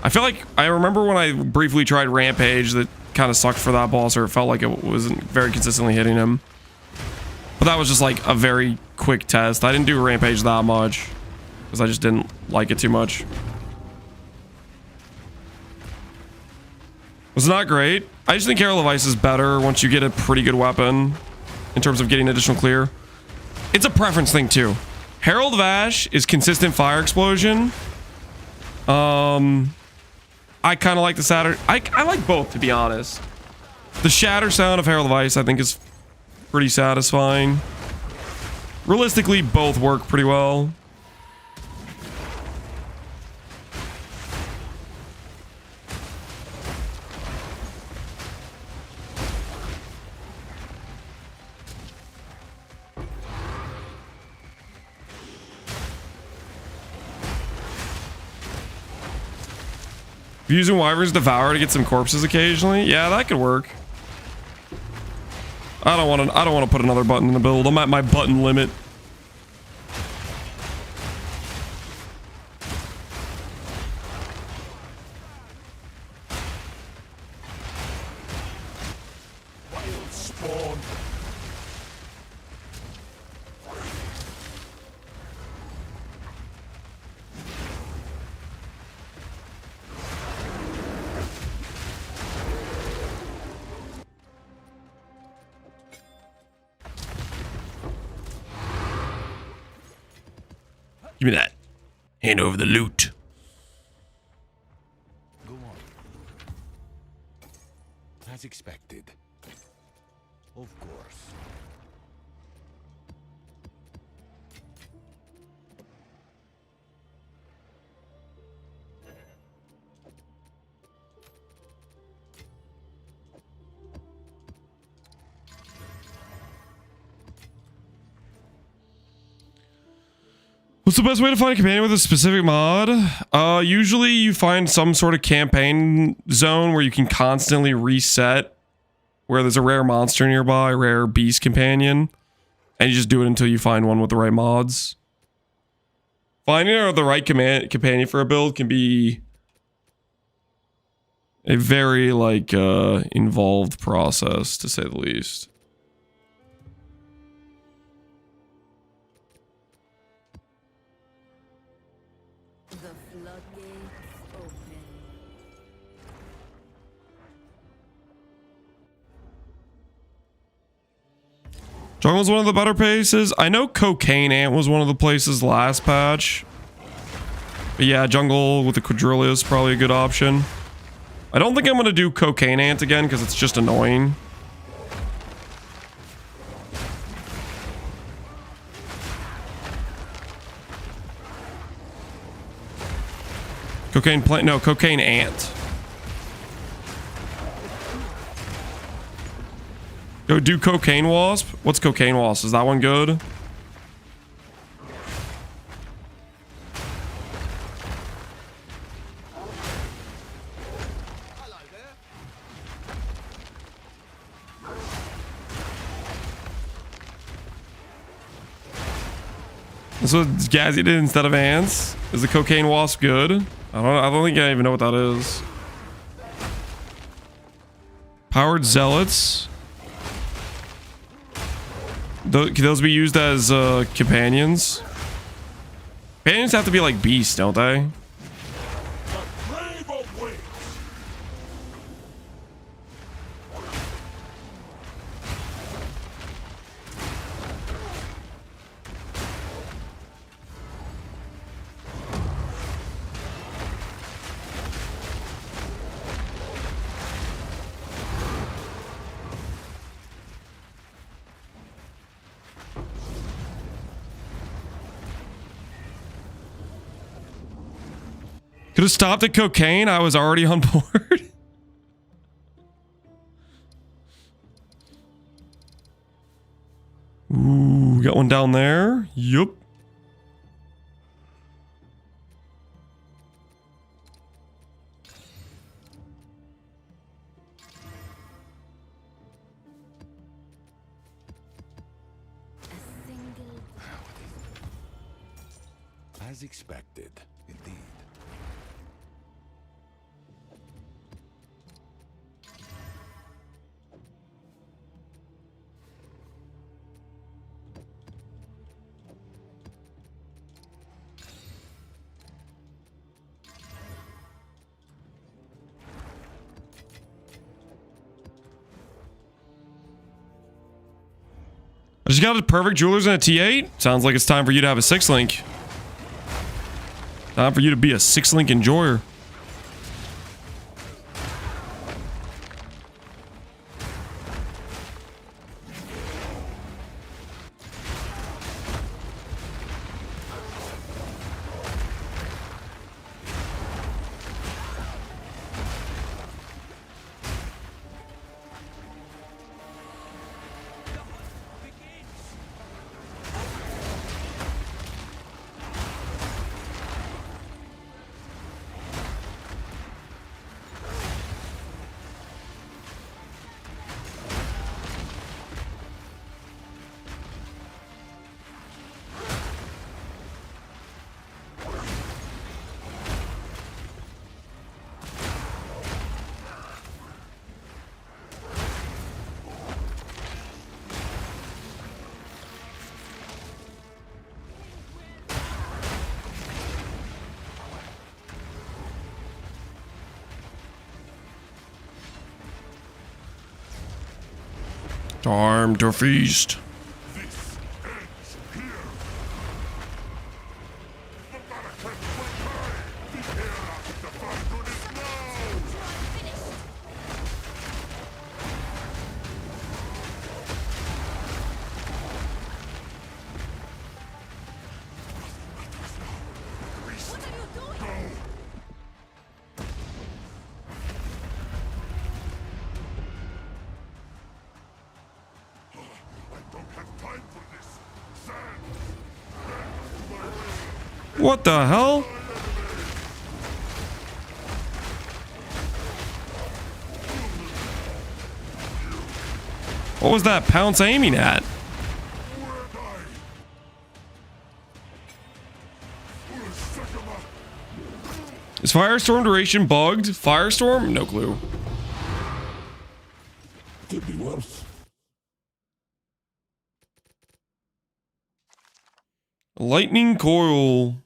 I feel like I remember when I briefly tried Rampage that kind of sucked for that boss, or it felt like it wasn't very consistently hitting him. But that was just like a very quick test. I didn't do Rampage that much because I just didn't like it too much. Was not great. I just think Herald of Ice is better once you get a pretty good weapon in terms of getting additional clear. It's a preference thing too. Herald of Ash is consistent fire explosion. I kind of like the Saturn. I like both, to be honest. The shatter sound of Herald of Ice I think is pretty satisfying. Realistically, both work pretty well. Using Wyvern's Devour to get some corpses occasionally. Yeah, that could work. I don't want to put another button in the build. I'm at my button limit. Wild spawn. Give me that. Hand over the loot. Go on. As expected. Of course. What's the best way to find a companion with a specific mod? Usually you find some sort of campaign zone where you can constantly reset, where there's a rare monster nearby, rare beast companion, and you just do it until you find one with the right mods. Finding the right companion for a build can be a very, like, involved process, to say the least. The floodgates open. Jungle's one of the better places. I know Cocaine Ant was one of the places last patch. But yeah, Jungle with the Quadrillia is probably a good option. I don't think I'm going to do Cocaine Ant again because it's just annoying. Cocaine plant? No, Cocaine Ant. Go do Cocaine Wasp. What's Cocaine Wasp? Is that one good? That's what Gazzy did instead of ants. Is the Cocaine Wasp good? I don't think I even know what that is. Powered Zealots. Can those be used as companions? Companions have to be like beasts, don't they? Could have stopped at cocaine. I was already on board. Ooh, got one down there. Yup. As expected, indeed. I just got a perfect jewelers and a T8. Sounds like it's time for you to have a 6-link. Time for you to be a 6-link enjoyer. Time to feast. This ends here. The Barakat will die. The era of the Fargun is now. What are you doing? I don't have time for this. Sand. What the hell? What was that pounce aiming at? Is Firestorm duration bugged? Firestorm? No clue. Could be worse. Lightning coil.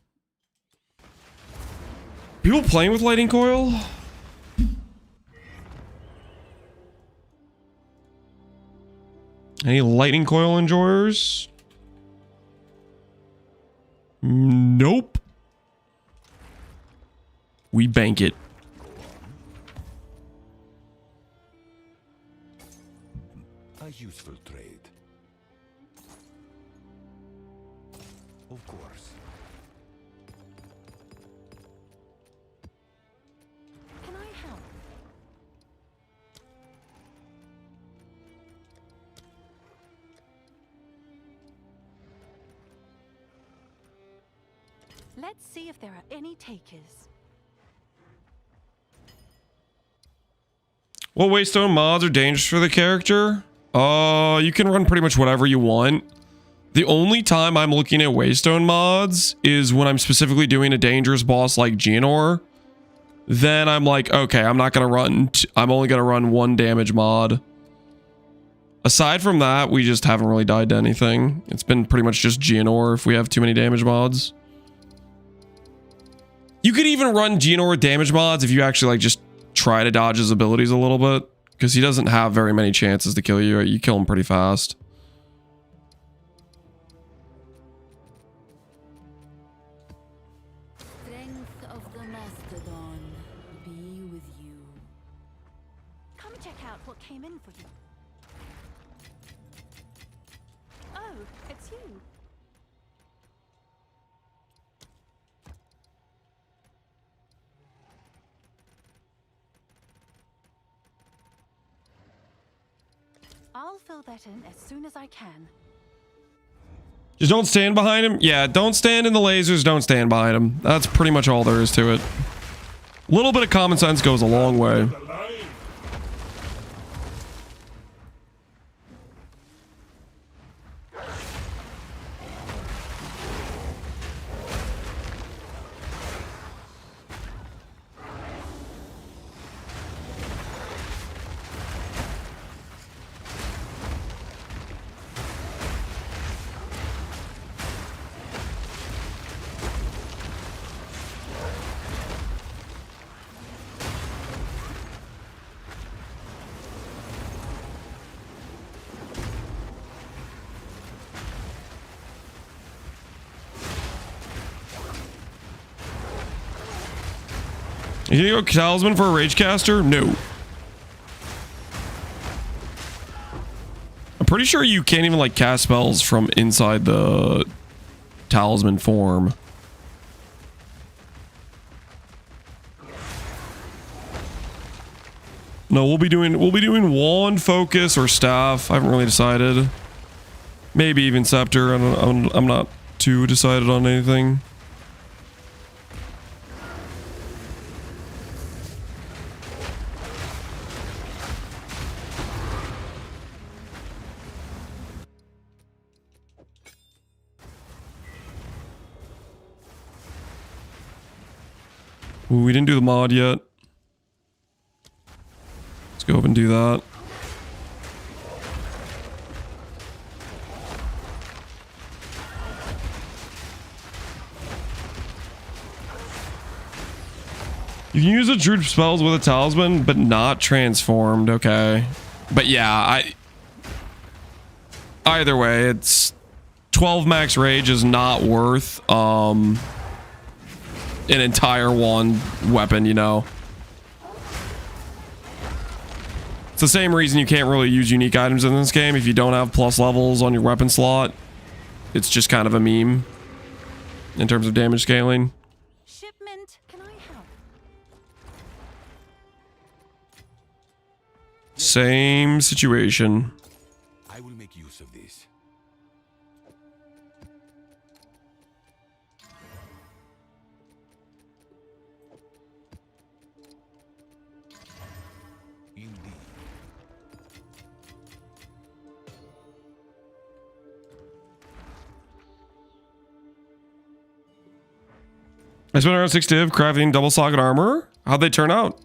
People playing with lightning coil? Any lightning coil enjoyers? Nope. We bank it. A useful trade. Of course. Can I help? Let's see if there are any takers. What waystone mods are dangerous for the character? You can run pretty much whatever you want. The only time I'm looking at waystone mods is when I'm specifically doing a dangerous boss like Geonor. Then I'm like, okay, I'm not gonna run. I'm only gonna run one damage mod. Aside from that, we just haven't really died to anything. It's been pretty much just Geonor if we have too many damage mods. You could even run Geonor with damage mods if you actually like just try to dodge his abilities a little bit, because he doesn't have very many chances to kill you. You kill him pretty fast. Strength of the Mastodon be with you. Come check out what came in for you. Oh, it's you. I'll fill that in as soon as I can. Just don't stand behind him. Yeah, don't stand in the lasers. Don't stand behind him. That's pretty much all there is to it. A little bit of common sense goes a long way. You gonna go talisman for a rage caster? No. I'm pretty sure you can't even like cast spells from inside the talisman form. No, we'll be doing wand, focus, or staff. I haven't really decided. Maybe even scepter. I'm not too decided on anything. Ooh, we didn't do the mod yet. Let's go up and do that. You can use the druid spells with a talisman, but not transformed. Okay. But yeah, either way, it's 12 max rage is not worth an entire wand weapon, you know. It's the same reason you can't really use unique items in this game if you don't have plus levels on your weapon slot. It's just kind of a meme in terms of damage scaling. Shipment, can I help? Same situation. I will make use of this. Indeed. I spent around 6 div crafting double socket armor. How'd they turn out?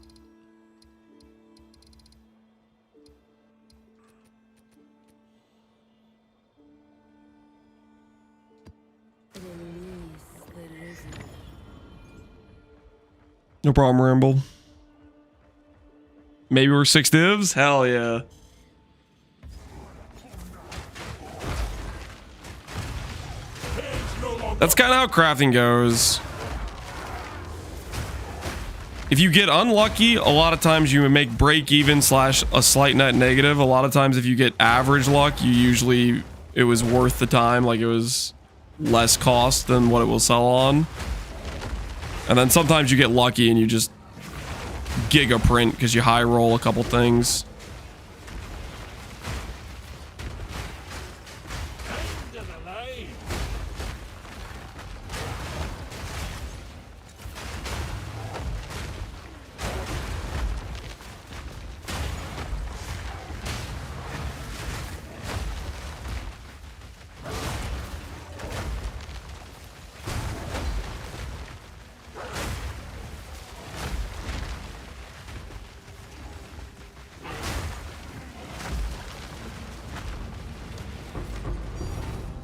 No problem, Ramble. Maybe we're 6 divs? Hell yeah. That's kind of how crafting goes. If you get unlucky, a lot of times you make break even / a slight net negative. A lot of times if you get average luck, it was worth the time. Like it was less cost than what it will sell on. And then sometimes you get lucky and you just giga print because you high roll a couple things.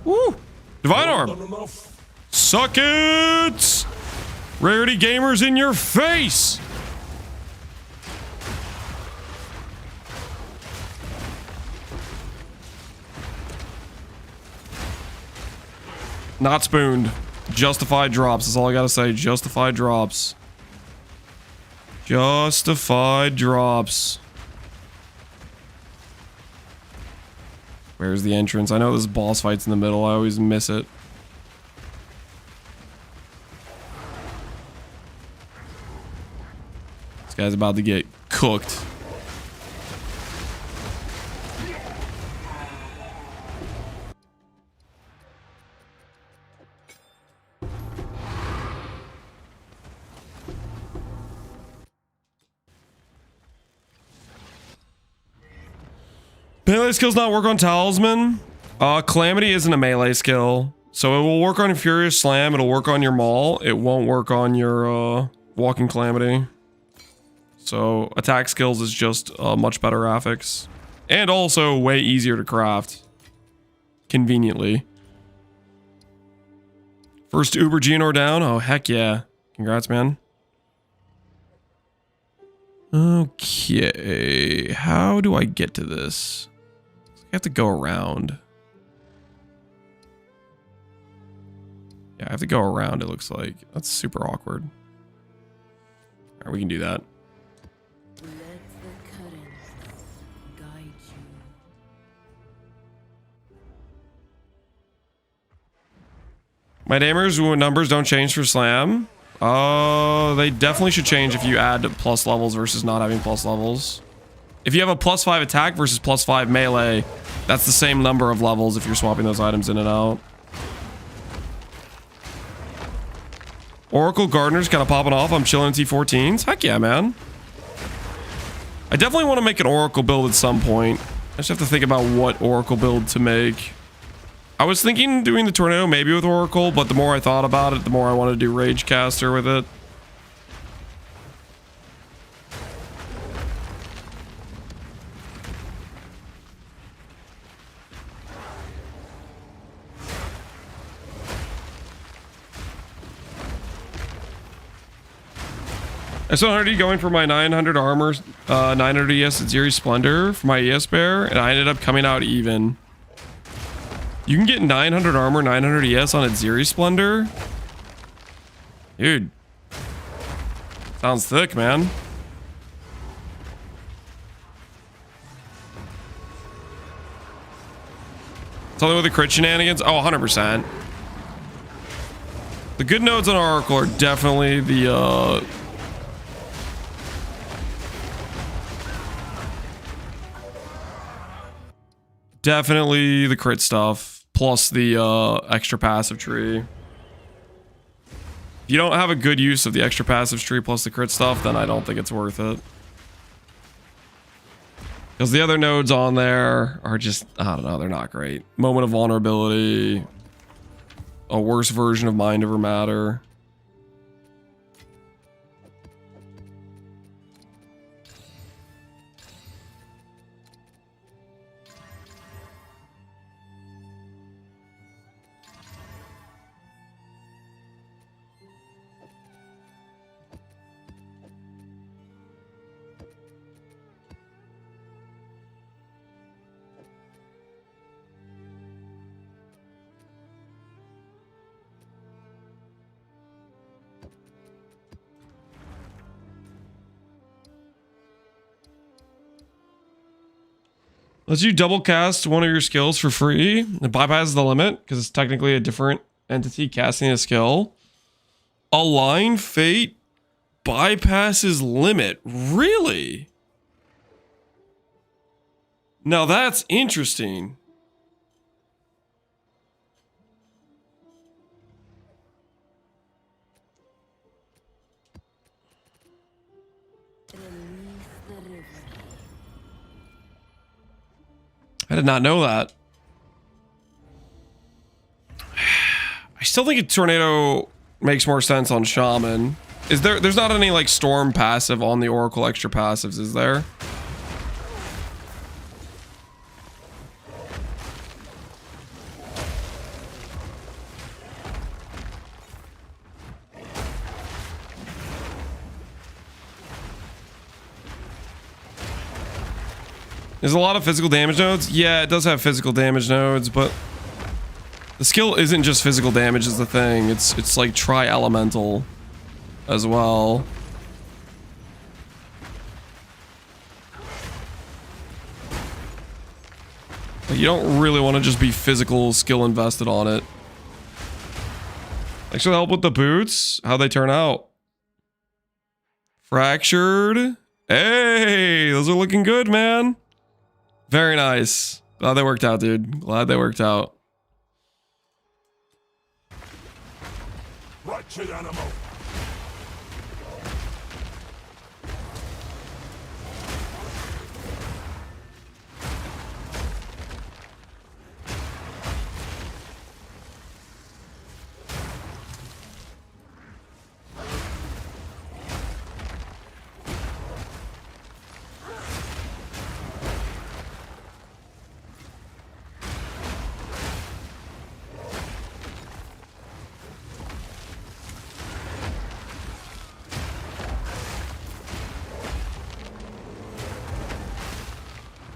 Woo! Divine Arm! Suck it! Rarity gamers in your face! Not spooned. Justified drops. That's all I gotta say. Justified drops. Justified drops. Where's the entrance? I know this boss fight's in the middle. I always miss it. This guy's about to get cooked. Melee skills not work on Talisman. Calamity isn't a melee skill. So it will work on your Furious Slam. It'll work on your Maul. It won't work on your Walking Calamity. So attack skills is just much better affix. And also way easier to craft. Conveniently. First Uber Geonor down. Oh, heck yeah. Congrats, man. Okay. How do I get to this? I have to go around. Yeah, I have to go around, it looks like. That's super awkward. Alright, we can do that. Let the currents guide you. My damage numbers don't change for slam. They definitely should change if you add plus levels versus not having plus levels. If you have a +5 attack versus +5 melee, that's the same number of levels if you're swapping those items in and out. Oracle Gardener's kind of popping off. I'm chilling T14s. Heck yeah, man. I definitely want to make an Oracle build at some point. I just have to think about what Oracle build to make. I was thinking doing the Tornado maybe with Oracle, but the more I thought about it, the more I wanted to do Ragecaster with it. I saw already going for my 900 armor, 900 ES Atziri Splendor for my ES Bear, and I ended up coming out even. You can get 900 armor, 900 ES on Atziri Splendor. Dude. Sounds thick, man. Something with the crit shenanigans? Oh, 100%. The good nodes on Oracle are definitely the, definitely the crit stuff, plus the, extra passive tree. If you don't have a good use of the extra passive tree plus the crit stuff, then I don't think it's worth it. Because the other nodes on there are just, I don't know, they're not great. Moment of vulnerability. A worse version of Mind Over Matter. Lets you double cast one of your skills for free. It bypasses the limit because it's technically a different entity casting a skill. Align Fate bypasses limit. Really? Now that's interesting. I did not know that. I still think a tornado makes more sense on shaman. There's not any like storm passive on the Oracle extra passives, is there? There's a lot of physical damage nodes. Yeah, it does have physical damage nodes, but the skill isn't just physical damage is the thing. It's like tri-elemental as well. Like, you don't really want to just be physical skill invested on it. Thanks for the help with the boots. How'd they turn out? Fractured. Hey, those are looking good, man. Very nice. Glad they worked out, dude. Glad they worked out. Wretched animal.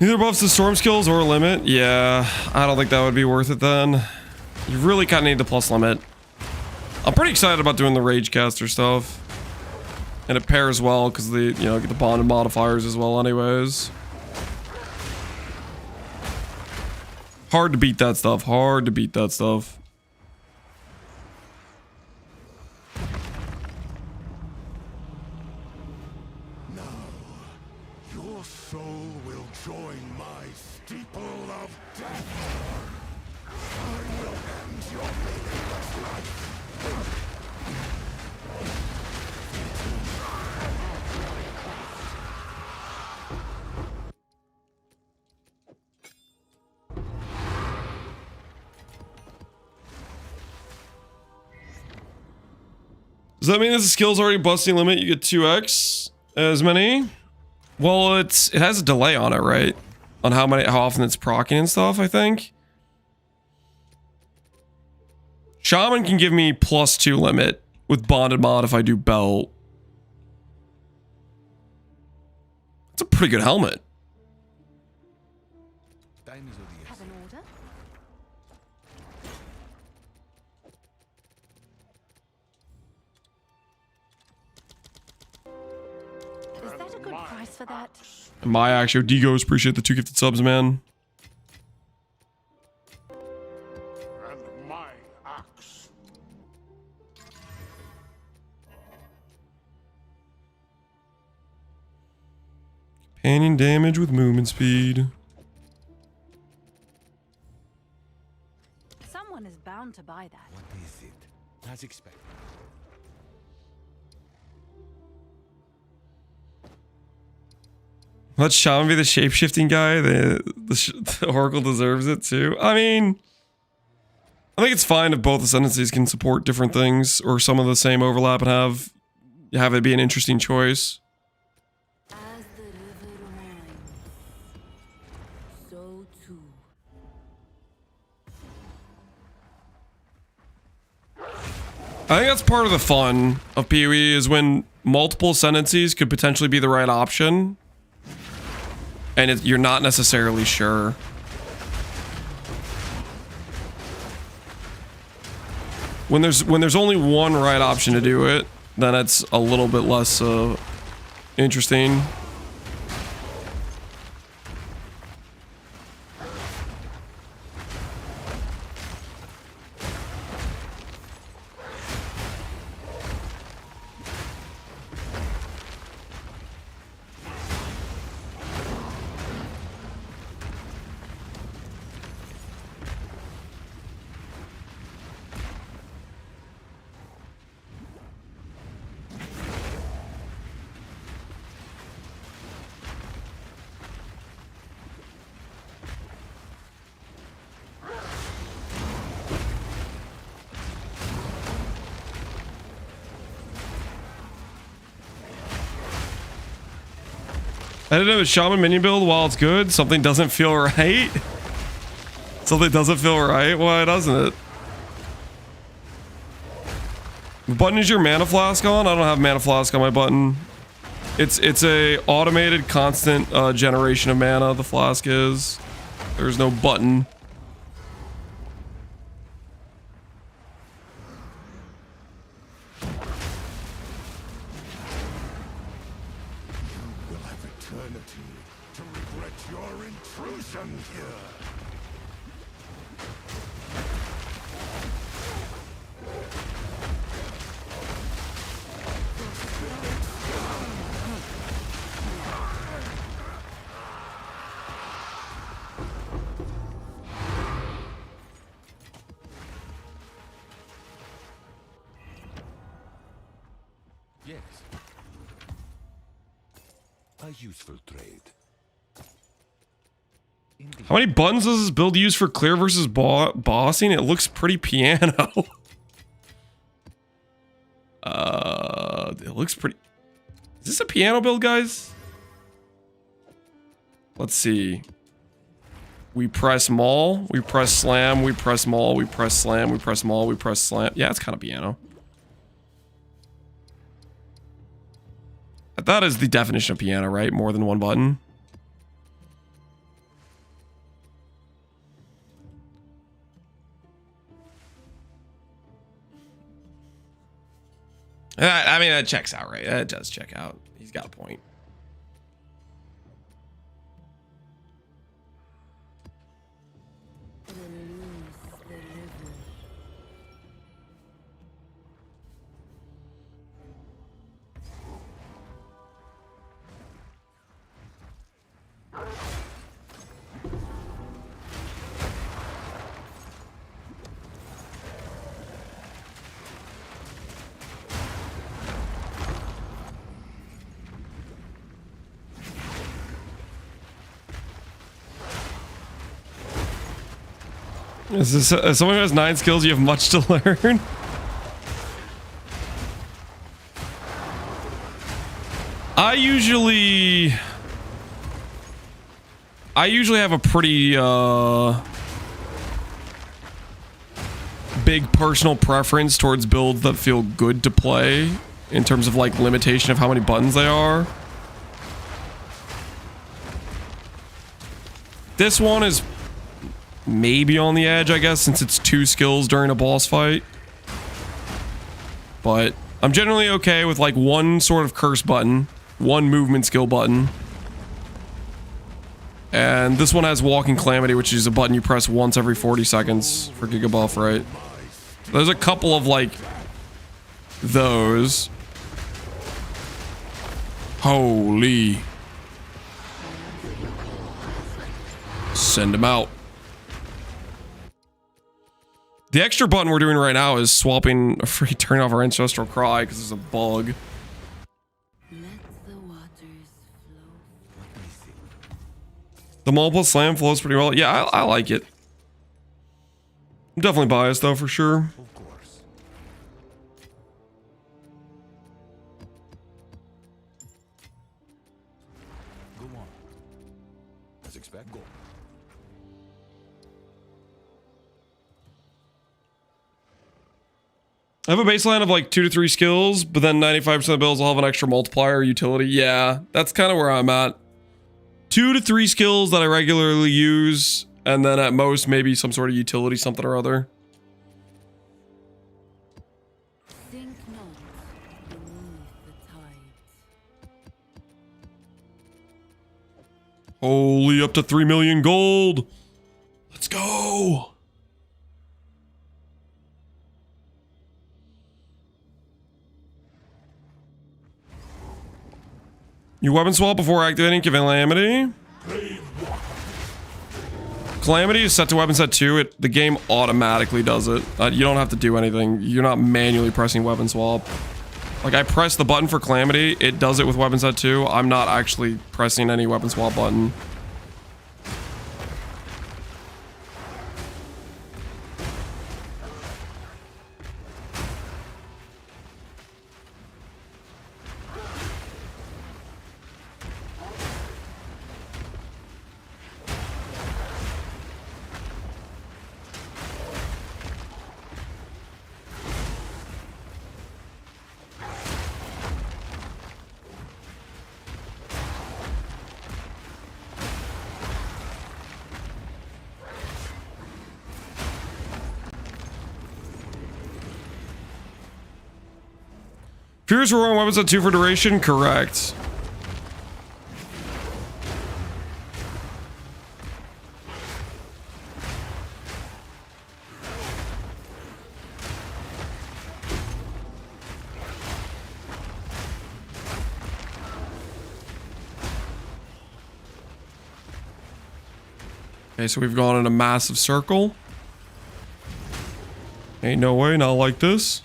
Either buffs the storm skills or limit. Yeah, I don't think that would be worth it then. You really kind of need the plus limit. I'm pretty excited about doing the Ragecaster stuff. And it pairs well because they, you know, get the bonded modifiers as well anyways. Hard to beat that stuff. Hard to beat that stuff. Your soul will join my steeple of death. I will end your meaningless life. Does that mean that the skill's already busting limit? You get 2x as many? Well, it has a delay on it, right? On how often it's proccing and stuff, I think. Shaman can give me +2 limit with bonded mod if I do belt. It's a pretty good helmet. Have an order? good price for that. My actual Digos, appreciate the 2 gifted subs, man. And my axe. Companion damage with movement speed. Someone is bound to buy that. What is it? As expected. Let Shaman be the shape-shifting guy. The Oracle deserves it too. I mean, I think it's fine if both Ascendancies can support different things or some of the same overlap and have it be an interesting choice. As the river winds, so too. I think that's part of the fun of PoE is when multiple Ascendancies could potentially be the right option. And you're not necessarily sure. When there's only one right option to do it, then it's a little bit less interesting. I didn't know a shaman minion build while it's good. Something doesn't feel right. Something doesn't feel right. Why doesn't it? What button is your mana flask on? I don't have mana flask on my button. It's a automated constant generation of mana. The flask is. There's no button. Will have eternity to regret your intrusion here. Yes. A useful trade. Indeed. How many buttons does this build use for clear versus bossing? It looks pretty piano. It looks pretty... Is this a piano build, guys? Let's see. We press maul, we press slam, we press maul, we press slam, we press maul, we press slam. Yeah, it's kind of piano. That is the definition of piano, right? More than one button. I mean, that checks out, right? That does check out. He's got a point. Release the river. Is this as someone who has 9 skills? You have much to learn. I usually have a pretty big personal preference towards builds that feel good to play in terms of like limitation of how many buttons they are. This one is maybe on the edge, I guess, since it's 2 skills during a boss fight. But I'm generally okay with like 1 sort of curse button one movement skill button. And this one has Walking Calamity, which is a button you press once every 40 seconds for Giga Buff, right? There's a couple of, like, those. Holy. Send him out. The extra button we're doing right now is swapping, turning off our Ancestral Cry because it's a bug. Let the waters flow. The multiple slam flows pretty well. Yeah, I like it. I'm definitely biased though, for sure. Of course. Go on. As expected. Go. I have a baseline of like 2 to 3 skills, but then 95% of the builds will have an extra multiplier or utility. Yeah, that's kind of where I'm at. 2 to 3 skills that I regularly use, and then at most maybe some sort of utility, something or other. Think not beneath the tides. Holy, up to 3 million gold. Let's go. You weapon swap before activating Calamity. Calamity is set to weapon set 2. The game automatically does it. You don't have to do anything. You're not manually pressing weapon swap. Like, I press the button for Calamity. It does it with weapon set 2. I'm not actually pressing any weapon swap button. Fears were on weapons at 2 for duration? Correct. Okay, so we've gone in a massive circle. Ain't no way, not like this.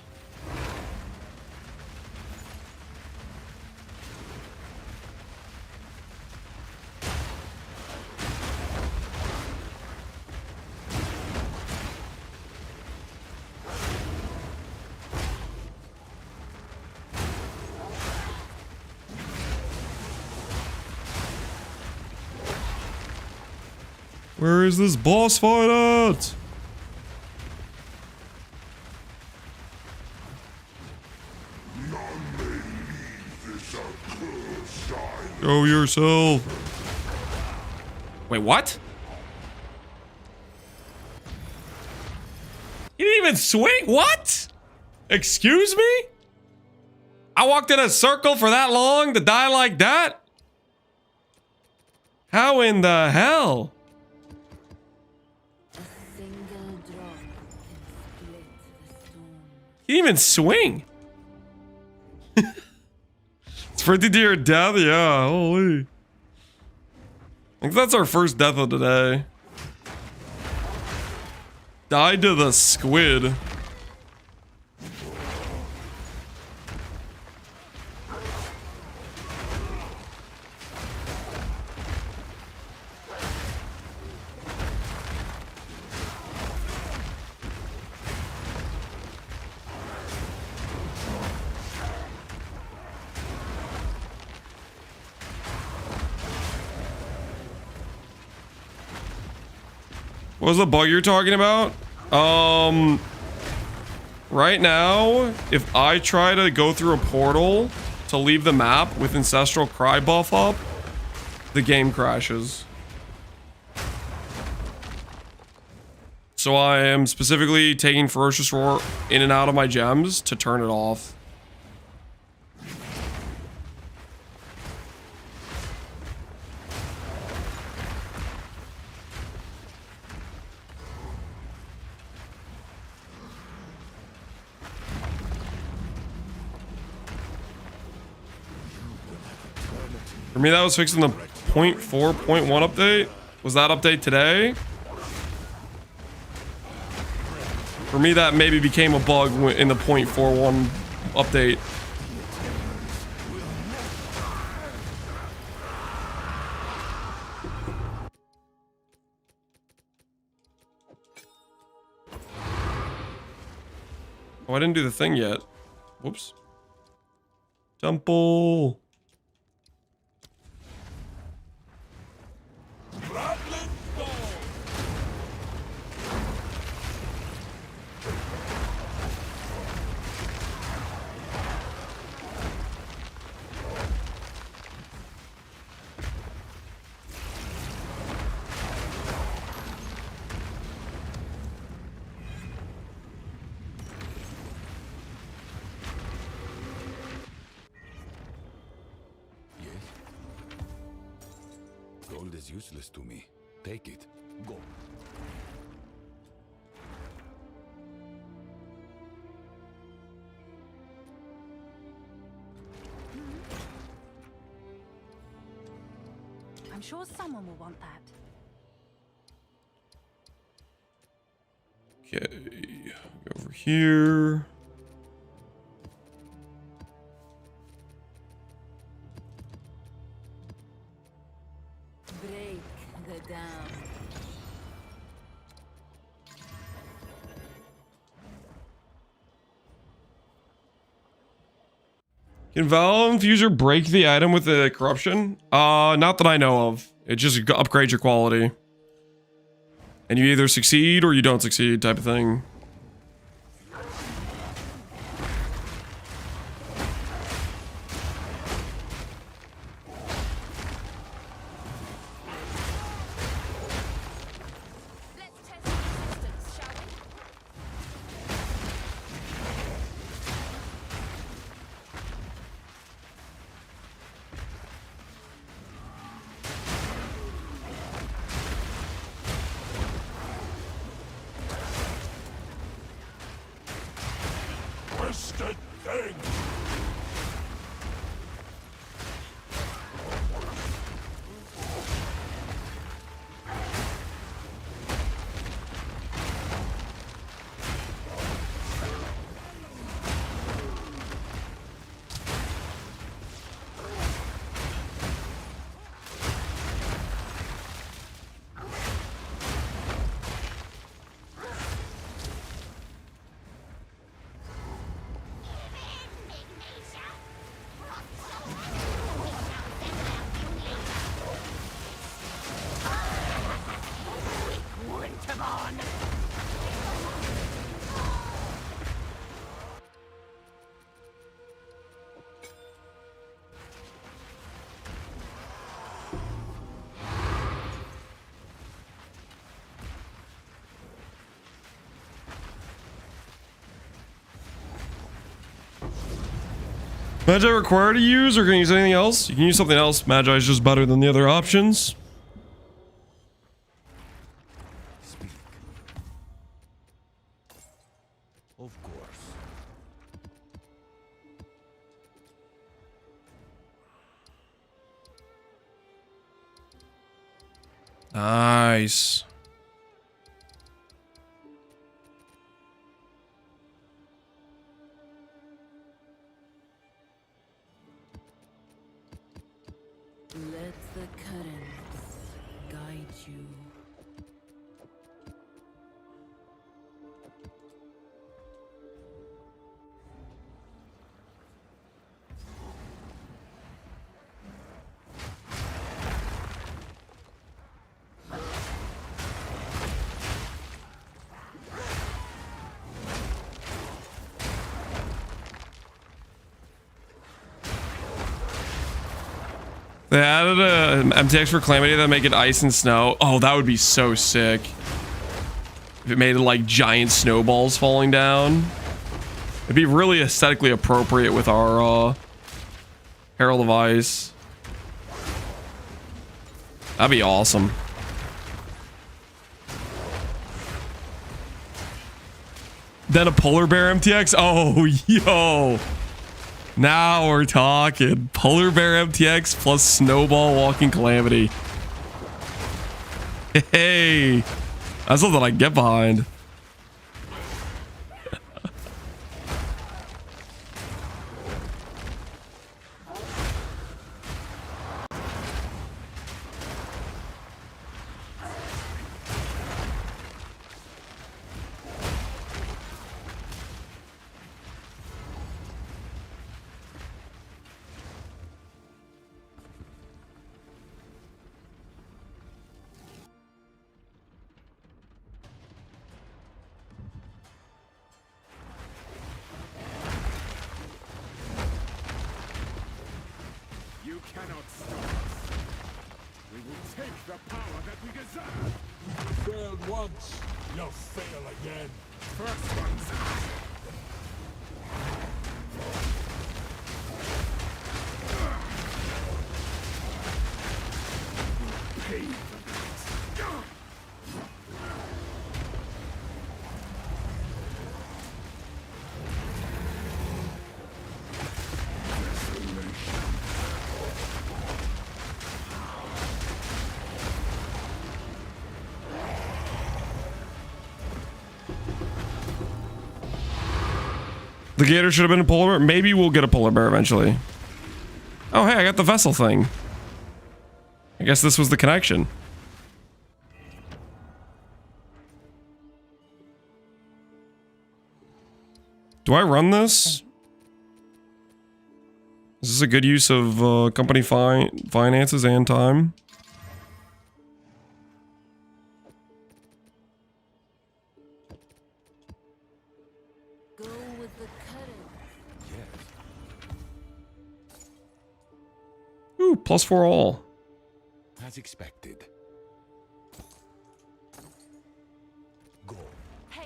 Where is this boss fight at? Go yourself. Wait, what? You didn't even swing? What? Excuse me? I walked in a circle for that long to die like that? How in the hell? He didn't even swing. It's pretty dear death, yeah. Holy. I think that's our first death of the day. Died to the squid. What was the bug you're talking about? Right now, if I try to go through a portal to leave the map with Ancestral Cry buff up, the game crashes. So I am specifically taking Ferocious Roar in and out of my gems to turn it off. For me, that was fixed in the 0.4.1 update. Was that update today? For me, that maybe became a bug in the 0.41 update. Oh, I didn't do the thing yet. Whoops. Temple. Gold is useless to me. Take it. Go. I'm sure someone will want that. Okay, go over here. Break the dam. Can Val Infuser break the item with the corruption? Not that I know of. It just upgrades your quality. And you either succeed or you don't succeed type of thing. Let's test resistance, shall we? Twisted thing! Magi required to use, or can you use anything else? You can use something else. Magi is just better than the other options. Speak. Of course. Nice. Let the currents guide you. They added a MTX for Calamity that make it ice and snow. Oh, that would be so sick. If it made it like giant snowballs falling down. It'd be really aesthetically appropriate with our Herald of Ice. That'd be awesome. Then a polar bear MTX? Oh, yo. Now we're talking. Polar Bear MTX plus Snowball Walking Calamity. Hey, that's something I can get behind. You cannot stop us. We will take the power that we deserve. You failed once, you'll fail again. First one's out. Pay for that. The gator should have been a polar bear. Maybe we'll get a polar bear eventually. Oh, hey, I got the vessel thing. I guess this was the connection. Do I run this? Is this a good use of company finances and time? Go with the current. Ooh, +4 all. As expected. Go. Hail.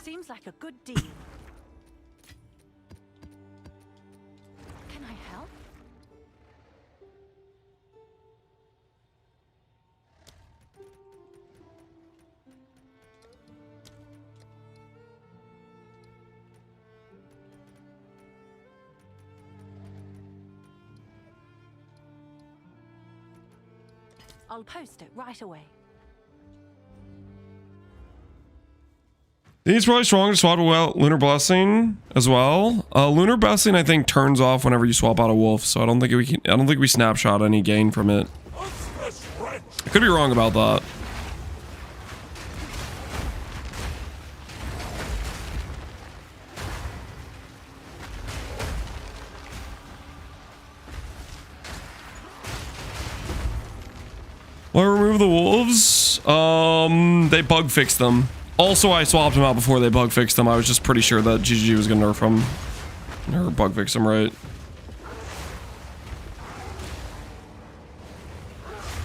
Seems like a good deal. Can I help? I'll post it right away. He's probably strong to swap out Lunar Blessing as well. Lunar Blessing, I think, turns off whenever you swap out a wolf, so I don't think we snapshot any gain from it. I could be wrong about that. Will I remove the wolves? They bug fixed them. Also, I swapped them out before they bug fixed them. I was just pretty sure that GG was gonna nerf them. Or bug fix them, right?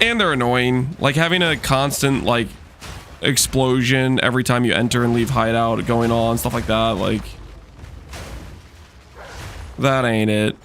And they're annoying. Like, having a constant, like, explosion every time you enter and leave hideout going on, stuff like that, like... That ain't it.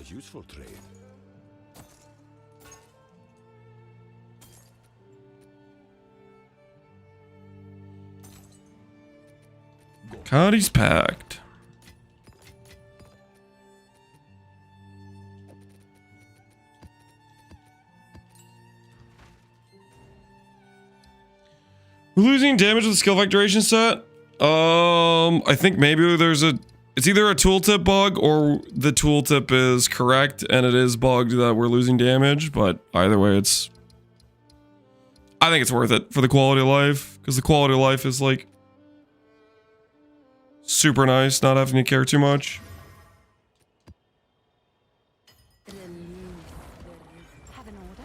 A useful trade. Cody's packed. We're losing damage with the skill effect duration set. I think maybe there's it's either a tooltip bug or the tooltip is correct and it is bugged that we're losing damage, but either way I think it's worth it for the quality of life, because the quality of life is like super nice, not having to care too much. Have an order?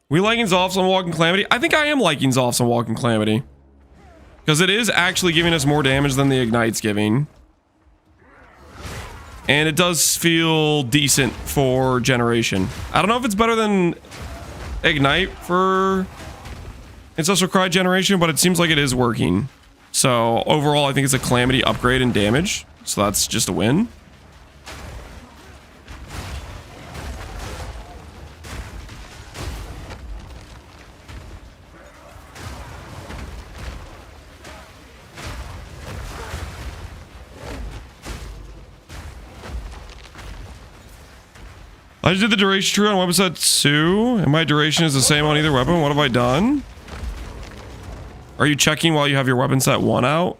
We liking Zolf's on Walking Calamity? I think I am liking Zolf's on Walking Calamity. Because it is actually giving us more damage than the Ignite's giving. And it does feel decent for generation. I don't know if it's better than Ignite for Ancestral Cry generation, but it seems like it is working. So overall, I think it's a Calamity upgrade in damage. So that's just a win. I just did the duration tree on weapon set 2, and my duration is the same on either weapon. What have I done? Are you checking while you have your weapon set 1 out?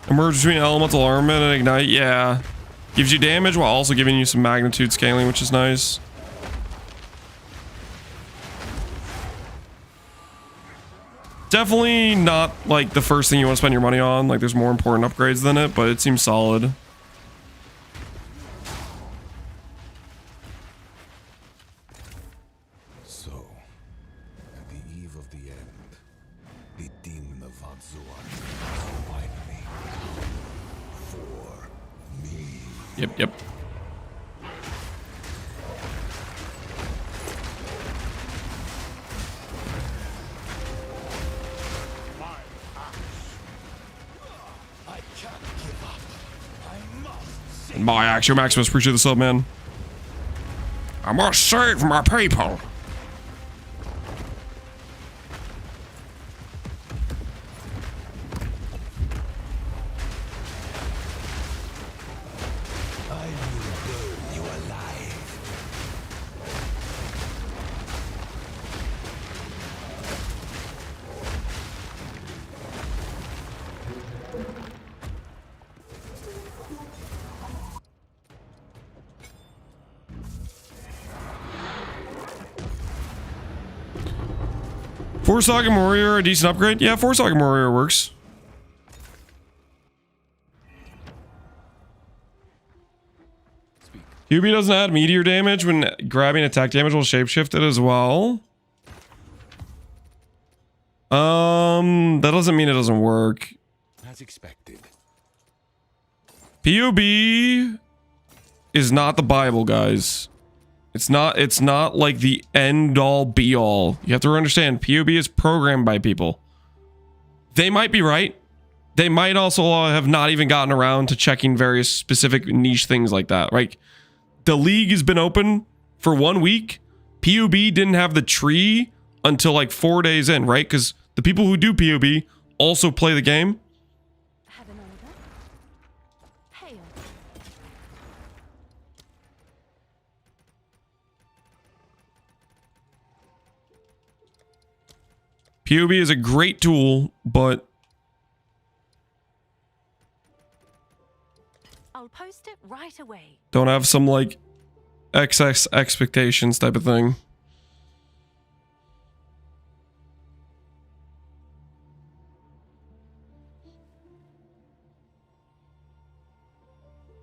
Emerge between elemental armament and ignite, yeah. Gives you damage while also giving you some magnitude scaling, which is nice. Definitely not like the first thing you want to spend your money on. Like there's more important upgrades than it, but it seems solid. So, at the eve of the end, the demon of Atziri finally for me. Yep. My axe, your Maximus, appreciate the sub, man. I must save my people. I will burn you alive. Four Socket Warrior, a decent upgrade? Yeah, Four Socket Warrior works. UB doesn't add meteor damage when grabbing attack damage will shapeshift it as well. That doesn't mean it doesn't work. As expected. POB is not the Bible, guys. It's not like the end all be all. You have to understand, POB is programmed by people. They might be right. They might also have not even gotten around to checking various specific niche things like that. Like, the league has been open for 1 week. POB didn't have the tree until like 4 days in, right? Because the people who do POB also play the game. Have an order? Hail. POB is a great tool, but I'll post it right away. don't have some like excess expectations type of thing.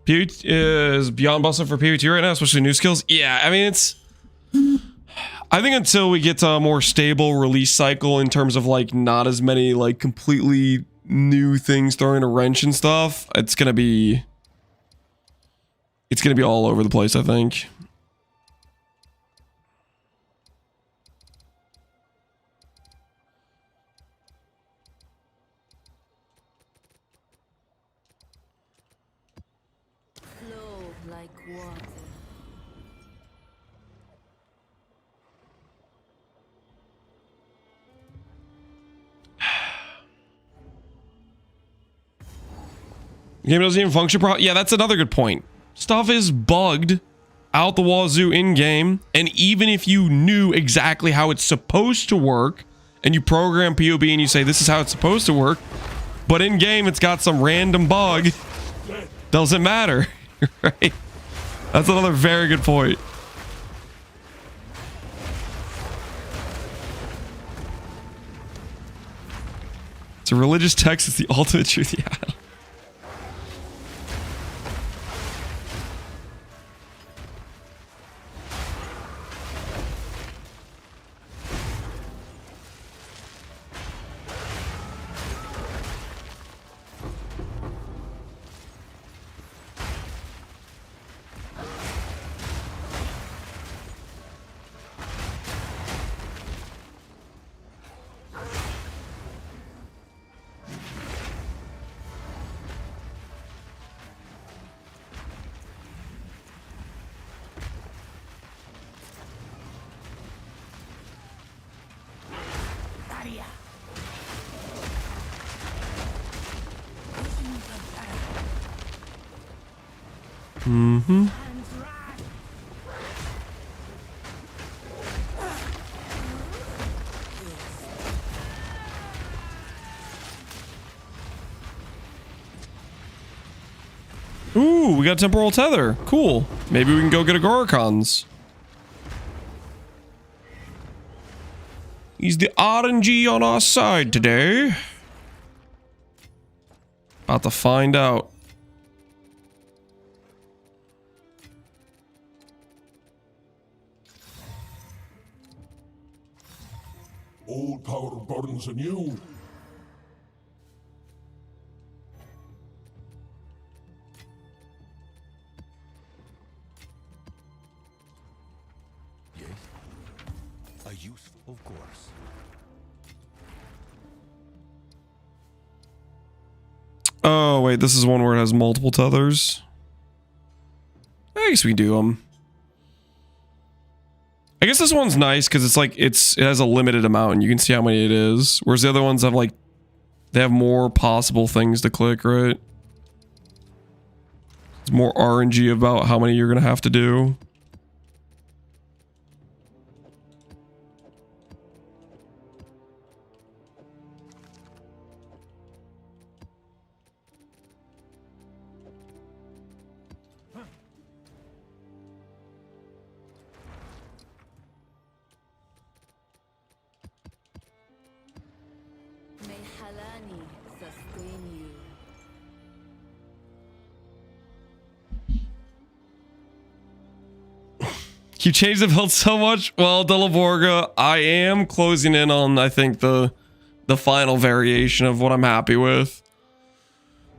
PvT is beyond busted for PvT right now, especially new skills. Yeah, I mean, I think until we get to a more stable release cycle in terms of like not as many like completely new things throwing a wrench and stuff, it's gonna be all over the place, I think. Flow like water. Game doesn't even function properly. Yeah, that's another good point. Stuff is bugged out the wazoo in game, and even if you knew exactly how it's supposed to work, and you program POB and you say this is how it's supposed to work, but in game it's got some random bug, doesn't matter, right? That's another very good point. It's a religious text. It's the ultimate truth. Yeah. Mm-hmm. Ooh, we got temporal tether. Cool. Maybe we can go get a Gorkons. He's the RNG on our side today. About to find out. Old power burns anew. Yes. A use, of course. Oh, wait, this is one where it has multiple tethers. I guess we do them. I guess this one's nice because it's like it has a limited amount and you can see how many it is. Whereas the other ones have like they have more possible things to click, right? It's more RNG about how many you're gonna have to do. May Halani sustain you. You changed the build so much. Well, Delaborga, I am closing in on I think the final variation of what I'm happy with.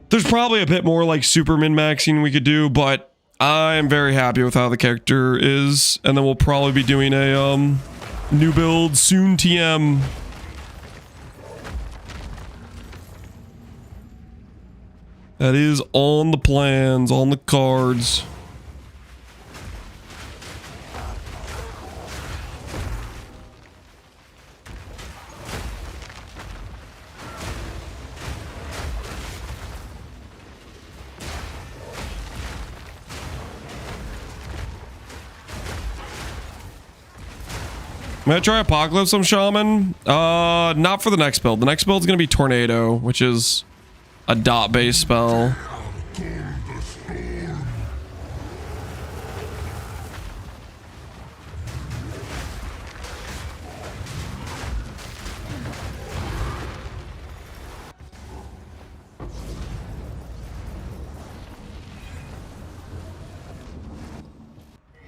There's probably a bit more like super min-maxing we could do, but I am very happy with how the character is, and then we'll probably be doing a new build soon. TM. That is on the plans, on the cards. I'm gonna try Apocalypse on Shaman. Not for the next build. The next build is gonna be Tornado, which is a dot-based spell.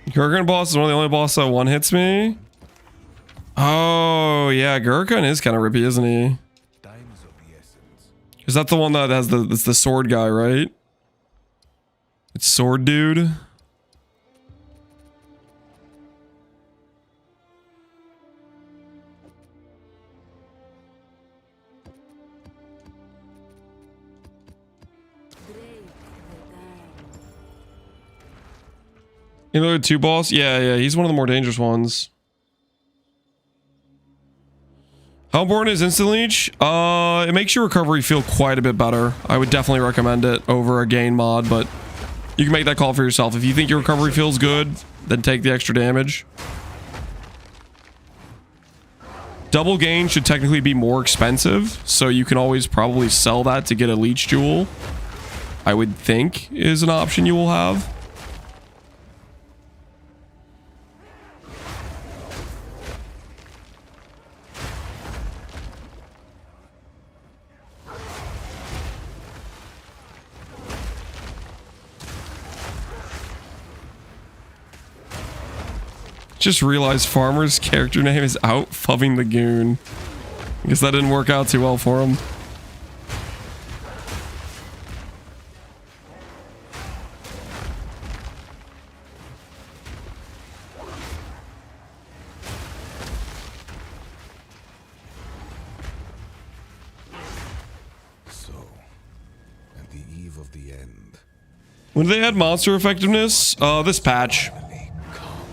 Kurgan boss is one of the only bosses that one hits me. yeah, Gurkhan is kind of rippy, isn't he? Time is of the essence. Is that the one that has it's the sword guy, right? It's sword dude. You know, 2 boss? Yeah, he's one of the more dangerous ones. How important is instant leech? It makes your recovery feel quite a bit better. I would definitely recommend it over a gain mod, but you can make that call for yourself. If you think your recovery feels good, then take the extra damage. Double gain should technically be more expensive, so you can always probably sell that to get a leech jewel. I would think is an option you will have. Just realized Farmer's character name is Out Fubbing the Goon. I guess that didn't work out too well for him. So, at the eve of the end, When did they add monster effectiveness? This patch. finally come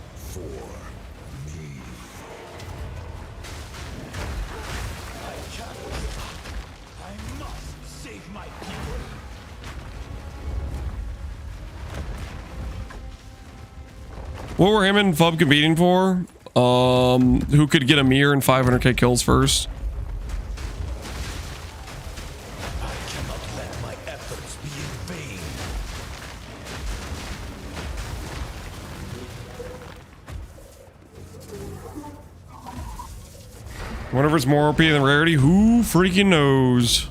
for me. I must save my people. What were him and Fub competing for? Who could get a mirror and 500k kills first? I cannot let my efforts be in vain. Whatever is more OP than rarity, who freaking knows?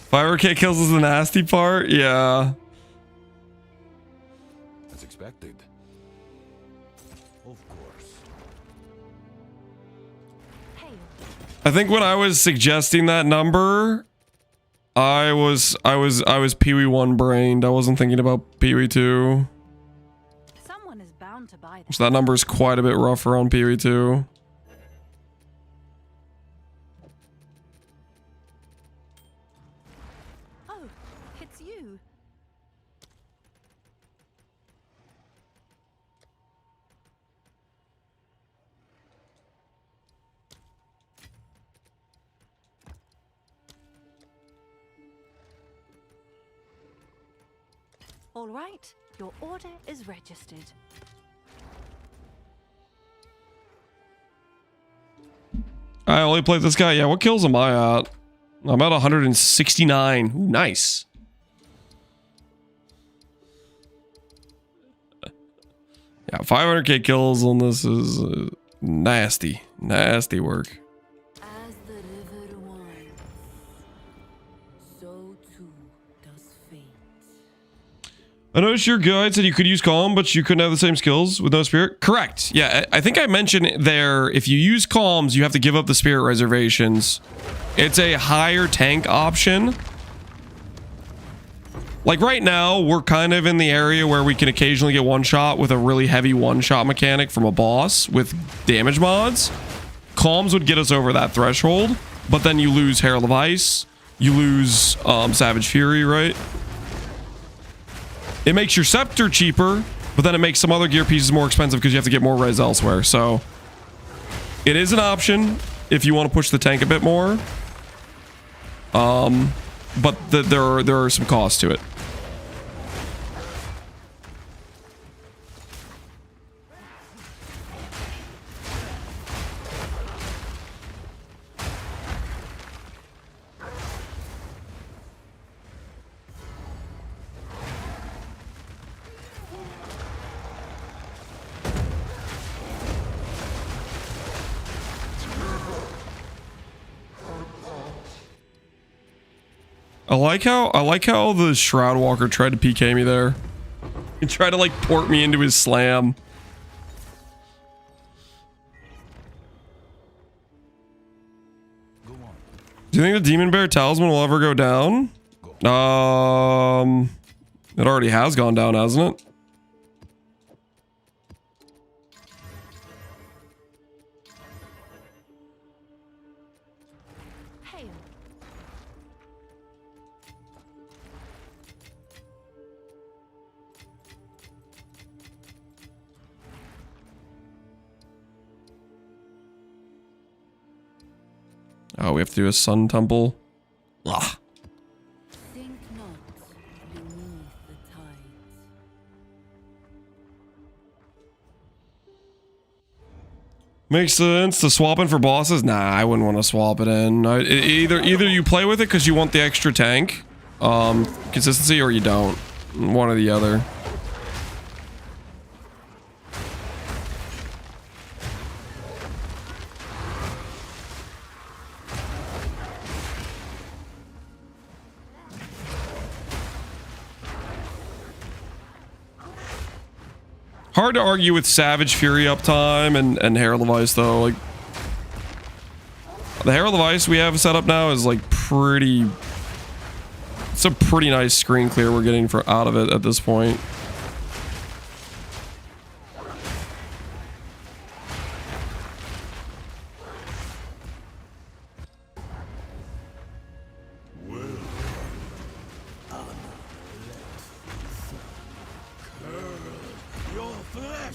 Fire K kills is the nasty part? Yeah. As expected. Of course. I think when I was suggesting that number, I was Pee-wee 1 brained. I wasn't thinking about Pee-wee 2. Someone is bound to buy So that number is quite a bit rougher on Pee-wee 2. Oh, it's you. All right, your order is registered. I only played this guy. Yeah, what kills am I at? I'm at 169. Ooh, nice. Yeah, 500k kills on this is nasty. Nasty work. As the river winds, so too does fate. I noticed your guide said you could use Calm, but you couldn't have the same skills with no spirit. Correct. Yeah, I think I mentioned there, if you use Calms, you have to give up the spirit reservations. It's a higher tank option. Like right now, we're kind of in the area where we can occasionally get one shot with a really heavy one shot mechanic from a boss with damage mods. Calms would get us over that threshold, but then you lose Herald of Ice, you lose Savage Fury, right? It makes your Scepter cheaper, but then it makes some other gear pieces more expensive because you have to get more res elsewhere. So it is an option if you want to push the tank a bit more. But there are some costs to it. I like how the Shroud Walker tried to PK me there. He tried to like port me into his slam. Do you think the Demon Bear Talisman will ever go down? It already has gone down, hasn't it? Hail. Oh, we have to do a Sun Temple. Ugh. Think not beneath the tides. Makes sense. To swap in for bosses? Nah, I wouldn't want to swap it in. Either you play with it because you want the extra tank consistency, or you don't. One or the other. Hard to argue with Savage Fury uptime and Herald of Ice though. Like the Herald of Ice we have set up now is like pretty. It's a pretty nice screen clear we're getting out of it at this point. Your flesh!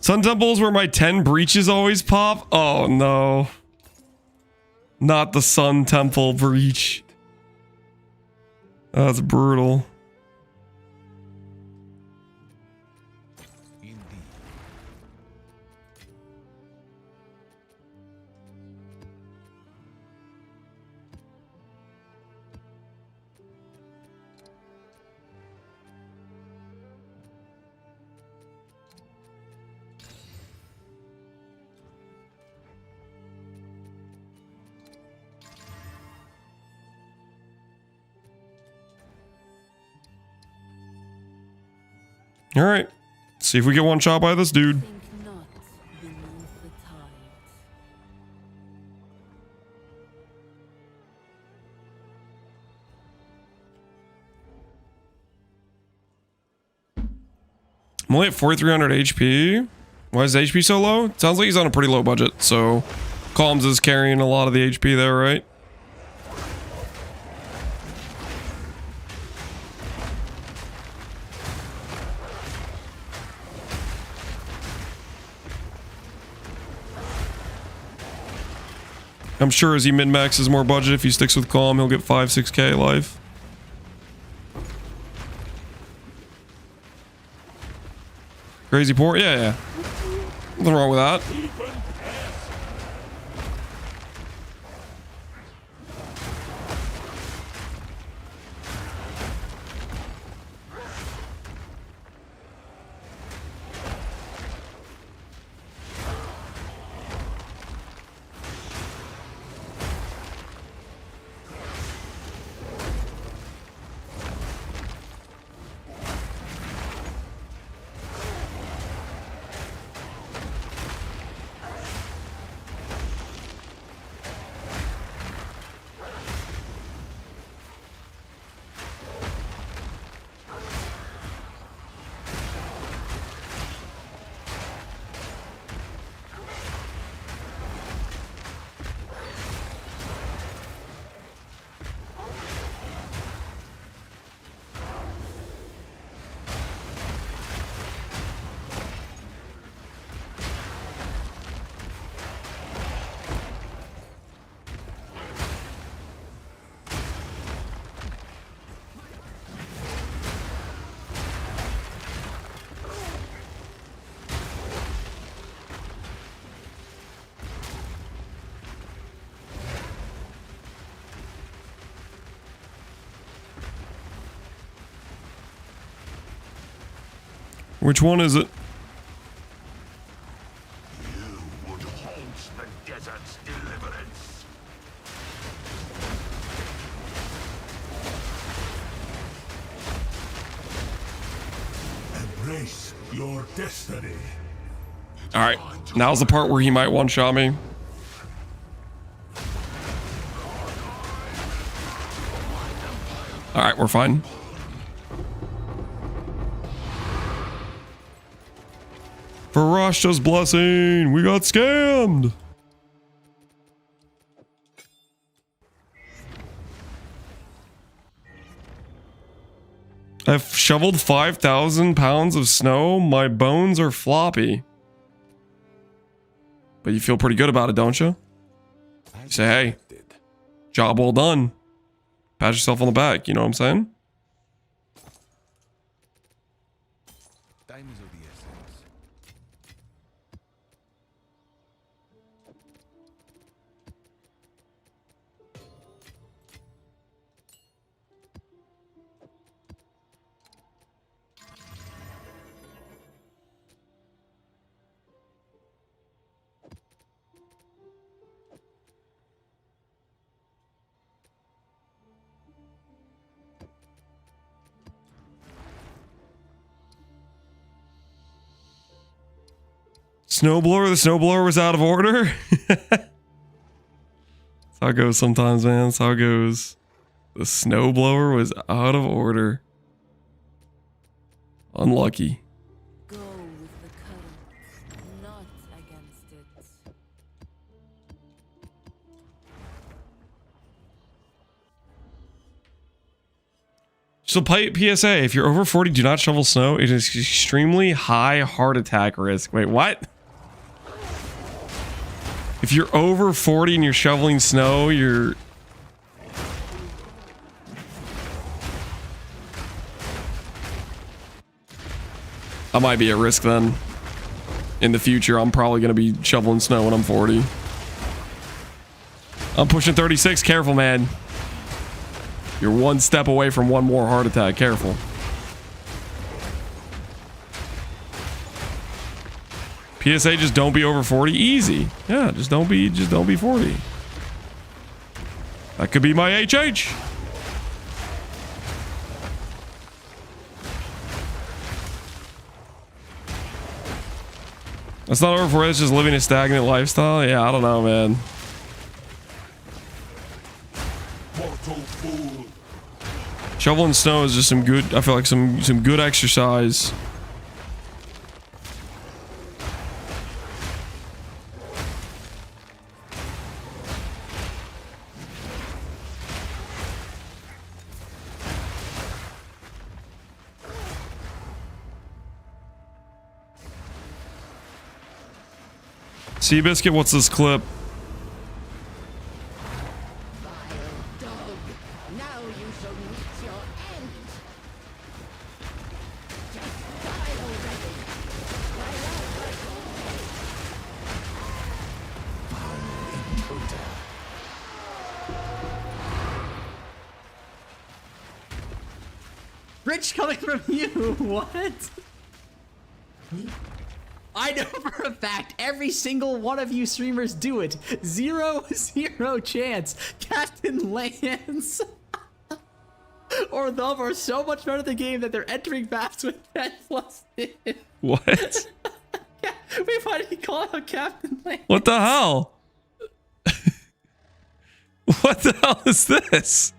Sun Temples where my 10 breaches always pop? Oh no. Not the Sun Temple breach. That's brutal. All right, see if we get one shot by this dude. Think not beneath the tides. I'm only at 4,300 HP. Why is HP so low? It sounds like he's on a pretty low budget, so Calms is carrying a lot of the HP there, right? I'm sure as he min-maxes more budget, if he sticks with Calm, he'll get 5-6k life. Crazy port? Yeah, yeah. Nothing wrong with that. Which one is it? You would halt the desert's deliverance. Embrace your destiny. All right, now's the part where he might one-shot me. All right, we're fine. For Rashta's blessing, we got scammed. I've shoveled 5,000 pounds of snow. My bones are floppy. But you feel pretty good about it, don't you? You say, hey, job well done. Pat yourself on the back, you know what I'm saying? Time is of the essence. Snowblower, the snowblower was out of order. That's how it goes sometimes, man. That's how it goes. The snowblower was out of order. Unlucky. Go with the current, not against it. So PSA, if you're over 40, do not shovel snow. It is extremely high heart attack risk. Wait, what? If you're over 40 and you're shoveling snow, you're... I might be at risk then. In the future, I'm probably going to be shoveling snow when I'm 40. I'm pushing 36. Careful, man. You're one step away from one more heart attack. Careful. PSA, just don't be over 40. Easy. Yeah, just don't be 40. That could be my HH. That's not over 40. It's just living a stagnant lifestyle. Yeah, I don't know, man. Shoveling snow is just some good, I feel like some good exercise. Seabiscuit, what's this clip? Rich coming from you, what? I know for a fact every single one of you streamers do it. 0 chance. Captain Lance or them are so much better at the game that they're entering maps with 10+ in. What? Yeah, we finally called out Captain Lance. What the hell? What the hell is this?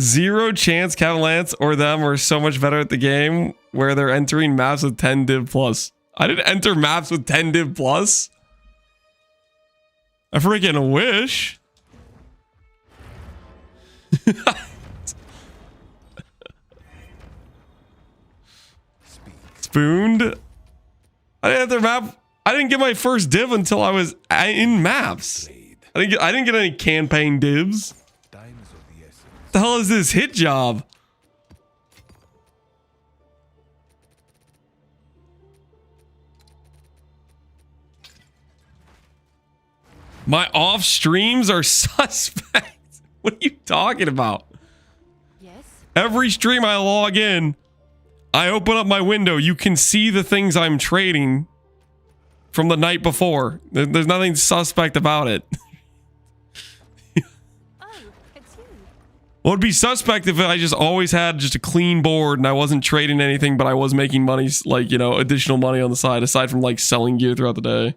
Zero chance Captain Lance or them are so much better at the game where they're entering maps with 10 div plus. I didn't enter maps with 10 div plus. I freaking wish. Spooned. I didn't enter map. I didn't get my first div until I was in maps. I didn't get any campaign divs. What the hell is this hit job? My off streams are suspect. What are you talking about? Yes? Every stream I log in, I open up my window. You can see the things I'm trading from the night before. There's nothing suspect about it. Oh, it's you. Well, it'd be suspect if I just always had just a clean board and I wasn't trading anything, but I was making money, like, you know, additional money on the side, aside from like selling gear throughout the day.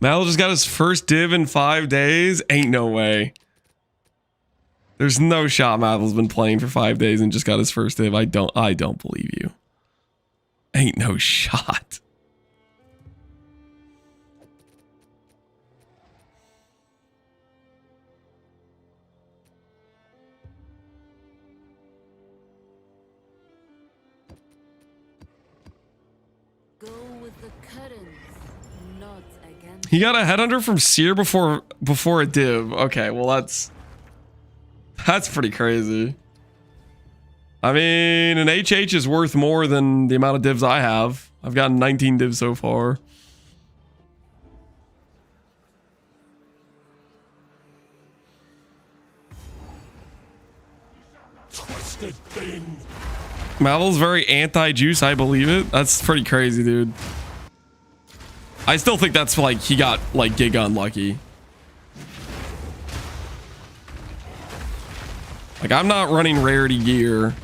Mal just got his first div in 5 days. Ain't no way. There's no shot Mathel's been playing for 5 days and just got his first div. I don't believe you. Ain't no shot. Go with the currents, not against. He got a headhunter from Seer before a div. Okay, well that's pretty crazy. I mean, an HH is worth more than the amount of divs I have. I've gotten 19 divs so far. Twisted thing. Mavel's very anti-juice, I believe it. That's pretty crazy, dude. I still think that's like he got like gig unlucky. Like, I'm not running rarity gear.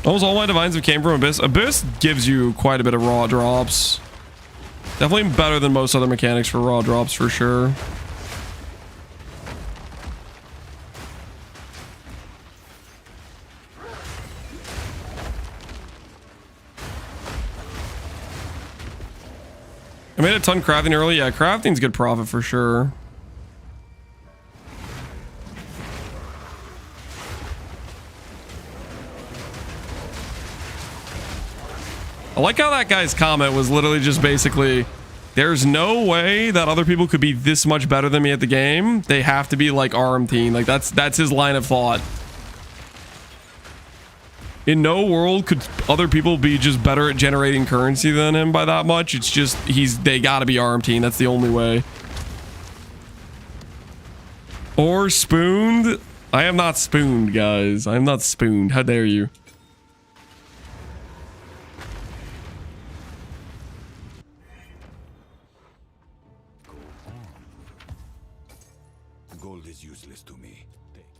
Almost all my divines have came from Abyss. Abyss gives you quite a bit of raw drops. Definitely better than most other mechanics for raw drops, for sure. I made a ton crafting early. Yeah, crafting's good profit for sure. I like how that guy's comment was literally just basically, there's no way that other people could be this much better than me at the game. They have to be like RMT. Like that's his line of thought. In no world could other people be just better at generating currency than him by that much. It's just they gotta be RMT. That's the only way. Or spooned. I am not spooned, guys. I am not spooned. How dare you? Gold is useless to me.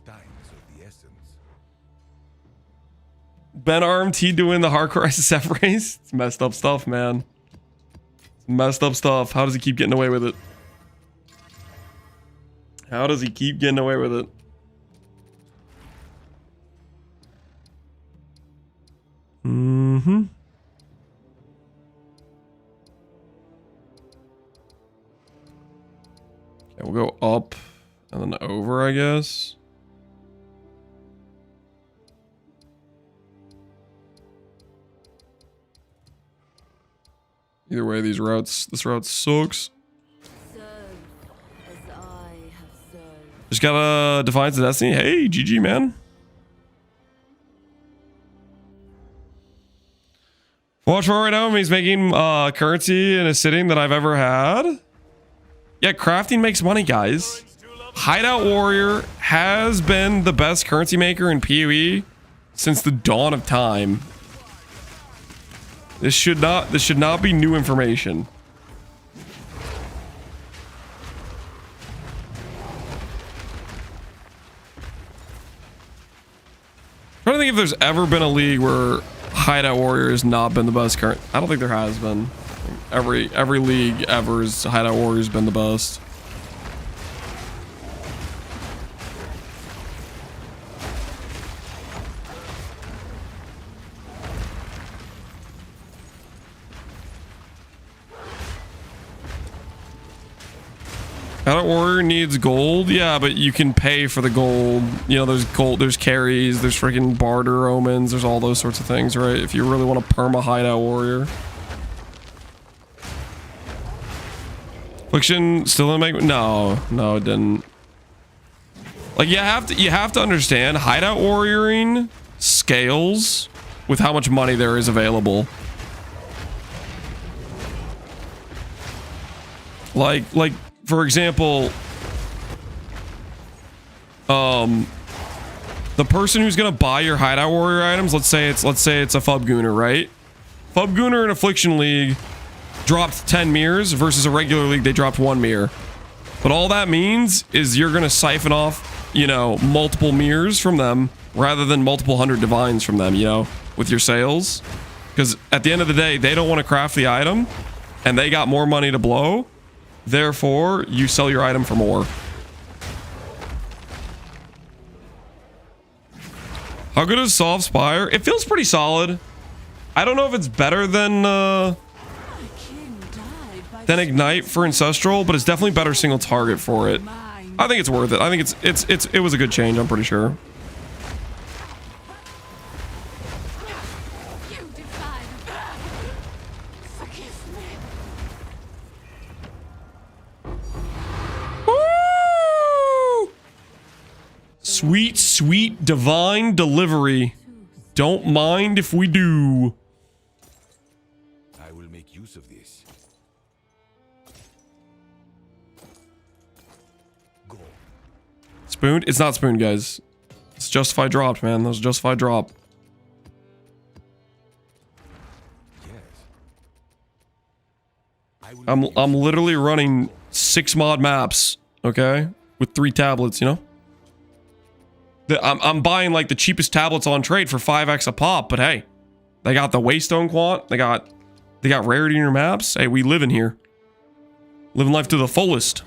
Time is of the essence. Ben RMT doing the hardcore SSF race. It's messed up stuff, man. Messed up stuff. How does he keep getting away with it? How does he keep getting away with it? Mm-hmm. Okay, we'll go up and then over, I guess. Either way, this route sucks. Serve as I have served. Just got a Defiance of Destiny. Hey, GG, man. Watch for right now. He's making currency in a sitting that I've ever had. Yeah, crafting makes money, guys. Hideout Warrior has been the best currency maker in PoE since the dawn of time. This should not be new information. I'm trying to think if there's ever been a league where Hideout Warrior has not been the best current. I don't think there has been. Every league ever's Hideout Warrior's been the best. Hideout Warrior needs gold, yeah, but you can pay for the gold. You know, there's gold, there's carries, there's freaking barter omens, there's all those sorts of things, right? If you really want to perma Hideout Warrior. Affliction still didn't make... No, it didn't. Like, you have to understand, hideout warrioring scales with how much money there is available. Like for example, the person who's gonna buy your hideout warrior items, let's say it's a Fubgooner, right? Fubgooner in Affliction League dropped 10 mirrors versus a regular league they dropped 1 mirror. But all that means is you're gonna siphon off, you know, multiple mirrors from them rather than multiple hundred divines from them, you know, with your sales. Because at the end of the day, they don't want to craft the item and they got more money to blow. Therefore, you sell your item for more. How good is Solve Spire? It feels pretty solid. I don't know if it's better than Ignite for Ancestral, but it's definitely better single target for it. I think it's worth it. I think it was a good change, I'm pretty sure. Woo! Sweet, sweet divine delivery. Don't mind if we do. I will make use of this. Go. Spooned? It's not spooned, guys. It's justified dropped, man. That was justified drop. Yes. I'm literally running 6 mod maps, okay, with 3 tablets, you know. I'm buying like the cheapest tablets on trade for 5x a pop, but hey, they got the Waystone quant, they got rarity in your maps. Hey, we live in here, living life to the fullest.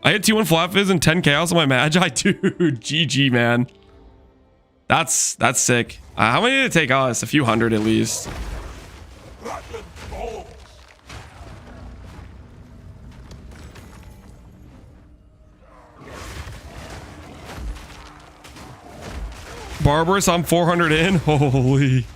I hit T1 flat fizz and 10 chaos on my Magi, dude. GG, man. That's sick. How many did it take us? A few hundred at least. Barbarous, I'm 400 in. Holy.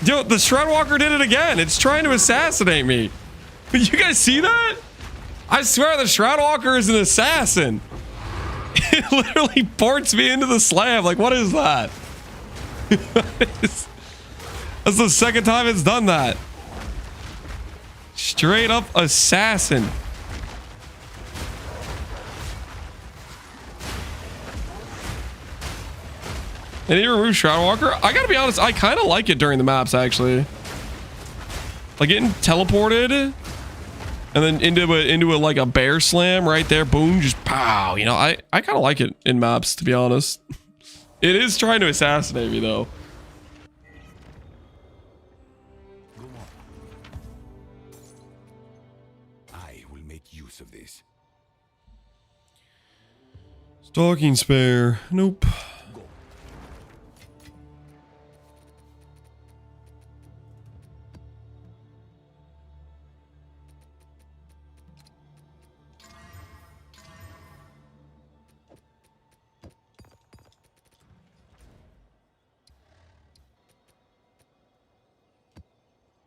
Yo, the Shroudwalker did it again. It's trying to assassinate me. You guys see that? I swear the Shroudwalker is an assassin. It literally ports me into the slab. Like, what is that? That's the second time it's done that. Straight up assassin. And he removed Shroudwalker. I gotta be honest, I kind of like it during the maps, actually. Like getting teleported and then into a like a bear slam right there. Boom, just pow. You know, I kind of like it in maps, to be honest. It is trying to assassinate me, though. I will make use of this. Stalking Spare. Nope.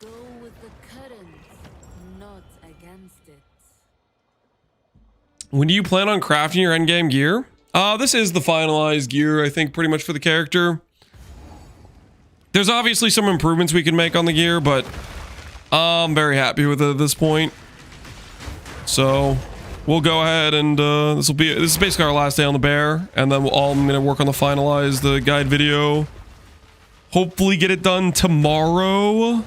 Go with the current, not against it. When do you plan on crafting your endgame gear? This is the finalized gear, I think, pretty much for the character. There's obviously some improvements we can make on the gear, but I'm very happy with it at this point. So we'll go ahead and this is basically our last day on the bear, and then I'm gonna work on the finalize the guide video. Hopefully get it done tomorrow.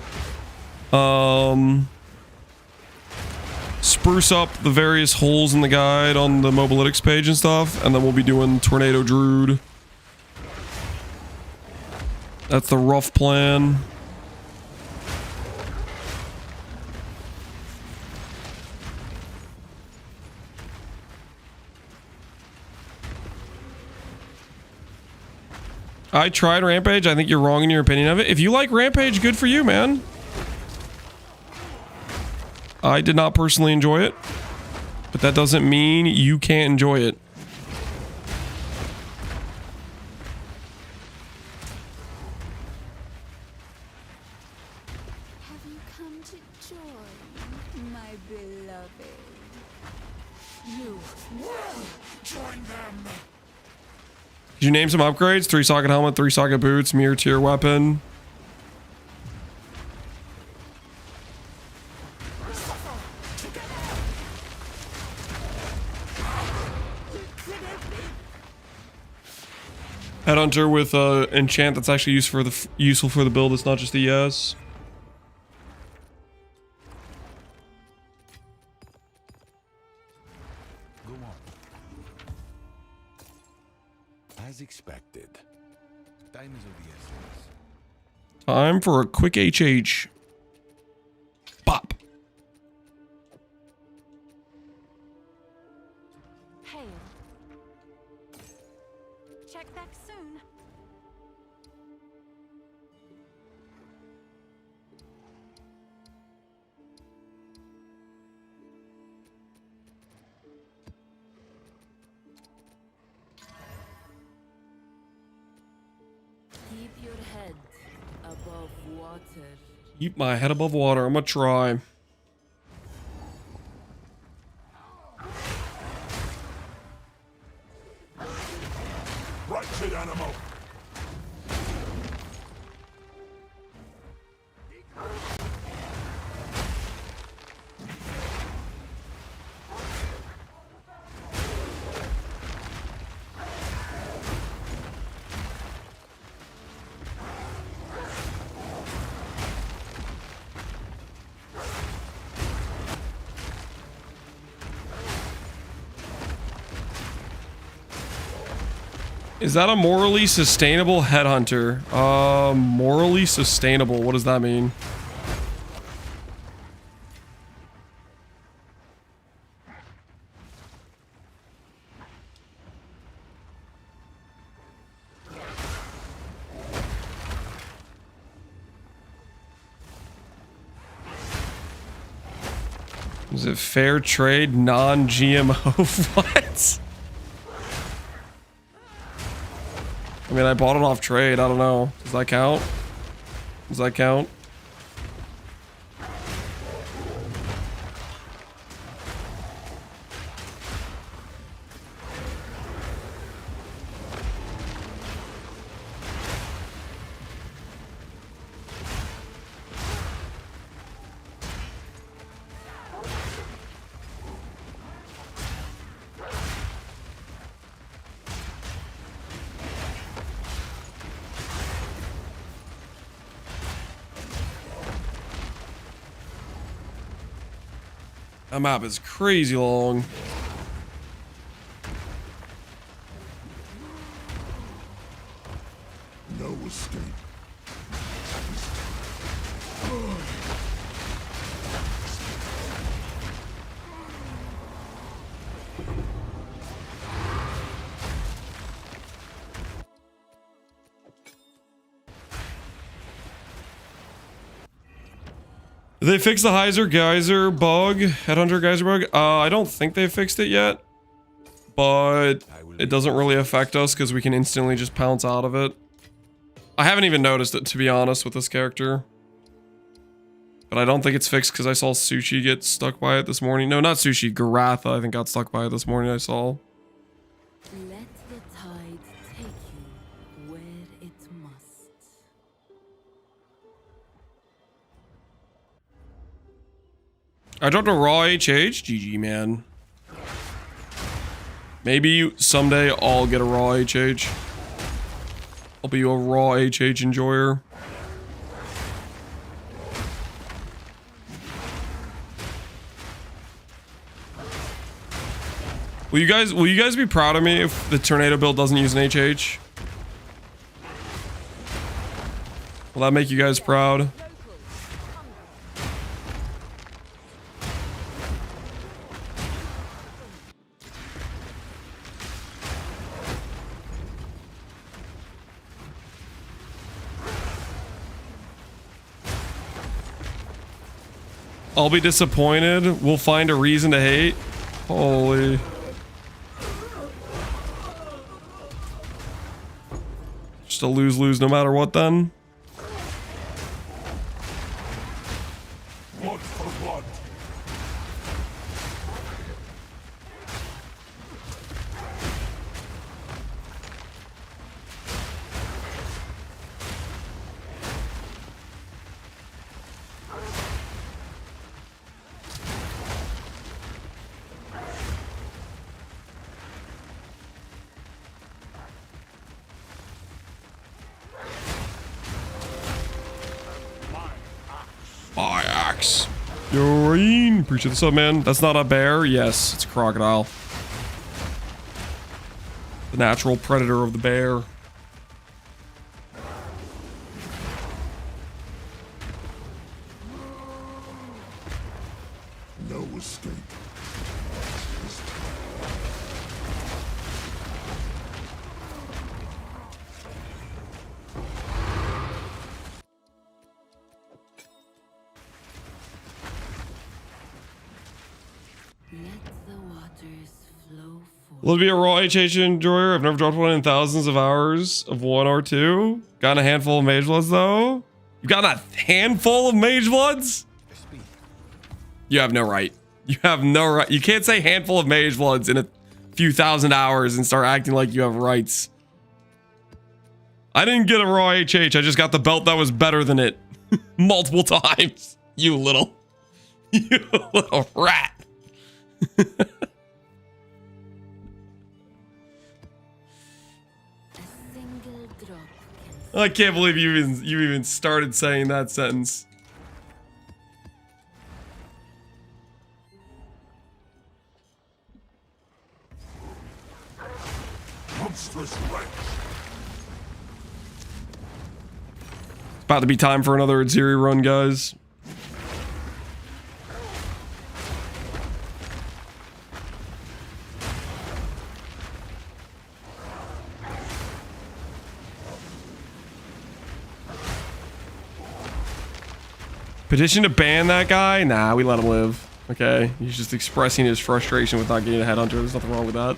spruce up the various holes in the guide on the mobalytics page and stuff, and then we'll be doing Tornado Druid. That's the rough plan. I tried Rampage. I think you're wrong in your opinion of it. If you like Rampage, good for you, man. I did not personally enjoy it, but that doesn't mean you can't enjoy it. Have you come to join, my beloved? You will join them. Did you name some upgrades? 3-socket helmet, 3-socket boots, mirror tier weapon. Headhunter with enchant that's actually useful for the build. It's not just a yes. Go on. As expected. Time is of the essence. Time for a quick HH. Bop. Hail. Check back soon. Keep your head above water. Keep my head above water. I'm gonna try. Wretched animal. Is that a morally sustainable headhunter? Morally sustainable. What does that mean? Is it fair trade, non-GMO? What? I mean, I bought it off trade. I don't know. Does that count? Does that count? That map is crazy long. No escape. Did they fix the Geyser bug? Headhunter Geyser bug? I don't think they fixed it yet. But it doesn't really affect us because we can instantly just pounce out of it. I haven't even noticed it, to be honest, with this character. But I don't think it's fixed because I saw Sushi get stuck by it this morning. No, not Sushi. Garatha, I think, got stuck by it this morning, I saw. Let the tide take you where it must. I dropped a raw HH? GG, man. Maybe someday I'll get a raw HH. I'll be a raw HH enjoyer. Will you guys be proud of me if the tornado build doesn't use an HH? Will that make you guys proud? I'll be disappointed. We'll find a reason to hate. Holy. Just a lose-lose no matter what then. Blood for blood. My axe. Yoreen. Appreciate the sub, man. That's not a bear. Yes, it's a crocodile. The natural predator of the bear. No escape. Let the waters flow forth. Will it be a raw HH enjoyer? I've never dropped one in thousands of hours of 1 or 2. Gotten a handful of Mage Bloods though. You've gotten a handful of Mage Bloods? You have no right. You have no right. You can't say handful of Mage Bloods in a few thousand hours and start acting like you have rights. I didn't get a raw HH. I just got the belt that was better than it. Multiple times. You little rat. A single drop can I can't believe you even started saying that sentence. Monstrous wretch. It's about to be time for another Atziri run, guys. Petition to ban that guy? Nah, we let him live. Okay, he's just expressing his frustration with not getting a headhunter. There's nothing wrong with that.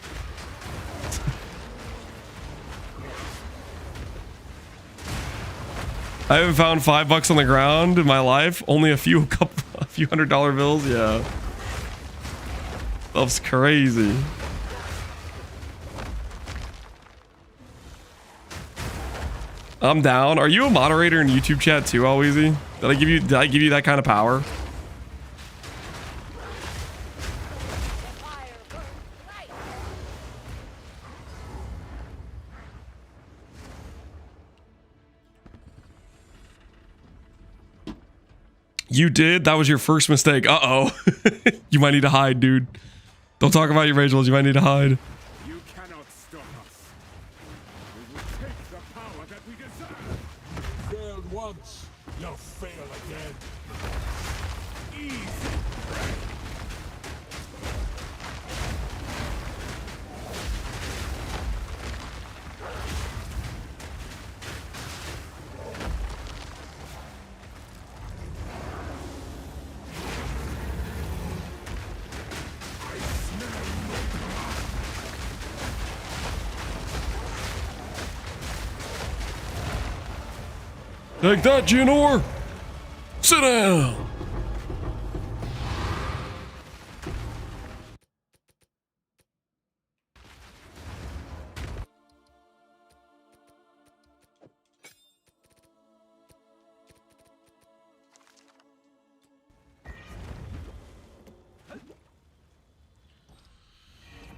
I haven't found $5 on the ground in my life. Only a few $100 bills. Yeah, that's crazy. I'm down. Are you a moderator in YouTube chat too, Alweezy? Did I give you that kind of power? You did? That was your first mistake. Uh-oh. You might need to hide, dude. Don't talk about your rage. You might need to hide. You cannot stop us. We will take the power that we deserve. Failed once, you'll fail again. Easy. Take that, Gianor! Sit down!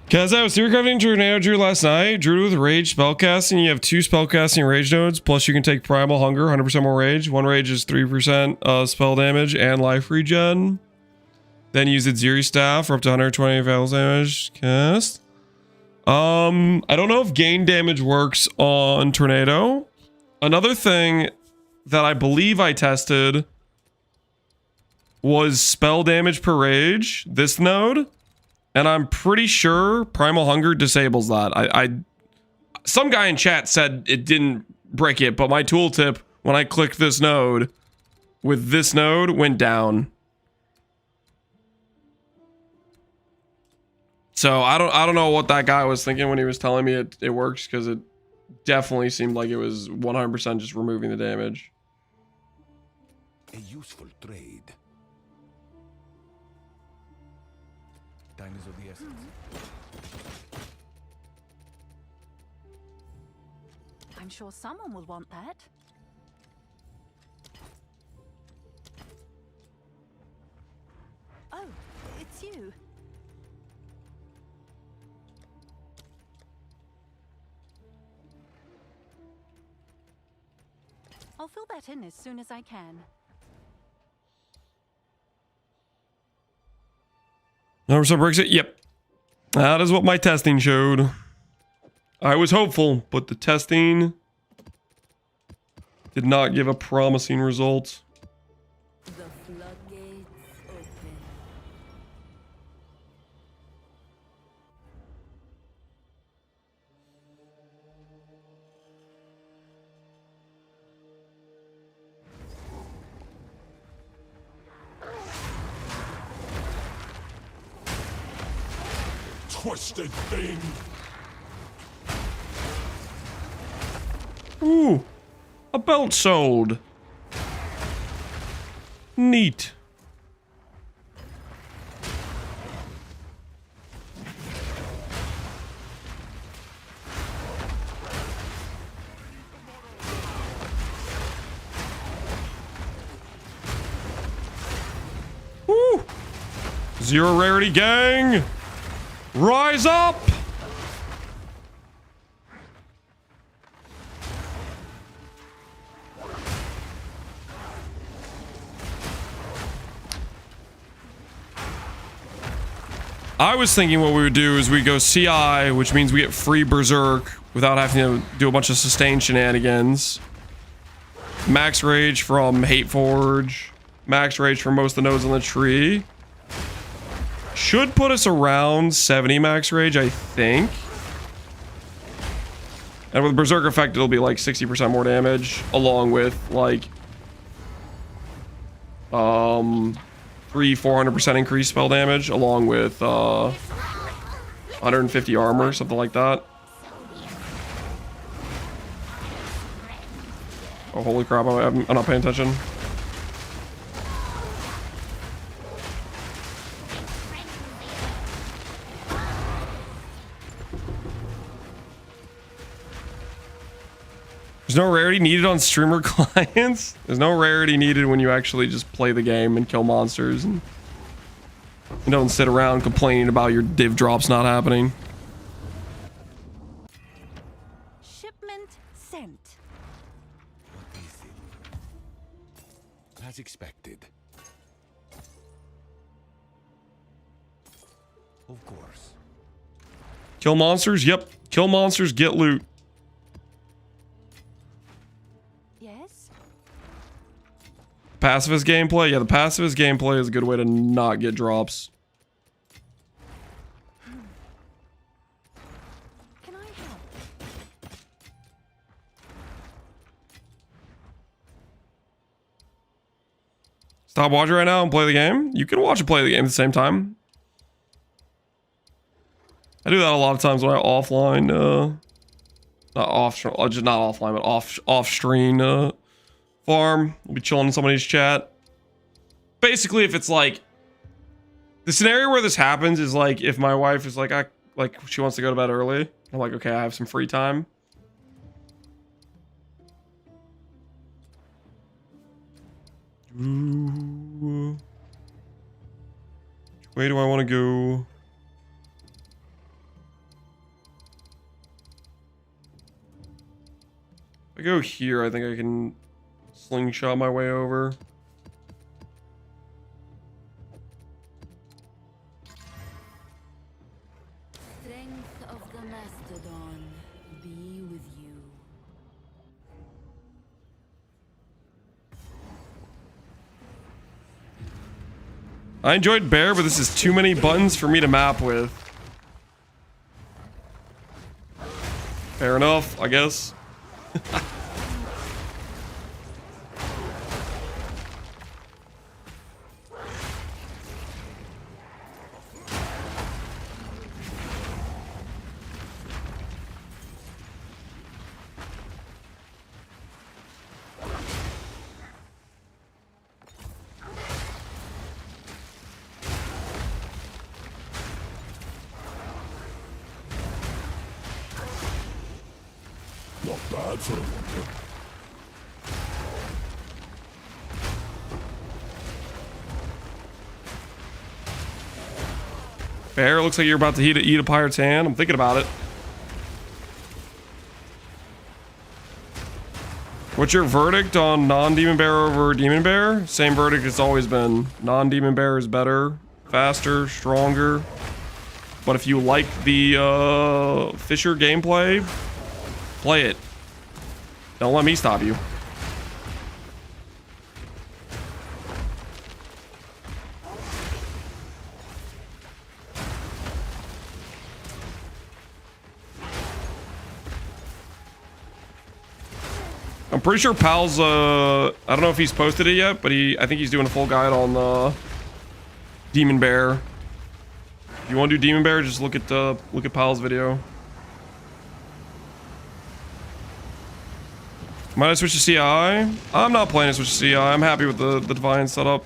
Kaz, I was Crafting Tornado Drew last night. Drew with Rage spellcasting. You have 2 spellcasting Rage nodes, plus you can take Primal Hunger, 100% more Rage. 1 Rage is 3% spell damage and life regen. Then use Atziri Staff for up to 120 battle damage. Cast. I don't know if gain damage works on tornado. Another thing that I believe I tested was spell damage per rage, this node, and I'm pretty sure Primal Hunger disables that. Some guy in chat said it didn't break it, but my tooltip when I clicked this node with this node went down. So I don't know what that guy was thinking when he was telling me it works, because it definitely seemed like it was 100% just removing the damage. A useful trade. Time is of the essence. I'm sure someone will want that. Oh, it's you. I'll fill that in as soon as I can. 100% breaks it? Yep. That is what my testing showed. I was hopeful, but the testing did not give a promising result. The floodgates open. Twisted thing! Ooh, a belt sold. Neat. Woo! Zero rarity gang! Rise up! I was thinking what we would do is we go CI, which means we get free Berserk without having to do a bunch of sustain shenanigans. Max Rage from Hateforge. Max Rage for most of the nodes on the tree. Should put us around 70 Max Rage, I think. And with Berserk effect, it'll be like 60% more damage, along with like 400% increased spell damage, along with 150 armor, something like that. Oh, holy crap, I'm not paying attention. There's no rarity needed on streamer clients. There's no rarity needed when you actually just play the game and kill monsters and you don't sit around complaining about your div drops not happening. Shipment sent. What is it? As expected. Of course. Kill monsters? Yep. Kill monsters, get loot. Yes? Pacifist gameplay? Yeah, the pacifist gameplay is a good way to not get drops. Can I help? Stop watching right now and play the game? You can watch and play the game at the same time. I do that a lot of times when I offline, not offline, but off stream farm. We'll be chilling in somebody's chat. Basically, if it's like the scenario where this happens is like if my wife is like she wants to go to bed early. I'm like, okay, I have some free time. Ooh. Which way do I want to go? If I go here, I think I can slingshot my way over. Strength of the matter. I enjoyed Bear, but this is too many buttons for me to map with. Fair enough, I guess. Not bad for a wonder. Bear, looks like you're about to eat a pirate's hand. I'm thinking about it. What's your verdict on non-demon bear over demon bear? Same verdict it's always been. Non-demon bear is better, faster, stronger. But if you like the Fisher gameplay, play it. Don't let me stop you. I'm pretty sure Pal's, I don't know if he's posted it yet, but I think he's doing a full guide on Demon Bear. If you want to do Demon Bear, just look at Pal's video. Might I switch to CI? I'm not planning to switch to CI. I'm happy with the Divine setup.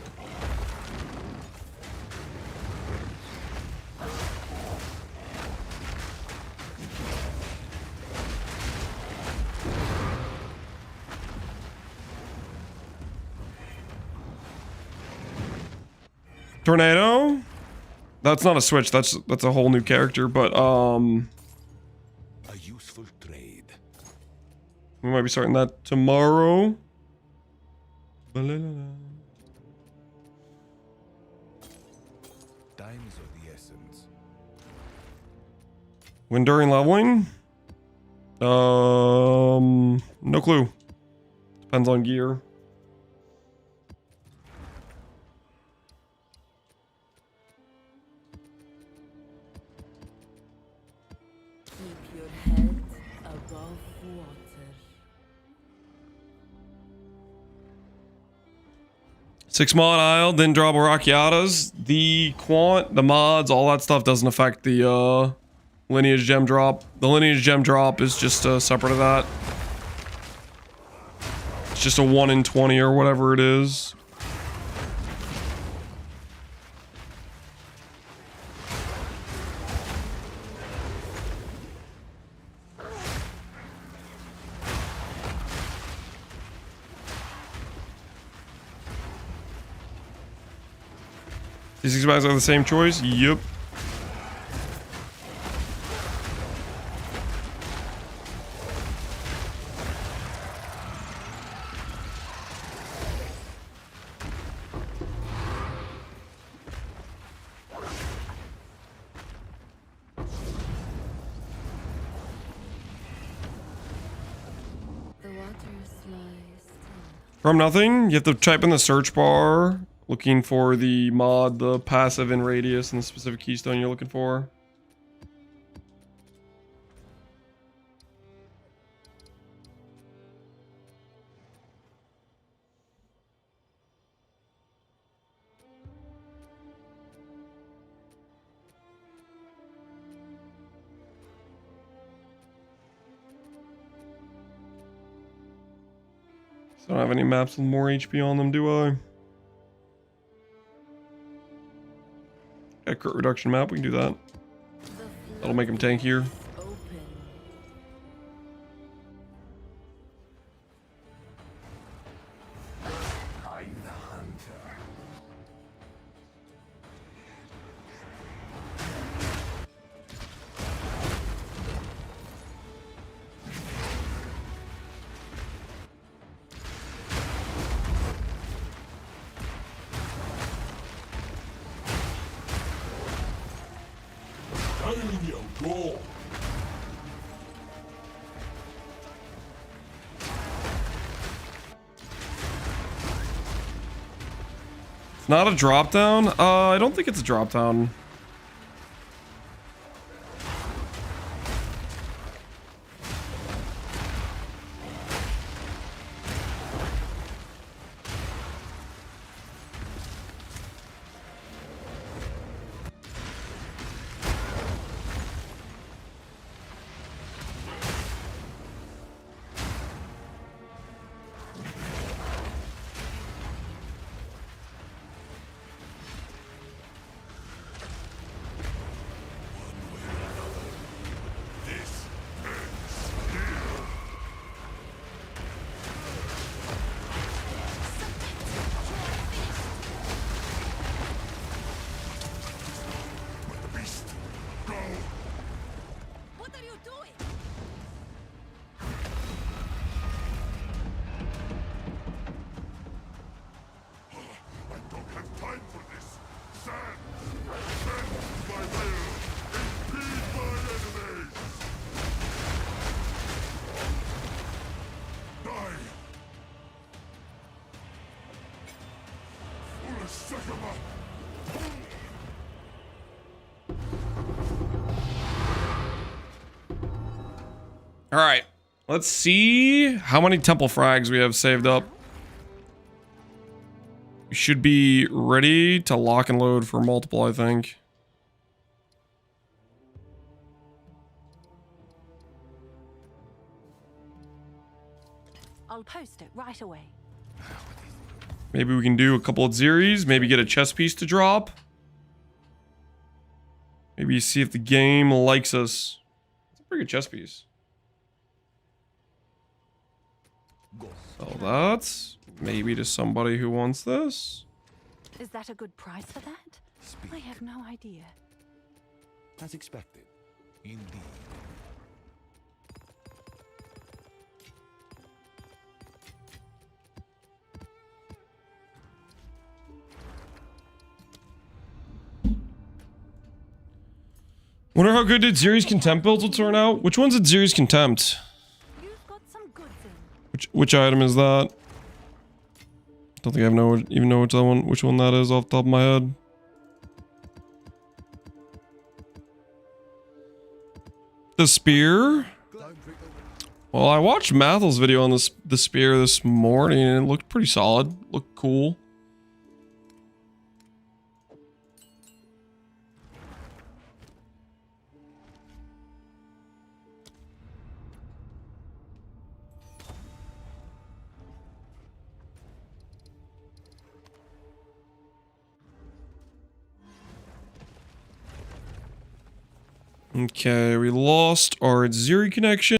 Tornado? That's not a switch. That's a whole new character, but A useful trade. we might be starting that tomorrow. Times of the essence. When during leveling? No clue. Depends on gear. Keep your head above water. 6 mod aisle, then drop Arachyatas. The quant, the mods, all that stuff doesn't affect the lineage gem drop. The lineage gem drop is just separate of that. It's just a 1 in 20 or whatever it is. These 6 bags are the same choice? Yep. The waters lie still. From nothing, you have to type in the search bar, looking for the mod, the passive and radius, and the specific keystone you're looking for. So I don't have any maps with more HP on them, do I? A crit reduction map, we can do that. That'll make him tankier. Open. I'm the hunter. Time your goal. Not a drop down? I don't think it's a drop down. All right, let's see how many temple frags we have saved up. We should be ready to lock and load for multiple, I think. I'll post it right away. Maybe we can do a couple of Atziris, maybe get a chess piece to drop. Maybe see if the game likes us. It's a pretty good chess piece. So that's maybe to somebody who wants this. Is that a good price for that? I have no idea. As expected. Indeed. Wonder how good Atziri's Contempt builds will turn out. Which one's Atziri's Contempt? You've got some goods in. Which item is that? Don't think I even know which one that is off the top of my head. The spear? Well, I watched Mathel's video on the spear this morning and it looked pretty solid. Looked cool. Okay, we lost our Atziri connection.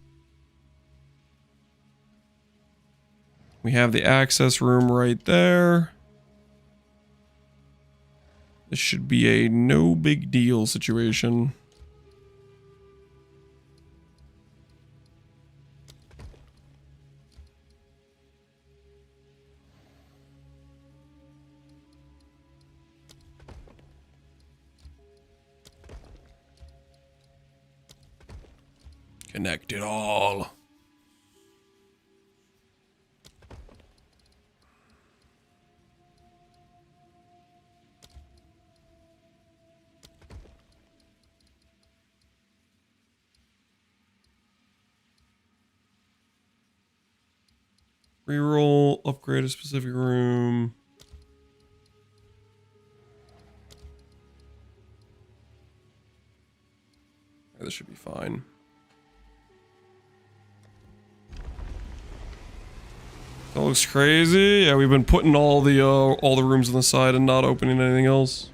We have the access room right there. This should be a no big deal situation. Connect it all. Reroll, upgrade a specific room. This should be fine. That looks crazy. Yeah, we've been putting all the rooms on the side and not opening anything else.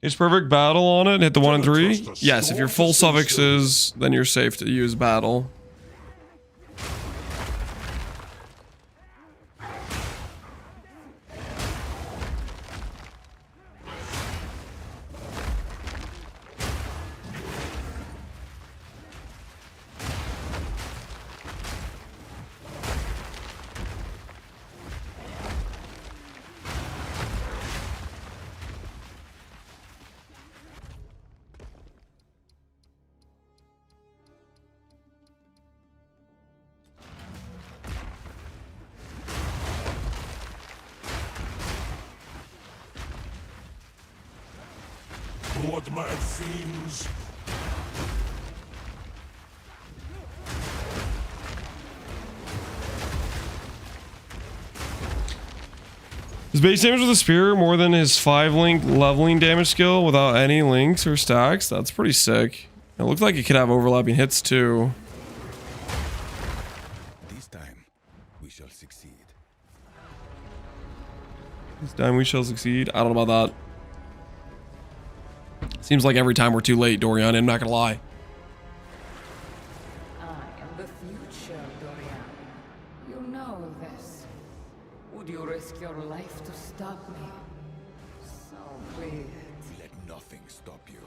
Is perfect battle on it? Hit the 1 and 3? Yes, if you're full suffixes, then you're safe to use battle. what mad seems. His base damage with the spear more than his 5-link leveling damage skill without any links or stacks. That's pretty sick. It looked like it could have overlapping hits too. This time, we shall succeed. This time we shall succeed. I don't know about that. Seems like every time we're too late, Dorian. I'm not gonna lie. I am the future, Dorian. You know this. Would you risk your life to stop me? So be it. Let nothing stop you.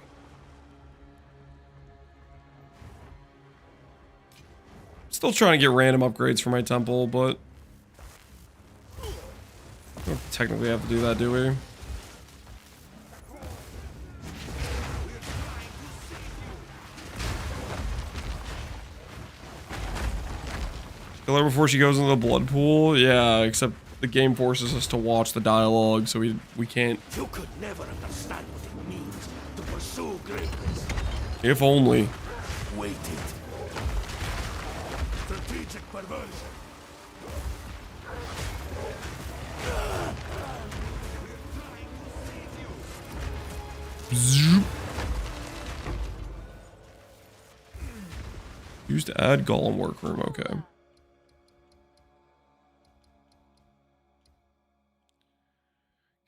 Still trying to get random upgrades for my temple, but we don't technically have to do that, do we? Kill her before she goes into the blood pool? Yeah, except the game forces us to watch the dialogue, so we can't. You could never understand what it means to pursue greatness. If only. Wait it. Strategic perversion. Zoop. Used to add golem workroom, okay.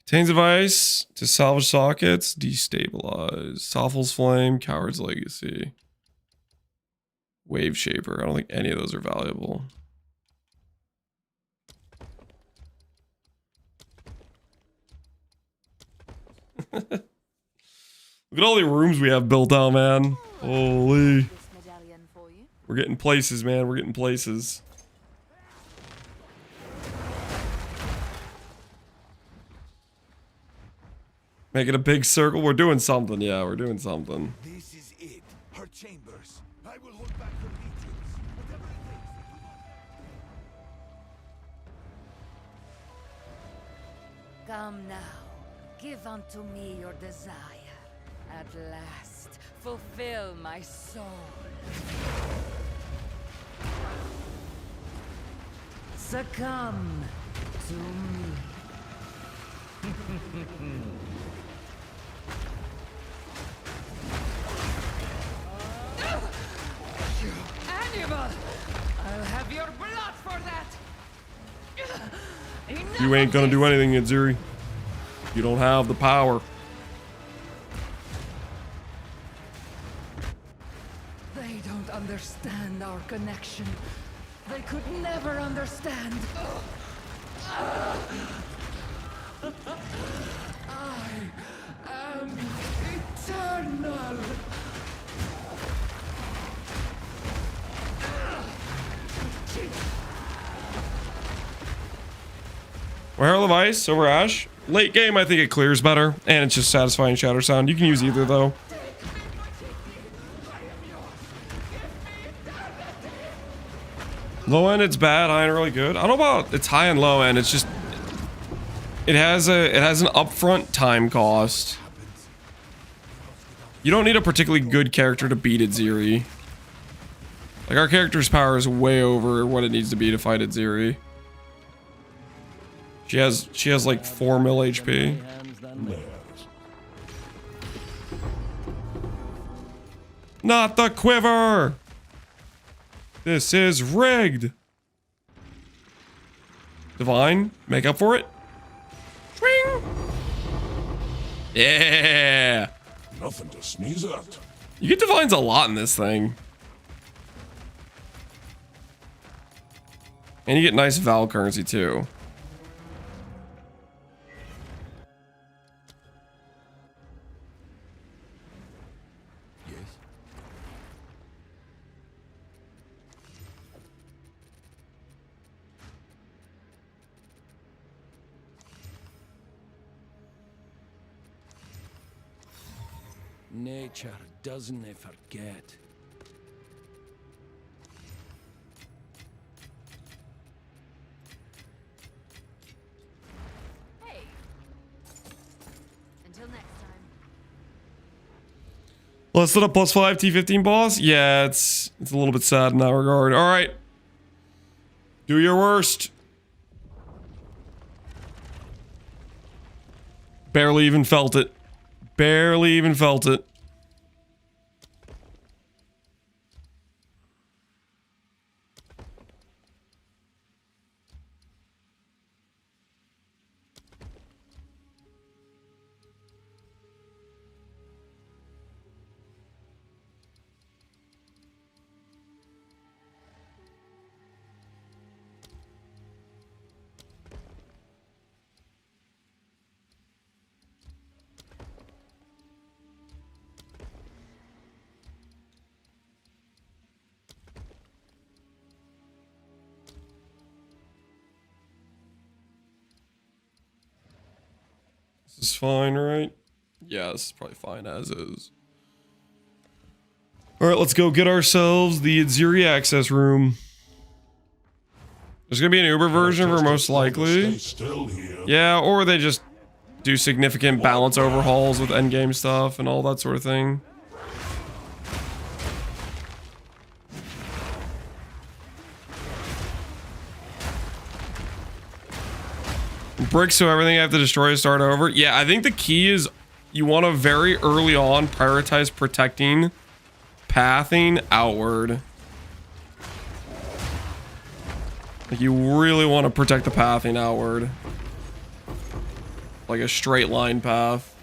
Contains device to salvage sockets, destabilize. Soffel's Flame, Coward's Legacy. Wave Shaper. I don't think any of those are valuable. Look at all the rooms we have built out, man. Holy. This medallion for you. We're getting places, man. We're getting places. Making a big circle. We're doing something. Yeah, we're doing something. This is it. Her chambers. I will hold back her legions. Whatever it takes. Come now. Give unto me your desire. At last, fulfill my soul. Succumb to me. You animal! I'll have your blood for that! You ain't gonna do anything, Atziri. You don't have the power. They don't understand our connection. They could never understand. I am eternal. Herald of Ice over Ash. Late game, I think it clears better, and it's just satisfying shatter sound. You can use either though. Low end, it's bad. High end, really good. I don't know about it's high and low end. It's just it has an upfront time cost. You don't need a particularly good character to beat Atziri. Like our character's power is way over what it needs to be to fight Atziri. She has like 4 mil HP. Not the quiver! This is rigged! Divine, make up for it. Swing! Yeah! Nothing to sneeze at. You get divines a lot in this thing. And you get nice Val currency too. Nature doesn't forget. Hey. Until next time. Less than a +5 T15 boss? Yeah, it's a little bit sad in that regard. All right. Do your worst. Barely even felt it. Barely even felt it. This is fine, right? Yeah, this is probably fine as is. Alright, let's go get ourselves the Atziri access room. There's gonna be an Uber version for most likely. Yeah, or they just do significant balance overhauls with endgame stuff and all that sort of thing. Bricks, so everything you have to destroy to start over. Yeah, I think the key is you want to very early on prioritize protecting pathing outward. Like you really want to protect the pathing outward. Like a straight line path.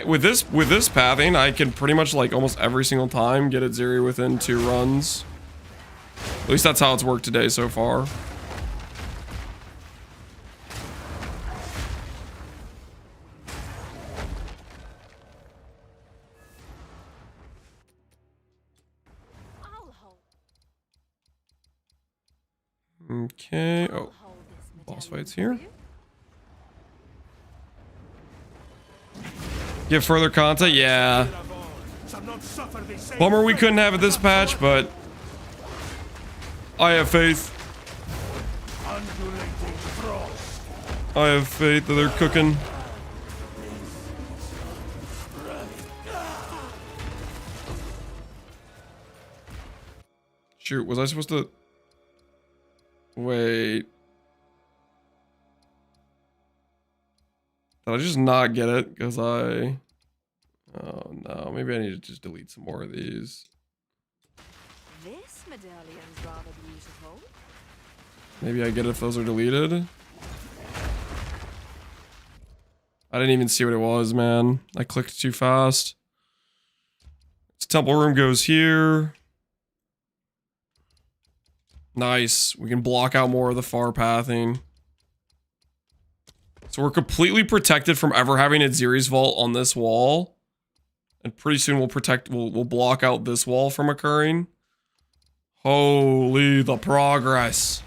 With this pathing, I can pretty much like almost every single time get Atziri within 2 runs. At least that's how it's worked today so far. Okay. Oh, boss fights here. Get further content? Yeah. Bummer we couldn't have it this patch, but I have faith. I have faith that they're cooking. Shoot, was I supposed to... Wait. Did I just not get it? Because I... Oh no, maybe I need to just delete some more of these. This medallion's rather beautiful. Maybe I get it if those are deleted. I didn't even see what it was, man. I clicked too fast. This temple room goes here. Nice. We can block out more of the far pathing. So we're completely protected from ever having Atziri's vault on this wall. And pretty soon we'll block out this wall from occurring. Holy, the progress.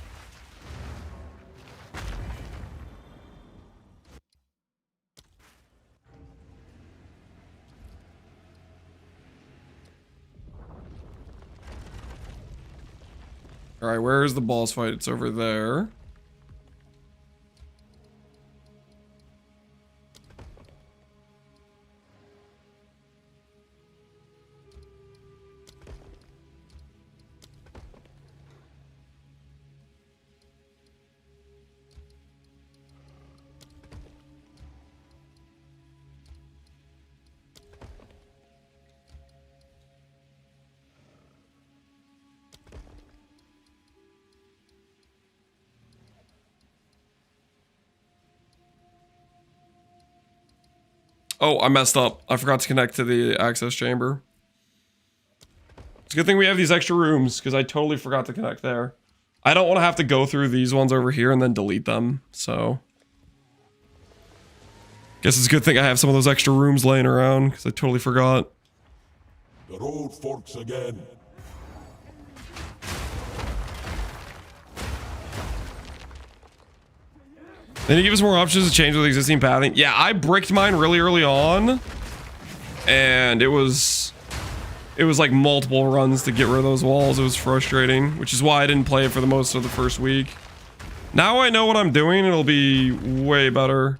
Alright, where is the boss fight? It's over there. Oh, I messed up. I forgot to connect to the access chamber. It's a good thing we have these extra rooms, because I totally forgot to connect there. I don't want to have to go through these ones over here and then delete them, so... Guess it's a good thing I have some of those extra rooms laying around, because I totally forgot. The road forks again. Then he gives us more options to change with existing pathing. Yeah, I bricked mine really early on. And it was like multiple runs to get rid of those walls. It was frustrating, which is why I didn't play it for the most of the first week. Now I know what I'm doing, it'll be way better.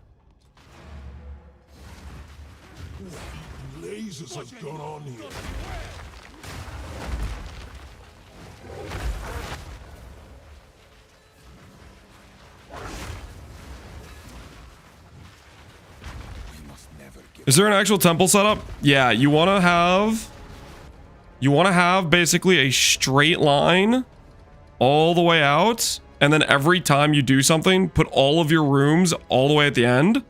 Is there an actual temple setup? Yeah, you want to have basically a straight line all the way out, and then every time you do something, put all of your rooms all the way at the end.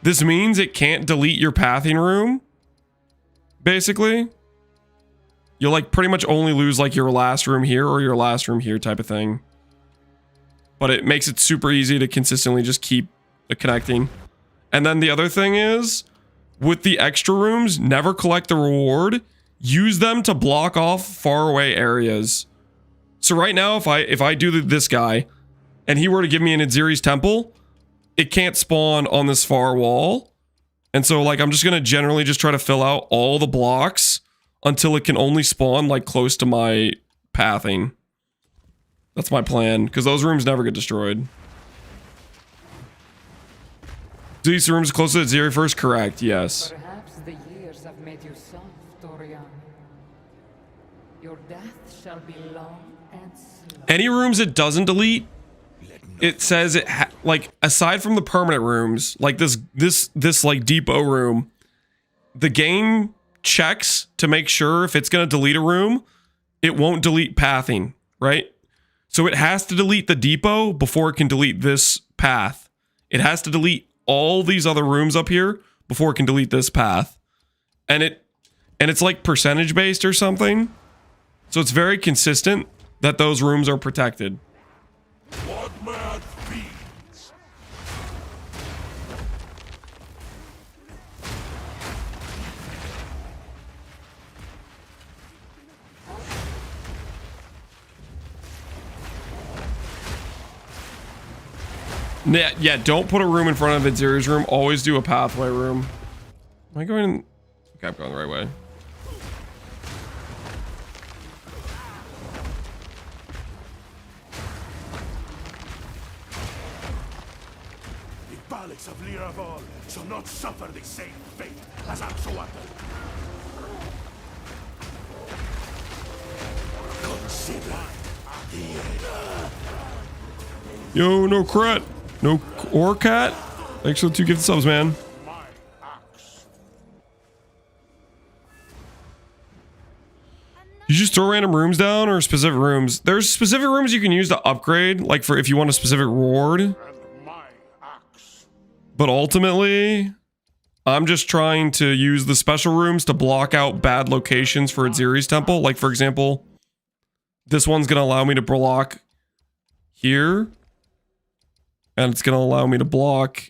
This means it can't delete your pathing room. Basically, you'll like pretty much only lose like your last room here or your last room here type of thing. But it makes it super easy to consistently just keep connecting. And then the other thing is, with the extra rooms, never collect the reward. Use them to block off far away areas. So right now, if I do this guy, and he were to give me an Atziri's temple, it can't spawn on this far wall. And so like I'm just gonna generally just try to fill out all the blocks until it can only spawn like close to my pathing. That's my plan, because those rooms never get destroyed. Do these rooms close to Atziri first? Correct, yes. Perhaps the years have made you soft, Dorian. Your death shall be long and slow. Any rooms it doesn't delete, it says it like aside from the permanent rooms, like this like depot room, the game checks to make sure if it's gonna delete a room, it won't delete pathing, right? So it has to delete the depot before it can delete this path. It has to delete all these other rooms up here before it can delete this path. And it's like percentage based or something. So it's very consistent that those rooms are protected. What mad fiends? Yeah, don't put a room in front of Atziri's room. Always do a pathway room. Am I going? Okay, I'm going the right way. The Palace of Liraval shall not suffer the same fate as Axolotl. Consider the end. Yo, no crat. No or cat. Thanks for the 2 gifted subs, man. My axe. You just throw random rooms down or specific rooms? There's specific rooms you can use to upgrade, like for if you want a specific reward. And my axe. But ultimately, I'm just trying to use the special rooms to block out bad locations for Atziri's temple. Like for example, this one's gonna allow me to block here. And it's going to allow me to block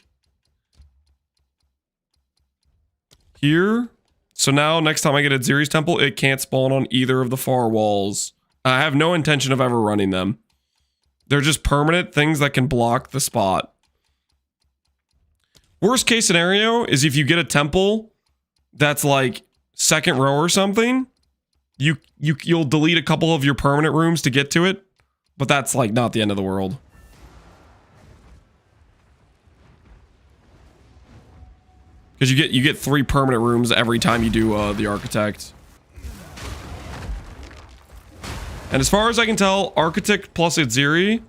here. So now next time I get Atziri's temple, it can't spawn on either of the far walls. I have no intention of ever running them. They're just permanent things that can block the spot. Worst case scenario is if you get a temple that's like second row or something, you'll delete a couple of your permanent rooms to get to it, but that's like not the end of the world. Because you get 3 permanent rooms every time you do the architect. And as far as I can tell, architect plus Atziri,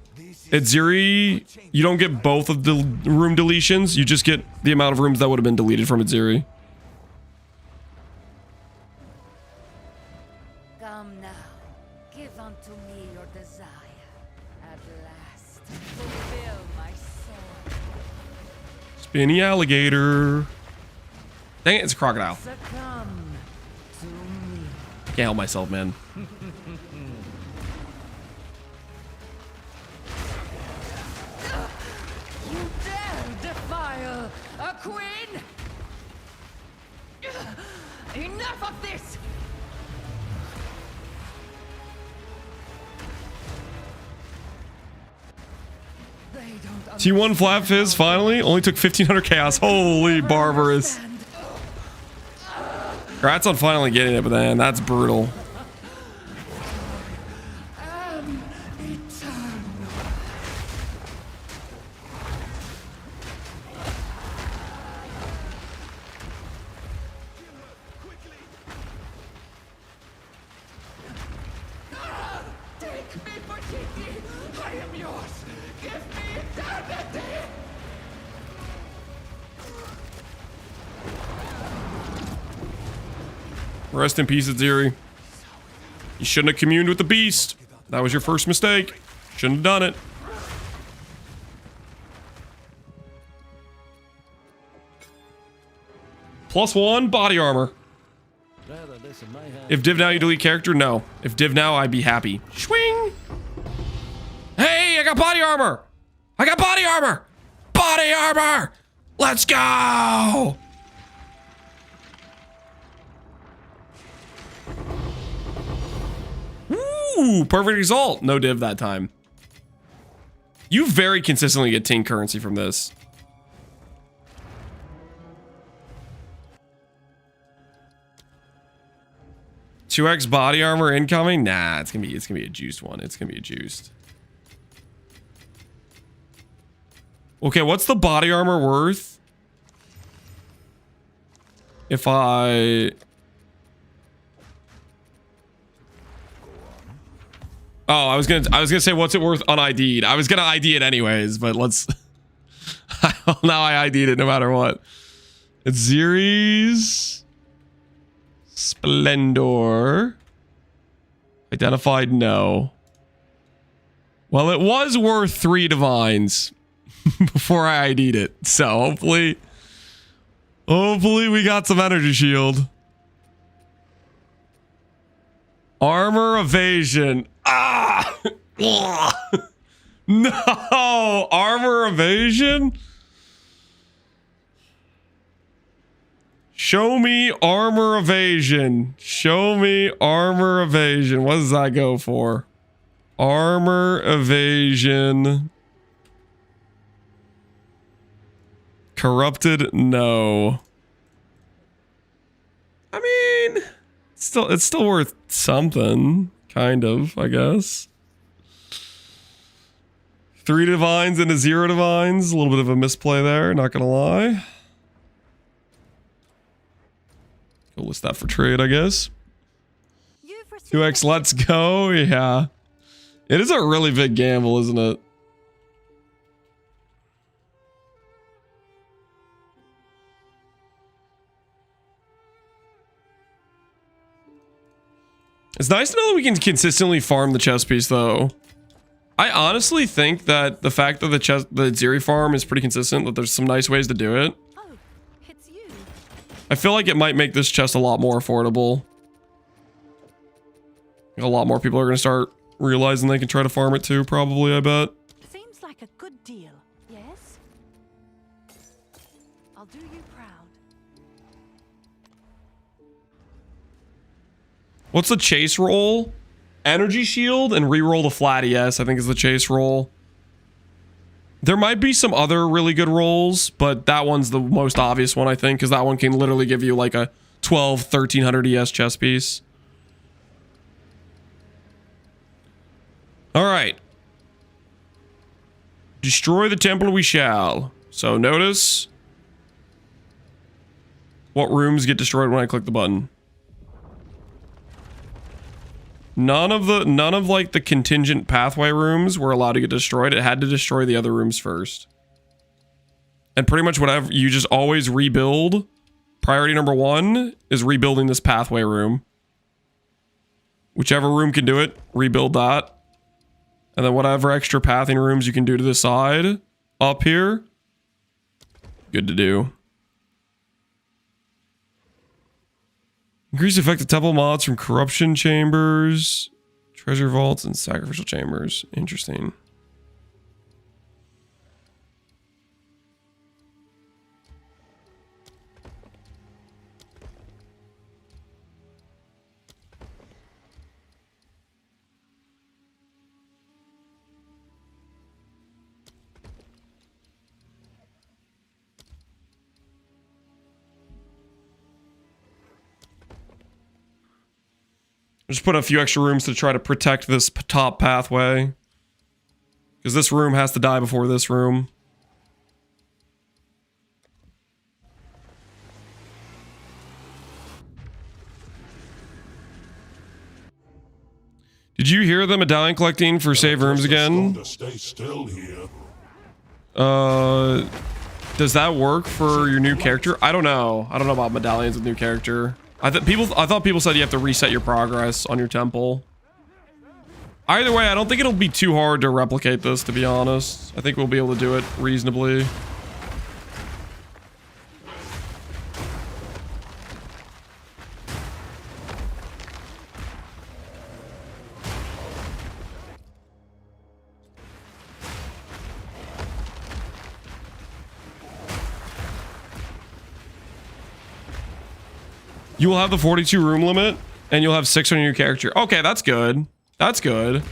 you don't get both of the room deletions. You just get the amount of rooms that would have been deleted from Atziri. Come now, give unto me your desire. At last, fulfill my soul. Spinny alligator. Dang it, it's a crocodile. Succumb to me. Can't help myself, man. You dare defile a queen? Enough of this! They don't T1 Flat Fizz finally only took 1500 chaos. Holy barbarous. understand. Congrats on finally getting it, but then that's brutal. Am eternal. Take me, Patiti! I am yours! Give me eternity! Rest in peace, Atziri. You shouldn't have communed with the beast. That was your first mistake. Shouldn't have done it. +1 body armor. If div now you delete character, no. If div now, I'd be happy. Swing. Hey, I got body armor. I got body armor. Body armor. Let's go. Ooh, perfect result. No div that time. You very consistently get 10 currency from this. $2x body armor incoming? Nah, it's gonna be a juiced one. It's gonna be a juiced. Okay, what's the body armor worth? If I... Oh, I was gonna say what's it worth un-ID'd. I was gonna ID it anyways, but let's... Now I ID'd it no matter what. Atziri's... Splendor. Identified, no. Well, it was worth 3 divines before I ID'd it. So hopefully we got some energy shield. Armor evasion. Ah! No! Armor evasion? Show me armor evasion. Show me armor evasion. What does that go for? Armor evasion. Corrupted, no. I mean, it's still worth something, kind of, I guess. 3 divines into 0 divines. A little bit of a misplay there, not gonna lie. Go list that for trade, I guess. 2x, let's go. Yeah. It is a really big gamble, isn't it? It's nice to know that we can consistently farm the chess piece, though. I honestly think that the fact that the Atziri farm is pretty consistent, that there's some nice ways to do it. I feel like it might make this chest a lot more affordable. A lot more people are going to start realizing they can try to farm it too, probably, I bet. Seems like a good deal. Yes? I'll do you proud. What's the chase roll? Energy shield and reroll the flat ES, I think is the chase roll. There might be some other really good rolls, but that one's the most obvious one, I think, because that one can literally give you like a 1300 ES chess piece. All right. Destroy the temple we shall. So notice what rooms get destroyed when I click the button. None of like the contingent pathway rooms were allowed to get destroyed. It had to destroy the other rooms first. And pretty much whatever, you just always rebuild. Priority number 1 is rebuilding this pathway room. Whichever room can do it, rebuild that. And then whatever extra pathing rooms you can do to the side, up here, good to do. Increase effective temple mods from corruption chambers, treasure vaults, and sacrificial chambers. Interesting. Just put a few extra rooms to try to protect this top pathway. Because this room has to die before this room. Did you hear the medallion collecting for save rooms again? Stay still here. Does that work for your new character? I don't know. I don't know about medallions with new character. I thought people said you have to reset your progress on your temple. Either way, I don't think it'll be too hard to replicate this, to be honest. I think we'll be able to do it reasonably. You will have the 42 room limit, and you'll have 6 on your character. Okay, that's good. That's good.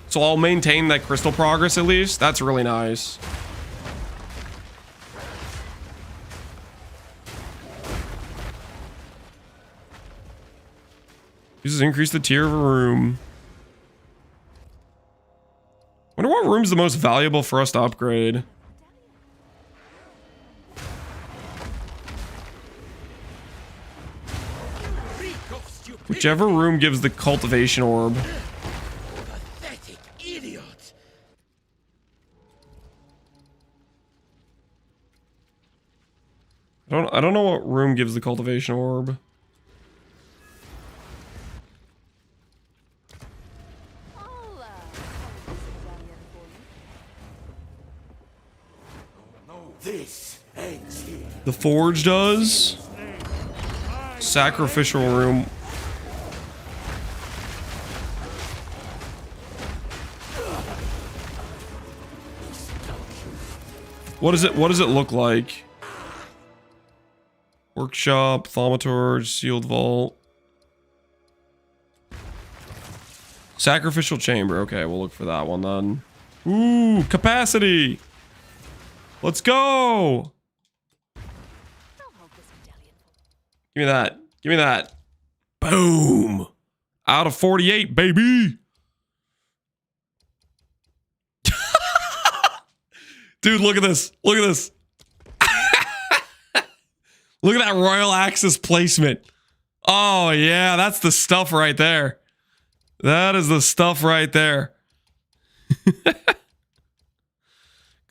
So I'll maintain that crystal progress at least. That's really nice. Uses increase the tier of a room. Wonder what room's the most valuable for us to upgrade. Whichever room gives the cultivation orb. Pathetic idiot. I don't know what room gives the cultivation orb. This ends here. The forge does. Sacrificial room. What does it look like? Workshop, thaumaturge, sealed vault. Sacrificial chamber. Okay, we'll look for that one then. Ooh, capacity. Let's go. Give me that. Give me that. Boom. Out of 48, baby. Dude, look at this. Look at this. Look at that Royal Axis placement. Oh, yeah, that's the stuff right there. That is the stuff right there.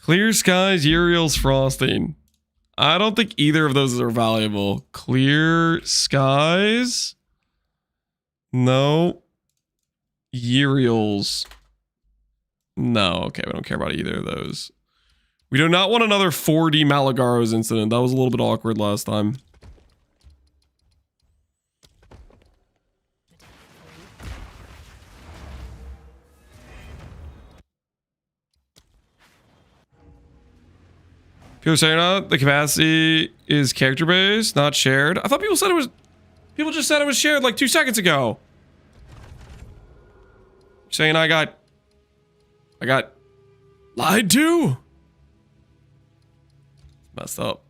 Clear skies, Uriel's frosting. I don't think either of those are valuable. Clear skies? No. Uriel's. No, okay, we don't care about either of those. We do not want another 4D Malagaros incident. That was a little bit awkward last time. People saying the capacity is character based, not shared. I thought people said it was. People just said it was shared like 2 seconds ago. Saying I got lied to. Messed up.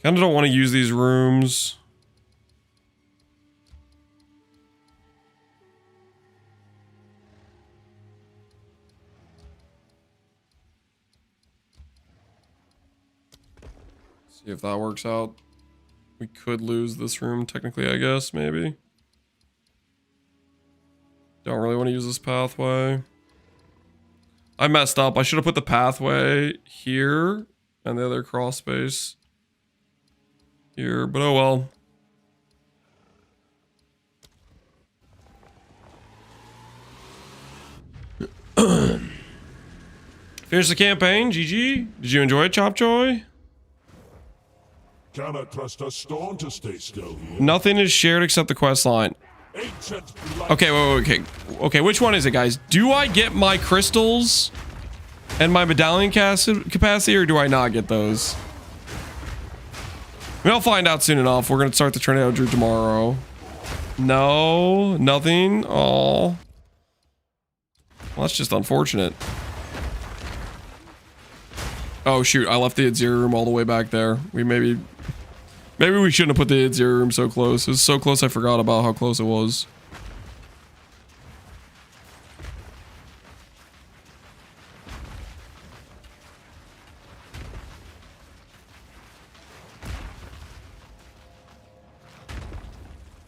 Kind of don't want to use these rooms. See if that works out. We could lose this room technically, I guess, maybe. Don't really want to use this pathway. I messed up. I should have put the pathway here and the other cross space here, but oh well. Finish the campaign, GG. Did you enjoy it, Chopjoy? Cannot trust a stone to stay still here. Nothing is shared except the quest line. Ancient Okay, wait, okay, which one is it, guys? Do I get my crystals and my medallion capacity, or do I not get those? I mean, I'll find out soon enough. We're gonna start the tornado drew tomorrow. No, nothing. Oh, well, that's just unfortunate. Oh shoot, I left the Atziri room all the way back there. Maybe we shouldn't have put the Atziri room so close. It was so close I forgot about how close it was.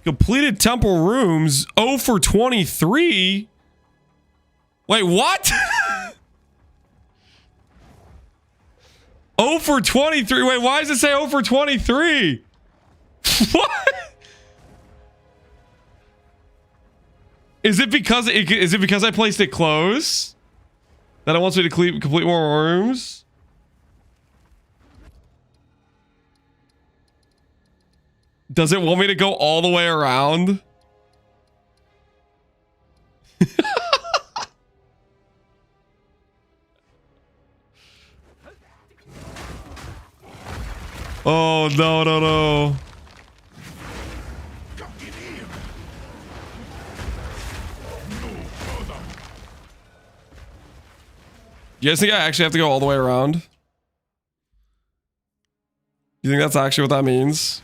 Completed temple rooms. 0 for 23. Wait, what? 0 for 23. Wait, why does it say 0 for 23? What? Is it because I placed it close? That it wants me to complete more rooms? Does it want me to go all the way around? Oh, no, no, no. You guys think I actually have to go all the way around? You think that's actually what that means?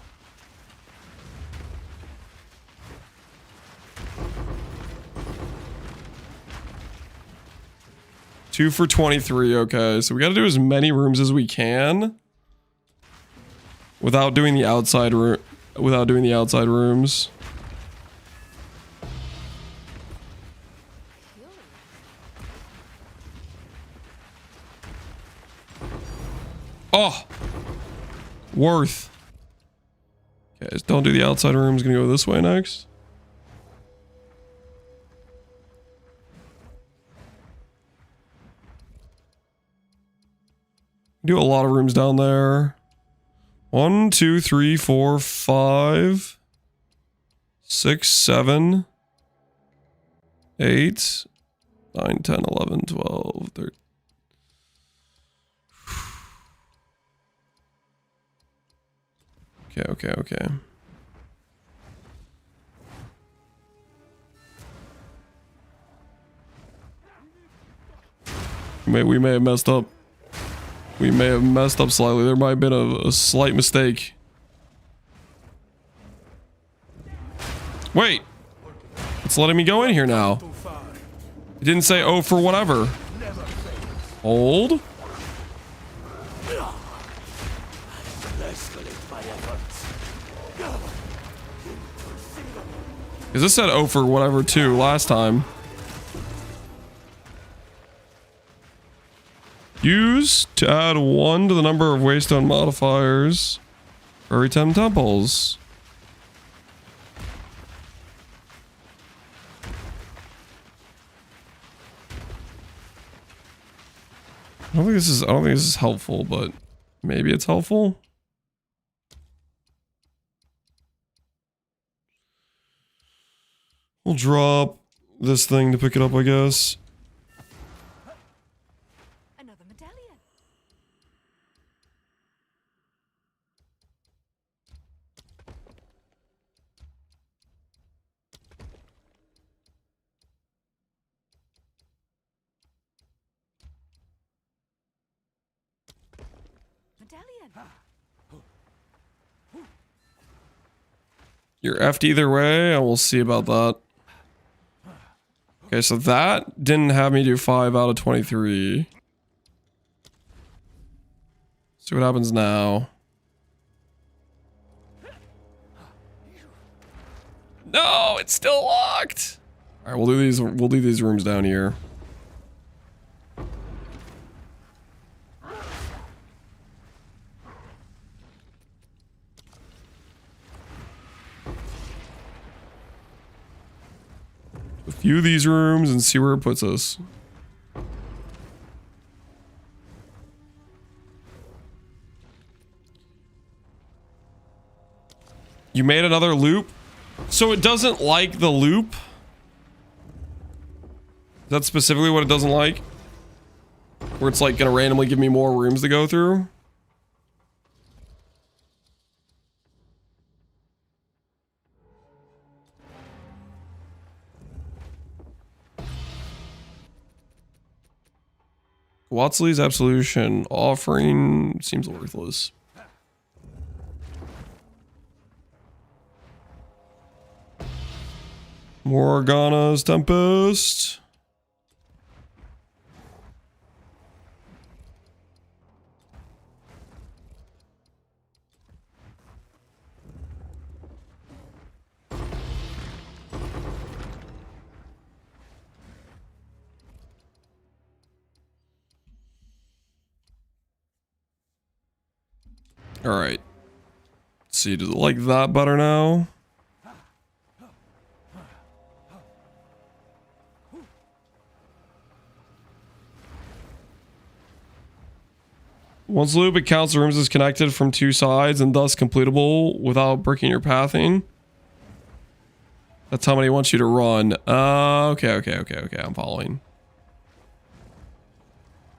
Two for 23. Okay, so we got to do as many rooms as we can without doing the outside room. Without doing the outside rooms. Oh, worth. Okay, just don't do the outside rooms. Gonna go this way next. Do a lot of rooms down there. 1, 2, 3, 4, 5, 6, 7, 8, 9, 10, 11, 12, 13. Okay. We may have messed up. We may have messed up slightly. There might have been a slight mistake. Wait. It's letting me go in here now. It didn't say, oh, for whatever. Hold. Because this said, oh, for whatever too last time. Use to add 1 to the number of waystone modifiers for every 10 temples. I don't think this is helpful, but maybe it's helpful. We'll drop this thing to pick it up, I guess. Another medallion. Medallion. You're effed either way, and we'll see about that. Okay, so that didn't have me do 5 out of 23. See what happens now. No, it's still locked. All right, we'll do these rooms down here. A few of these rooms and see where it puts us. You made another loop? So it doesn't like the loop? Is that specifically what it doesn't like? Where it's like gonna randomly give me more rooms to go through? Watslei's Absolution offering seems worthless. Morgana's Tempest. All right. Let's see, does it like that better now? Once loop, it counts the rooms as connected from two sides and thus completable without breaking your pathing. That's how many it wants you to run. Okay, I'm following.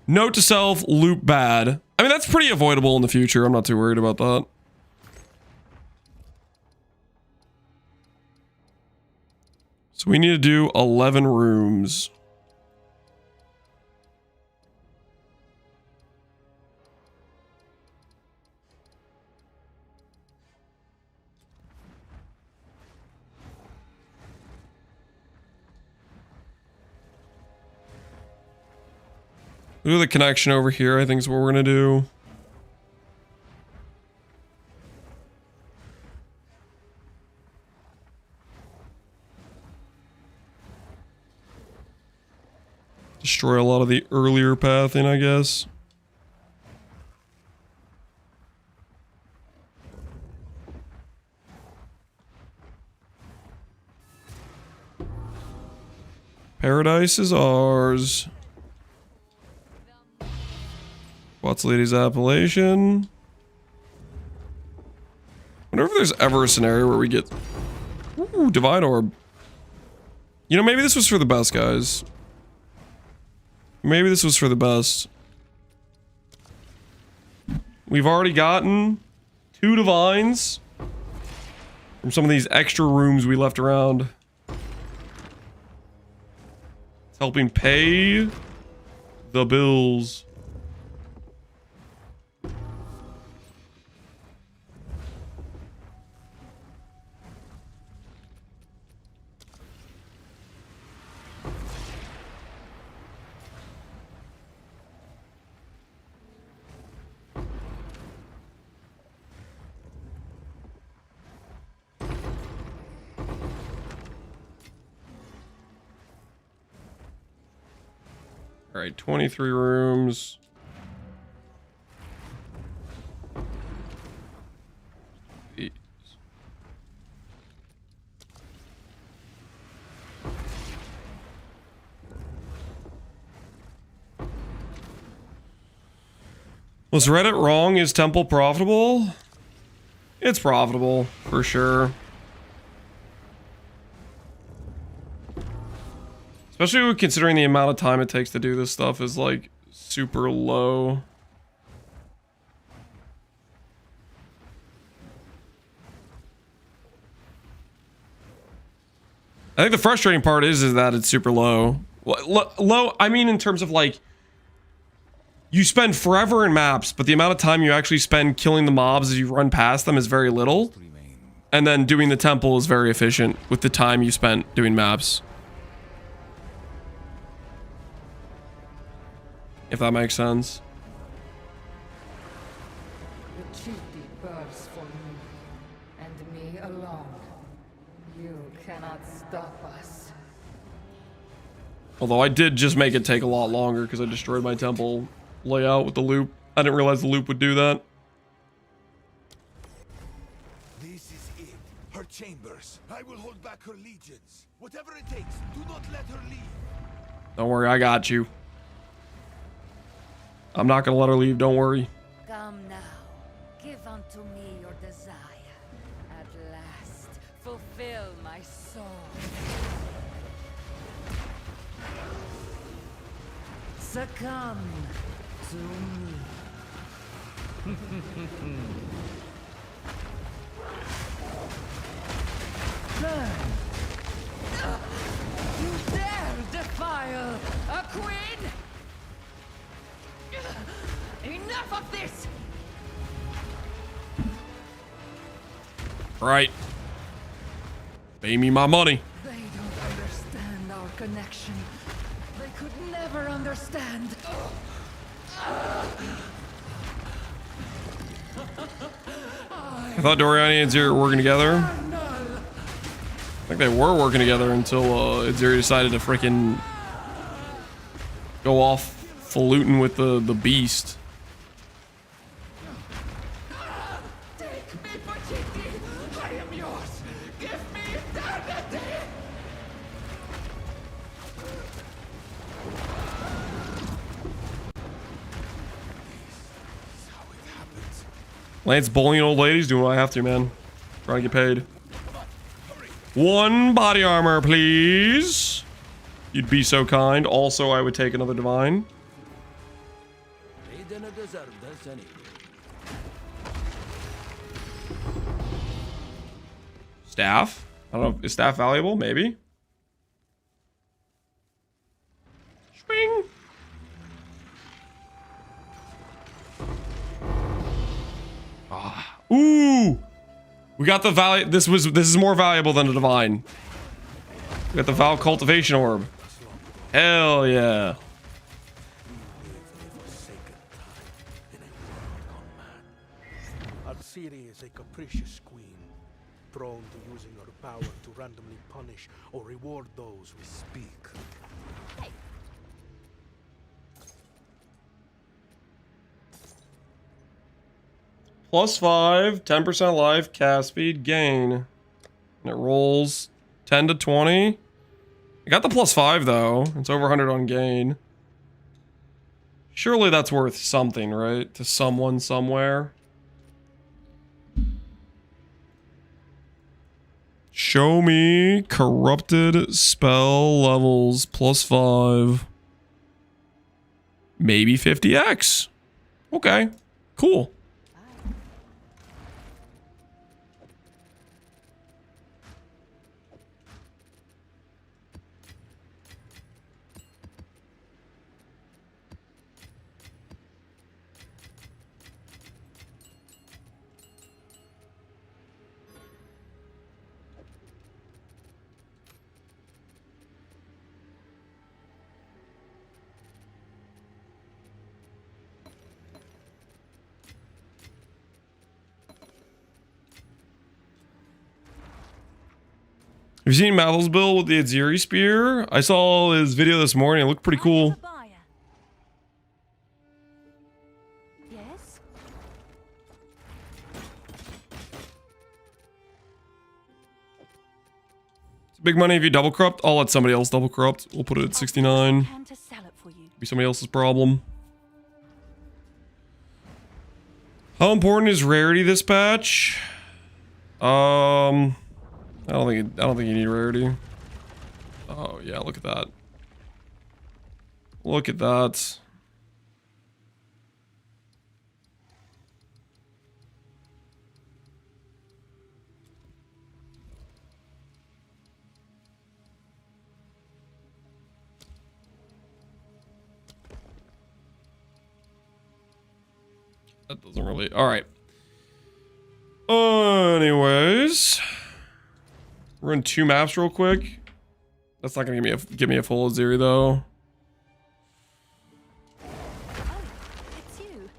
Note to self, loop bad. I mean, that's pretty avoidable in the future. I'm not too worried about that. So we need to do 11 rooms. Do the connection over here, I think is what we're gonna do. Destroy a lot of the earlier pathing, I guess. Paradise is ours. What's Lady's Appellation? Wonder if there's ever a scenario where we get... Ooh, Divine Orb. You know, maybe this was for the best, guys. Maybe this was for the best. We've already gotten 2 Divines from some of these extra rooms we left around. It's helping pay the bills. All right, 23 rooms. Was Reddit wrong? Is Temple profitable? It's profitable, for sure. Especially considering the amount of time it takes to do this stuff is like super low. I think the frustrating part is that it's super low. Low, I mean in terms of like, you spend forever in maps, but the amount of time you actually spend killing the mobs as you run past them is very little. And then doing the temple is very efficient with the time you spent doing maps. If that makes sense. The duty burns for me, and me alone. You cannot stop us. Although I did just make it take a lot longer because I destroyed my temple layout with the loop. I didn't realize the loop would do that. This is it. Her chambers. I will hold back her legions. Whatever it takes, do not let her leave. Don't worry, I got you. I'm not gonna let her leave, don't worry. Come now, give unto me your desire. At last, fulfill my soul. Succumb to me. Burn. You dare defile a queen? Right. Pay me my money. They don't understand our connection. They could never understand. I thought Doriani and Atziri were working together. I think they were working together until Atziri decided to freaking go off falutin' with the beast. Take me, Pachiti! I am yours! Give me eternity! Lance bullying old ladies, doing what I have to, man. Trying to get paid. 1 body armor, please. You'd be so kind. Also, I would take another divine. Staff? I don't know. Is staff valuable? Maybe. Swing. Ooh! We got the value. This is more valuable than a divine. We got the Val Cultivation Orb. Hell yeah. Atziri is a capricious queen, prone to using her power to randomly punish or reward those who speak. +5, 10% life, cast speed, gain. And it rolls 10 to 20. I got the +5 though. It's over 100 on gain. Surely that's worth something, right? To someone somewhere. Show me corrupted spell levels +5. Maybe 50x. Okay, cool. Have you seen Mathel's build with the Atziri spear? I saw his video this morning. It looked pretty cool. Yes? It's big money if you double corrupt. I'll let somebody else double corrupt. We'll put it at 69. To sell it for you. Be somebody else's problem. How important is rarity this patch? I don't think you need rarity. Oh yeah, look at that. Look at that. That doesn't really. All right. Anyways, run 2 maps real quick. That's not gonna give me a full Atziri though. Oh, it's you.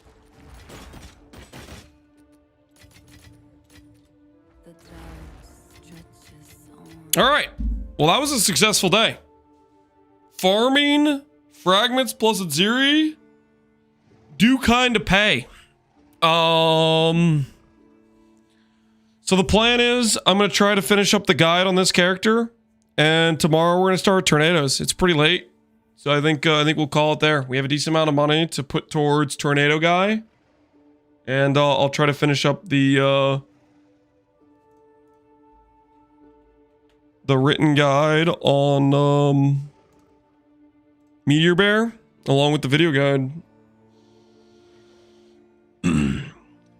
The drought stretches on. All right. Well, that was a successful day. Farming fragments plus Atziri do kind of pay. So the plan is I'm going to try to finish up the guide on this character, and tomorrow we're going to start Tornadoes. It's pretty late, so I think we'll call it there. We have a decent amount of money to put towards Tornado Guy, and I'll try to finish up the written guide on Meteor Bear along with the video guide.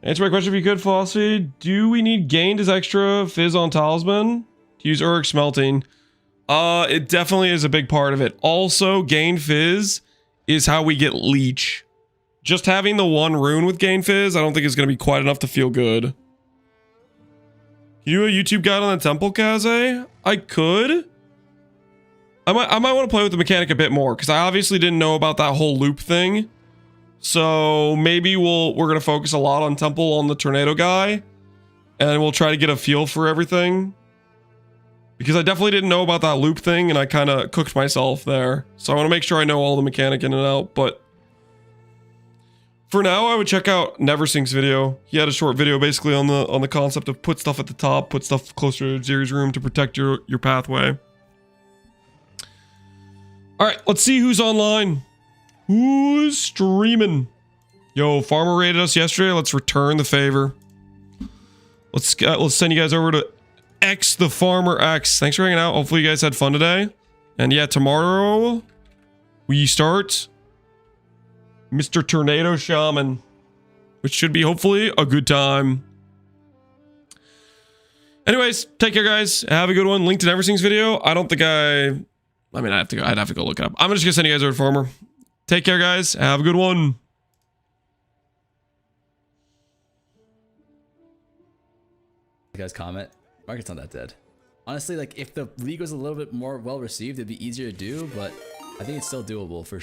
Answer my question if you could, Flossie. Do we need gained as extra fizz on Talisman to use Urk Smelting? It definitely is a big part of it. Also, gained fizz is how we get leech. Just having the 1 rune with gained fizz, I don't think is going to be quite enough to feel good. Can You do a YouTube guide on the temple, Kaze? I could. I might want to play with the mechanic a bit more because I obviously didn't know about that whole loop thing. So maybe we're gonna focus a lot on temple on the tornado guy, and we'll try to get a feel for everything. Because I definitely didn't know about that loop thing, and I kind of cooked myself there. So I want to make sure I know all the mechanic in and out. But for now, I would check out Neversink's video. He had a short video basically on the concept of put stuff at the top, put stuff closer to Atziri's room to protect your pathway. All right, let's see who's online. Who's streaming? Yo, Farmer raided us yesterday. Let's return the favor. Let's send you guys over to X the Farmer X. Thanks for hanging out. Hopefully you guys had fun today. And yeah, tomorrow we start Mr. Tornado Shaman, which should be hopefully a good time. Anyways, take care, guys. Have a good one. Linked in Neversink's video. I don't think I'd have to go look it up. I'm just gonna send you guys over to Farmer. Take care, guys. Have a good one. You guys comment. Market's not that dead. Honestly, like if the league was a little bit more well received, it'd be easier to do, but I think it's still doable for sure.